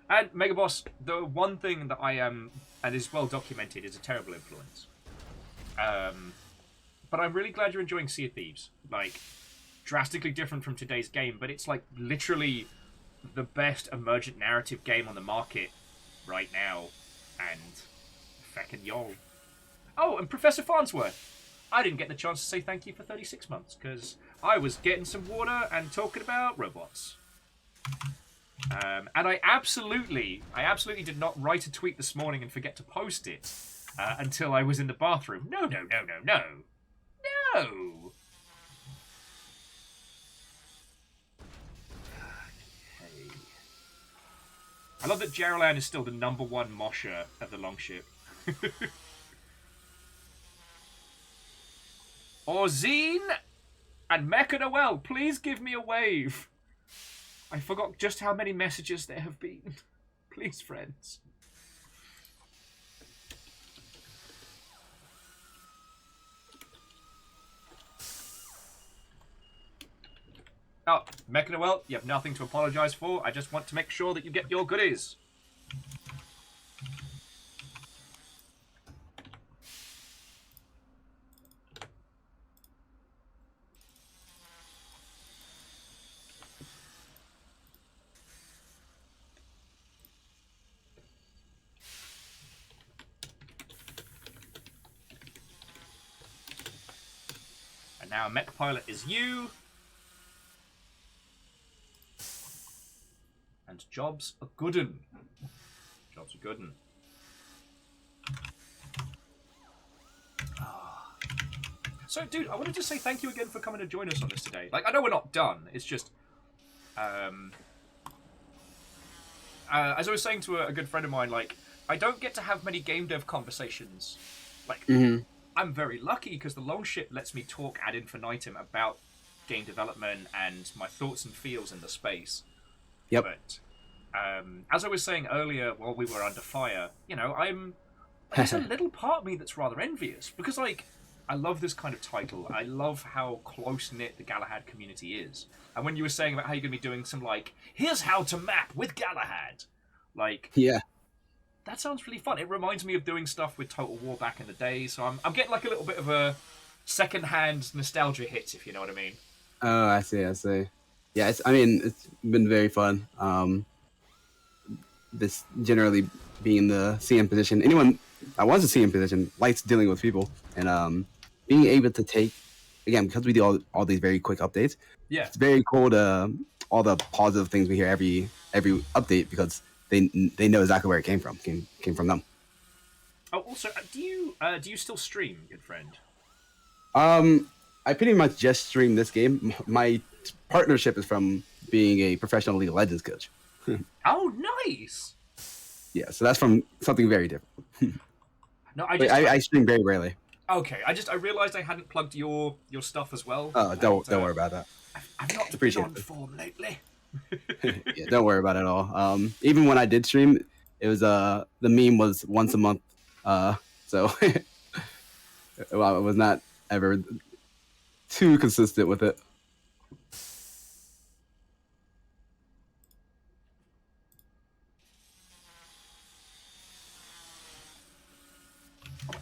A: And Megaboss, the one thing that I am, and is well documented, is a terrible influence. But I'm really glad you're enjoying Sea of Thieves. Like, drastically different from today's game, but it's like literally the best emergent narrative game on the market right now. And feckin' y'all. Oh, and Professor Farnsworth. I didn't get the chance to say thank you for 36 months, because I was getting some water and talking about robots. And I absolutely did not write a tweet this morning and forget to post it until I was in the bathroom. No. Okay. I love that Jeralan is still the #1 mosher of the Longship. Orzine and Mechanoel, please give me a wave. I forgot just how many messages there have been. Please, friends. Oh, Mech, you have nothing to apologize for. I just want to make sure that you get your goodies. And now Mech Pilot is you. And jobs are good'un. Jobs are good'un. So, dude, I wanted to say thank you again for coming to join us on this today. Like, I know we're not done. It's just, as I was saying to a good friend of mine, like, I don't get to have many game dev conversations. Like, I'm very lucky because the long ship lets me talk ad infinitum about game development and my thoughts and feels in the space.
H: Yep.
A: But as I was saying earlier while we were under fire, you know, there's a little part of me that's rather envious because, like, I love this kind of title. I love how close-knit the Galahad community is. And when you were saying about how you're going to be doing some, like, here's how to map with Galahad, like,
H: yeah,
A: that sounds really fun. It reminds me of doing stuff with Total War back in the day, so I'm getting, like, a little bit of a second-hand nostalgia hit, if you know what I mean.
H: Oh, I see. Yeah, it's been very fun. This generally being the CM position. Anyone that was a CM position likes dealing with people, and being able to take, again, because we do all these very quick updates.
A: Yeah,
H: it's very cool to all the positive things we hear every update because they know exactly where it came from. Came from them.
A: Oh, also, do you still stream, good friend?
H: I pretty much just stream this game. My partnership is from being a professional League of Legends coach.
A: Oh, nice!
H: Yeah, so that's from something very different.
A: No,
H: I stream very rarely.
A: Okay, I realized I hadn't plugged your stuff as well.
H: Oh, don't worry about that.
A: I've not been on form lately.
H: Yeah, don't worry about it at all. Even when I did stream, it was the meme was once a month. So well, I was not ever too consistent with it.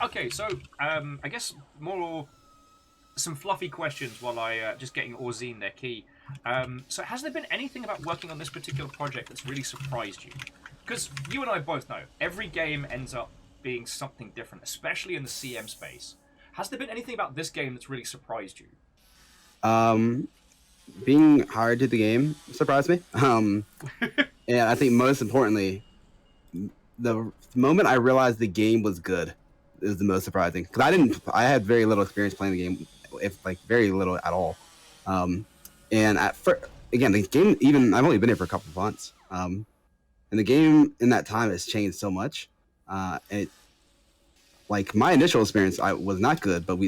A: Okay, so I guess some fluffy questions while I just getting Orzine their key. So has there been anything about working on this particular project that's really surprised you? Because you and I both know every game ends up being something different, especially in the CM space. Has there been anything about this game that's really surprised you?
H: Being hired to the game surprised me. And I think most importantly, the moment I realized the game was good is the most surprising because I had very little experience playing the game, if like very little at all. And again, the game, even I've only been here for a couple of months, and the game in that time has changed so much. And like my initial experience, was not good, but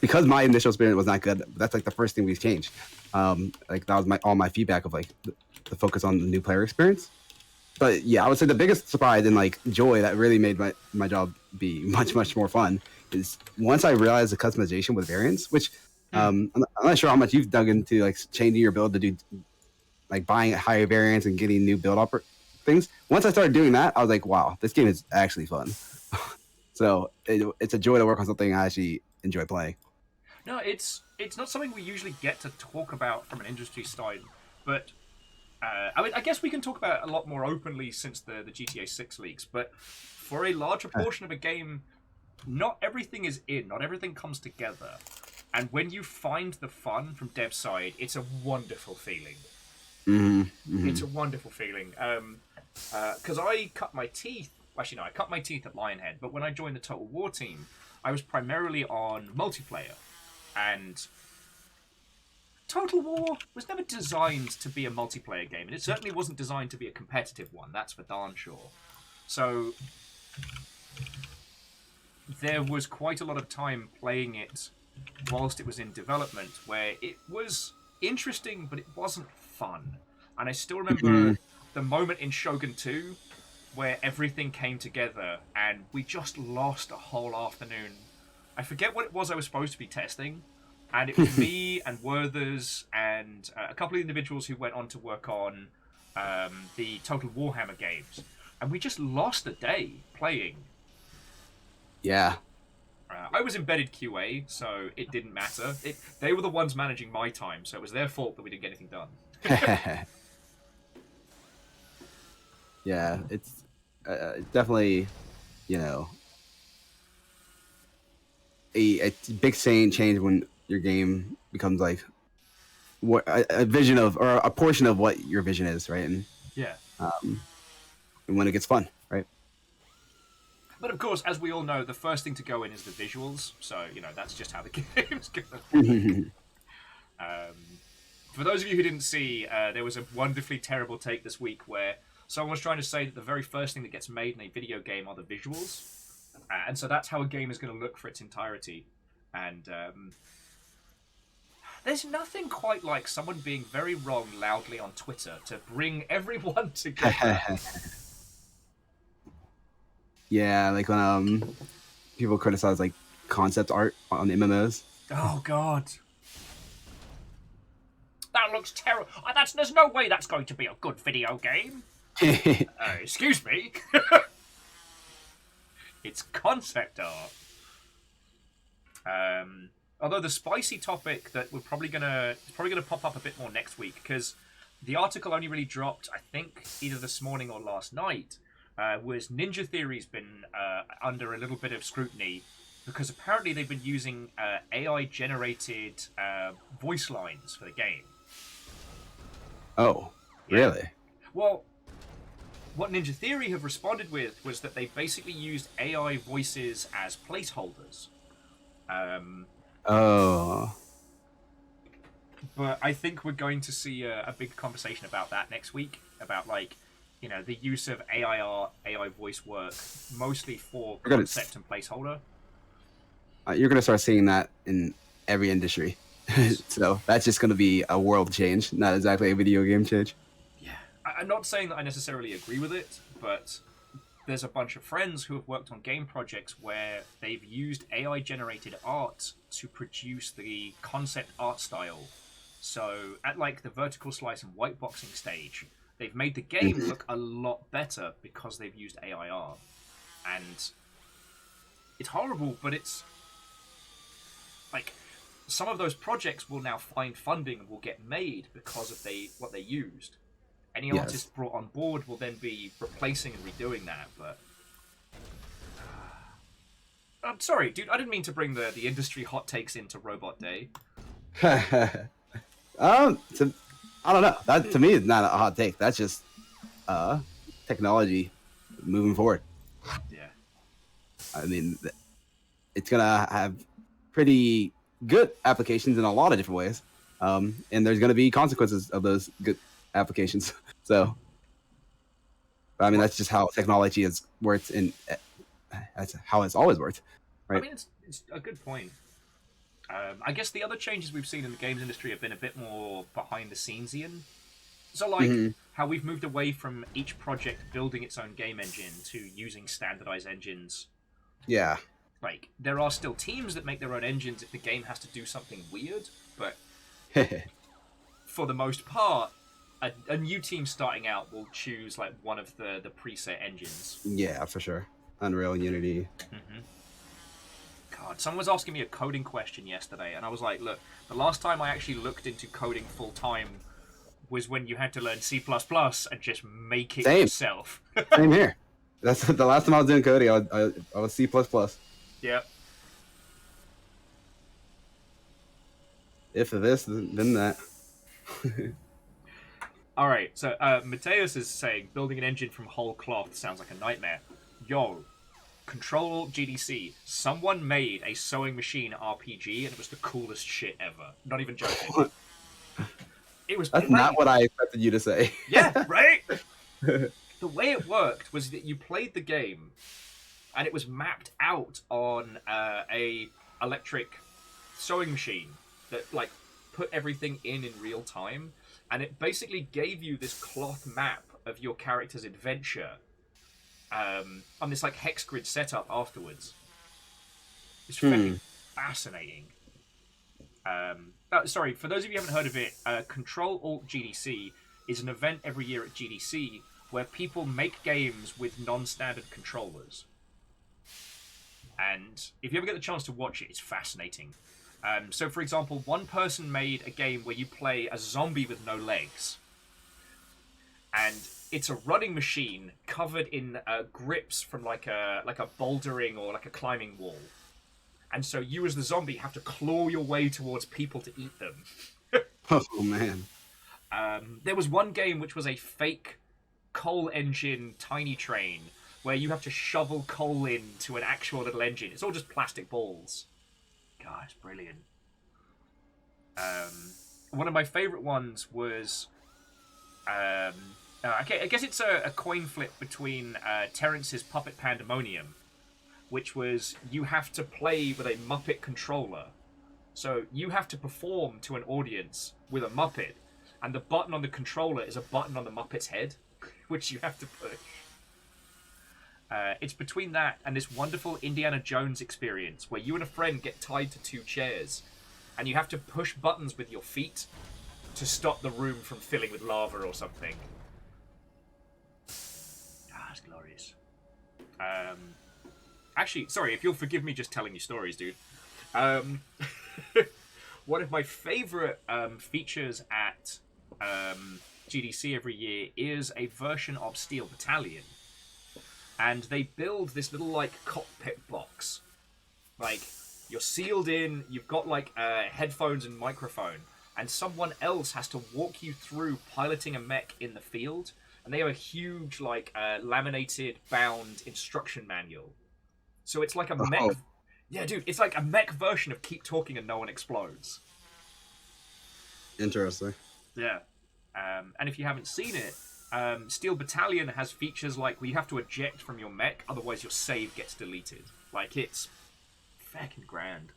H: because my initial experience was not good, that's like the first thing we've changed. Like that was all my feedback of like the focus on the new player experience. But yeah, I would say the biggest surprise and like joy that really made my job be much more fun is once I realized the customization with variants, which I'm not sure how much you've dug into like changing your build to do like buying higher variants and getting new build things. Once I started doing that, I was like, wow, this game is actually fun. So it's a joy to work on something I actually enjoy playing.
A: No, it's not something we usually get to talk about from an industry side, but I mean, I guess we can talk about it a lot more openly since the GTA 6 leaks, but for a larger portion of a game, not everything is not everything comes together. And when you find the fun from dev side, it's a wonderful feeling. It's a wonderful feeling. Because I cut my teeth, actually no, I cut my teeth at Lionhead, but when I joined the Total War team, I was primarily on multiplayer. And Total War was never designed to be a multiplayer game, and it certainly wasn't designed to be a competitive one, that's for darn sure. So there was quite a lot of time playing it whilst it was in development, where it was interesting, but it wasn't fun. And I still remember the moment in Shogun 2 where everything came together and we just lost a whole afternoon. I forget what it was I was supposed to be testing, and it was me and Werthers and a couple of individuals who went on to work on the Total Warhammer games, and we just lost a day playing.
H: Yeah.
A: I was embedded QA, so it didn't matter. They were the ones managing my time, so it was their fault that we didn't get anything done.
H: Yeah, it's definitely, a big change when your game becomes like what a vision of, or a portion of what your vision is, right? And
A: yeah,
H: and when it gets fun, right?
A: But of course, as we all know, the first thing to go in is the visuals. So that's just how the game's going. For those of you who didn't see, there was a wonderfully terrible take this week where someone was trying to say that the very first thing that gets made in a video game are the visuals. And so that's how a game is going to look for its entirety. And there's nothing quite like someone being very wrong loudly on Twitter to bring everyone together.
H: Yeah, like when people criticize like concept art on MMOs.
A: Oh God. That looks terrible. There's no way that's going to be a good video game. Excuse me. It's concept art. Although the spicy topic that we're probably gonna pop up a bit more next week, because the article only really dropped, I think, either this morning or last night, was Ninja Theory's been under a little bit of scrutiny because apparently they've been using AI-generated voice lines for the game.
H: Oh, really?
A: Well, what Ninja Theory have responded with was that they basically used AI voices as placeholders. But I think we're going to see a big conversation about that next week, about the use of AI voice work, mostly for concept and placeholder.
H: You're going to start seeing that in every industry. So that's just going to be a world change, not exactly a video game change.
A: Yeah, I'm not saying that I necessarily agree with it, but there's a bunch of friends who have worked on game projects where they've used AI-generated art to produce the concept art style. So at the vertical slice and whiteboxing stage, they've made the game look a lot better because they've used AI art. And it's horrible, but it's some of those projects will now find funding and will get made because of what they used. Any artist brought on board will then be replacing and redoing that, but I'm sorry, dude, I didn't mean to bring the industry hot takes into Robot Day.
H: I don't know. That to me is not a hot take. That's just technology moving forward.
A: Yeah.
H: I mean, it's gonna have pretty good applications in a lot of different ways, and there's gonna be consequences of those good applications. So, I mean, that's just how technology has worked, and that's how it's always worked, right?
A: I mean, it's a good point. I guess the other changes we've seen in the games industry have been a bit more behind the scenes-ian. So, how we've moved away from each project building its own game engine to using standardized engines.
H: Yeah.
A: There are still teams that make their own engines if the game has to do something weird, but for the most part, a new team starting out will choose one of the preset engines.
H: Yeah, for sure. Unreal, Unity.
A: God, someone was asking me a coding question yesterday, and I was like, look, the last time I actually looked into coding full-time was when you had to learn C++ and just make it yourself.
H: Same here. That's the last time I was doing coding. I was C++.
A: Yep.
H: If this, then that.
A: All right, so Mateus is saying building an engine from whole cloth sounds like a nightmare. Yo, Control GDC. Someone made a sewing machine RPG, and it was the coolest shit ever. Not even joking. It was.
H: That's not what I expected you to say.
A: Yeah, right. The way it worked was that you played the game, and it was mapped out on a electric sewing machine that put everything in real time. and it basically gave you this cloth map of your character's adventure on this like hex grid setup afterwards. It's fucking fascinating. Sorry, for those of you who haven't heard of it, Control Alt GDC is an event every year at GDC where people make games with non-standard controllers. And if you ever get the chance to watch it, it's fascinating. So, for example, one person made a game where you play a zombie with no legs. And it's a running machine covered in grips from like a bouldering or like a climbing wall. And so you as the zombie have to claw your way towards people to eat them.
H: Oh, man.
A: There was one game which was a fake coal engine tiny train where you have to shovel coal into an actual little engine. It's all just plastic balls. God, it's brilliant. One of my favorite ones was... I guess it's a coin flip between Terrence's Puppet Pandemonium, which was you have to play with a Muppet controller. So you have to perform to an audience with a Muppet, and the button on the controller is a button on the Muppet's head, which you have to push. It's between that and this wonderful Indiana Jones experience where you and a friend get tied to two chairs, and you have to push buttons with your feet to stop the room from filling with lava or something. Ah, it's glorious. Actually, sorry, if you'll forgive me just telling you stories, dude. One of my favorite features at GDC every year is a version of Steel Battalion. And they build this little, like, cockpit box. Like, you're sealed in, you've got, like, headphones and microphone, and someone else has to walk you through piloting a mech in the field, and they have a huge, like, laminated, bound instruction manual. So it's like a mech... Yeah, dude, it's like a mech version of Keep Talking and No One Explodes.
H: Interesting.
A: Yeah. And if you haven't seen it, Steel Battalion has features like where you have to eject from your mech, otherwise your save gets deleted. Like, it's fucking grand.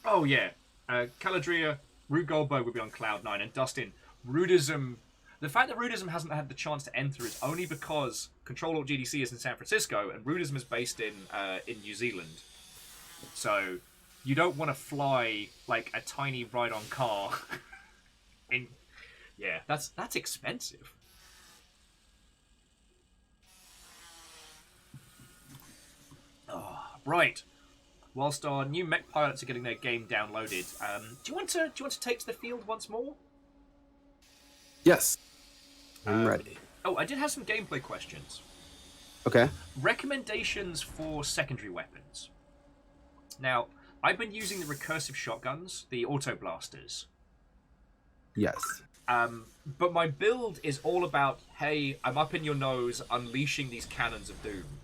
A: Oh yeah. Caladria, Rue Goldberg would be on Cloud 9, and Dustin, Rudism... The fact that Rudism hasn't had the chance to enter is only because Control Alt GDC is in San Francisco, and Rudism is based in New Zealand. So... You don't want to fly like a tiny ride-on car. Yeah, that's expensive. Oh, right. Whilst our new mech pilots are getting their game downloaded, do you want to take to the field once more?
H: Yes, I'm ready.
A: Oh, I did have some gameplay questions.
H: Okay.
A: Recommendations for secondary weapons. Now, I've been using the recursive shotguns, the auto blasters.
H: Yes.
A: But my build is all about, hey, I'm up in your nose, unleashing these cannons of doom.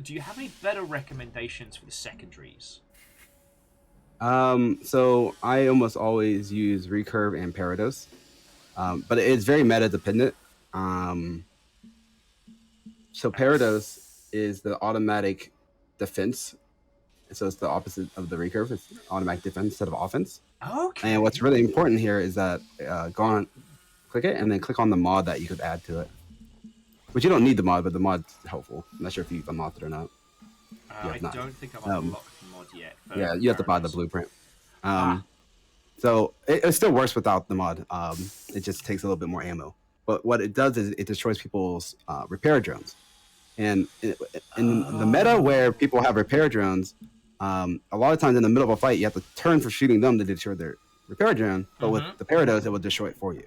A: Do you have any better recommendations for the secondaries?
H: So I almost always use recurve and parados, but it's very meta dependent. So parados is the automatic defense. So it's the opposite of the recurve. It's automatic defense instead of offense.
A: Okay.
H: And what's really important here is that go on, click it, and then click on the mod that you could add to it. But you don't need the mod, but the mod's helpful. I'm not sure if you've unlocked it or not.
A: I don't think I've unlocked the mod yet.
H: Yeah, you have to buy the blueprint. So it still works without the mod. It just takes a little bit more ammo. But what it does is it destroys people's repair drones. And in the meta where people have repair drones, a lot of times in the middle of a fight, you have to turn for shooting them to destroy their repair drone. But with the parados, it will destroy it for you.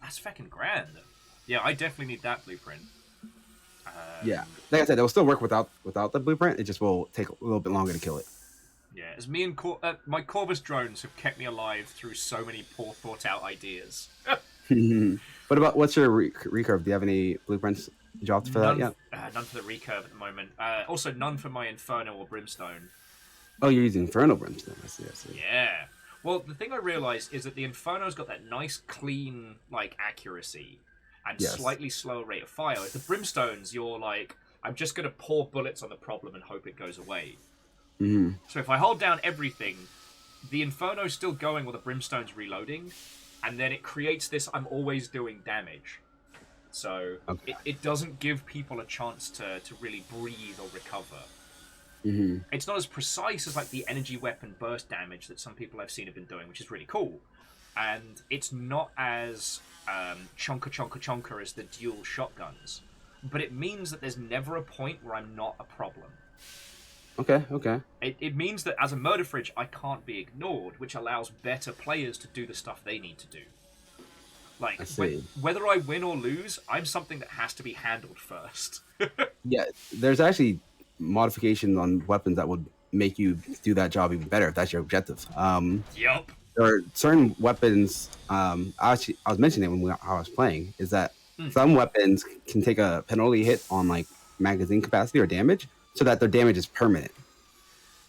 A: That's fucking grand. Yeah, I definitely need that blueprint.
H: Yeah, like I said, it will still work without the blueprint. It just will take a little bit longer to kill it.
A: Yeah, as me and my Corvus drones have kept me alive through so many poor thought out ideas.
H: What about what's your recurve? Do you have any blueprints dropped for that yet?
A: None for the recurve at the moment. Also, none for my Inferno or Brimstone.
H: Oh, you're using Inferno Brimstone. I see.
A: Yeah. Well, the thing I realized is that the Inferno's got that nice, clean, like, accuracy and slightly slower rate of fire. With the Brimstones, you're like, I'm just going to pour bullets on the problem and hope it goes away.
H: Mm-hmm.
A: So if I hold down everything, the Inferno's still going while the Brimstone's reloading, and then it creates this I'm always doing damage. So it doesn't give people a chance to really breathe or recover.
H: Mm-hmm.
A: It's not as precise as like the energy weapon burst damage that some people I've seen have been doing, which is really cool. And it's not as chonka as the dual shotguns. But it means that there's never a point where I'm not a problem.
H: Okay.
A: It means that as a murder fridge, I can't be ignored, which allows better players to do the stuff they need to do. Like, whether I win or lose, I'm something that has to be handled first.
H: Yeah, there's actually modifications on weapons that would make you do that job even better if that's your objective.
A: Yup.
H: There are certain weapons, I was mentioning it when I was playing, is that some weapons can take a penalty hit on like magazine capacity or damage, so that their damage is permanent.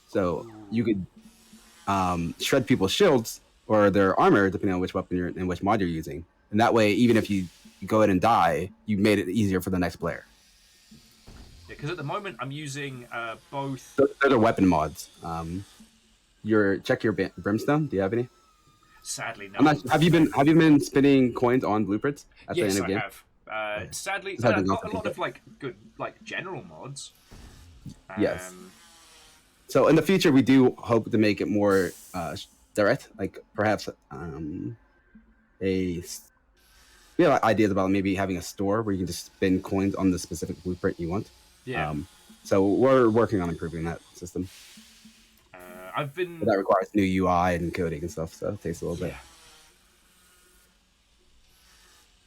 H: So you could shred people's shields or their armor, depending on which weapon you're and which mod you're using. And that way, even if you go ahead and die, you made it easier for the next player.
A: Yeah, because at the moment I'm using both.
H: Those are weapon mods. Check your brimstone. Do you have any?
A: Sadly, no.
H: Have you been spending coins on blueprints at the end of the game?
A: I have. Sadly,
H: Not
A: not a lot of like good like general mods.
H: Yes. So in the future, we do hope to make it more direct, like perhaps we have ideas about maybe having a store where you can just spend coins on the specific blueprint you want.
A: Yeah.
H: So we're working on improving that system.
A: But
H: that requires new UI and coding and stuff, so it takes a little bit.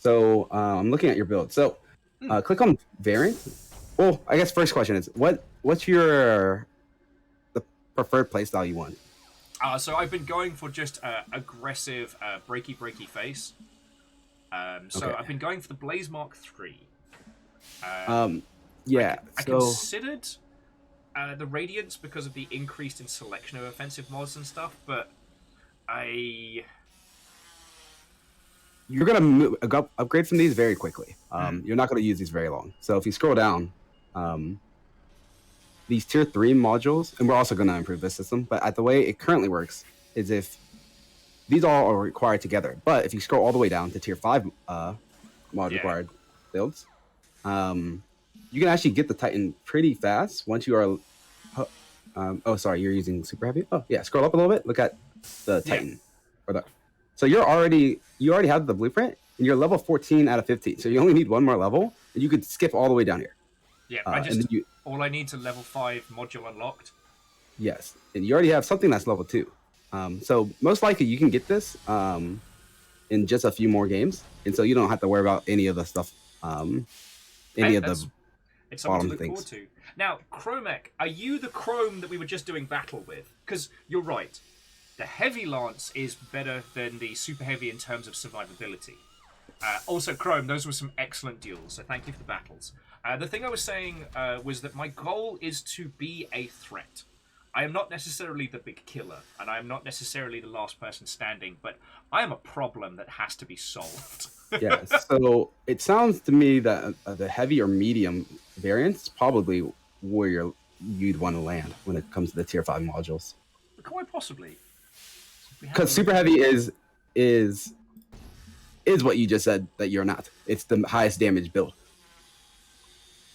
H: So I'm looking at your build. So click on variant. Well, I guess first question is what's the preferred playstyle you want?
A: So I've been going for just aggressive breaky face. So I've been going for the Blaze Mark III.
H: I
A: considered the Radiance because of the increase in selection of offensive mods and stuff, but
H: you're gonna upgrade from these very quickly. You're not gonna use these very long. So if you scroll down, these tier 3 modules, and we're also gonna improve this system, but at the way it currently works is if these all are required together. But if you scroll all the way down to tier 5 mod required builds, you can actually get the Titan pretty fast once you are. Oh, sorry, you're using super heavy. Oh, yeah. Scroll up a little bit. Look at the Titan. So you already have the blueprint, and you're level 14 out of 15. So you only need one more level, and you could skip all the way down here.
A: Yeah, all I need to level 5 module unlocked.
H: Yes, and you already have something that's level 2. So most likely you can get this in just a few more games, and so you don't have to worry about any of the stuff.
A: It's something to look forward to. Now, Chromek, are you the Chrome that we were just doing battle with? Because you're right. The Heavy Lance is better than the Super Heavy in terms of survivability. Also, Chrome, those were some excellent duels, so thank you for the battles. The thing I was saying was that my goal is to be a threat. I am not necessarily the big killer, and I am not necessarily the last person standing, but I am a problem that has to be solved.
H: Yeah, so it sounds to me that the heavy or medium variants probably where you'd want to land when it comes to the tier 5 modules.
A: Quite possibly.
H: Because super heavy is what you just said that you're not. It's the highest damage build.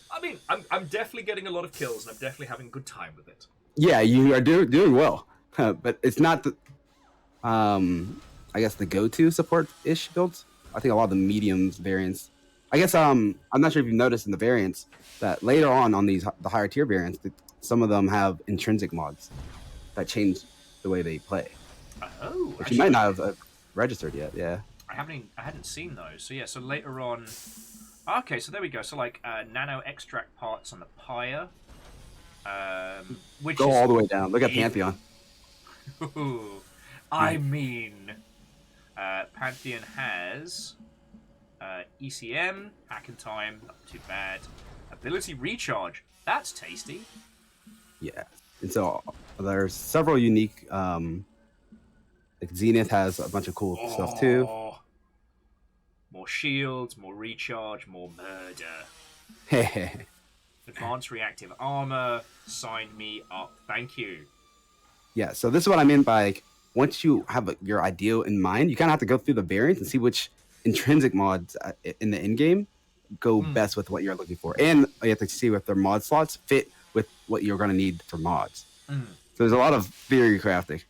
A: I mean, I'm definitely getting a lot of kills, and I'm definitely having a good time with it.
H: Yeah, you are doing well, but it's not the, I guess the go-to support-ish builds. I think a lot of the mediums variants. I guess I'm not sure if you've noticed in the variants that later on the higher tier variants, some of them have intrinsic mods that change the way they play.
A: Oh,
H: which you might not have registered yet. Yeah.
A: I hadn't seen those. So yeah, so later on. Okay, so there we go. So like nano extract parts on the Pyre. Which
H: go all the way down. Look at Pantheon.
A: I mean, Pantheon has ECM, hack and time, not too bad. Ability recharge, that's tasty.
H: Yeah, and so there's several unique. Like Zenith has a bunch of cool stuff too.
A: More shields, more recharge, more murder. Advanced reactive armor. Sign me up. Thank you.
H: Yeah, so this is what I mean by like, once you have your ideal in mind, you kind of have to go through the variants and see which intrinsic mods in the in game go best with what you're looking for, and you have to see if their mod slots fit with what you're going to need for mods. So there's a lot of theory crafting.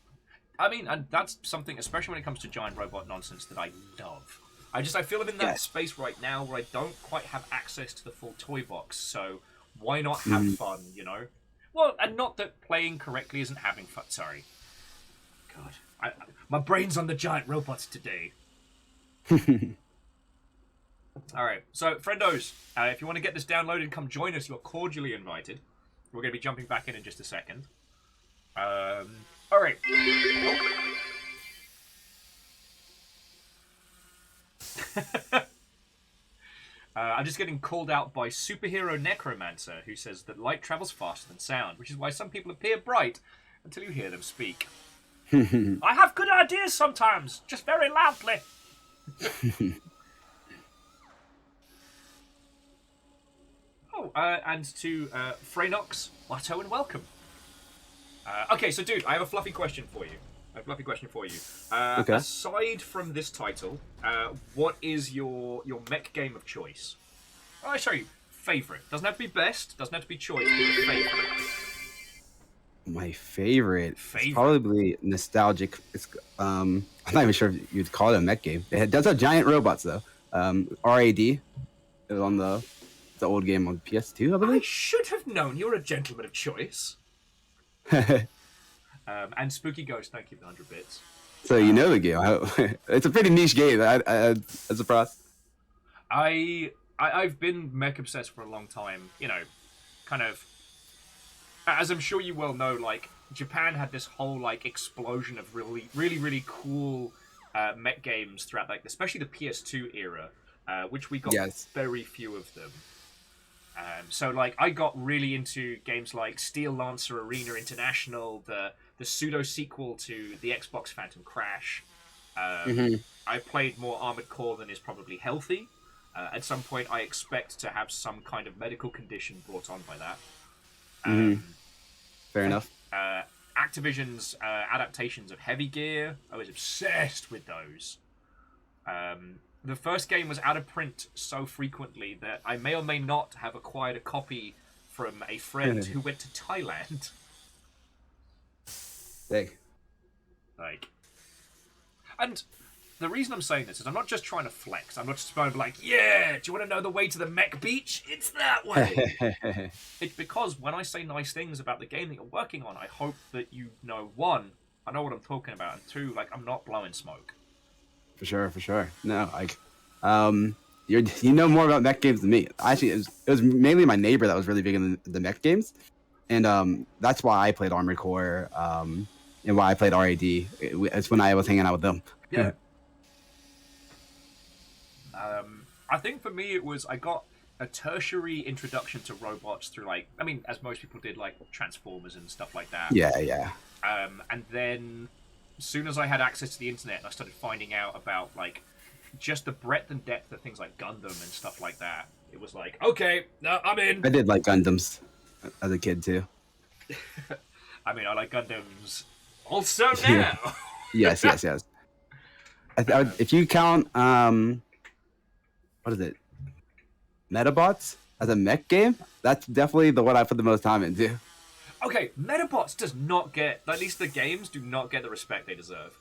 A: I mean, and that's something, especially when it comes to giant robot nonsense, that I love. I feel I'm in that space right now where I don't quite have access to the full toy box, so why not have fun, you know? Well, and not that playing correctly isn't having fun. Sorry. God. My brain's on the giant robots today. Alright, so, friendos, if you want to get this downloaded and come join us, you're cordially invited. We're going to be jumping back in just a second. Alright. I'm just getting called out by Superhero Necromancer, who says that light travels faster than sound, which is why some people appear bright until you hear them speak. I have good ideas sometimes, just very loudly. And to Freynox, Watto, and welcome. Okay, so dude, I have a fluffy question for you. Okay. Aside from this title, what is your mech game of choice? Oh, sorry, favorite. Doesn't have to be best. Doesn't have to be choice. But your favorite.
H: My favorite. It's probably nostalgic. It's I'm not even sure if you'd call it a mech game. It does have giant robots though. RAD. It was on the old game on PS2, I believe.
A: I should have known you're a gentleman of choice. And Spooky Ghost, thank you for 100 bits.
H: So you know the game. It's a pretty niche game. I'm surprised.
A: I've been mech obsessed for a long time. You know, kind of. As I'm sure you well know, like Japan had this whole like explosion of really cool mech games throughout, like especially the PS2 era, which we got very few of them. So like I got really into games like Steel Lancer Arena International, the pseudo sequel to the Xbox Phantom Crash. I played more Armored Core than is probably healthy. At some point, I expect to have some kind of medical condition brought on by that.
H: Fair enough.
A: Activision's adaptations of Heavy Gear, I was obsessed with those. The first game was out of print so frequently that I may or may not have acquired a copy from a friend who went to Thailand.
H: Big.
A: Like, and the reason I'm saying this is I'm not just trying to flex. I'm not just trying to be like, yeah, do you want to know the way to the mech beach? It's that way. It's because when I say nice things about the game that you're working on, I hope that you know, one, I know what I'm talking about, and two, like, I'm not blowing smoke.
H: For sure. No, like, you know more about mech games than me. Actually, it was mainly my neighbor that was really big in the mech games, and that's why I played Armored Core, and why I played RAD. It's when I was hanging out with them.
A: Yeah. I think for me it was I got a tertiary introduction to robots through like, I mean, as most people did, like Transformers and stuff like that.
H: Yeah.
A: And then as soon as I had access to the internet and I started finding out about like just the breadth and depth of things like Gundam and stuff like that, it was like, okay, no, I'm in.
H: I did like Gundams as a kid too.
A: I mean, I like Gundams also now.
H: Yes. If you count, what is it, Metabots as a mech game, that's definitely the one I put the most time into.
A: Okay, Metabots does not get, at least the games do not get the respect they deserve.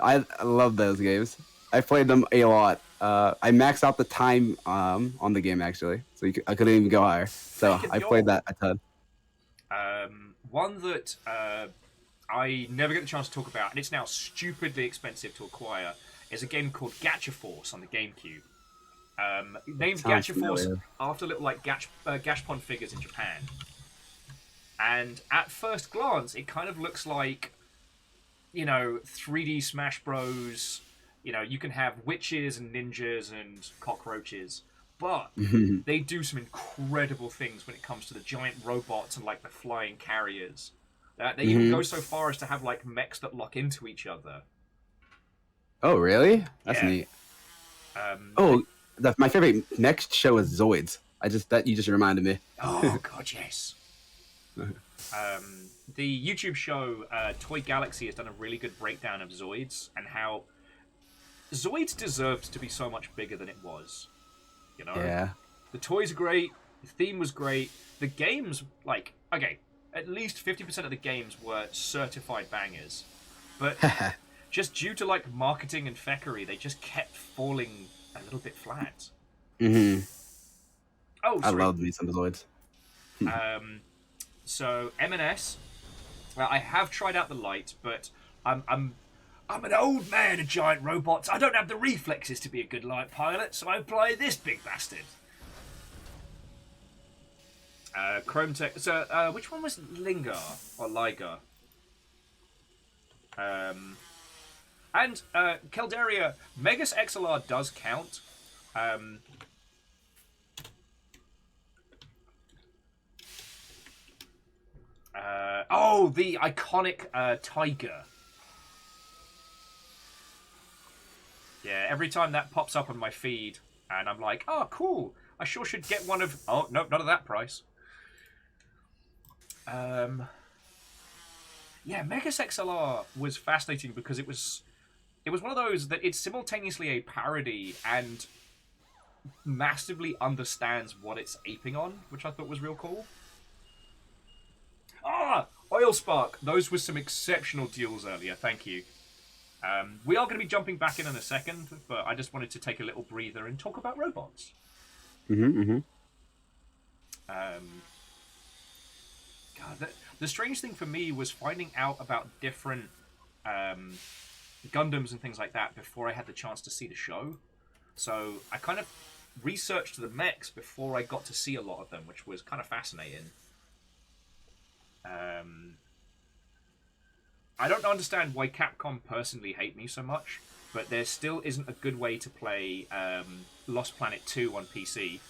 H: I love those games. I played them a lot. I maxed out the time on the game actually, so I couldn't even go higher. So I played that a ton.
A: One that I never get the chance to talk about, and it's now stupidly expensive to acquire, is a game called Gacha Force on the GameCube. Named Gacha Force after little like Gashpon figures in Japan. And at first glance, it kind of looks like, you know, 3D Smash Bros. You know, you can have witches and ninjas and cockroaches, but they do some incredible things when it comes to the giant robots and like the flying carriers. They even go so far as to have like mechs that lock into each other.
H: Oh, really? That's neat. My favorite next show is Zoids. That you just reminded me.
A: Oh god, yes. The YouTube show Toy Galaxy has done a really good breakdown of Zoids and how Zoids deserved to be so much bigger than it was. You know?
H: Yeah.
A: The toys are great, the theme was great, the games, like, okay, at least 50% of the games were certified bangers. But just due to, like, marketing and feckery, they just kept falling a little bit flat.
H: Mm-hmm.
A: Oh, sorry.
H: I love me some Zoids.
A: So M&S, I have tried out the light, but I'm an old man of giant robots. I don't have the reflexes to be a good light pilot, so I apply this big bastard. Chrome Tech. So which one was Lingar or Liger? And Keldaria, Megas XLR does count. The iconic Tiger. Yeah, every time that pops up on my feed, and I'm like, oh, cool. I sure should get one of... Oh, no, not at that price. Yeah, Megas XLR was fascinating because it was one of those that it's simultaneously a parody and massively understands what it's aping on, which I thought was real cool. Ah! Oil Spark! Those were some exceptional duels earlier, thank you. We are going to be jumping back in a second, but I just wanted to take a little breather and talk about robots. God, the strange thing for me was finding out about different Gundams and things like that before I had the chance to see the show. So I kind of researched the mechs before I got to see a lot of them, which was kind of fascinating. I don't understand why Capcom personally hate me so much, but there still isn't a good way to play Lost Planet 2 on PC.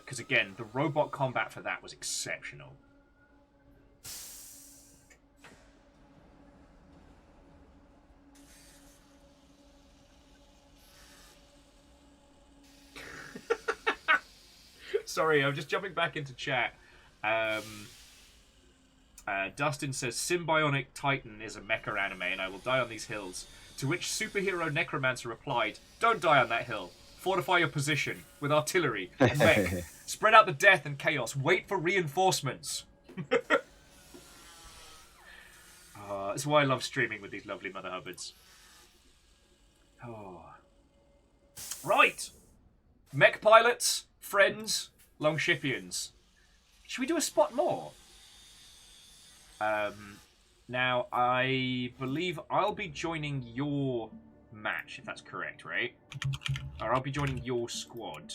A: Because again, the robot combat for that was exceptional. Sorry, I'm just jumping back into chat. Dustin says, Symbionic Titan is a mecha anime and I will die on these hills. To which superhero Necromancer replied, don't die on that hill. Fortify your position with artillery and mech. Spread out the death and chaos. Wait for reinforcements. That's why I love streaming with these lovely mother hubbards. Oh. Right. Mech pilots, friends, Longshipians. Should we do a spot more? Now, I believe I'll be joining your match, if that's correct, right? Or I'll be joining your squad.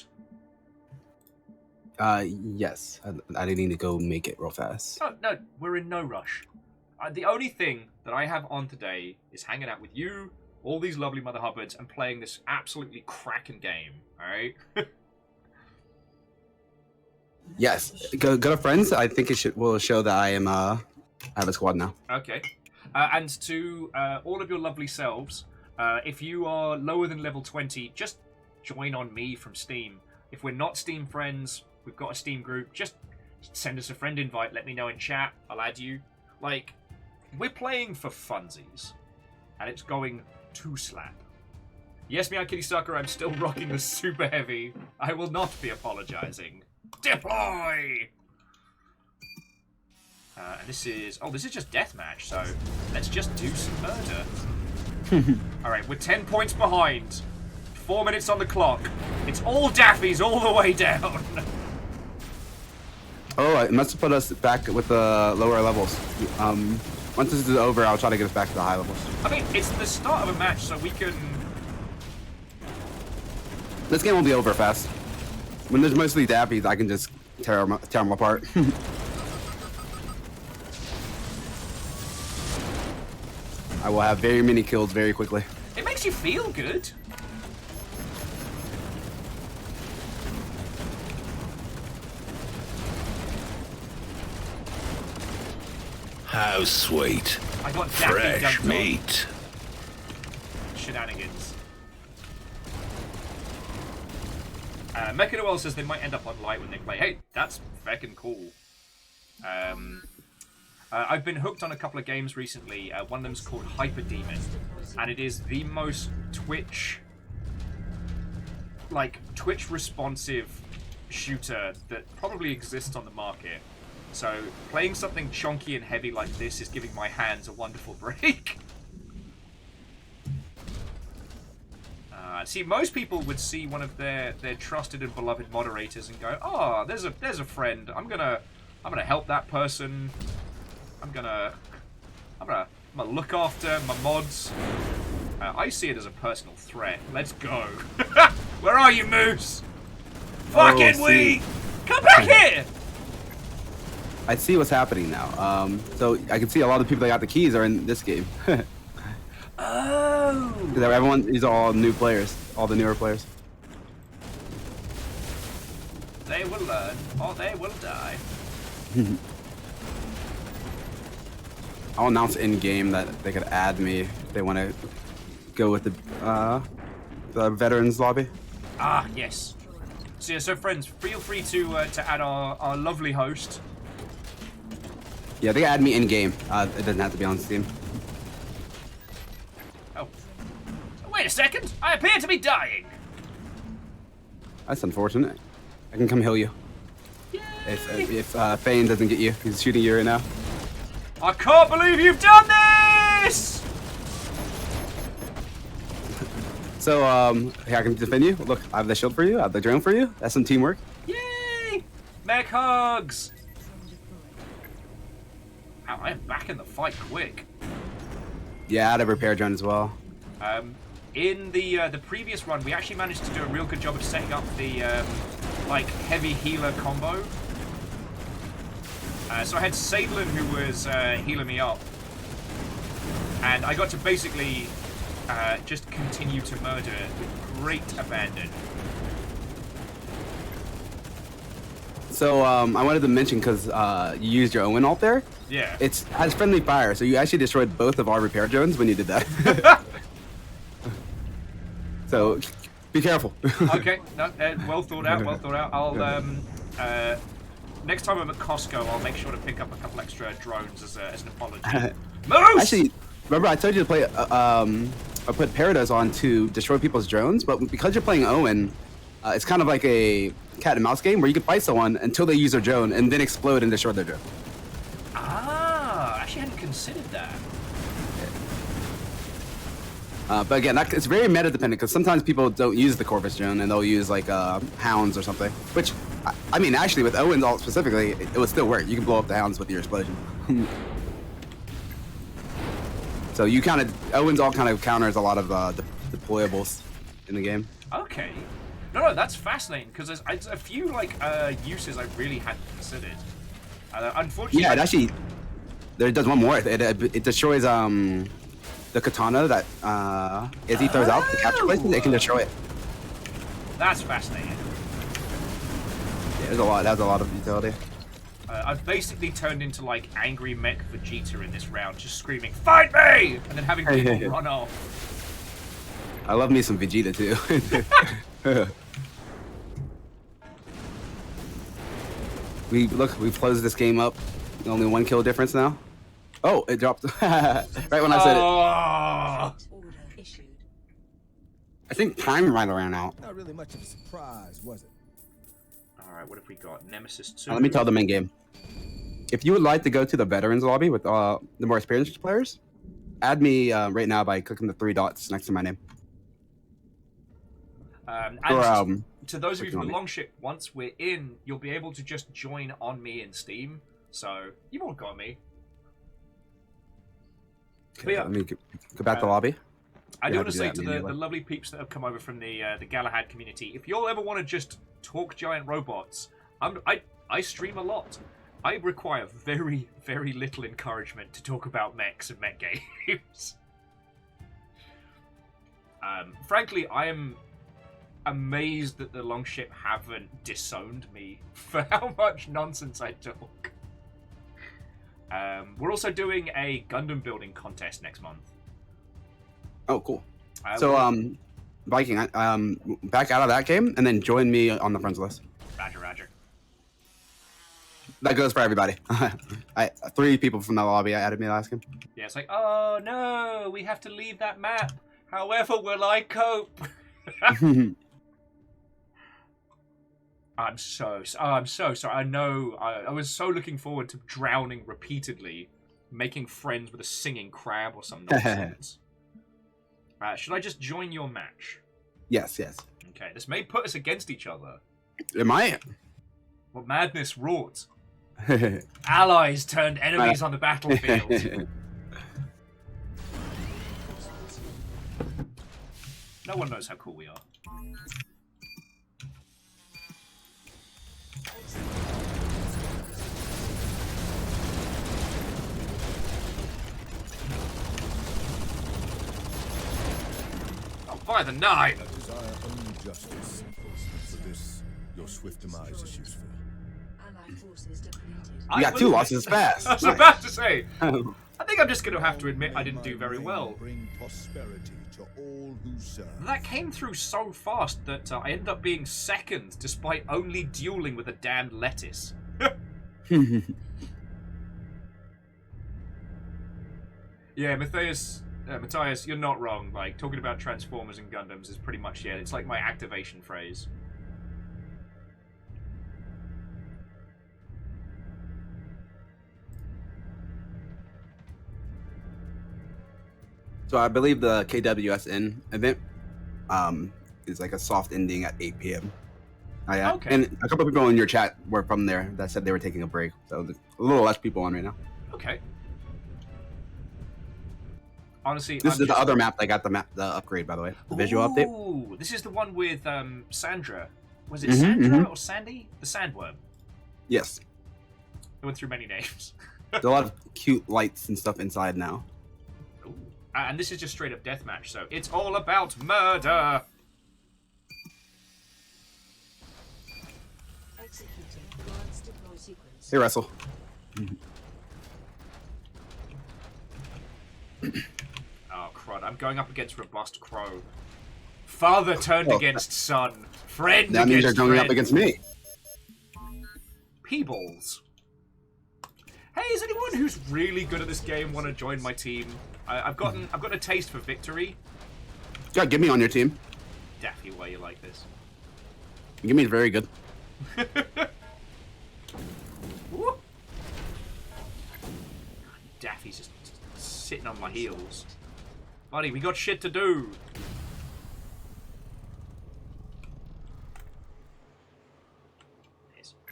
H: Yes. I didn't need to go make it real fast.
A: Oh, no, we're in no rush. The only thing that I have on today is hanging out with you, all these lovely mother hubbards, and playing this absolutely cracking game, alright?
H: Yes. Go to friends. I think it will show that I am, I have a squad now.
A: Okay. And to all of your lovely selves, if you are lower than level 20, just join on me from Steam. If we're not Steam friends, we've got a Steam group, just send us a friend invite, let me know in chat, I'll add you. Like, we're playing for funsies, and it's going to slap. Yes, Meow Kitty Sucker, I'm still rocking the super heavy. I will not be apologizing. Deploy! And this is just deathmatch, so let's just do some murder. Alright, we're 10 points behind. 4 minutes on the clock. It's all Daffies all the way down.
H: Oh, it must have put us back with the lower levels. Once this is over, I'll try to get us back to the high levels.
A: I mean, it's the start of a match, so we can...
H: This game will be over fast. When there's mostly Dappies, I can just tear them apart. I will have very many kills very quickly.
A: It makes you feel good.
E: How sweet.
A: I got
E: fresh meat.
A: Shenanigans. DUEL says they might end up on light when they play. Hey, that's feckin' cool. I've been hooked on a couple of games recently. One of them's called Hyper Demon, and it is the most Twitch responsive shooter that probably exists on the market. So playing something chonky and heavy like this is giving my hands a wonderful break. See, most people would see one of their trusted and beloved moderators and go, "Oh, there's a friend. I'm gonna help that person. I'm gonna look after my mods." I see it as a personal threat. Let's go. Where are you, Moose? Fucking we! Come back here!
H: I see what's happening now. So I can see a lot of the people that got the keys are in this game.
A: Oh!
H: These are all new players, all the newer players.
A: They will learn, or they will die.
H: I'll announce in game that they could add me if they want to go with the veterans lobby.
A: Ah, yes. So, yeah, so friends, feel free to add our lovely host.
H: Yeah, they can add me in game. It doesn't have to be on Steam.
A: Oh. Wait a second! I appear to be dying!
H: That's unfortunate. I can come heal you.
A: Yay!
H: If Thane doesn't get you, he's shooting you right now.
A: I can't believe you've done this!
H: So, here, I can defend you. Look, I have the shield for you. I have the drone for you. That's some teamwork.
A: Yay! Mech hugs! Ow, I am back in the fight quick.
H: Yeah, I had a repair drone as well.
A: In the previous run, we actually managed to do a real good job of setting up the heavy healer combo. So I had Sadlin who was healing me up, and I got to basically just continue to murder with great abandon.
H: So I wanted to mention, because you used your Owen ult there.
A: Yeah.
H: It has friendly fire, so you actually destroyed both of our repair drones when you did that. So be careful.
A: Okay, no, well thought out, well thought out. I'll next time I'm at Costco, I'll make sure to pick up a couple extra drones as an apology. Moose!
H: Actually, remember I told you to play. I put Paradise on to destroy people's drones, but because you're playing Owen, it's kind of like a cat and mouse game where you can fight someone until they use their drone and then explode and destroy their drone.
A: Ah, I actually hadn't considered that.
H: But again, it's very meta dependent, because sometimes people don't use the Corvus drone and they'll use like hounds or something. Which, I mean, actually with Owen's ult specifically, it would still work. You can blow up the hounds with your explosion. So you Owen's ult kind of counters a lot of the deployables in the game.
A: Okay. No, that's fascinating, because there's a few uses I really hadn't considered. Unfortunately,
H: yeah, it actually does one more. It destroys the katana that Izzy throws out, the capture places. It can destroy it.
A: That's fascinating.
H: Yeah, there's a lot. That's a lot of utility.
A: I've basically turned into angry mech Vegeta in this round, just screaming "Fight me!" and then having people run off.
H: I love me some Vegeta too. We've closed this game up. Only 1 kill difference now. Oh, it dropped right when I said it.
I: Order issued.
H: I think time might have ran out.
G: Not really much of a surprise, was it?
A: Alright, what have we got? Nemesis 2.
H: Let me tell them in game. If you would like to go to the veterans lobby with the more experienced players, add me right now by clicking the 3 dots next to my name.
A: To those of you from the Longship, once we're in, you'll be able to just join on me in Steam. So you've all got me.
H: Okay, let me go back to the lobby.
A: I do want to say to the lovely peeps that have come over from the Galahad community, if you'll ever want to just talk giant robots, I stream a lot. I require very, very little encouragement to talk about mechs and mech games. Frankly, I am amazed that the Longship haven't disowned me for how much nonsense I talk. We're also doing a Gundam building contest next month.
H: Oh, cool. So, Viking, back out of that game and then join me on the friends list.
A: Roger, roger.
H: That goes for everybody. 3 people from the lobby added me last game.
A: Yeah, it's like, oh no, we have to leave that map. However will I cope? I'm so sorry. I know, I was so looking forward to drowning repeatedly, making friends with a singing crab or some nonsense. Should I just join your match?
H: Yes, yes.
A: Okay, this may put us against each other.
H: It might.
A: What madness wrought. Allies turned enemies on the battlefield. No one knows how cool we are. Oh, by the 9!
G: I desire only justice. For this, your swift demise is useful.
I: Allied forces depleted.
H: You got 2 losses fast.
A: I was about to say. I think I'm just going to have to admit I didn't do very well.
G: Bring prosperity to all who serve.
A: That came through so fast that I ended up being second, despite only dueling with a damned lettuce. Yeah, Matthias, you're not wrong. Like, talking about Transformers and Gundams is pretty much, yeah, it's like my activation phrase.
H: So I believe the KWSN event is like a soft ending at 8 p.m.
A: Okay.
H: And a couple of people in your chat were from there that said they were taking a break. So there's a little less people on right now.
A: Okay. Honestly,
H: This is the other map that got the upgrade, by the way. The visual update.
A: Ooh, this is the one with Sandra. Was it Sandra or Sandy? The Sandworm.
H: Yes.
A: It went through many names.
H: There's a lot of cute lights and stuff inside now.
A: Ooh. And this is just straight up deathmatch, so it's all about murder.
I: Executing Lance deploy sequence.
H: Hey, Russell.
A: Oh, crud. I'm going up against Robust Crow. Father turned against son. Friend
H: That means
A: against
H: they're going
A: friend.
H: up against me.
A: Peebles. Hey, is anyone who's really good at this game want to join my team? I've gotten a taste for victory.
H: Yeah, get me on your team.
A: Daffy, why you like this?
H: Give me very good.
A: Woo. Daffy's just sitting on my heels. Buddy, we got shit to do.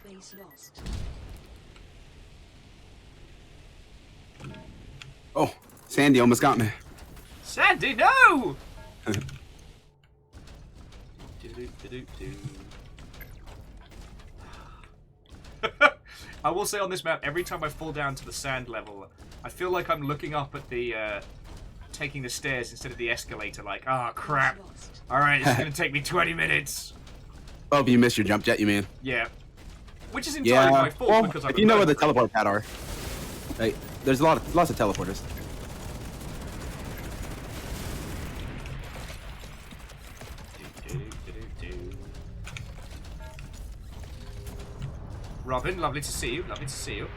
I: Base lost.
H: Oh, Sandy almost got me.
A: Sandy, no! I will say on this map, every time I fall down to the sand level, I feel like I'm looking up at the, taking the stairs instead of the escalator, like, ah, crap. Alright, this is gonna take me 20 minutes.
H: Oh, you missed your jump jet, you mean?
A: Yeah. Which is entirely my fault
H: well,
A: because I'm
H: if you know where the teleport pad are, like, there's lots of teleporters.
A: Robin, lovely to see you. Lovely to see you.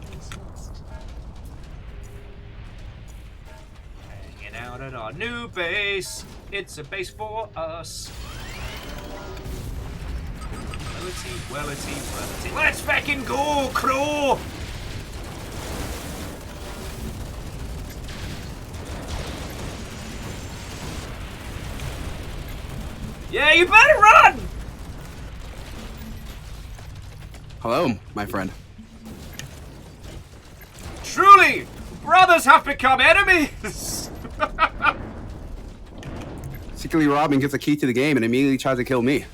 I: Base lost.
A: Hanging out at our new base. It's a base for us. Wellity. Let's fucking go, Crow! Yeah, you better run!
H: Hello, my friend.
A: Truly, brothers have become enemies!
H: Secretly, Robin gets a key to the game and immediately tries to kill me.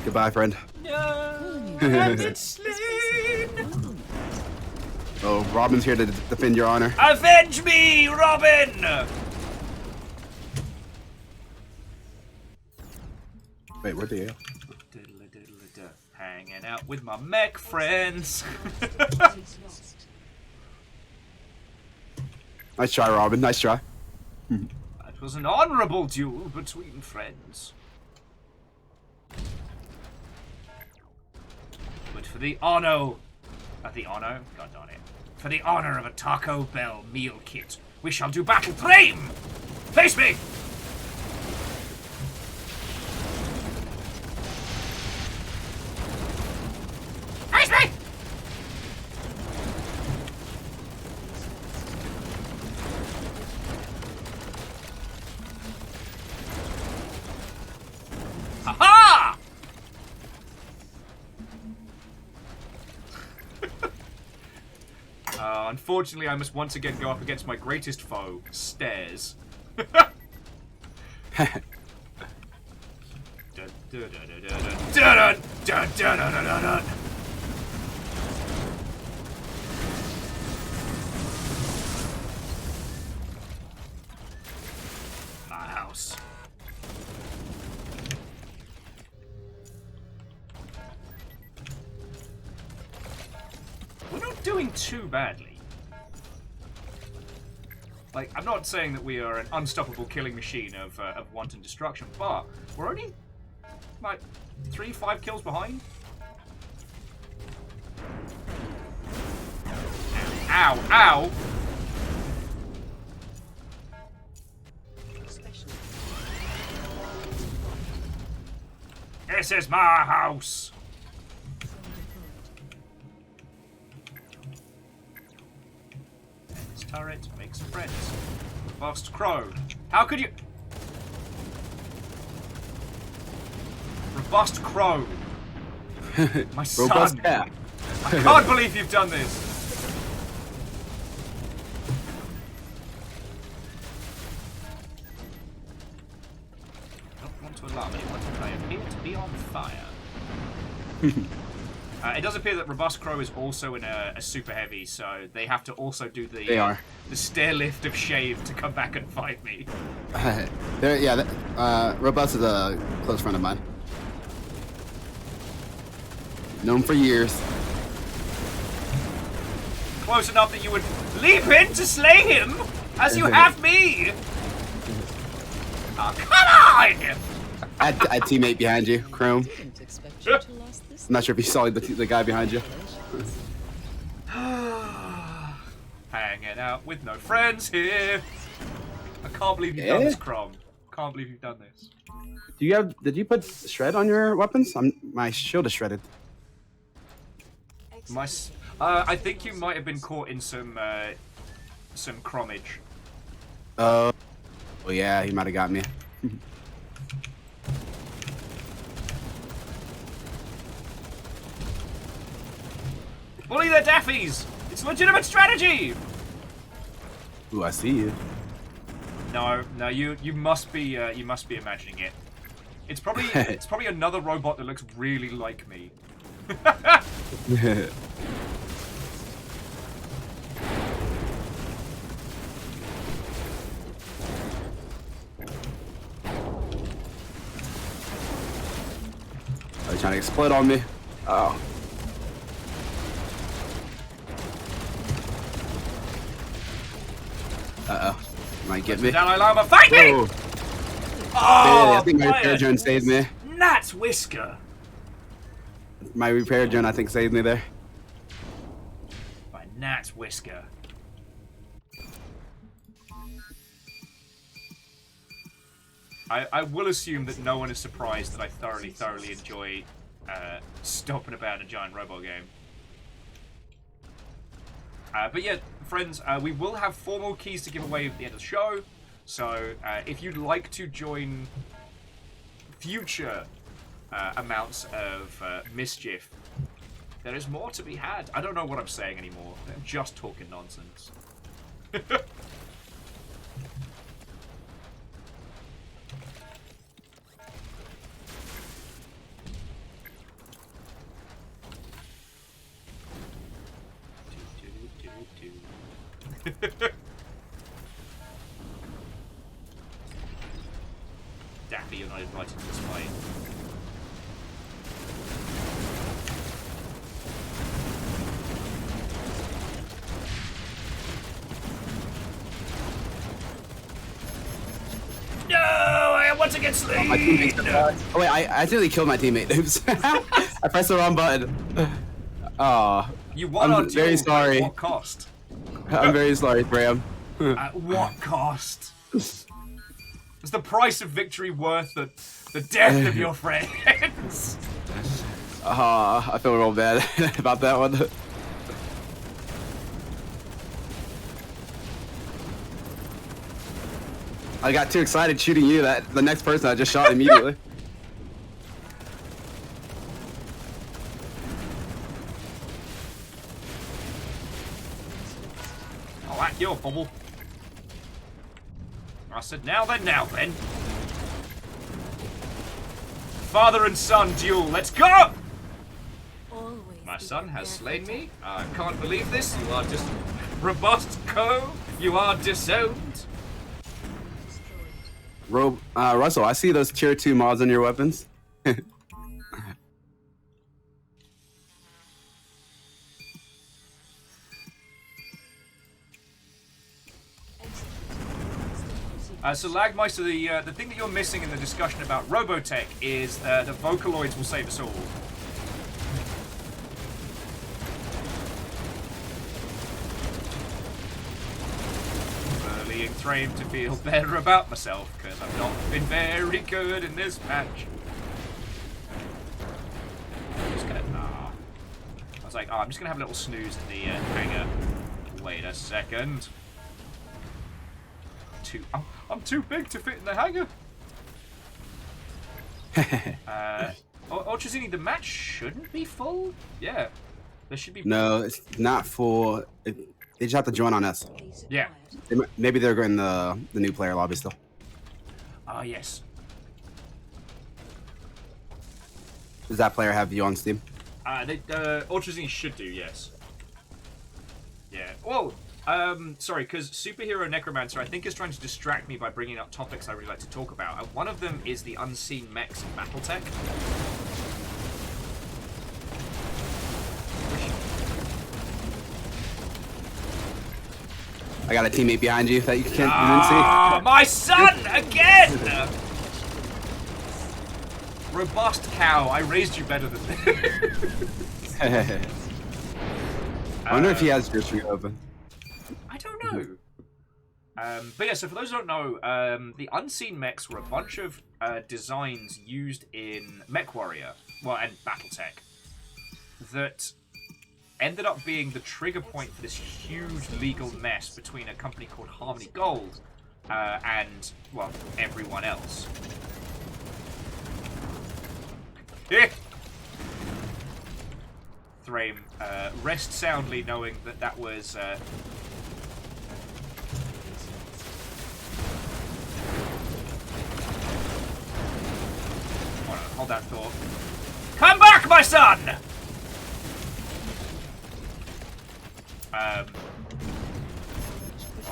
H: Goodbye, friend.
A: No, I've been slain.
H: Oh, Robin's here to defend your honor.
A: Avenge me, Robin!
H: Wait, where'd they go?
A: Hanging out with my mech friends.
I: Is lost.
H: Nice try, Robin. Nice try.
A: That was an honorable duel between friends. But for the honor... God darn it. For the honor of a Taco Bell meal kit, we shall do battle flame! Face me! Face me! Ha-ha! Unfortunately, I must once again go up against my greatest foe, stairs. My house. We're not doing too badly. Like, I'm not saying that we are an unstoppable killing machine of wanton destruction, but we're only, like, 3-5 kills behind. Ow, ow! This is my house! This turret makes friends. Robust Crow. How could you... Robust Crow. My son.
H: Robust cat.
A: I can't believe you've done this. I don't want to alarm anyone, but I appear to be on fire. It does appear that Robust Crow is also in a super heavy, so they have to also do the stair lift of shave to come back and fight me.
H: Robust is a close friend of mine. Known for years.
A: Close enough that you would leap in to slay him, as you have me. Oh, come on!
H: I had teammate behind you, Chrome. I'm not sure if you saw the guy behind you.
A: Hanging out with no friends here. I can't believe you've done this, Crom. Can't believe you've done this.
H: Did you put shred on your weapons? My shield is shredded.
A: I think you might have been caught in some cromage.
H: Oh yeah, he might have got me.
A: Bully their daffies! It's a legitimate strategy!
H: Ooh, I see you.
A: No, you must be imagining it. It's probably another robot that looks really like me.
H: Are you trying to explode on me? Oh. Uh-oh. Might get me.
A: Dalai Lama, fight me!
H: Whoa.
A: Oh,
H: I think my repair drone saved me.
A: Nat's Whisker.
H: My repair drone, I think, saved me there.
A: By Nat's Whisker. I will assume that no one is surprised that I thoroughly enjoy stomping about a giant robot game. But yeah, friends, we will have 4 more keys to give away at the end of the show. So if you'd like to join future amounts of mischief, there is more to be had. I don't know what I'm saying anymore. I'm just talking nonsense. Daffy, you're not invited to this fight. want to get slain!
H: My teammate. Oh wait, I accidentally killed my teammate. Oops. I pressed the wrong button. Oh.
A: You won our
H: I'm very
A: duel,
H: sorry.
A: At what cost?
H: I'm very sorry, Graham.
A: At what cost? Is the price of victory worth the death of your friends?
H: I feel real bad about that one. I got too excited shooting you that the next person I just shot immediately.
A: I'll whack your bubble. I said, now then. Father and son duel, let's go! My son has slain me. I can't believe this. You are just robust co. You are disowned.
H: Russell, I see those tier 2 mods on your weapons.
A: So Lagmeister, the thing that you're missing in the discussion about Robotech is the Vocaloids will save us all. Bullying Thrame to feel better about myself, because I've not been very good in this match. I'm just gonna, I was like, I'm just gonna have a little snooze in the hangar. Wait a second. I'm too big to fit in the hangar. Ultrazini, the match shouldn't be full. Yeah, there should be.
H: No, it's not full. They just have to join on us.
A: Yeah.
H: Maybe they're in the new player lobby still.
A: Ah, yes.
H: Does that player have you on Steam?
A: Ultrazini should do, yes. Yeah. Whoa. Sorry, because Superhero Necromancer, I think, is trying to distract me by bringing up topics I really like to talk about. And one of them is the unseen mechs in Battletech.
H: I got a teammate behind you that you can't
A: see. My son again! Robust cow, I raised you better than this.
H: I wonder if he has your stream open.
A: I don't know. But yeah, so for those who don't know, the Unseen Mechs were a bunch of designs used in MechWarrior, well, and Battletech, that ended up being the trigger point for this huge legal mess between a company called Harmony Gold and, well, everyone else. Thrame, rest soundly knowing that that was... Hold that thought. Come back, my son!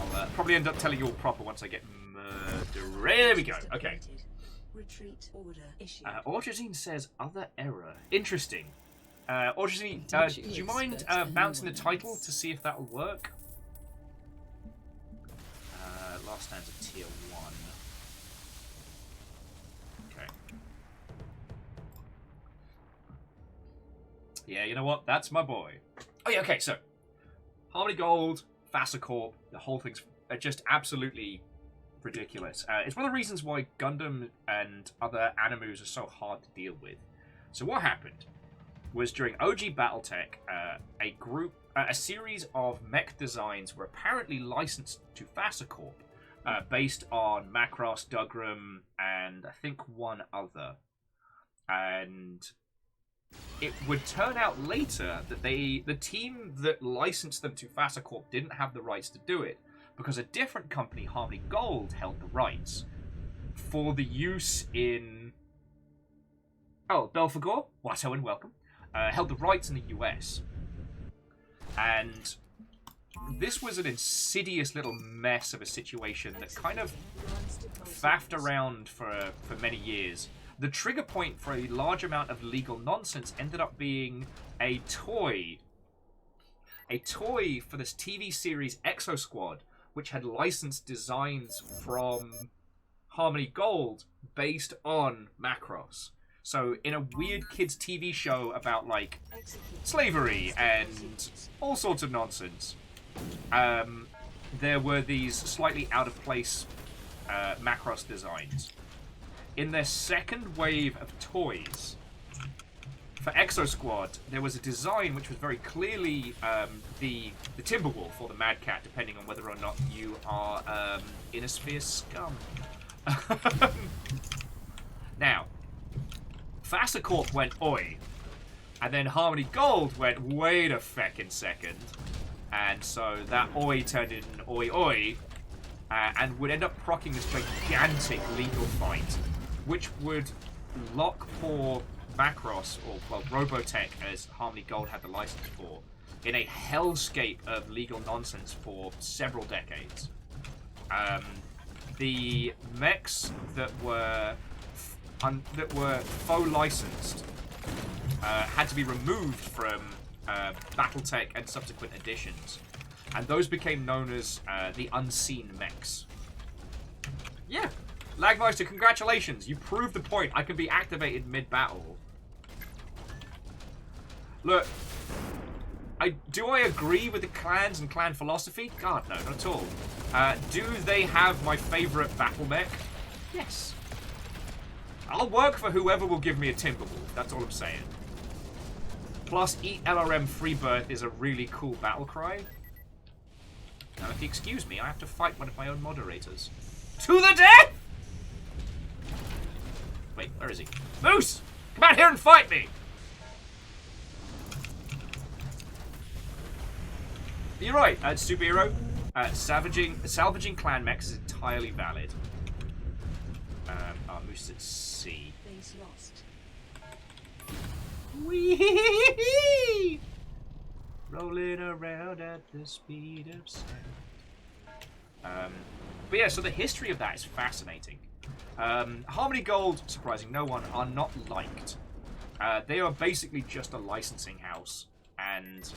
A: I'll probably end up telling you all proper once I get murdered. There we go. Okay.
I: Retreat order issued.
A: Orgazine says other error. Interesting. Orgazine, do you mind bouncing the title to see if that'll work? Last stand's a tier 1. Okay. Yeah, you know what? That's my boy. Oh yeah, okay, so Harmony Gold, Fasacorp, the whole thing's just absolutely ridiculous. It's one of the reasons why Gundam and other animus are so hard to deal with. So what happened was during OG Battletech, a series of mech designs were apparently licensed to Fasacorp, based on Macross, Dougram, and I think one other. And it would turn out later that the team that licensed them to Fasacorp didn't have the rights to do it, because a different company, Harmony Gold, held the rights for the use in... Oh, Belphegor, Watto and welcome. Held the rights in the US. And this was an insidious little mess of a situation that kind of faffed around for many years. The trigger point for a large amount of legal nonsense ended up being a toy. A toy for this TV series Exo Squad, which had licensed designs from Harmony Gold based on Macross. So in a weird kids TV show about like slavery and all sorts of nonsense, there were these slightly out of place Macross designs. In their second wave of toys, for Exo Squad, there was a design which was very clearly the Timberwolf or the Mad Cat, depending on whether or not you are Innosphere scum. Now, Faster Corp went oi, and then Harmony Gold went wait a feckin' second, and so that oi turned into oi oi, and would end up proccing this gigantic legal fight, which would lock poor Macross, or well, Robotech, as Harmony Gold had the license for, in a hellscape of legal nonsense for several decades. The mechs that were faux licensed had to be removed from BattleTech and subsequent editions, and those became known as the unseen mechs. Yeah, Lagmeister, congratulations! You proved the point. I can be activated mid-battle. Look, do I agree with the clans and clan philosophy? God, no, not at all. Do they have my favourite battle mech? Yes. I'll work for whoever will give me a Timberwolf, that's all I'm saying. Plus, Eat LRM Freebirth is a really cool battle cry. Now, if you excuse me, I have to fight one of my own moderators. To the death! Wait, where is he? Moose! Come out here and fight me! You're right, superhero. Salvaging clan mechs is entirely valid. Our Moose is at sea.
I: Base lost.
A: Wee! Rolling around at the speed of sound. But yeah, so the history of that is fascinating. Harmony Gold, surprising no one, are not liked. They are basically just a licensing house and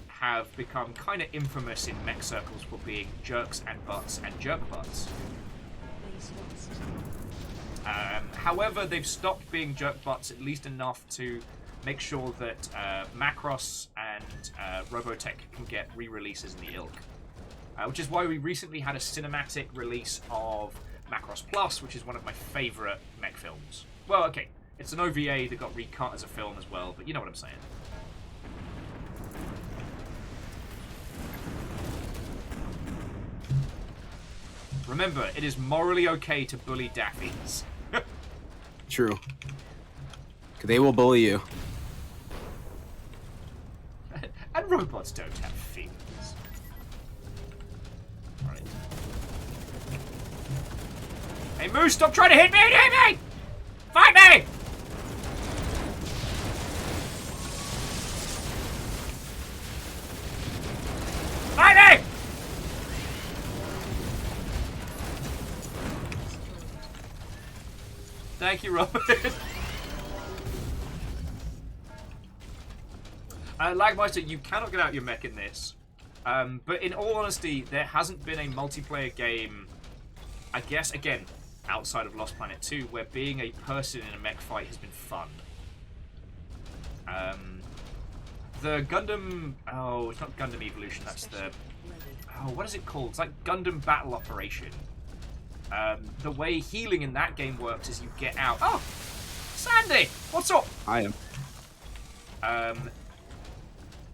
A: have become kind of infamous in mech circles for being jerks and butts and jerk butts. However, they've stopped being jerk butts at least enough to make sure that Macross and Robotech can get re-releases in the ilk. Which is why we recently had a cinematic release of Macross Plus, which is one of my favourite mech films. Well, okay, it's an OVA that got recut as a film as well, but you know what I'm saying. Remember, it is morally okay to bully Daffies.
H: True. They will bully you.
A: And robots don't have feelings. Alright. Hey, Moose, stop trying to hit me! Hit me! Fight me! Fight me! Thank you, Robert. Lagmeister, you cannot get out your mech in this. But in all honesty, there hasn't been a multiplayer game, I guess, again, outside of Lost Planet 2, where being a person in a mech fight has been fun. The Gundam... Oh, it's not Gundam Evolution, that's the... Oh, what is it called? It's like Gundam Battle Operation. The way healing in that game works is you get out... Oh! Sandy! What's up?
H: I am.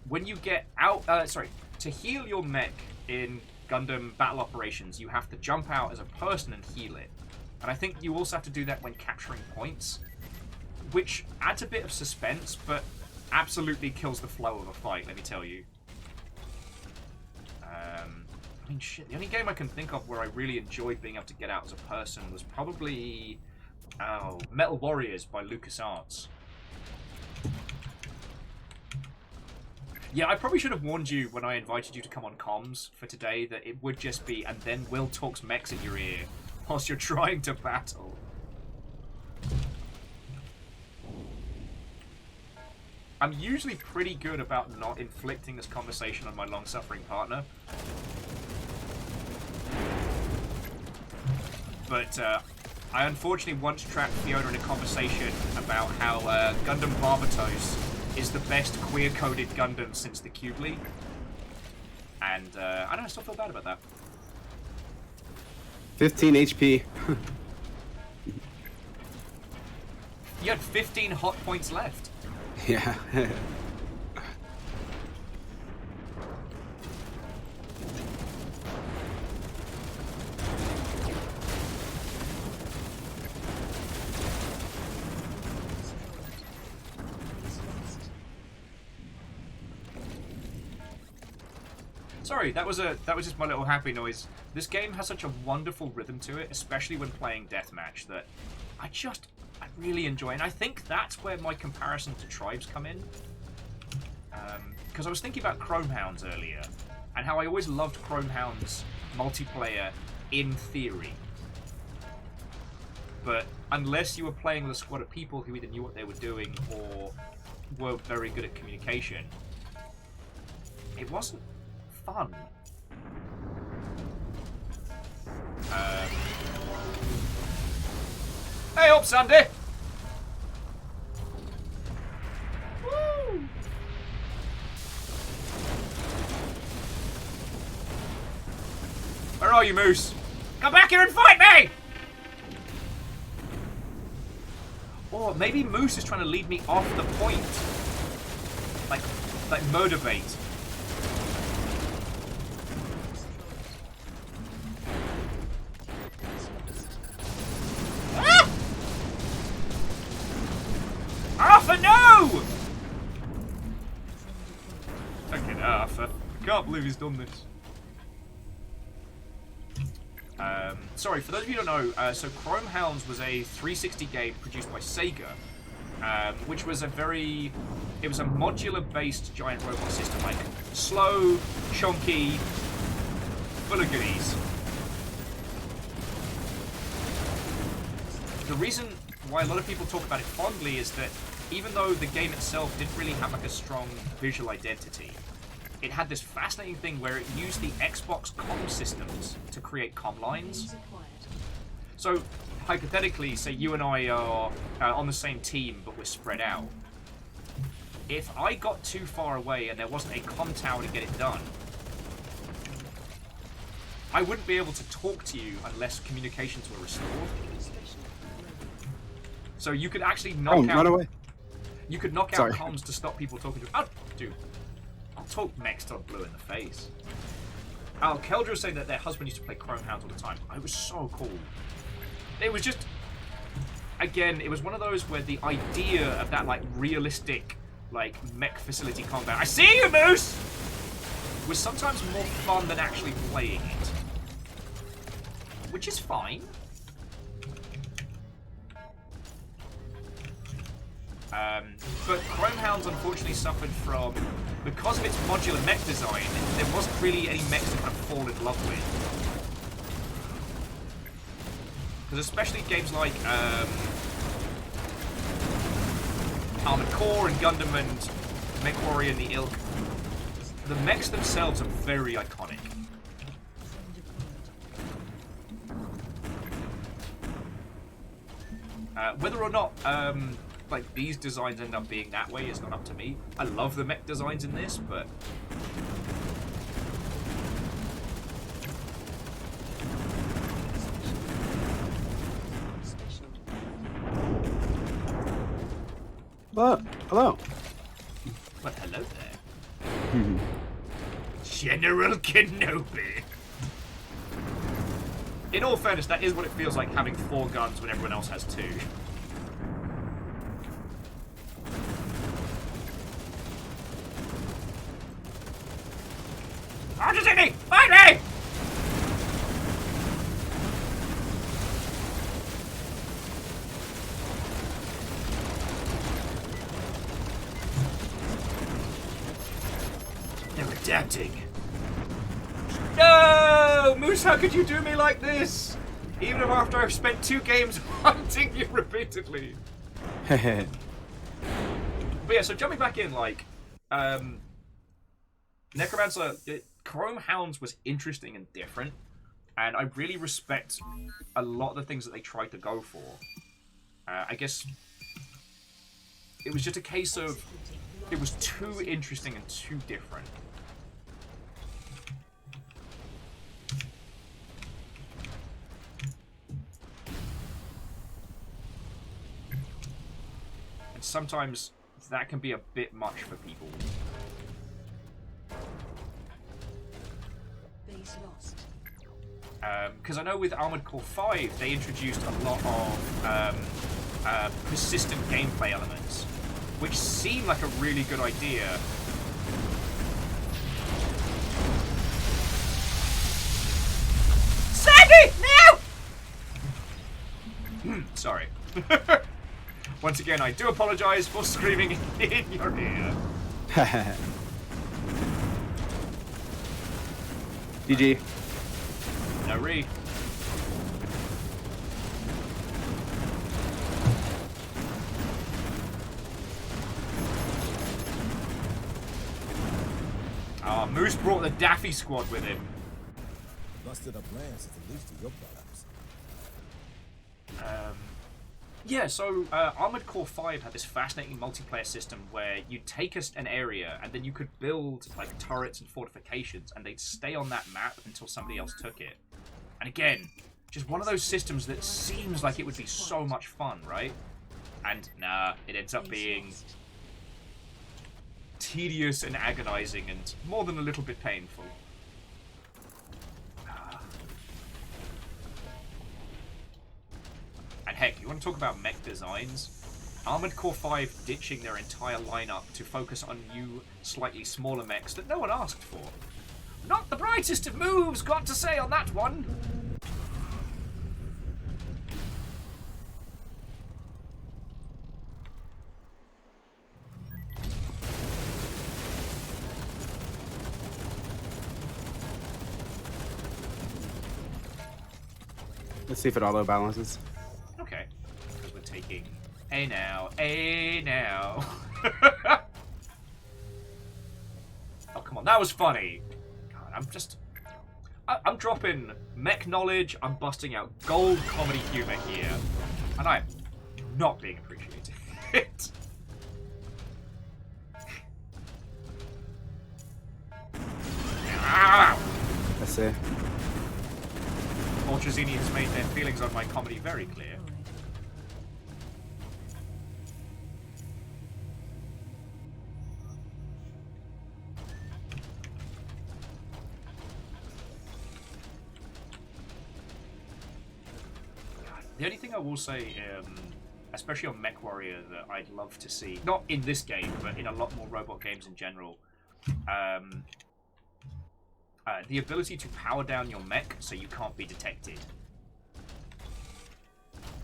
A: When you get out... to heal your mech in Gundam Battle Operations, you have to jump out as a person and heal it. And I think you also have to do that when capturing points, which adds a bit of suspense, but absolutely kills the flow of a fight, let me tell you. I mean, shit, the only game I can think of where I really enjoyed being able to get out as a person was probably... Oh, Metal Warriors by LucasArts. Yeah, I probably should have warned you when I invited you to come on comms for today that it would just be, and then Will talks mechs in your ear whilst you're trying to battle. I'm usually pretty good about not inflicting this conversation on my long-suffering partner. But I unfortunately once trapped Fiona in a conversation about how Gundam Barbatos is the best queer-coded Gundam since the Cube League. And I don't know, I still feel bad about that.
H: 15 HP.
A: You had 15 hot points left.
H: Yeah.
A: Sorry, that was just my little happy noise. This game has such a wonderful rhythm to it, especially when playing deathmatch, that I really enjoy. And I think that's where my comparison to Tribes come in. Because I was thinking about Chrome Hounds earlier, and how I always loved Chrome Hounds multiplayer in theory. But unless you were playing with a squad of people who either knew what they were doing or were very good at communication, it wasn't fun. Hey up, Sandy! Woo! Where are you, Moose? Come back here and fight me! Or maybe Moose is trying to lead me off the point. Like murder bait. Arthur, no! Fucking Arthur. I can't believe he's done this. Sorry, for those of you who don't know, so Chrome Hounds was a 360 game produced by Sega, which was it was a modular-based giant robot system, like slow, chunky, full of goodies. The reason why a lot of people talk about it fondly is that even though the game itself didn't really have like a strong visual identity, it had this fascinating thing where it used the Xbox comm systems to create comm lines. So, hypothetically, say you and I are on the same team, but we're spread out. If I got too far away and there wasn't a comm tower to get it done, I wouldn't be able to talk to you unless communications were restored. So you could actually knock out...
H: run away.
A: You could knock out comms to stop people talking to... Oh, dude. I'll talk Mechs till I'm blue in the face. Keldra was saying that their husband used to play Chrome Hounds all the time. It was so cool. It was just... Again, it was one of those where the idea of that, like, realistic, like, mech facility combat... I see you, Moose! Was sometimes more fun than actually playing it. Which is fine. But Chrome Hounds unfortunately suffered from, because of its modular mech design, there wasn't really any mechs to kind of fall in love with. Because especially games like Armored Core and Gundam and Mech Warrior and the Ilk, the mechs themselves are very iconic. Whether or not like these designs end up being that way is not up to me. I love the mech designs in this, but
H: hello.
A: Well, hello there. General Kenobi. In all fairness, that is what it feels like having 4 guns when everyone else has 2. Archer City! Fight me! They're adapting. No! Moose, how could you do me like this? Even after I've spent 2 games hunting you repeatedly. But yeah, so jumping back in, like, Necromancer, Chrome Hounds was interesting and different. And I really respect a lot of the things that they tried to go for. I guess it was just a case of it was too interesting and too different. And sometimes that can be a bit much for people.
I: Base lost.
A: Because I know with Armored Core 5, they introduced a lot of persistent gameplay elements, which seem like a really good idea. Sandy, no! Sorry. Once again, I do apologize for screaming in your ear.
H: GG.
A: No re. Moose brought the Daffy squad with him.
G: Busted up lands at the least of your products.
A: Yeah, so Armored Core 5 had this fascinating multiplayer system where you'd take an area and then you could build like turrets and fortifications and they'd stay on that map until somebody else took it. And again, just one of those systems that seems like it would be so much fun, right? And nah, it ends up being tedious and agonizing and more than a little bit painful. And heck, you want to talk about mech designs? Armored Core 5 ditching their entire lineup to focus on new, slightly smaller mechs that no one asked for. Not the brightest of moves, got to say on that one!
H: Let's see if it auto balances.
A: Okay, because we're taking A now, A now. Oh, come on, that was funny. God, I'm dropping mech knowledge, I'm busting out gold comedy humor here, and I'm not being appreciated.
H: Let's see.
A: Ultrazini has made their feelings on my comedy very clear. The only thing I will say, especially on Mech Warrior, that I'd love to see, not in this game, but in a lot more robot games in general, the ability to power down your mech so you can't be detected.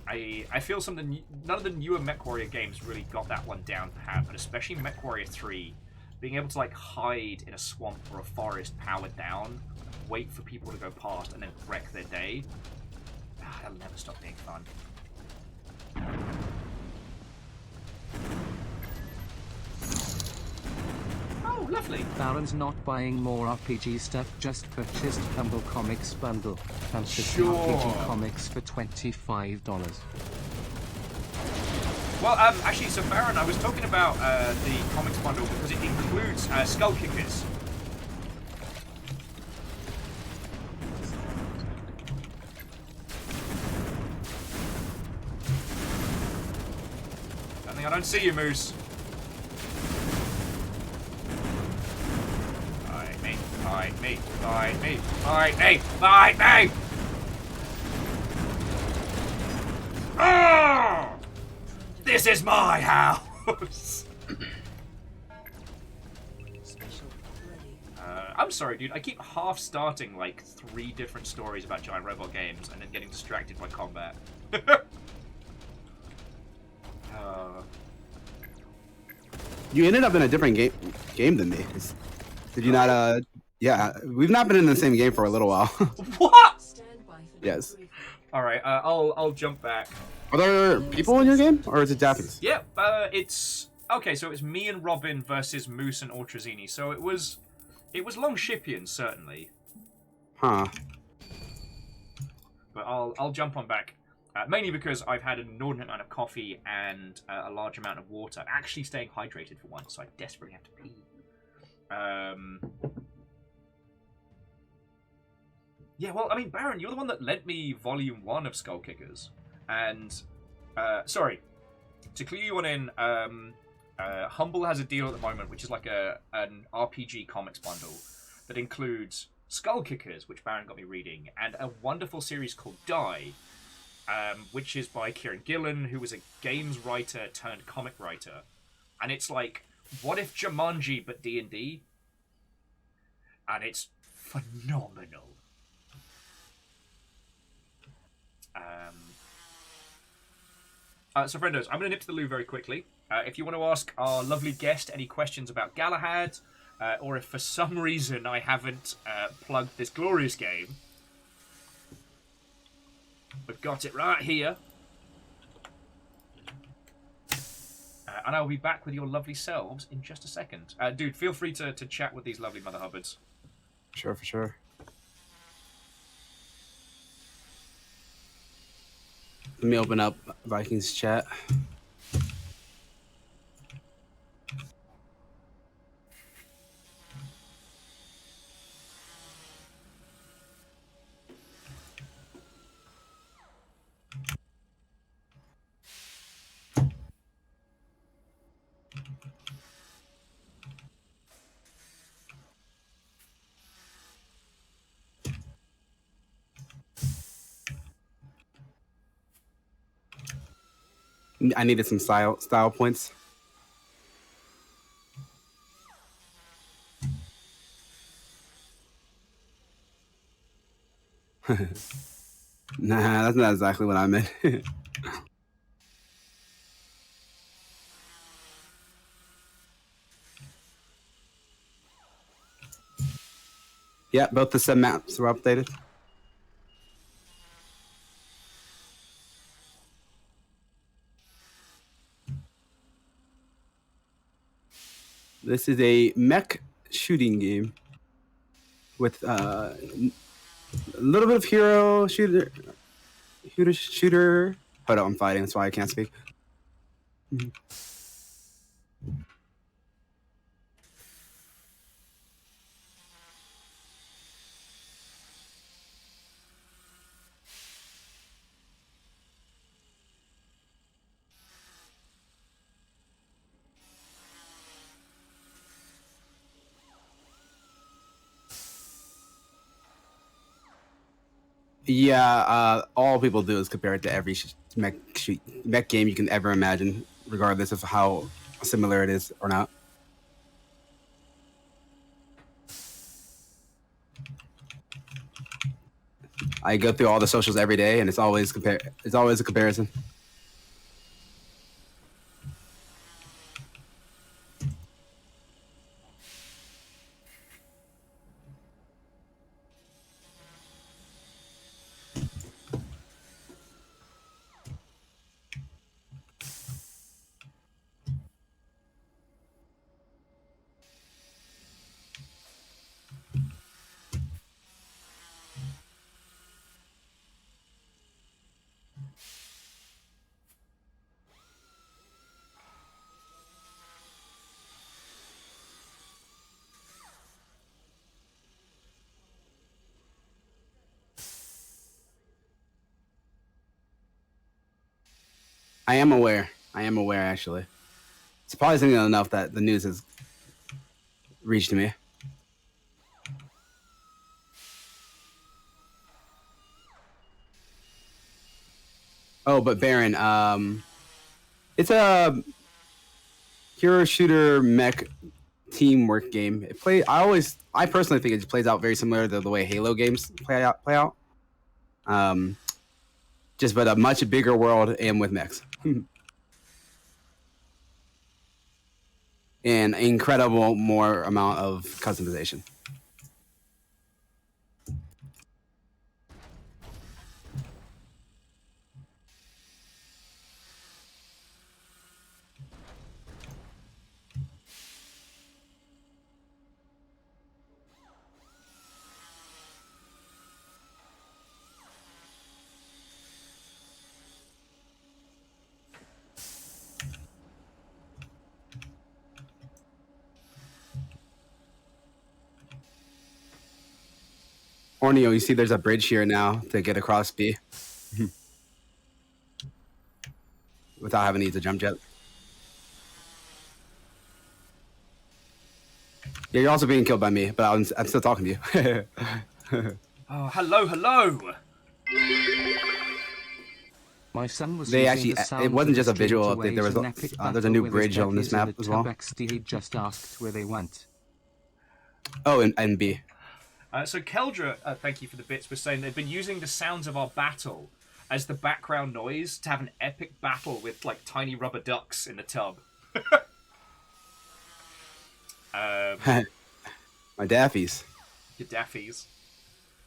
A: I feel none of the newer Mech Warrior games really got that one down pat, but especially Mech Warrior 3, being able to like hide in a swamp or a forest powered down, wait for people to go past, and then wreck their day. That'll never stop being fun. Oh, lovely.
C: Baron's not buying more RPG stuff, just purchased Humble Comics bundle. Fantasy
A: Sure.
C: RPG comics for $25.
A: Well, actually, so Baron, I was talking about the comics bundle because it includes Skull Kickers. I don't see you, Moose. Fight me, fight me, fight me, fight me, fight me! Oh! This is my house! I'm sorry, dude. I keep half starting like 3 different stories about giant robot games and then getting distracted by combat.
H: You ended up in a different game than me. Did you not? Yeah, we've not been in the same game for a little while.
A: What?
H: Yes.
A: All right, I'll jump back.
H: Are there people in your game, or is it Japanese?
A: Yeah, it's okay. So it's me and Robin versus Moose and Ultrazini. So it was Longshipian certainly.
H: Huh.
A: but I'll jump on back. Mainly because I've had an inordinate amount of coffee and a large amount of water. I'm actually staying hydrated for once, so I desperately have to pee. Yeah, well, I mean, Baron, you're the one that lent me Volume 1 of Skull Kickers. And, sorry, to clue you on in, Humble has a deal at the moment, which is like an RPG comics bundle that includes Skull Kickers, which Baron got me reading, and a wonderful series called Die, which is by Kieran Gillen, who was a games writer turned comic writer. And it's like, what if Jumanji but D&D? And it's phenomenal. So, friendos, I'm going to nip to the loo very quickly. If you want to ask our lovely guest any questions about Galahad, or if for some reason I haven't plugged this glorious game, we've got it right here. And I'll be back with your lovely selves in just a second. Dude, feel free to chat with these lovely Mother Hubbards.
H: Sure, for sure. Let me open up Vikings chat. I needed some style points. Nah, that's not exactly what I meant. Yeah, both the sub maps were updated. This is a mech shooting game with a little bit of hero shooter. Hold on, I'm fighting. That's why I can't speak. Yeah, all people do is compare it to every mech game you can ever imagine, regardless of how similar it is or not. I go through all the socials every day, and it's always a comparison. I am aware, actually. Surprisingly enough that the news has reached me. Oh, but Baron, it's a hero shooter mech teamwork game. I personally think it plays out very similar to the way Halo games play out. Just but a much bigger world and with mechs. And incredible more amount of customization. Hornio, you see there's a bridge here now to get across B. Without having to use a jump jet. Yeah, you're also being killed by me, but I'm still talking to you.
A: Oh, hello.
C: My son was
H: They
C: using
H: actually,
C: the sound
H: it wasn't
C: of
H: just a
C: the stream
H: visual
C: to
H: update.
C: wage an epic
H: There's a
C: battle
H: new
C: with his
H: bridge on this
C: nephews in
H: map
C: the
H: as well.
C: Tub XD. He just asked where they went.
H: Oh, and B.
A: So Keldra, thank you for the bits, was saying they've been using the sounds of our battle as the background noise to have an epic battle with like tiny rubber ducks in the tub.
H: My daffies.
A: Your daffies.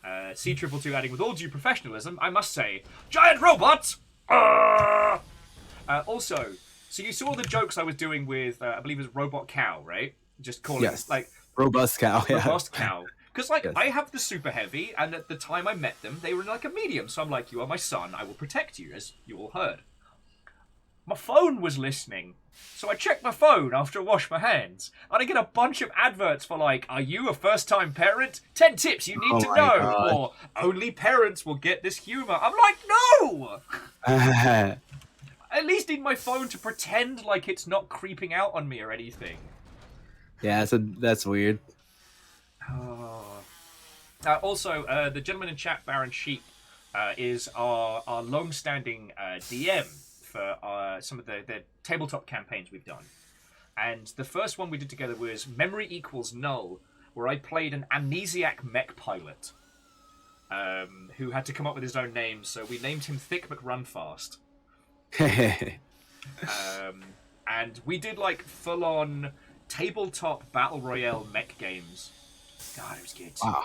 A: C222 adding, with all due professionalism, I must say, giant robot! Also, so you saw the jokes I was doing with, I believe it was Robot Cow, right? Just calling it, like...
H: Robust Cow, yeah.
A: Robust Cow. Because, like,
H: Yes.
A: I have the super heavy, and at the time I met them, they were like a medium, so I'm like, you are my son, I will protect you, as you all heard. My phone was listening, so I checked my phone after I washed my hands, and I get a bunch of adverts for like, are you a first-time parent? 10 tips you need to know,
H: God.
A: or only parents will get this humor. I'm like, no! I at least need my phone to pretend like it's not creeping out on me or anything.
H: Yeah, so that's weird.
A: Also, the gentleman in chat, Baron Sheep, is our long-standing DM for some of the tabletop campaigns we've done. And the first one we did together was Memory Equals Null, where I played an amnesiac mech pilot who had to come up with his own name, so we named him Thick McRunfast. And we did like full-on tabletop battle royale mech games. God, it was good.
H: Wow.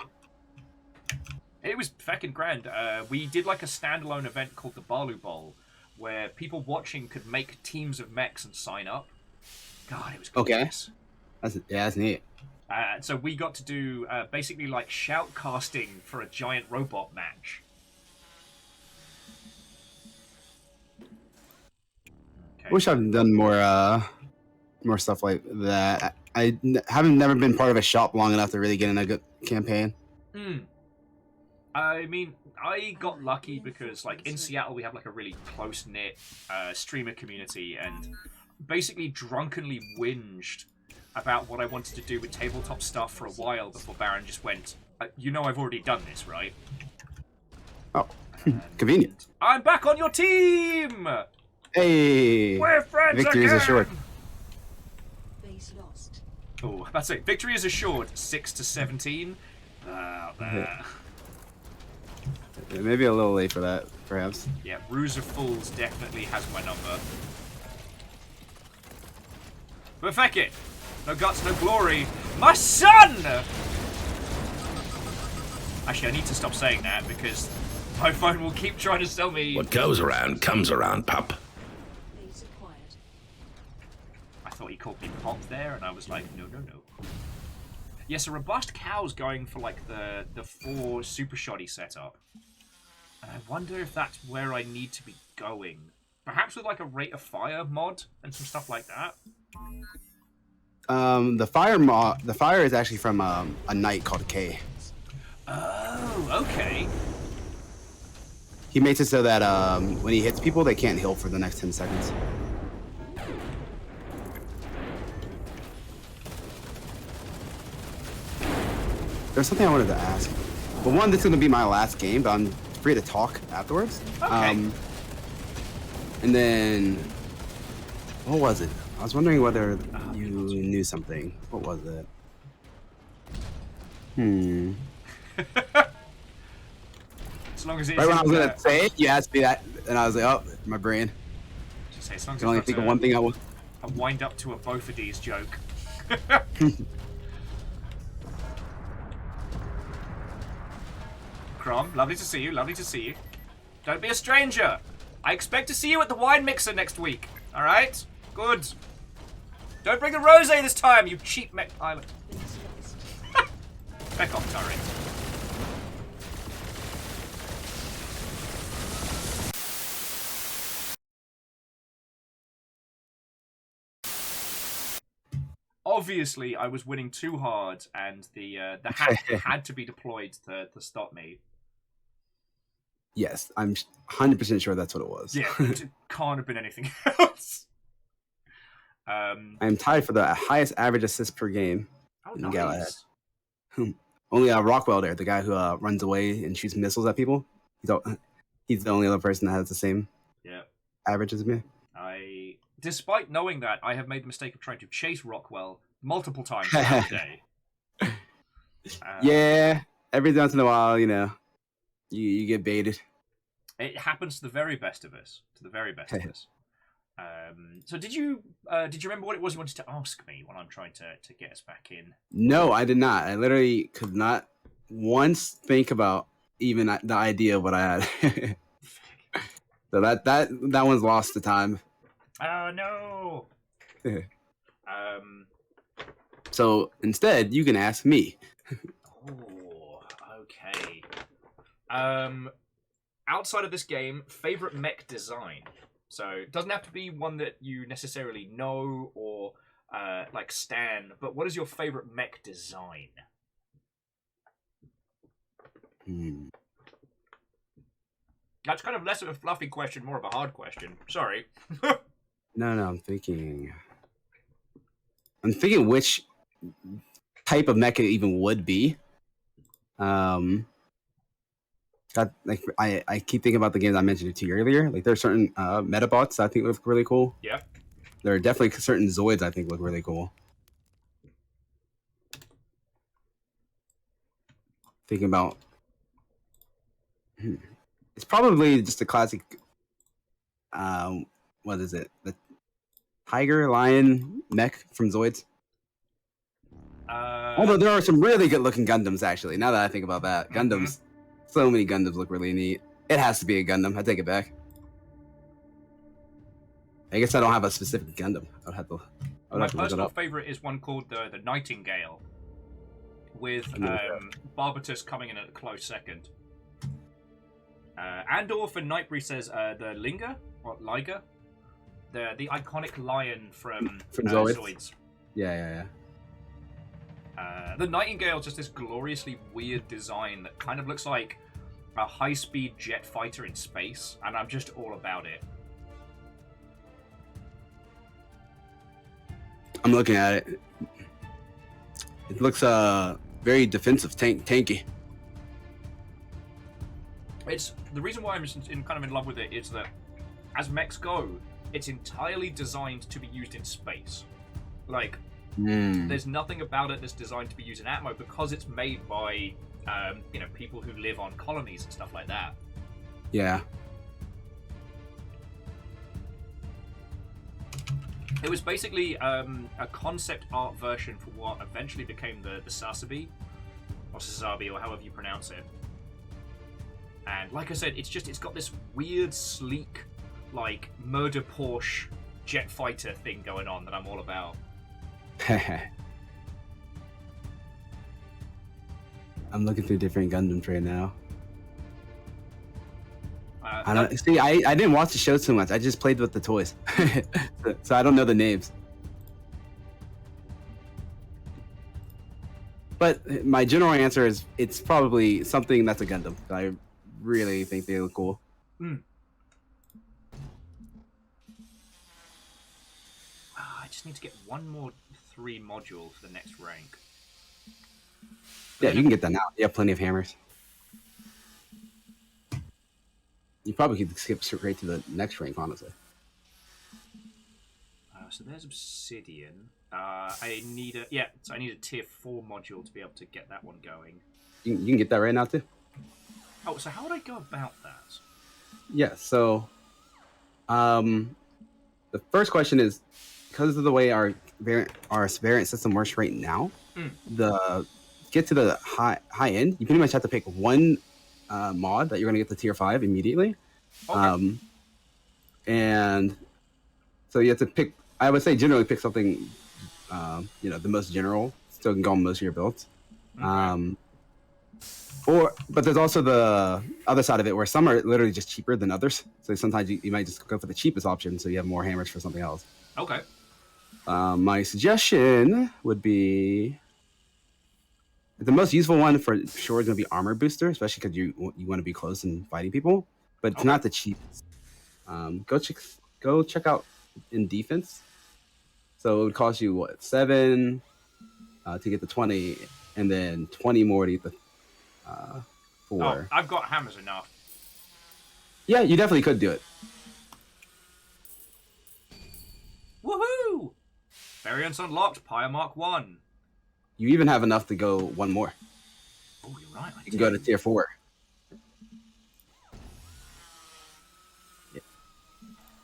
A: It was fucking grand. We did like a standalone event called the Balu Bowl, where people watching could make teams of mechs and sign up. God, it was gorgeous.
H: Okay. That's neat.
A: So we got to do basically like shoutcasting for a giant robot match. Okay.
H: Wish I've done more stuff like that. I haven't never been part of a shop long enough to really get in a good campaign.
A: I mean, I got lucky because, like, in Seattle we have like a really close-knit streamer community, and basically drunkenly whinged about what I wanted to do with tabletop stuff for a while before Baron just went, you know I've already done this, right?
H: Oh, convenient.
A: I'm back on your team!
H: Hey!
A: We're friends
H: Victory
A: again!
H: is assured.
I: Base lost.
A: Oh, that's it. Victory is assured. 6 to 17.
H: Maybe a little late for that, perhaps.
A: Yeah, Ruse of Fools definitely has my number. But feck it. No guts, no glory. My son! Actually, I need to stop saying that because my phone will keep trying to sell me.
E: What goes around comes around, pup.
I: Base acquired.
A: I thought he called me Pop there, and I was like, no. Yeah, so Robust Cow's going for like the 4 super shoddy setup. And I wonder if that's where I need to be going. Perhaps with like a rate of fire mod and some stuff like that.
H: The fire is actually from a knight called K.
A: Oh, okay.
H: He makes it so that when he hits people, they can't heal for the next 10 seconds. There's something I wanted to ask. Well, one, this is going to be my last game, but I'm free to talk afterwards.
A: Okay.
H: And then, what was it? I was wondering whether you knew something. What was it?
A: As long as it's
H: Right when I was going to say it, you asked me that, and I was like, oh, my brain.
A: Just say, as long
H: I
A: as
H: can only
A: it's
H: think
A: not
H: of one thing I was.
A: a wind up to a both of these joke. Crom, lovely to see you, lovely to see you. Don't be a stranger. I expect to see you at the wine mixer next week. Alright? Good. Don't bring the rosé this time, you cheap mech pilot. Back off, turret. obviously I was winning too hard, and the hack had to be deployed to stop me.
H: Yes, I'm 100% sure that's what it was.
A: Yeah, it can't have been anything else.
H: I'm tied for the highest average assist per game in Galahad.
A: Nice.
H: Only Rockwell there, the guy who runs away and shoots missiles at people. He's the only other person that has the same average as me.
A: Despite knowing that, I have made the mistake of trying to chase Rockwell multiple times that day.
H: Yeah, every once in a while, you know, you get baited.
A: It happens to the very best of us. So did you remember what it was you wanted to ask me when I'm trying to get us back in?
H: No, I did not. I literally could not once think about even the idea of what I had. So that one's lost to time.
A: Oh no.
H: So instead, you can ask me.
A: Oh, okay. Outside of this game, favorite mech design. So it doesn't have to be one that you necessarily know or like stan, but what is your favorite mech design? That's kind of less of a fluffy question, more of a hard question. Sorry.
H: No, I'm thinking which type of mecha it even would be. Like I keep thinking about the games I mentioned to you earlier. Like there are certain Metabots I think look really cool.
A: Yeah.
H: There are definitely certain Zoids I think look really cool. Thinking about, it's probably just a classic. What is it? The Tiger Lion mech from Zoids. Although there are some really good looking Gundams actually. Now that I think about that, Gundams. So many Gundams look really neat. It has to be a Gundam. I take it back. I guess I don't have a specific Gundam. I'd have to.
A: My personal favorite is one called the Nightingale, with Barbatus coming in at a close second. Andor for Nightbreeze says the Linger or Liger, the iconic lion from Zoids.
H: Yeah.
A: The Nightingale is just this gloriously weird design that kind of looks like a high-speed jet fighter in space, and I'm just all about it.
H: I'm looking at it. It looks very defensive, tanky.
A: It's the reason why I'm kind of in love with it is that as mechs go, it's entirely designed to be used in space. Like, there's nothing about it that's designed to be used in Atmo because it's made by people who live on colonies and stuff like that.
H: Yeah.
A: It was basically a concept art version for what eventually became the Sasabi, or Sasabi, or however you pronounce it. And like I said, it's got this weird, sleek, like murder Porsche jet fighter thing going on that I'm all about.
H: I'm looking through different Gundams right now. I don't see. I didn't watch the show too much. I just played with the toys, so I don't know the names. But my general answer is it's probably something that's a Gundam. I really think they look cool.
A: I just need to get one more 3 module for the next rank.
H: Yeah, you can get that now. You have plenty of hammers. You probably could skip straight to the next rank, honestly.
A: So there's Obsidian. I need a tier 4 module to be able to get that one going.
H: You can get that right now too.
A: Oh, so how would I go about that?
H: Yeah, so the first question is, because of the way our variant system works right now, get to the high end, you pretty much have to pick one mod that you're going to get to tier 5 immediately.
A: Okay.
H: And so you have to pick, I would say generally pick something, the most general, so it can go on most of your builds.
A: Okay.
H: But there's also the other side of it where some are literally just cheaper than others. So sometimes you might just go for the cheapest option so you have more hammers for something else.
A: Okay.
H: My suggestion would be the most useful one for sure is going to be armor booster, especially because you want to be close and fighting people, but it's not the cheapest. Go check out in defense. So it would cost you what 7 to get the 20, and then 20 more to get the 4.
A: Oh, I've got hammers enough.
H: Yeah, you definitely could do it.
A: Woohoo! Variants unlocked. Pyre Mark 1.
H: You even have enough to go one more.
A: Oh, you're right.
H: You can go to tier 4. Yeah,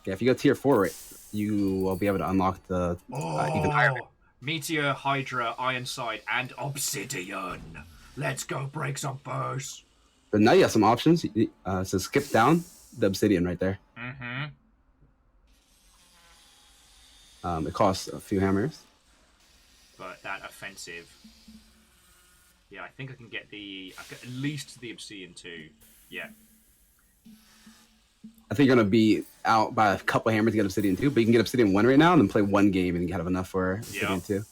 H: if you go tier 4, you will be able to unlock the even higher.
A: Meteor, Hydra, Ironside, and Obsidian. Let's go break some foes.
H: But now you have some options. So skip down the Obsidian right there.
A: Mm-hmm.
H: It costs a few hammers.
A: But that offensive. Yeah, I think I can get at least the Obsidian too. Yeah.
H: I think you're going to be out by a couple hammers to get Obsidian 2, but you can get Obsidian 1 right now and then play one game and you have enough for Obsidian 2.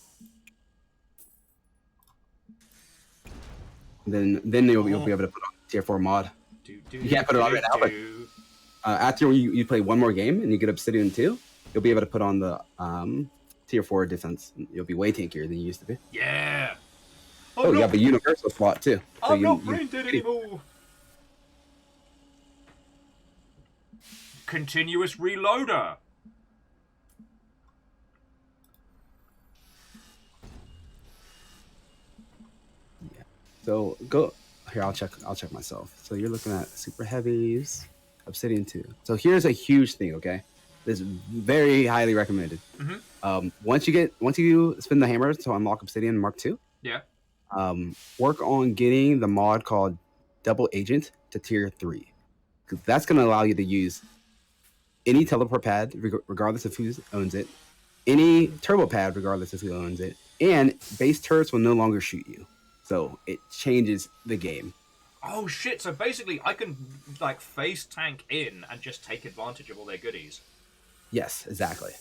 H: And then you'll be able to put on tier 4 mod. You can't put it on right now, but after you play one more game and you get Obsidian 2, you'll be able to put on the tier 4 defense. You'll be way tankier than you used to be.
A: Yeah.
H: Oh, you have a universal slot too. So
A: I'm not brain dead anymore. Continuous reloader.
H: Yeah. So go here. I'll check myself. So you're looking at super heavies, Obsidian 2. So here's a huge thing. Okay, this is very highly recommended.
A: Mm-hmm.
H: Once you spin the hammer to unlock Obsidian Mark 2.
A: Yeah.
H: Work on getting the mod called Double Agent to tier 3, because that's going to allow you to use any teleport pad, regardless of who owns it, any turbo pad, regardless of who owns it, and base turrets will no longer shoot you. So it changes the game.
A: Oh shit! So basically, I can like face tank in and just take advantage of all their goodies.
H: Yes, exactly.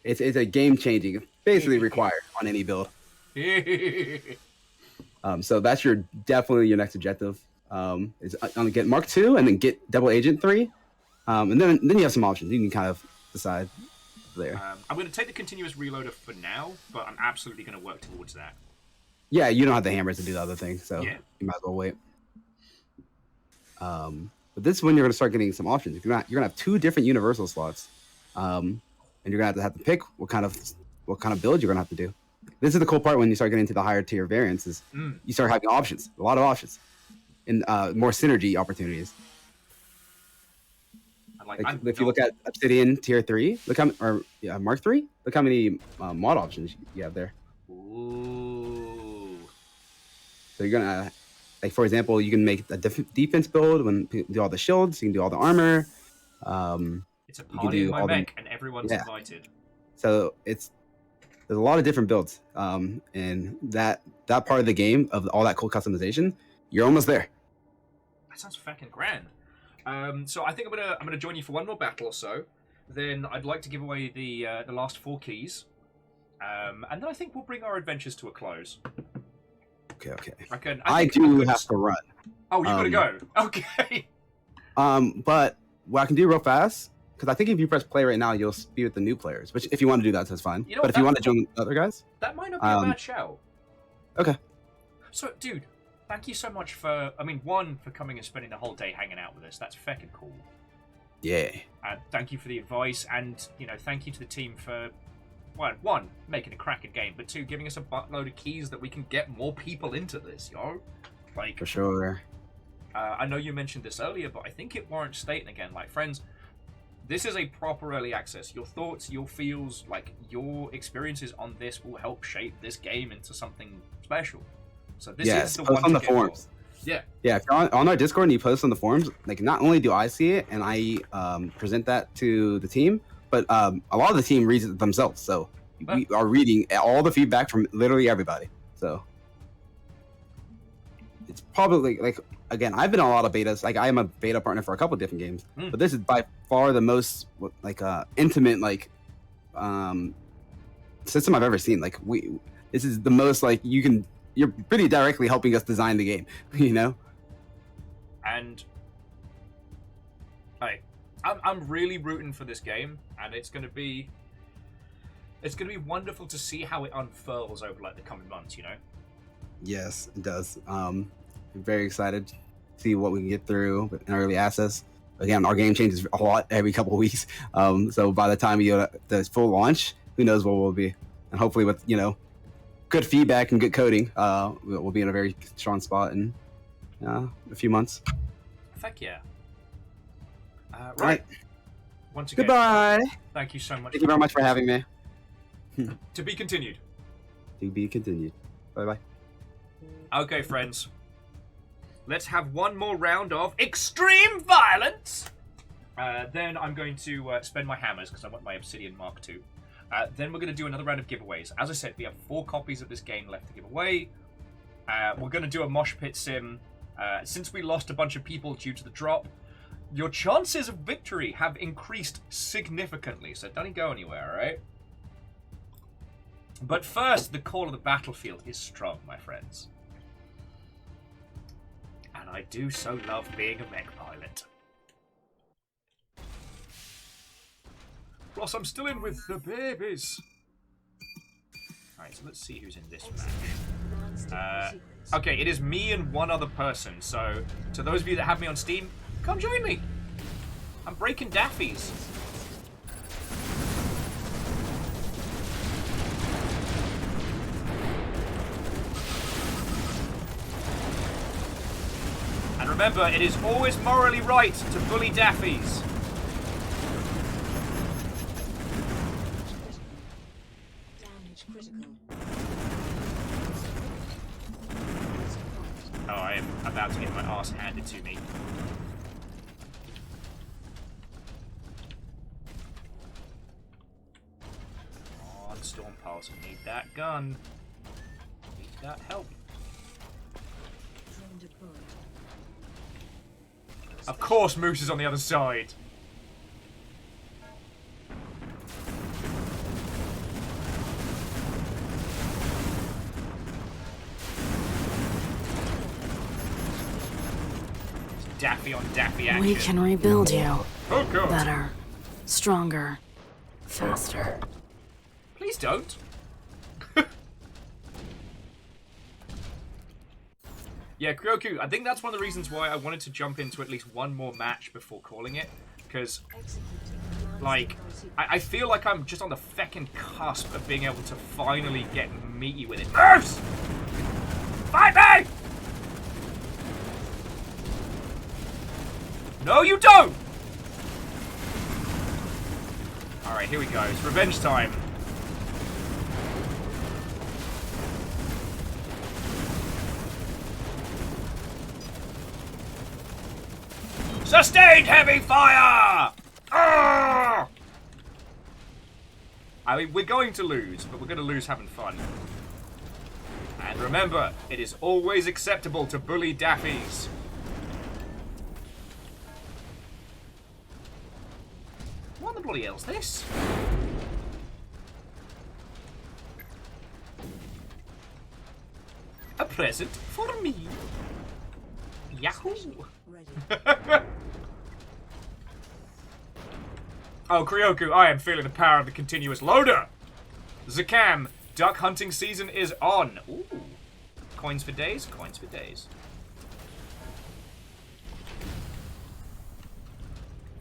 H: It's a game changing, basically required on any build. So that's definitely your next objective. Is get Mark 2 and then get Double Agent 3. And then you have some options. You can kind of decide there.
A: I'm going to take the continuous reloader for now, but I'm absolutely going to work towards that.
H: Yeah, you don't have the hammers to do the other thing, so
A: yeah.
H: You might as well wait. But this is when you're going to start getting some options. You're going to have 2 different universal slots, and you're going to have to pick what kind of build you're going to have to do. This is the cool part when you start getting into the higher tier variants is you start having options, a lot of options, and more synergy opportunities. Like if you look at Obsidian tier 3, Mark 3, look how many mod options you have there.
A: Ooh.
H: So you're gonna, like for example, you can make a defense build when you do all the shields, you can do all the armor.
A: It's a party in my mech, and everyone's invited.
H: So there's a lot of different builds, and that part of the game of all that cool customization, you're almost there.
A: That sounds fucking grand. So I think I'm gonna join you for one more battle or so. Then I'd like to give away the last 4 keys, and then I think we'll bring our adventures to a close.
H: Okay. I do have to run.
A: Oh, you gotta go. Okay.
H: But what I can do real fast, because I think if you press play right now, you'll be with the new players. Which, if you want to do that, that's fine. But if you want to join the other guys,
A: that might not be a bad shout.
H: Okay.
A: So, dude, thank you so much for, one, for coming and spending the whole day hanging out with us. That's feckin' cool.
H: Yeah.
A: Thank you for the advice, and, thank you to the team for, one, making a cracking game, but 2, giving us a buttload of keys that we can get more people into this, yo. Like,
H: for sure.
A: I know you mentioned this earlier, but I think it warrants stating again, like, friends, this is a proper early access. Your thoughts, your feels, your experiences on this will help shape this game into something special. So this is the one
H: on
A: to
H: the forums.
A: Yeah.
H: Yeah, if you're on our Discord and you post on the forums, not only do I see it and I present that to the team, but a lot of the team reads it themselves. So we are reading all the feedback from literally everybody. So it's probably again, I've been on a lot of betas. I am a beta partner for a couple of different games, but this is by far the most intimate system I've ever seen. Like this is the most like you're pretty directly helping us design the game, you know.
A: And I'm really rooting for this game, and it's gonna be wonderful to see how it unfurls over like the coming months, you know.
H: Yes, it does. I'm very excited to see what we can get through in early access. Again, our game changes a lot every couple of weeks. So by the time we go to the full launch, who knows what we'll be. And hopefully with, good feedback and good coding, we'll be in a very strong spot in a few months.
A: Heck yeah.
H: Right.
A: Once again,
H: goodbye.
A: Thank you so much.
H: Thank you very much for having me.
A: To be continued.
H: To be continued. Bye-bye.
A: Okay, friends. Let's have one more round of extreme violence. Then I'm going to spend my hammers because I want my Obsidian Mark II. Then we're going to do another round of giveaways. As I said, we have 4 copies of this game left to give away. We're going to do a mosh pit sim. Since we lost a bunch of people due to the drop, your chances of victory have increased significantly. So don't go anywhere, alright? But first, the call of the battlefield is strong, my friends. And I do so love being a mech pilot. Plus, I'm still in with the babies. Alright, so let's see who's in this match. Okay, it is me and one other person. So, to those of you that have me on Steam, come join me. I'm breaking Daffies. And remember, it is always morally right to bully Daffies.
I: Damage critical.
A: Oh, I am about to get my ass handed to me. Come on, Storm Pulse, I need that gun. Need that help.
I: Drone deployed.
A: Of course, Moose is on the other side. Daffy on Daffy action.
F: We can rebuild you.
A: Oh, God.
F: Better, stronger, faster.
A: Please don't. Yeah, Kyoku, I think that's one of the reasons why I wanted to jump into at least one more match before calling it. Because, like, I feel like I'm just on the feckin' cusp of being able to finally get meaty with it. Moose! Fight me! No, you don't! Alright, here we go. It's revenge time. Sustained heavy fire! Ah! I mean, we're going to lose, but we're going to lose having fun. And remember, it is always acceptable to bully Daffies. What the bloody hell's this? A present for me. Yahoo! Oh, Kryoku, I am feeling the power of the continuous loader. Zakam, duck hunting season is on. Ooh. Coins for days, coins for days.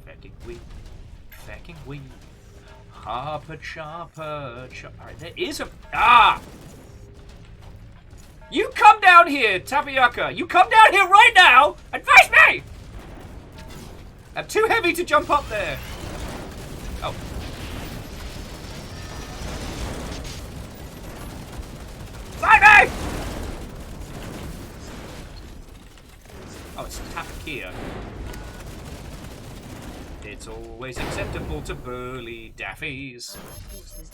A: Fecking wee. Harper, chopper. Alright, there is a... Ah! You come down here, Tapioca! You come down here right now and face me! I'm too heavy to jump up there. Oh. Fight me! Oh, it's Tapakia. It's always acceptable to bully Daffies.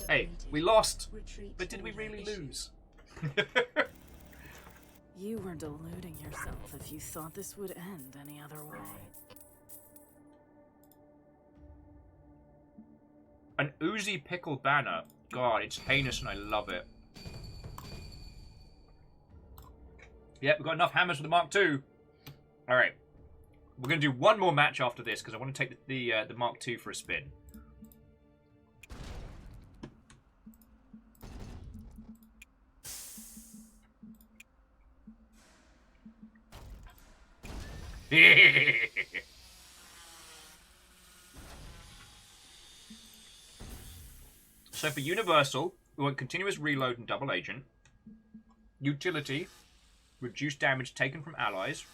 A: Hey, we lost, but did we really lose?
F: You were deluding yourself if you thought this would end any other way.
A: An Uzi pickle banner. God, it's heinous and I love it. Yep, we've got enough hammers for the Mark II. Alright. We're going to do one more match after this because I want to take the Mark II for a spin. So for Universal, we want continuous reload and double agent. Utility, reduce damage taken from allies.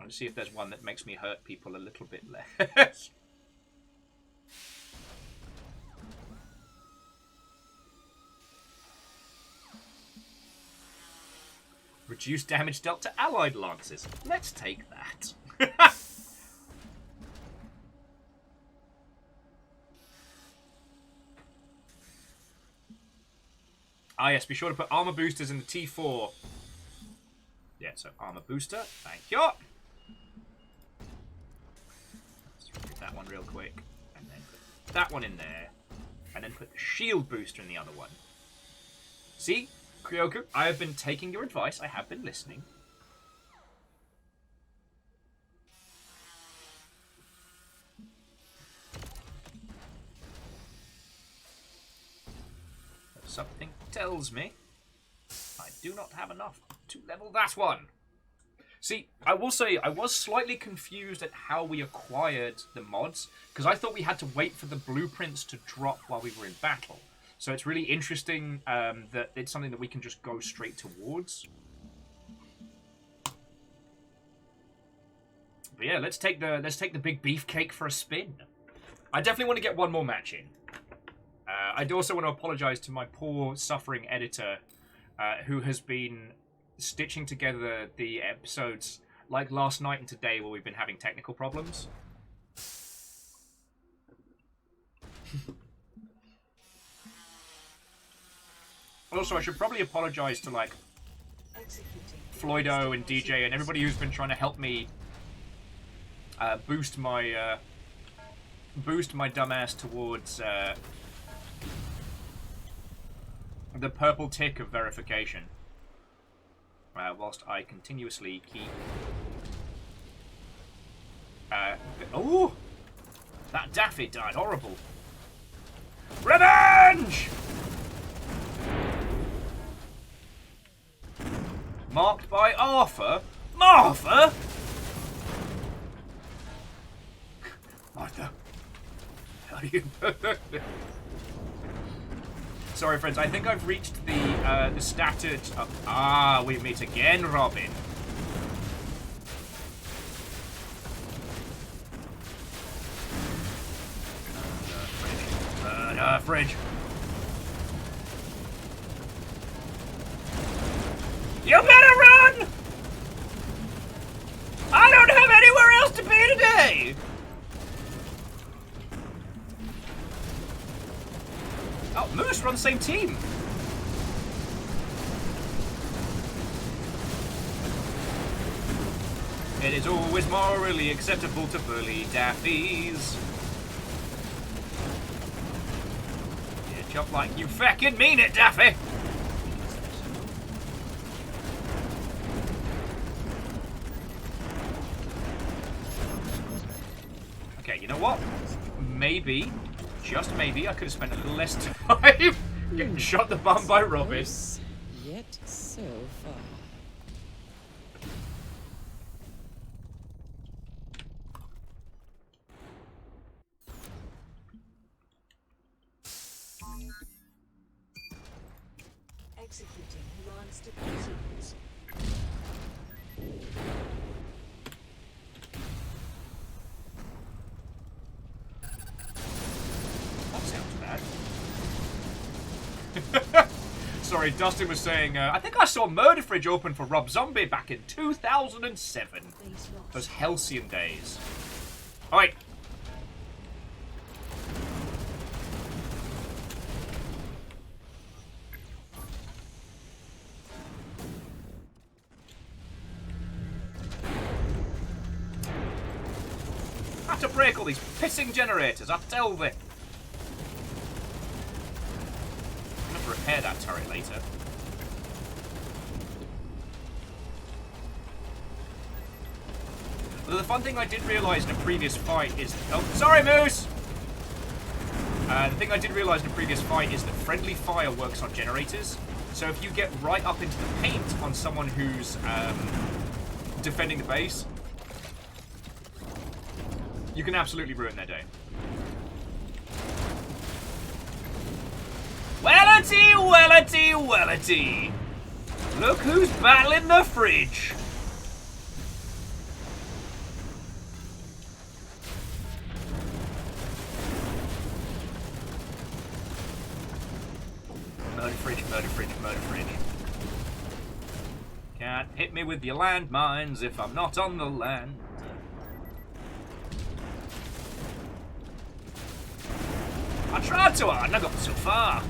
A: Let's see if there's one that makes me hurt people a little bit less. Reduce damage dealt to allied lances. Let's take that. Ah yes, be sure to put armor boosters in the T4. Yeah, so armor booster. Thank you. Let's remove that one real quick. And then put that one in there. And then put the shield booster in the other one. See? Kryoku, I have been taking your advice. I have been listening. Something tells me I do not have enough to level that one. See, I will say I was slightly confused at how we acquired the mods, because I thought we had to wait for the blueprints to drop while we were in battle. So it's really interesting that it's something that we can just go straight towards. But yeah, let's take the big beefcake for a spin. I definitely want to get one more match in. I do also want to apologize to my poor suffering editor, who has been stitching together the episodes like last night and today, where we've been having technical problems. Also, I should probably apologize to, like, Floydo and DJ and everybody who's been trying to help me boost my dumbass towards the purple tick of verification, whilst I continuously keep. Oh, that Daffy died horrible. Revenge! Marked by Arthur? Martha? Martha. How do you... Sorry, friends. I think I've reached the statted... Ah, we meet again, Robin. Fridge. You better run! I don't have anywhere else to be today! Oh, Moose, we're on the same team! It is always morally acceptable to bully Daffies. You jump like you feckin' mean it, Daffy! Okay, you know what? Maybe, just maybe, I could have spent a little less time getting shot in the bum by Robin.
K: Yet so far.
I: Executing monster pursuits.
A: That sounds bad. Sorry, Dustin was saying, I think I saw Murder Fridge open for Rob Zombie back in 2007. Those halcyon days. Alright. Have to break all these pissing generators, I tell thee. repair that turret later. But the fun thing I did realise in a previous fight is... Oh, sorry, Moose! The thing I did realise in a previous fight is that friendly fire works on generators. So if you get right up into the paint on someone who's defending the base, you can absolutely ruin their day. Wellity, wellity, wellity! Look who's battling the fridge! Murder fridge, murder fridge, murder fridge. Can't hit me with your landmines if I'm not on the land. I tried to hard and I got so far.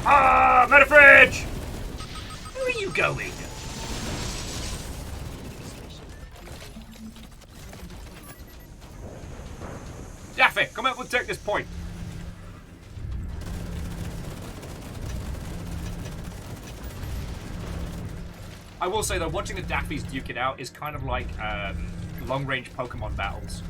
A: Ah, murder fridge! Where are you going? Daffy, come out, we'll take this point. I will say though, watching the Daffies duke it out is kind of like long-range Pokemon battles.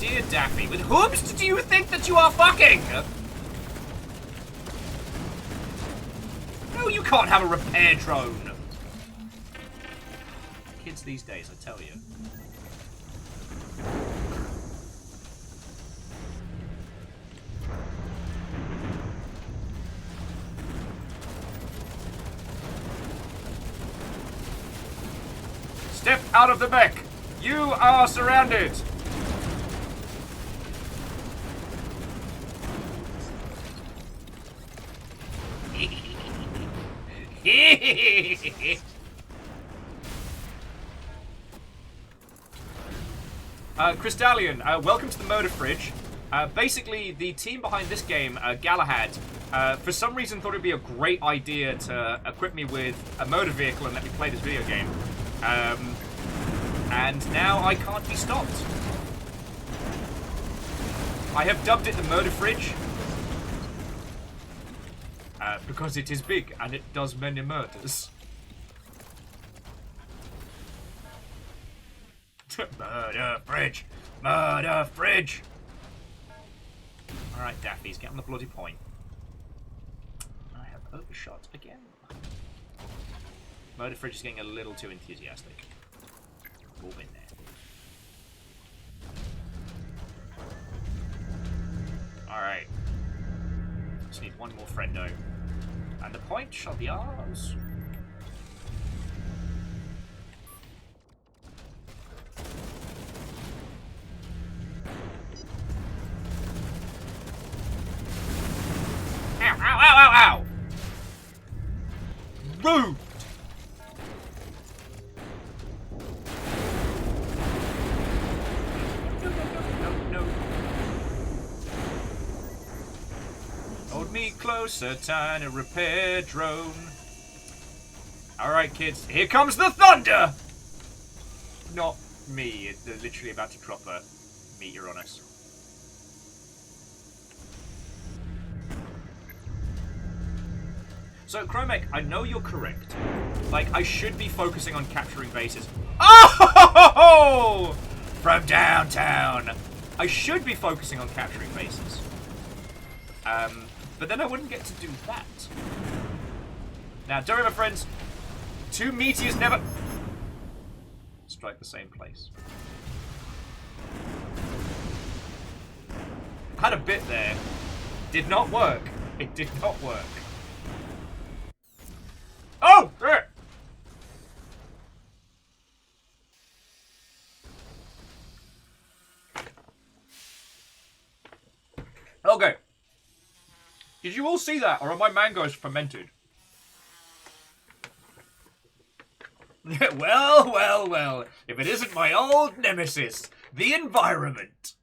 A: Dear Daffy, with whomst do you think that you are fucking? No, you can't have a repair drone. Kids these days, I tell you. Step out of the mech. You are surrounded. Crystallion, welcome to the Motor Fridge. Basically, the team behind this game, Galahad, for some reason thought it'd be a great idea to equip me with a motor vehicle and let me play this video game. And now I can't be stopped. I have dubbed it the Motor Fridge. Because it is big and it does many murders. Murder fridge! Murder fridge! Alright, Daffies, get on the bloody point. I have overshot again. Murder fridge is getting a little too enthusiastic. All in there. Alright. Just need one more friendo. And the point shall be ours. Ow, ow, ow, ow, ow! Rude! No. Hold me closer, tiny repair drone. Alright, kids, here comes the thunder! Not me, they're literally about to drop a meteor on us. So, Chromek, I know you're correct. Like, I should be focusing on capturing bases. Oh! From downtown! I should be focusing on capturing bases. But then I wouldn't get to do that. Now, don't worry, my friends. Two meteors never strike the same place. Had a bit there. Did not work. It did not work. Oh! Okay. Did you all see that, or are my mangoes fermented? Well, well, well. If it isn't my old nemesis, the environment.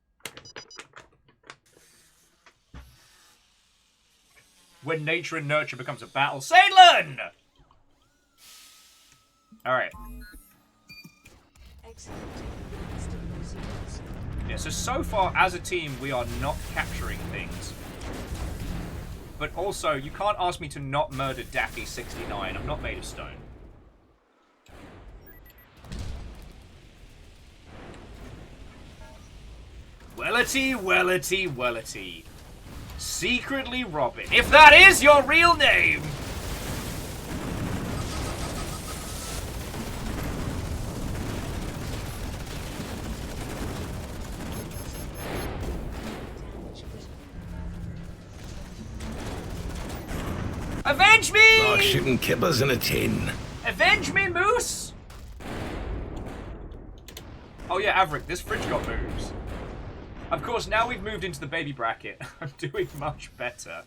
A: When nature and nurture becomes a battle. Saitlin! Alright. Yeah, so far as a team, we are not capturing things. But also, you can't ask me to not murder Daffy69. I'm not made of stone. Wellity, Wellity, Wellity. Secretly Robin. If that is your real name! Avenge me!
E: Like shooting kippers in a tin.
A: Avenge me, Moose! Oh yeah, Averick, this fridge got moves. Of course, now we've moved into the baby bracket. I'm doing much better.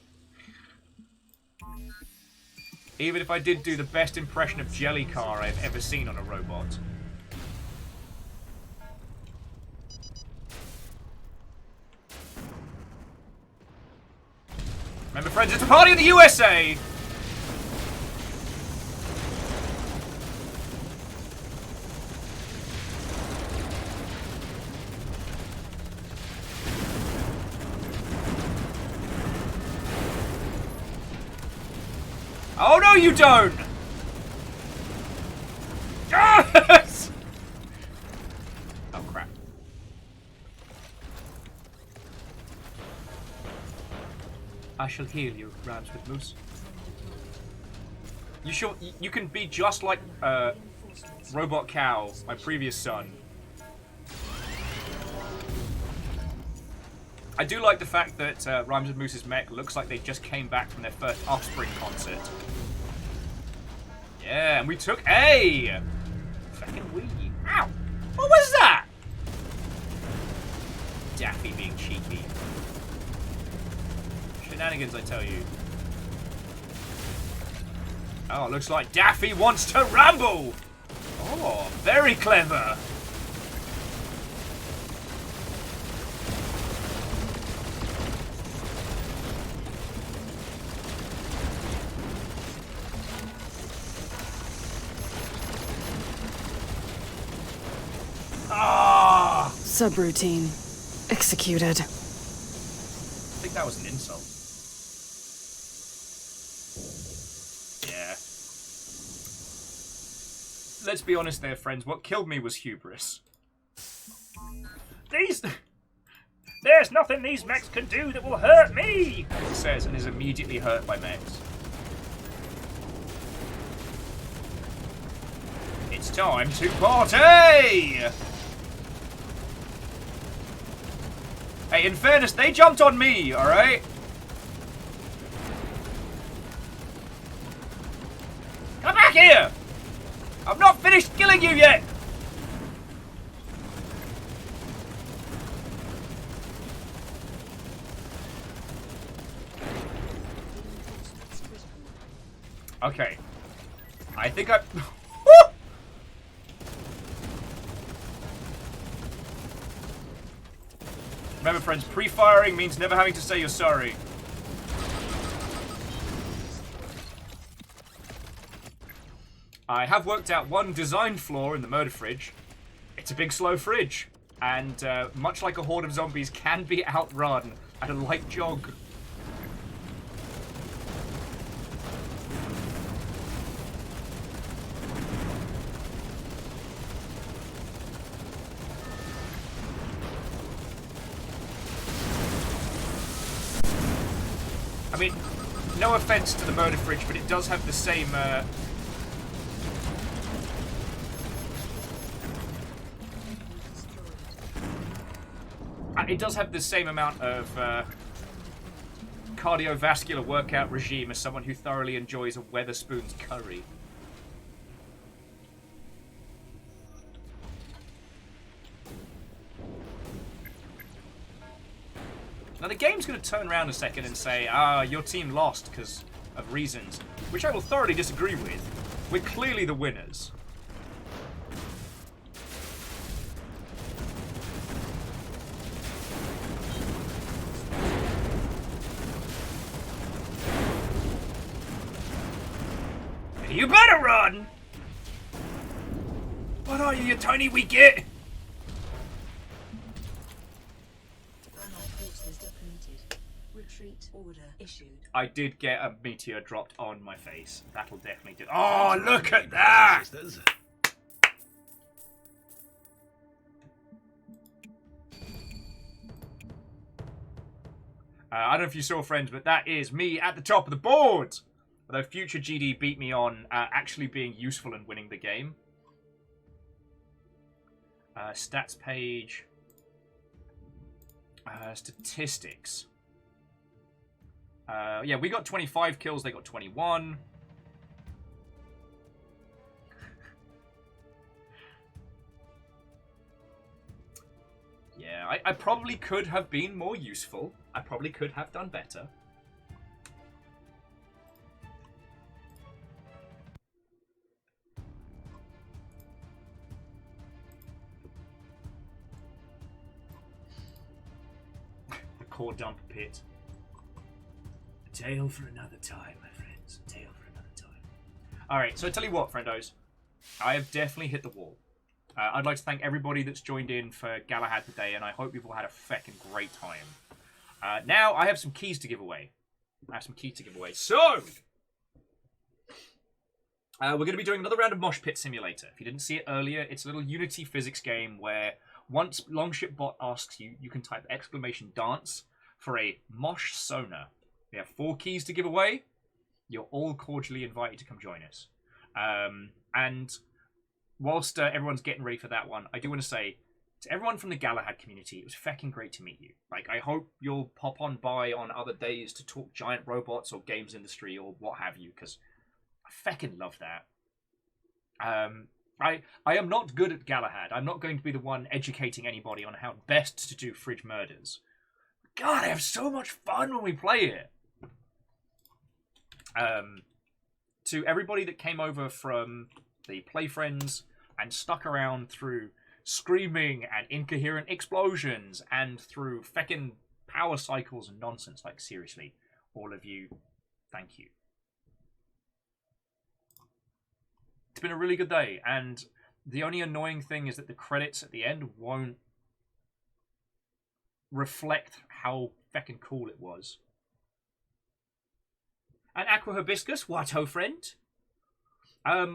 A: Even if I did do the best impression of Jellycar I've ever seen on a robot. Remember, friends, it's a party in the USA! Oh, no, you don't! Yes! Oh, crap. I shall heal you, Rams with Moose. You can be just like, Robot Cow, my previous son. I do like the fact that Rhymes with Moose's mech looks like they just came back from their first Offspring concert. Yeah, and we took A! Fucking wee. Ow! What was that? Daffy being cheeky. Shenanigans, I tell you. Oh, looks like Daffy wants to ramble! Oh, very clever! Ah!
F: Subroutine. Executed.
A: I think that was an insult. Yeah. Let's be honest there, friends. What killed me was hubris. There's nothing these mechs can do that will hurt me! He says, and is immediately hurt by mechs. It's time to party! Hey, in fairness, they jumped on me, alright? Come back here! I've not finished killing you yet! Okay. I think I... Remember, friends, pre-firing means never having to say you're sorry. I have worked out one design flaw in the murder fridge. It's a big, slow fridge. And much like a horde of zombies, can be outrun at a light jog. I mean, no offense to the murder fridge, but it does have the same, it does have the same amount of, cardiovascular workout regime as someone who thoroughly enjoys a Weatherspoon's curry. Now the game's going to turn around a second and say, your team lost because of reasons, which I will thoroughly disagree with. We're clearly the winners. You better run! What are you, you tiny wee git?
I: Retreat order issued.
A: I did get a meteor dropped on my face. That'll definitely do. Oh, look at that! I don't know if you saw, friends, but that is me at the top of the board. Although future GD beat me on actually being useful and winning the game. Stats page. Statistics. Yeah, we got 25 kills, they got 21. Yeah, I probably could have been more useful. I probably could have done better. The core dump pit. A tale for another time, my friends. A tale for another time. Alright, so I tell you what, friendos. I have definitely hit the wall. I'd like to thank everybody that's joined in for Galahad today, and I hope you've all had a feckin' great time. Now, I have some keys to give away. So, we're going to be doing another round of Mosh Pit Simulator. If you didn't see it earlier, it's a little Unity physics game where once Longship Bot asks you, you can type !dance for a Mosh Sona. We have 4 keys to give away. You're all cordially invited to come join us. And whilst everyone's getting ready for that one, I do want to say to everyone from the Galahad community, it was feckin' great to meet you. Like, I hope you'll pop on by on other days to talk giant robots or games industry or what have you, because I feckin' love that. I am not good at Galahad. I'm not going to be the one educating anybody on how best to do fridge murders. God, I have so much fun when we play it. To everybody that came over from the Play Friends and stuck around through screaming and incoherent explosions and through feckin' power cycles and nonsense, like, seriously, all of you, thank you. It's been a really good day, and the only annoying thing is that the credits at the end won't reflect how feckin' cool it was. And Aqua Hibiscus, what ho, friend?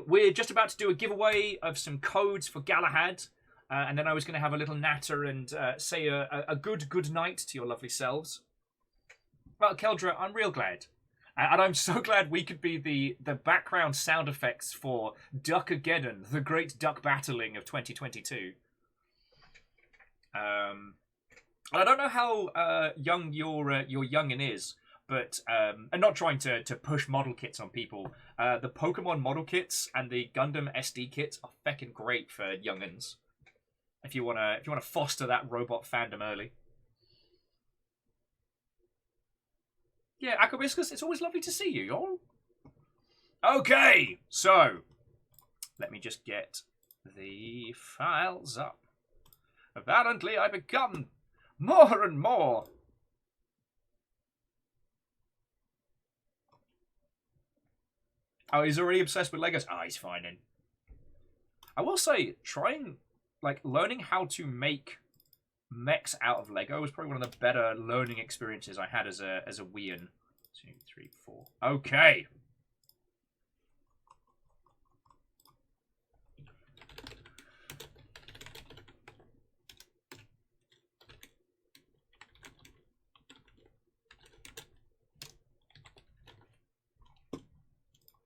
A: We're just about to do a giveaway of some codes for Galahad, and then I was going to have a little natter and say a good night to your lovely selves. Well, Keldra, I'm real glad. And I'm so glad we could be the background sound effects for Duckageddon, the great duck battling of 2022. I don't know how young your youngin is, but and not trying to push model kits on people. The Pokemon model kits and the Gundam SD kits are feckin' great for youngins. If you wanna foster that robot fandom early. Yeah, Aquabiscus, it's always lovely to see you, y'all. Okay, so let me just get the files up. Apparently, I become more and more. Oh, he's already obsessed with Legos. Ah, he's fine then. I will say, learning how to make mechs out of Lego was probably one of the better learning experiences I had as a Wian. 2, 3, 4. Okay.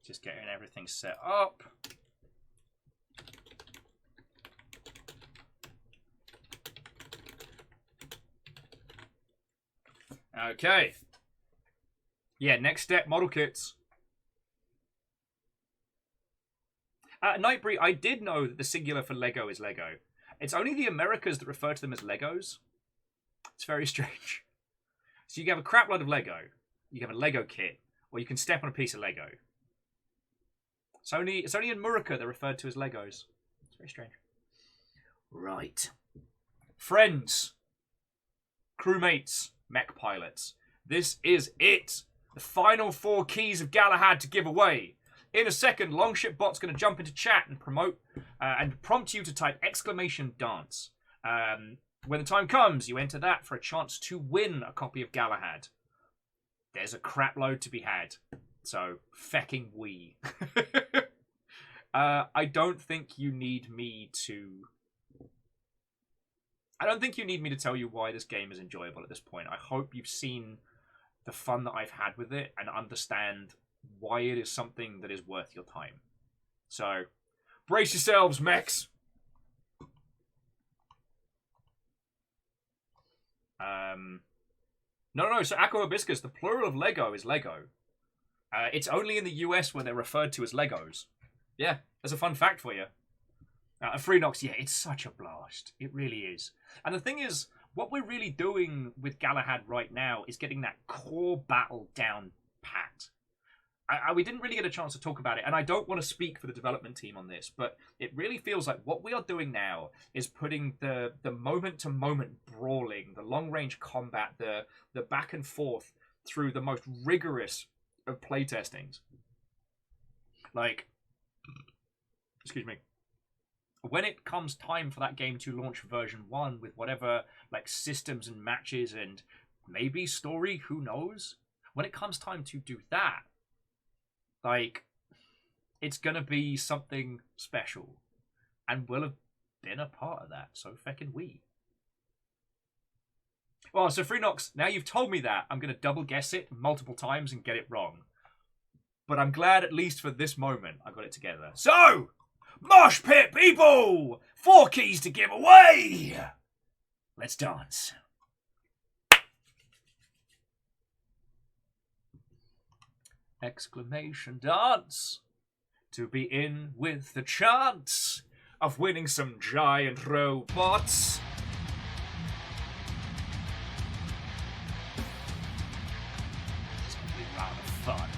A: Just getting everything set up. Okay. Yeah, next step, model kits. Nightbreed, I did know that the singular for Lego is Lego. It's only the Americas that refer to them as Legos. It's very strange. So you can have a crap load of Lego, you can have a Lego kit, or you can step on a piece of Lego. It's only in Murica they're referred to as Legos. It's very strange. Right. Friends, crewmates, mech pilots. This is it. The final 4 keys of Galahad to give away. In a second, Longshipbot's going to jump into chat and prompt you to type !dance. When the time comes, you enter that for a chance to win a copy of Galahad. There's a crap load to be had. So, fecking we. I don't think you need me to tell you why this game is enjoyable at this point. I hope you've seen the fun that I've had with it and understand why it is something that is worth your time. So, brace yourselves, mechs! No, so Aqua Hibiscus, the plural of Lego is Lego. It's only in the US where they're referred to as Legos. Yeah, that's a fun fact for you. Freenox, yeah, it's such a blast. It really is. And the thing is, what we're really doing with Galahad right now is getting that core battle down pat. We didn't really get a chance to talk about it, and I don't want to speak for the development team on this, but it really feels like what we are doing now is putting the moment-to-moment brawling, the long-range combat, the back and forth through the most rigorous of playtestings. Like, excuse me. When it comes time for that game to launch version 1 with whatever like systems and matches and maybe story, who knows? When it comes time to do that, like, it's gonna be something special, and we'll have been a part of that. So feckin' we. Well, so Freenox, now you've told me that, I'm gonna double guess it multiple times and get it wrong. But I'm glad at least for this moment I got it together. So, mosh pit people! 4 keys to give away! Let's dance. Exclamation dance. To be in with the chance of winning some giant robots. It's gonna be rather fun.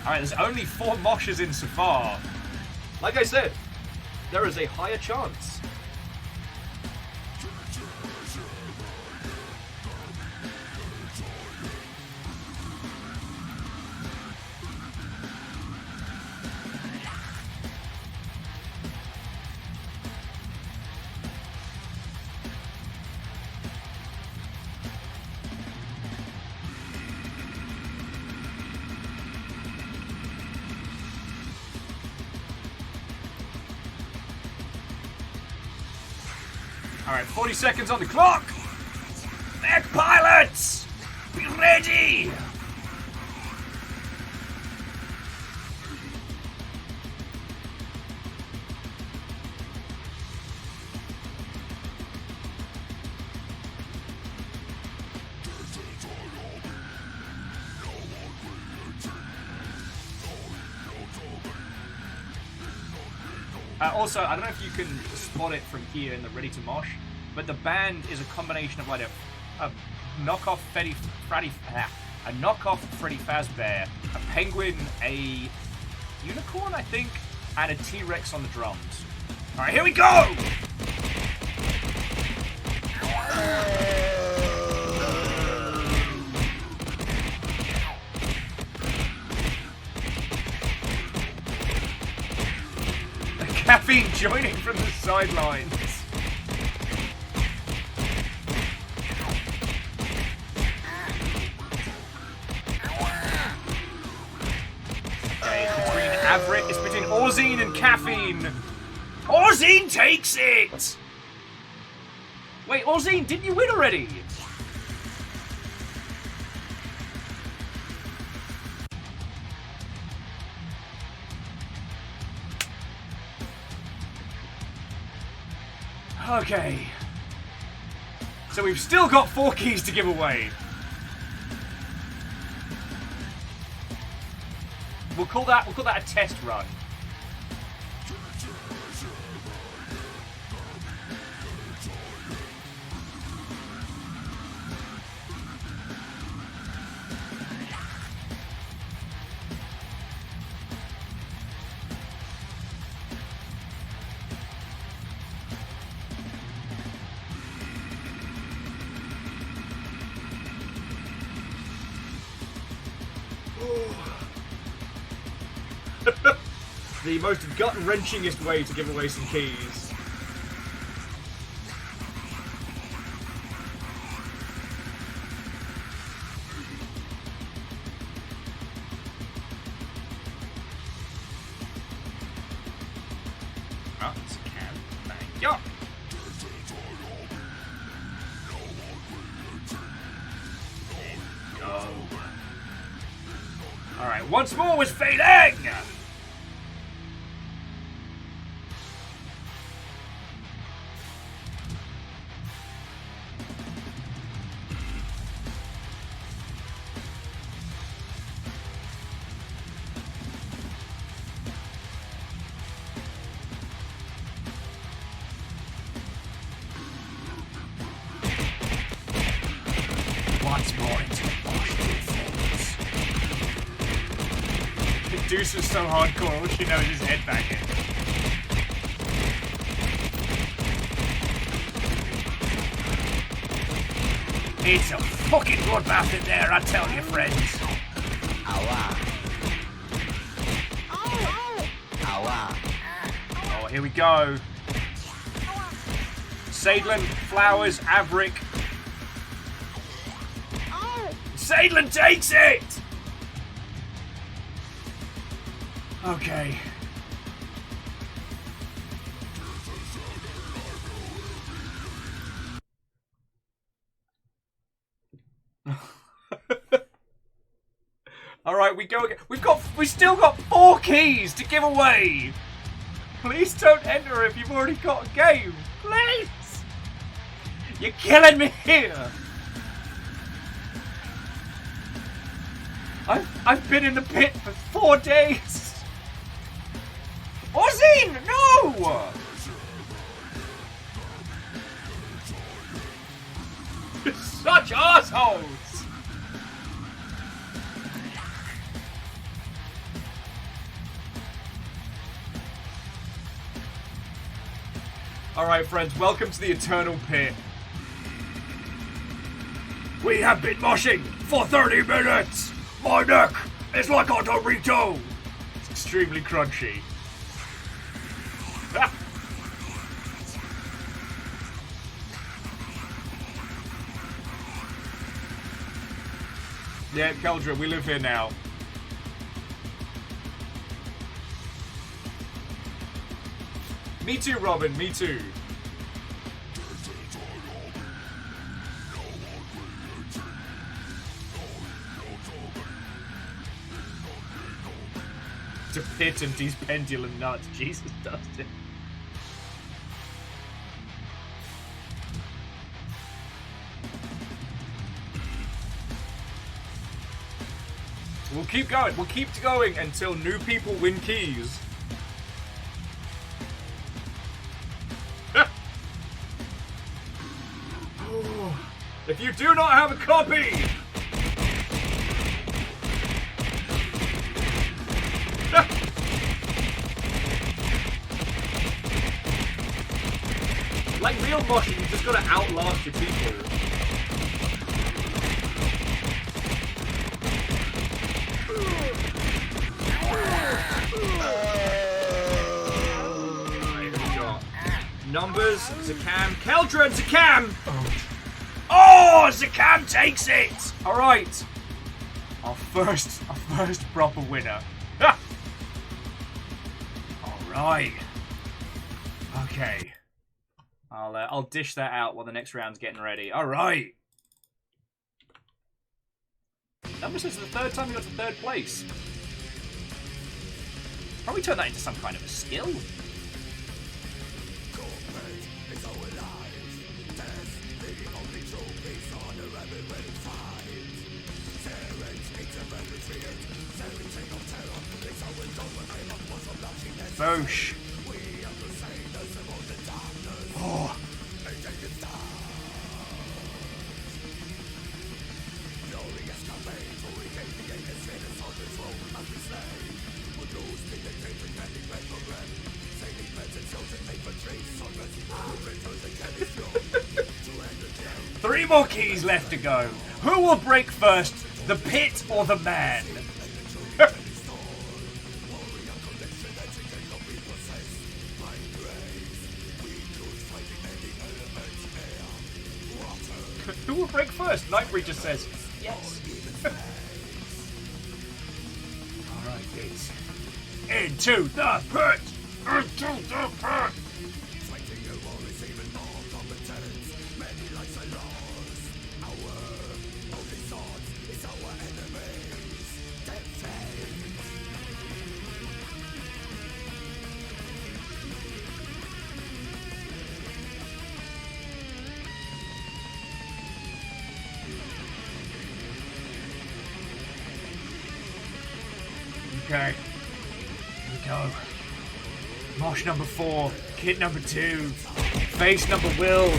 A: Alright, there's only 4 moshes in so far. Like I said, there is a higher chance. Alright, 40 seconds on the clock! Mech pilots! Be ready! Also, I don't know if you can spot it from here in the Ready to Mosh, but the band is a combination of like a knockoff Freddy Fazbear, a penguin, a unicorn, I think, and a T-Rex on the drums. All right, here we go! Caffeine joining from the sidelines. Okay, it's between Orzine and Caffeine. Orzine takes it! Wait, Orzine, didn't you win already? Okay. So we've still got 4 keys to give away. We'll call that a test run. The most gut-wrenchingest way to give away some keys. Oh, it's a can. Thank you. Go. Alright, once more with fading! Once more into the Deuce is so hardcore, all she knows is headbanging. It's a fucking bloodbath in there, I tell you, friends. Oh, here we go. Sadlin, Flowers, Averick. Sadlin takes it! Okay. Alright, we go again. We've still got 4 keys to give away! Please don't enter if you've already got a game. Please! You're killing me here! I've been in the pit for 4 days! Ozine! No! Such assholes! Alright, friends, welcome to the Eternal Pit. We have been moshing for 30 minutes! My neck is like a Dorito! It's extremely crunchy. Yeah, Keldra, we live here now. Me too, Robin, me too. To pit and these pendulum nuts. Jesus, Dustin. We'll keep going. We'll keep going until new people win keys. If you do not have a copy, like real moshing, you just gotta outlast your people. Alright, who we got? Numbers, Zakam, Keldra and Zakam! Oh, Zakam takes it! Alright. Our first proper winner. Alright. Okay. I'll dish that out while the next round's getting ready. Alright. Numbers is the 3rd time we got to 3rd place. Probably turn that into some kind of a skill. Boosh. Oh. Three more keys left to go. Who will break first, the pit or the man? Who will break first? Nightbreed just says, yes. Alright, kids. Into the pit! Into the pit! Okay, here we go. Mosh number 4, kit number 2, face number Will.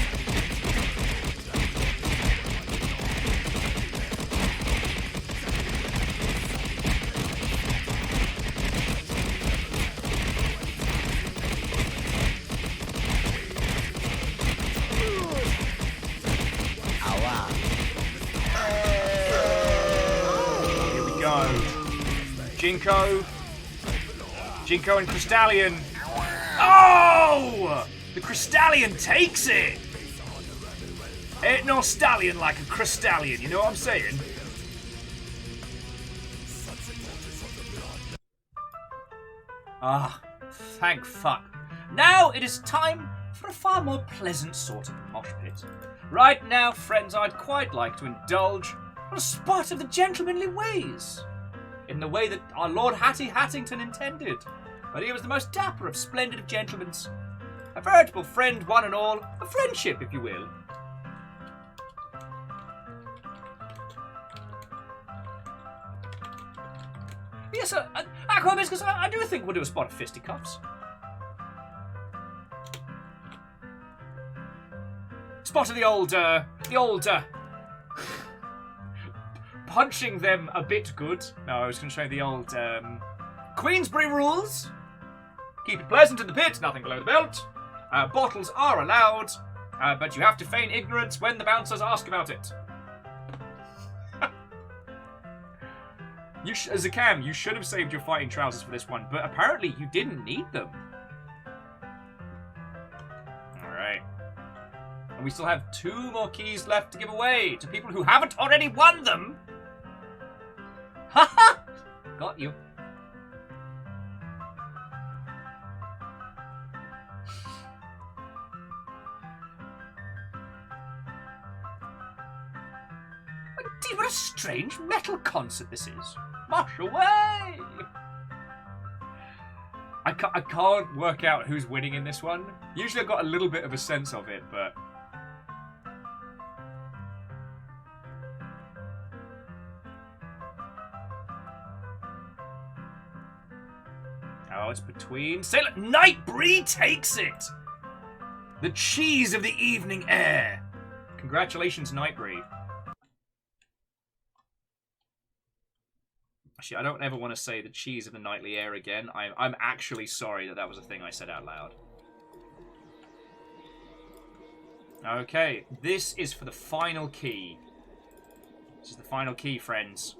A: Here we go. Jinko and Crystallion. Oh! The Crystallion takes it! Ain't no stallion like a Crystallion, you know what I'm saying? Ah, thank fuck. Now it is time for a far more pleasant sort of mosh pit. Right now, friends, I'd quite like to indulge on a spot of the gentlemanly ways. In the way that our Lord Hattie Hattington intended. But he was the most dapper of splendid of gentlemen. A veritable friend, one and all. A friendship, if you will. Yes, Aquabiscus, I do think we'll do a spot of fisticuffs. Spot of the old, punching them a bit good. No, I was going to show the old Queensbury rules. Keep it pleasant in the pit, nothing below the belt. Bottles are allowed, but you have to feign ignorance when the bouncers ask about it. Zakam, you should have saved your fighting trousers for this one, but apparently you didn't need them. Alright. And we still have 2 more keys left to give away to people who haven't already won them. Haha! Got you. Indeed, what a strange metal concert this is. Mosh away! I can't work out who's winning in this one. Usually I've got a little bit of a sense of it, but... Oh, it's between... Sailor Nightbreed takes it! The cheese of the evening air. Congratulations, Nightbreed. Actually, I don't ever want to say the cheese of the nightly air again. I'm actually sorry that was a thing I said out loud. Okay, this is for the final key. This is the final key, friends.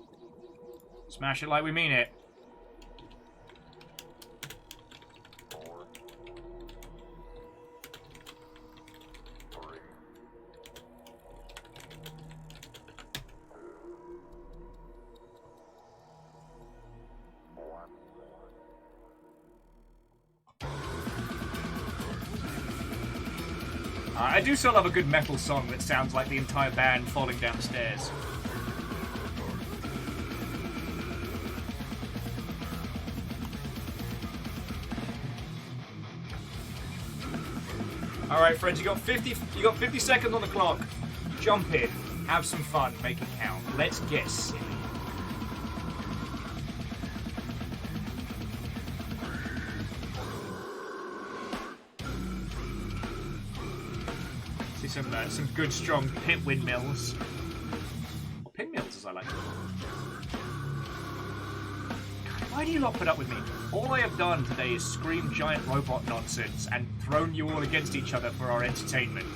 A: Smash it like we mean it. I do still love a good metal song that sounds like the entire band falling down the stairs. Alright friends, you got 50 seconds on the clock. Jump in, have some fun, make it count. Let's get silly. Some good strong pit windmills. Or pinmills, as I like to call them. Why do you not put up with me? All I have done today is scream giant robot nonsense and thrown you all against each other for our entertainment.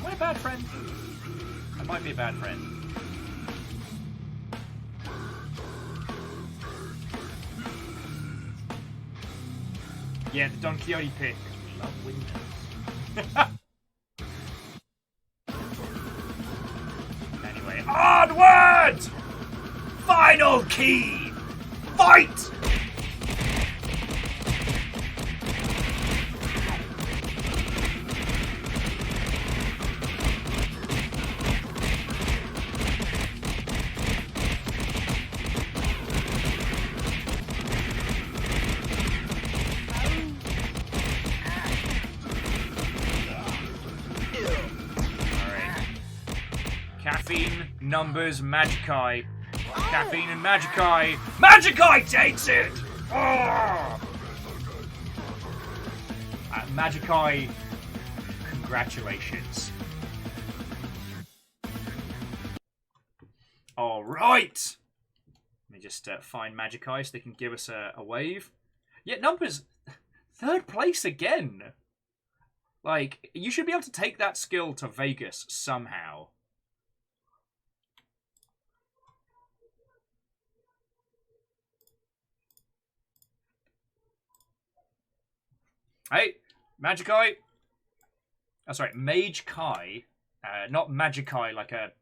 A: Am I a bad friend? I might be a bad friend. Yeah, the Don Quixote pit. Love windmills. Onward! Final key! Fight! Caffeine, numbers, Magicai. Caffeine and Magicai. Magicai takes it! Oh! Magicai, congratulations. Alright! Let me just find Magicai so they can give us a wave. Yeah, numbers, 3rd place again. Like, you should be able to take that skill to Vegas somehow. Hey, Magicai. Oh, sorry, Mage Kai. Not Magicai, like a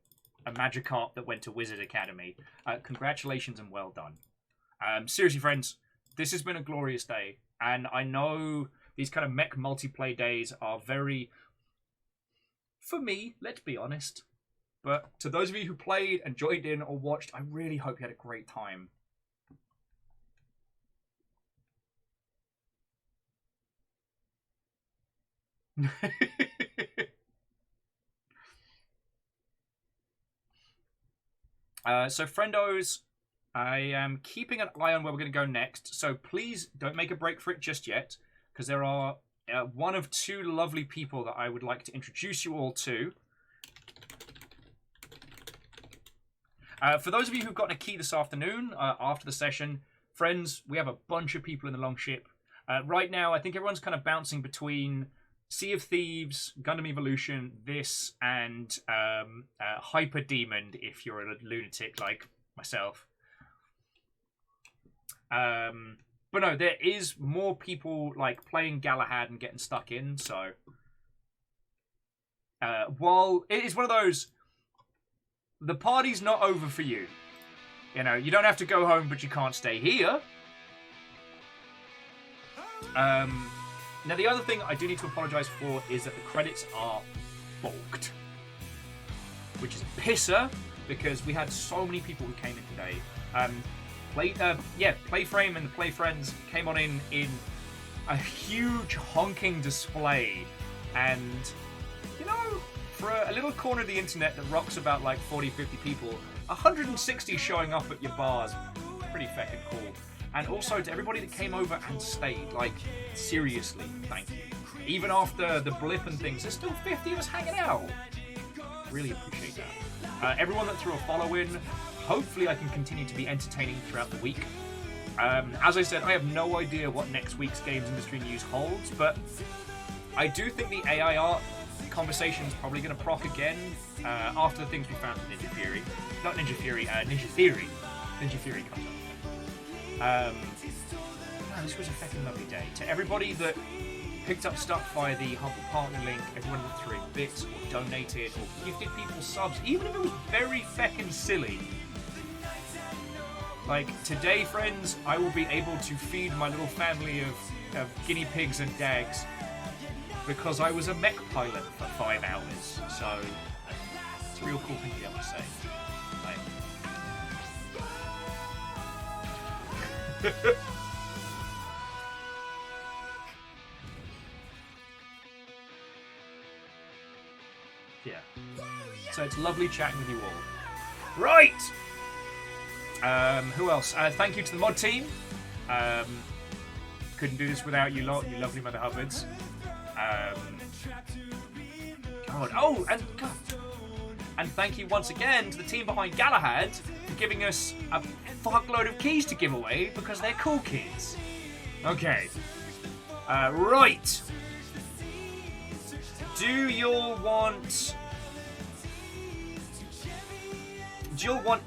A: Magikarp that went to Wizard Academy. Congratulations and well done. Seriously, friends, this has been a glorious day. And I know these kind of mech multiplayer days are very... For me, let's be honest. But to those of you who played and joined in or watched, I really hope you had a great time. So friendos, I am keeping an eye on where we're going to go next, so please don't make a break for it just yet, because there are one of 2 lovely people that I would like to introduce you all to. For those of you who've gotten a key this afternoon, after the session, friends, we have a bunch of people in the Longship. Right now, I think everyone's kind of bouncing between Sea of Thieves, Gundam Evolution, this, and Hyper Demon, if you're a lunatic like myself. But no, there is more people like playing Galahad and getting stuck in, so... while it is one of those... The party's not over for you. You know, you don't have to go home, but you can't stay here. Now, the other thing I do need to apologise for is that the credits are bulked. Which is a pisser, because we had so many people who came in today. Playframe and the Playfriends came on in a huge honking display. And, you know, for a little corner of the internet that rocks about like 40, 50 people, 160 showing up at your bars, pretty feckin' cool. And also to everybody that came over and stayed, like, seriously, thank you. Even after the blip and things, there's still 50 of us hanging out. Really appreciate that. Everyone that threw a follow in, hopefully I can continue to be entertaining throughout the week. As I said, I have no idea what next week's games industry news holds, but I do think the AI art conversation is probably going to proc again after the things we found with Ninja Fury. Not Ninja Fury, Ninja Theory. Ninja Theory comes up. This was a fucking lovely day. To everybody that picked up stuff via the Humble Partner link, everyone that threw in bits or donated or gifted people subs, even if it was very feckin' silly. Like, today, friends, I will be able to feed my little family of guinea pigs and dags because I was a mech pilot for 5 hours. So, it's a real cool thing to be able to say. Yeah. So it's lovely chatting with you all. Right! Who else? Thank you to the mod team. Couldn't do this without you lot, you lovely Mother Hubbards. God. Oh, and thank you once again to the team behind Galahad for giving us a fuckload of keys to give away because they're cool kids. Okay. Right. Do you all want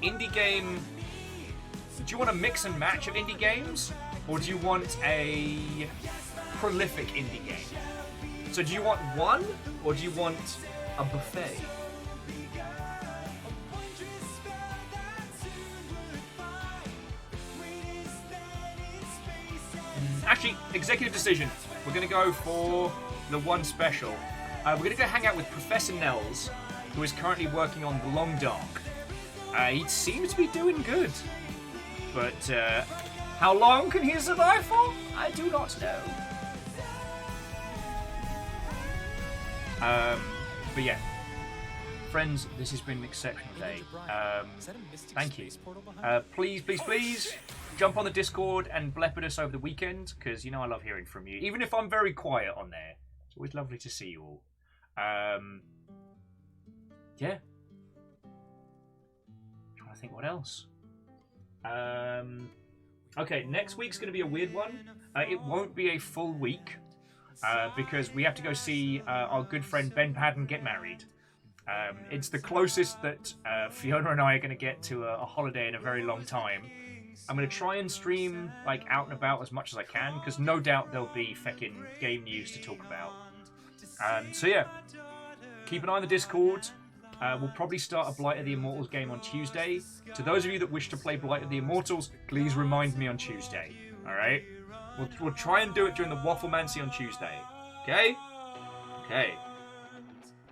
A: indie game? Do you want a mix and match of indie games? Or do you want a prolific indie game? So do you want one, or do you want a buffet? Actually, executive decision. We're going to go for the one special. We're going to go hang out with Professor Nels, who is currently working on The Long Dark. He seems to be doing good. But how long can he survive for? I do not know. But yeah. Friends, this has been an exceptional day. Thank you. Please, jump on the Discord and blep at us over the weekend, because, you know, I love hearing from you. Even if I'm very quiet on there, it's always lovely to see you all. Yeah. Trying to think what else. Okay, next week's going to be a weird one. It won't be a full week, because we have to go see our good friend Ben Padden get married. It's the closest that Fiona and I are going to get to a holiday in a very long time. I'm going to try and stream like out and about as much as I can, because no doubt there'll be feckin' game news to talk about. So yeah, keep an eye on the Discord. We'll probably start a Blight of the Immortals game on Tuesday. To those of you that wish to play Blight of the Immortals, please remind me on Tuesday. Alright? We'll try and do it during the Wafflemancy on Tuesday. Okay? Okay.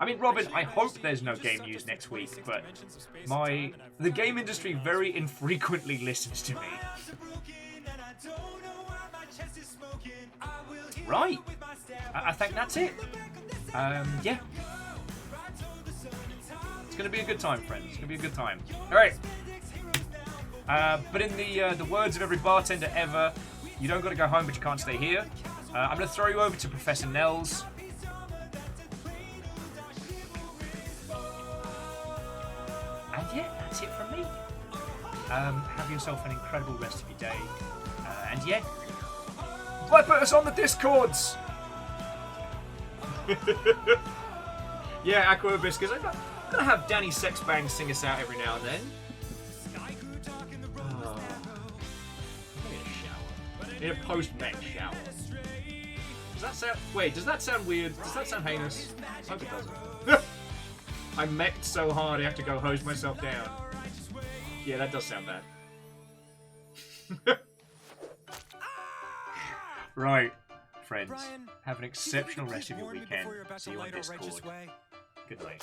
A: I mean, Robin, I hope there's no game news next week, but the game industry very infrequently listens to me. Right. I think that's it. Yeah. It's going to be a good time, friends. It's going to be a good time. All right. But in the words of every bartender ever, you don't got to go home, but you can't stay here. I'm going to throw you over to Professor Nels. And yeah, that's it from me. Have yourself an incredible rest of your day. And yeah, put us on the Discords! Yeah, Aqua Hibiscus. I'm gonna have Danny Sexbang sing us out every now and then. Oh. In a post-mech shower. Does that sound... Wait, does that sound weird? Does that sound heinous? I hope it doesn't. I mech'd so hard I have to go hose myself down. Yeah, that does sound bad. Right, friends. Have an exceptional rest of your weekend. See you on Discord. Good night.